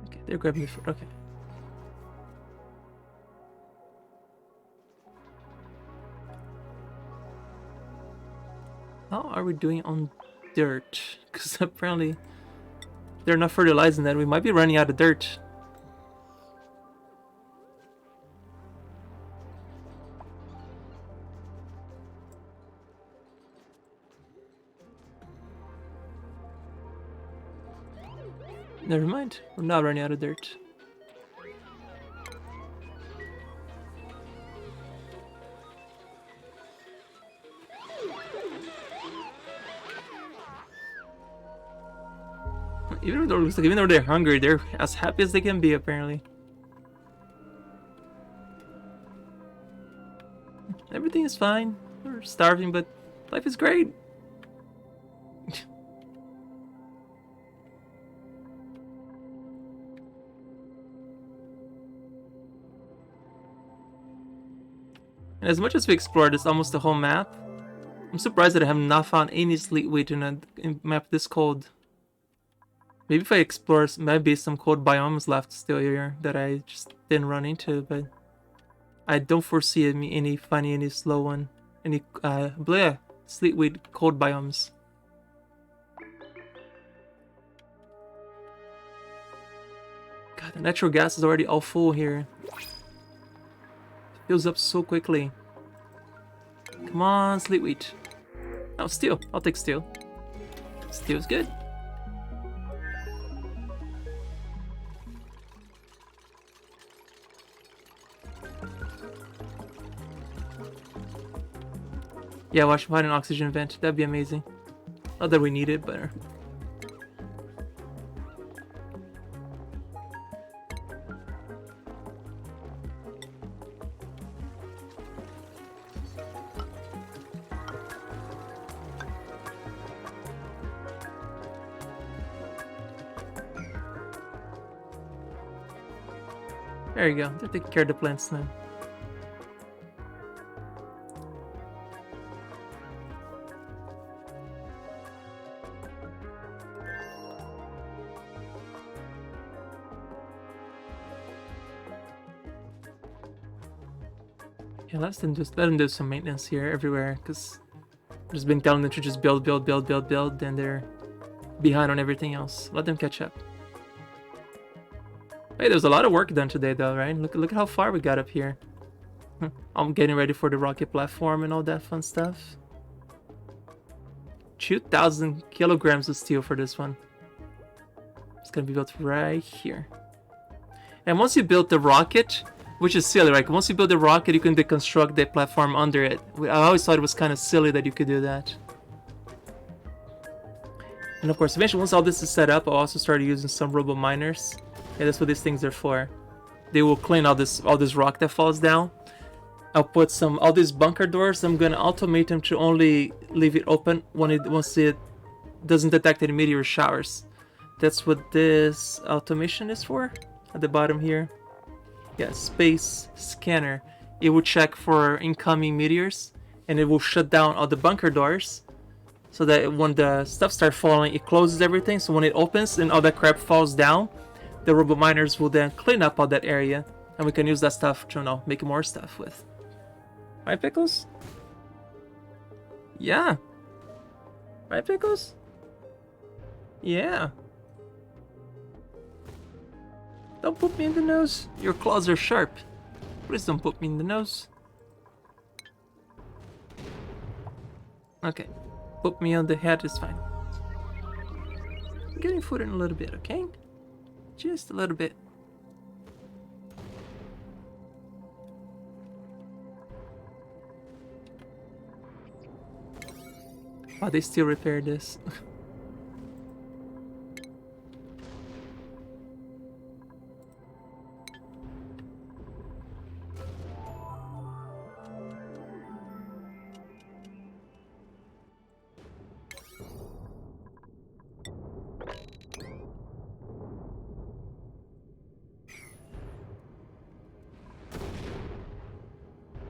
Okay, they're grabbing the food. Okay. How are we doing on dirt? Because apparently they're not fertilizing that. We might be running out of dirt. Never mind. We're not running out of dirt. Even though they're hungry, they're as happy as they can be, apparently. Everything is fine. We're starving, but life is great. And as much as we explored this almost the whole map, I'm surprised that I have not found any sleepweed in a map this cold. Maybe if I explore, maybe some cold biomes left still here that I just didn't run into, but I don't foresee any finding any slow one, any sleepweed cold biomes. God, the natural gas is already all full here. Fills up so quickly. Come on, sleepweed. Oh, steel. I'll take steel. Steel's good. Yeah, watch find an oxygen vent. That'd be amazing. Not that we need it, but there you go. They're taking care of the plants now. Yeah, let them do some maintenance here everywhere, because I've just been telling them to just build, build, build, build, build, and they're behind on everything else. Let them catch up. Hey, there's a lot of work done today, though, right? Look at how far we got up here. I'm getting ready for the rocket platform and all that fun stuff. 2,000 kilograms of steel for this one. It's gonna be built right here. And once you build the rocket, which is silly, right? Once you build the rocket, you can deconstruct the platform under it. I always thought it was kind of silly that you could do that. And of course, eventually, once all this is set up, I'll also start using some robo miners. Yeah, that's what these things are for. They will clean all this rock that falls down. I'll put all these bunker doors. I'm gonna automate them to only leave it open once it doesn't detect any meteor showers. That's what this automation is for. At the bottom here, yeah, space scanner. It will check for incoming meteors, and it will shut down all the bunker doors, so that when the stuff starts falling, it closes everything. So when it opens and all that crap falls down, the robo miners will then clean up all that area, and we can use that stuff to make more stuff with. Right, Pickles? Yeah. Right, Pickles? Yeah. Don't put me in the nose. Your claws are sharp. Please don't put me in the nose. Okay. Put me on the head is fine. I'm getting food in a little bit, okay? Just a little bit. Oh, they still repaired this.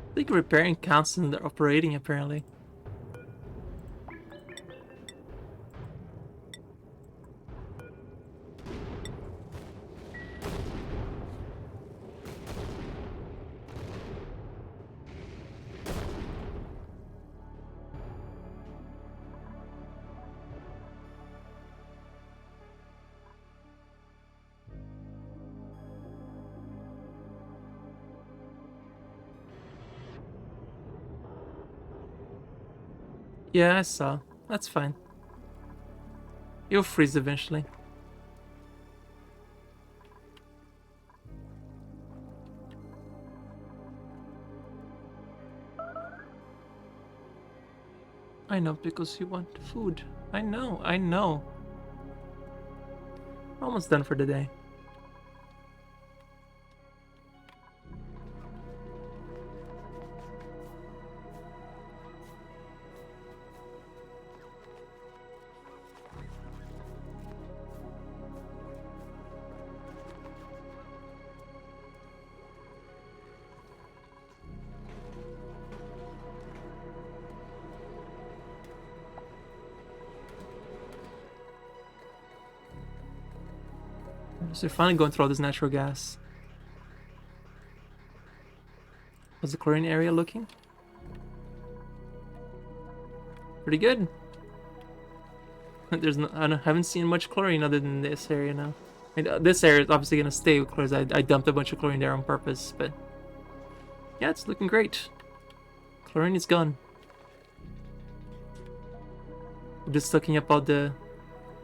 I think repairing counts in the operating, apparently. Yeah, I saw. That's fine. You'll freeze eventually. I know, because you want food. I know, I know. Almost done for the day. So you're finally going through all this natural gas. How's the chlorine area looking? Pretty good. I haven't seen much chlorine other than this area now. I mean, this area is obviously gonna stay because I dumped a bunch of chlorine there on purpose, but yeah, it's looking great. Chlorine is gone. I'm just sucking up all the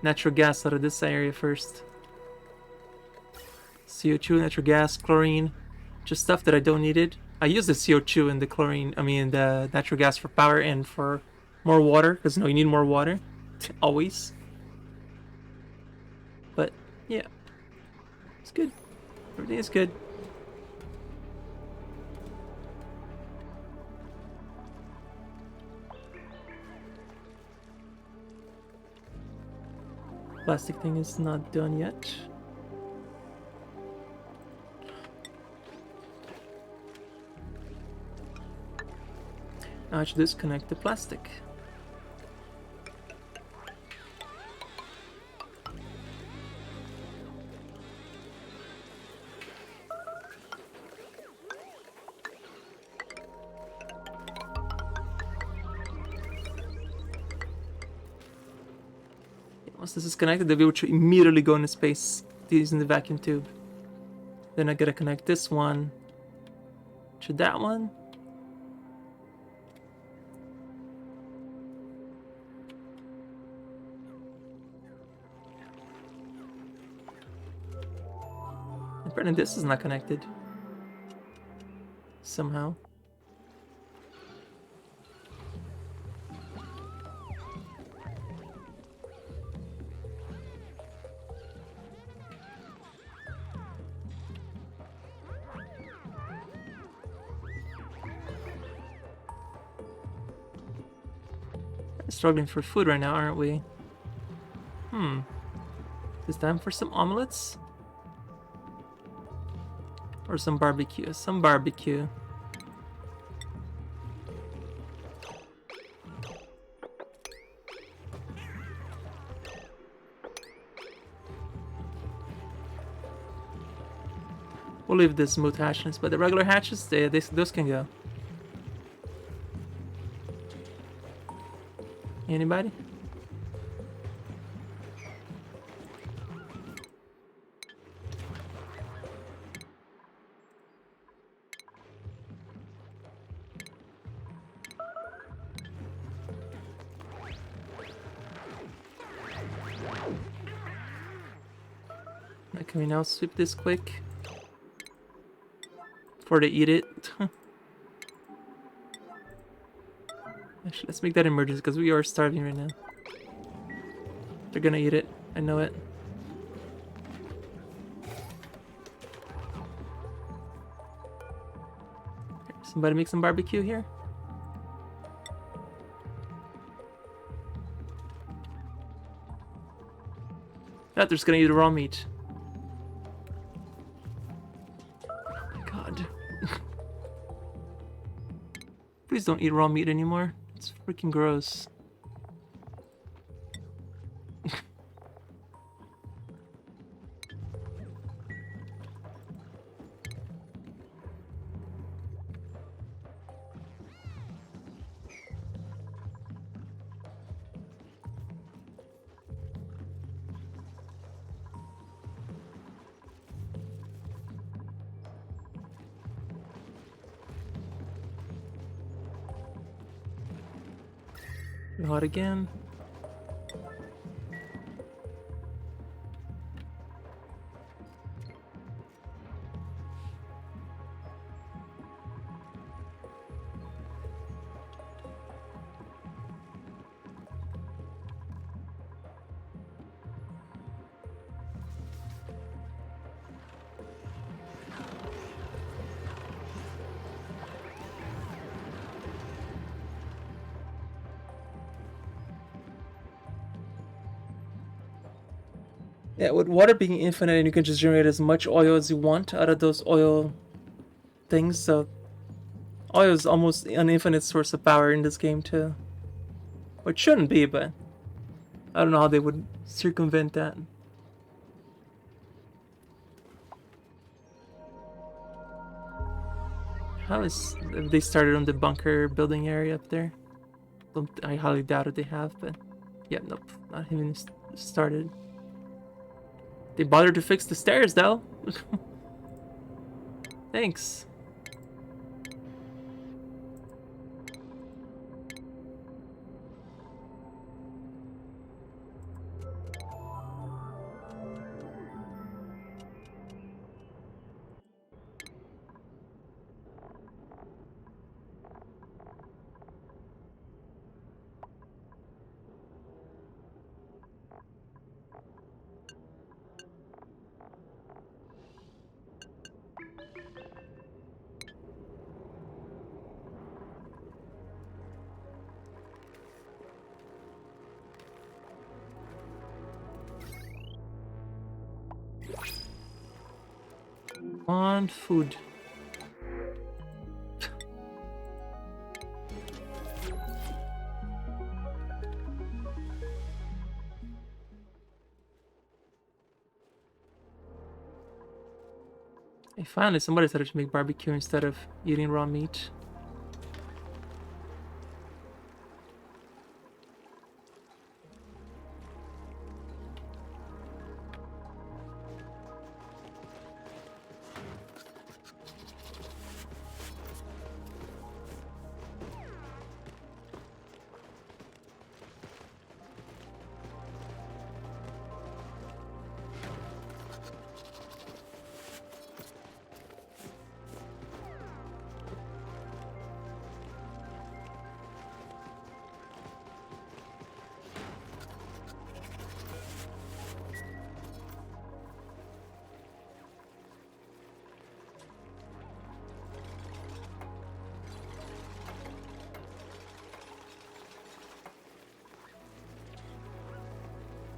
natural gas out of this area first. CO2, natural gas, chlorine, just stuff that I don't need it. I use the CO2 and the chlorine, the natural gas for power and for more water, because you need more water, always. But yeah, it's good. Everything is good. Plastic thing is not done yet. Now I should disconnect the plastic. Once this is connected, they'll be able to immediately go into space using the vacuum tube. Then I gotta connect this one to that one. Apparently this is not connected. Somehow. Struggling for food right now, aren't we? It's time for some omelets? Or some barbecue? Some barbecue. We'll leave the smooth hatches, but the regular hatches, those can go. Anybody? Can we now sweep this quick? Before they eat it? Actually, let's make that emergency because we are starving right now. They're gonna eat it. I know it. Somebody make some barbecue here? Yeah, they're just gonna eat raw meat. God. Please don't eat raw meat anymore. It's freaking gross. Hot again. Yeah, with water being infinite and you can just generate as much oil as you want out of those oil things, so oil is almost an infinite source of power in this game too. Well, it shouldn't be, but I don't know how they would circumvent that. How is if they started on the bunker building area up there? I highly doubt it they have, but yeah, nope, not even started. They bothered to fix the stairs though. Thanks. On food. Hey, finally somebody started to make barbecue instead of eating raw meat.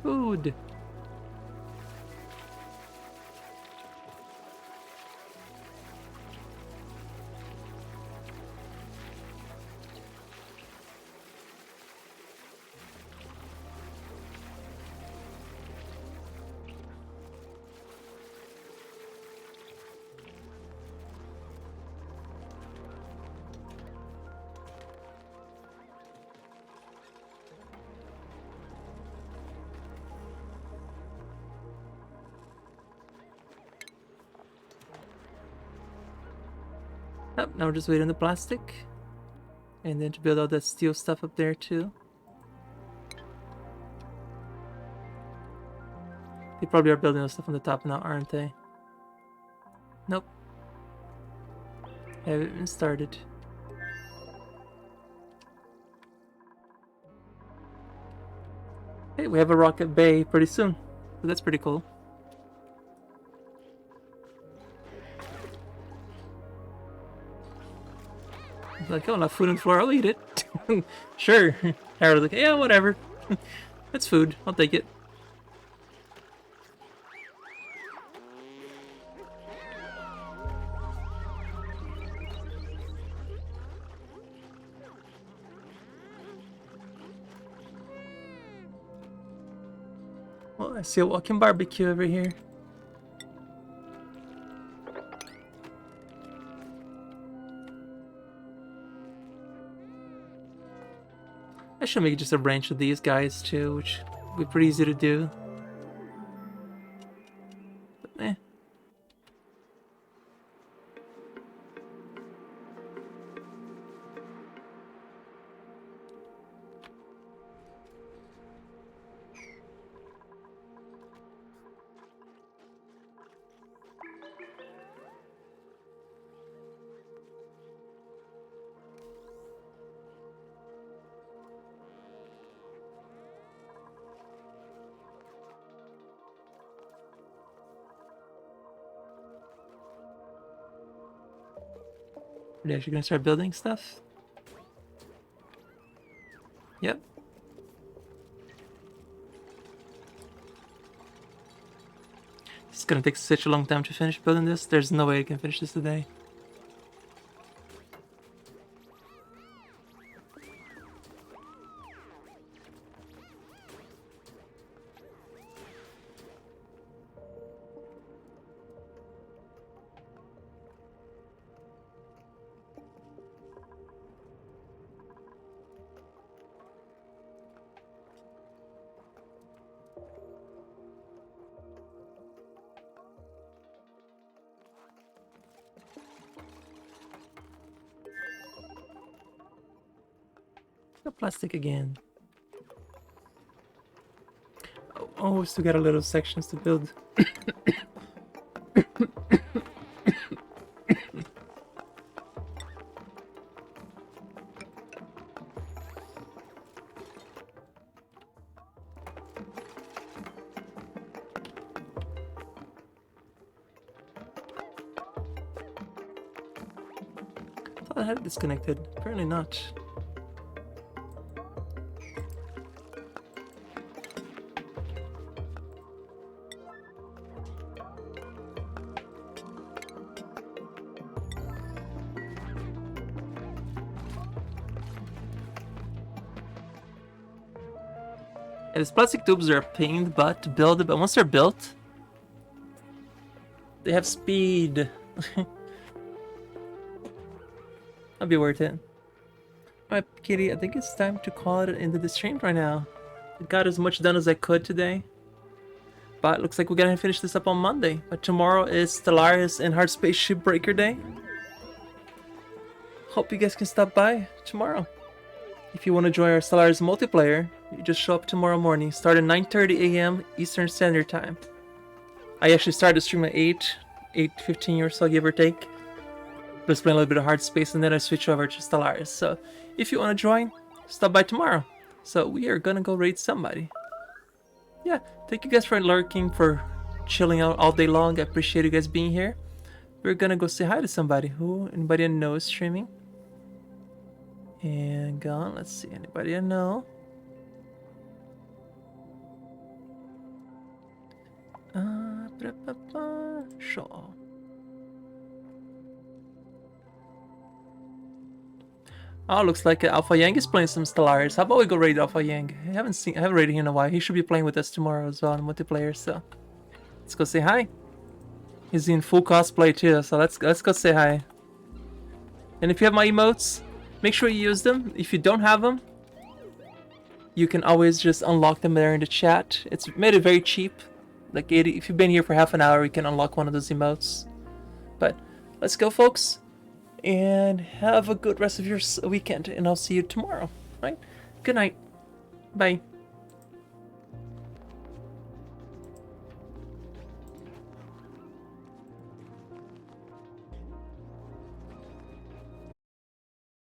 Food. Yep, now we're just waiting on the plastic. And then to build all that steel stuff up there too. They probably are building the stuff on the top now, aren't they? Nope. Haven't even started. Hey, we have a rocket bay pretty soon. So that's pretty cool. Like, oh, not food on the floor, I'll eat it. Sure. Harold's like, yeah, whatever. That's food, I'll take it. Well, I see a walking barbecue over here. I should make just a branch of these guys too, which would be pretty easy to do. But eh. Are they actually gonna start building stuff? Yep. It's gonna take such a long time to finish building this. There's no way I can finish this today. The plastic again. Oh, still got a little sections to build. I thought I had it disconnected. Apparently not. And these plastic tubes are a pain in the butt to build, but once they're built, they have speed. That'll be worth it. Alright, Kitty, I think it's time to call it into the stream right now. I got as much done as I could today. But it looks like we're gonna finish this up on Monday. But tomorrow is Stellaris and Hard Spaceship Breaker Day. Hope you guys can stop by tomorrow. If you want to join our Stellaris multiplayer, you just show up tomorrow morning. Start at 9:30 a.m. Eastern Standard Time. I actually started the stream at 8:15 or so, give or take. Just playing a little bit of Hard Space, and then I switch over to Stellaris. So if you want to join, stop by tomorrow. So we are gonna go raid somebody. Yeah, thank you guys for lurking, for chilling out all day long. I appreciate you guys being here. We're gonna go say hi to somebody. Who? Anybody I know is streaming? And gone. Let's see. Anybody I know? special. Oh, looks like Alpha Yang is playing some Stellaris. How about we go raid Alpha Yang? I haven't raided him in a while. He should be playing with us tomorrow as well in multiplayer. So let's go say hi. He's in full cosplay too. So let's go say hi. And if you have my emotes, make sure you use them. If you don't have them, you can always just unlock them there in the chat. It's made it very cheap. Like 80, if you've been here for half an hour, you can unlock one of those emotes. But let's go, folks. And have a good rest of your weekend. And I'll see you tomorrow. Right? Good night. Bye.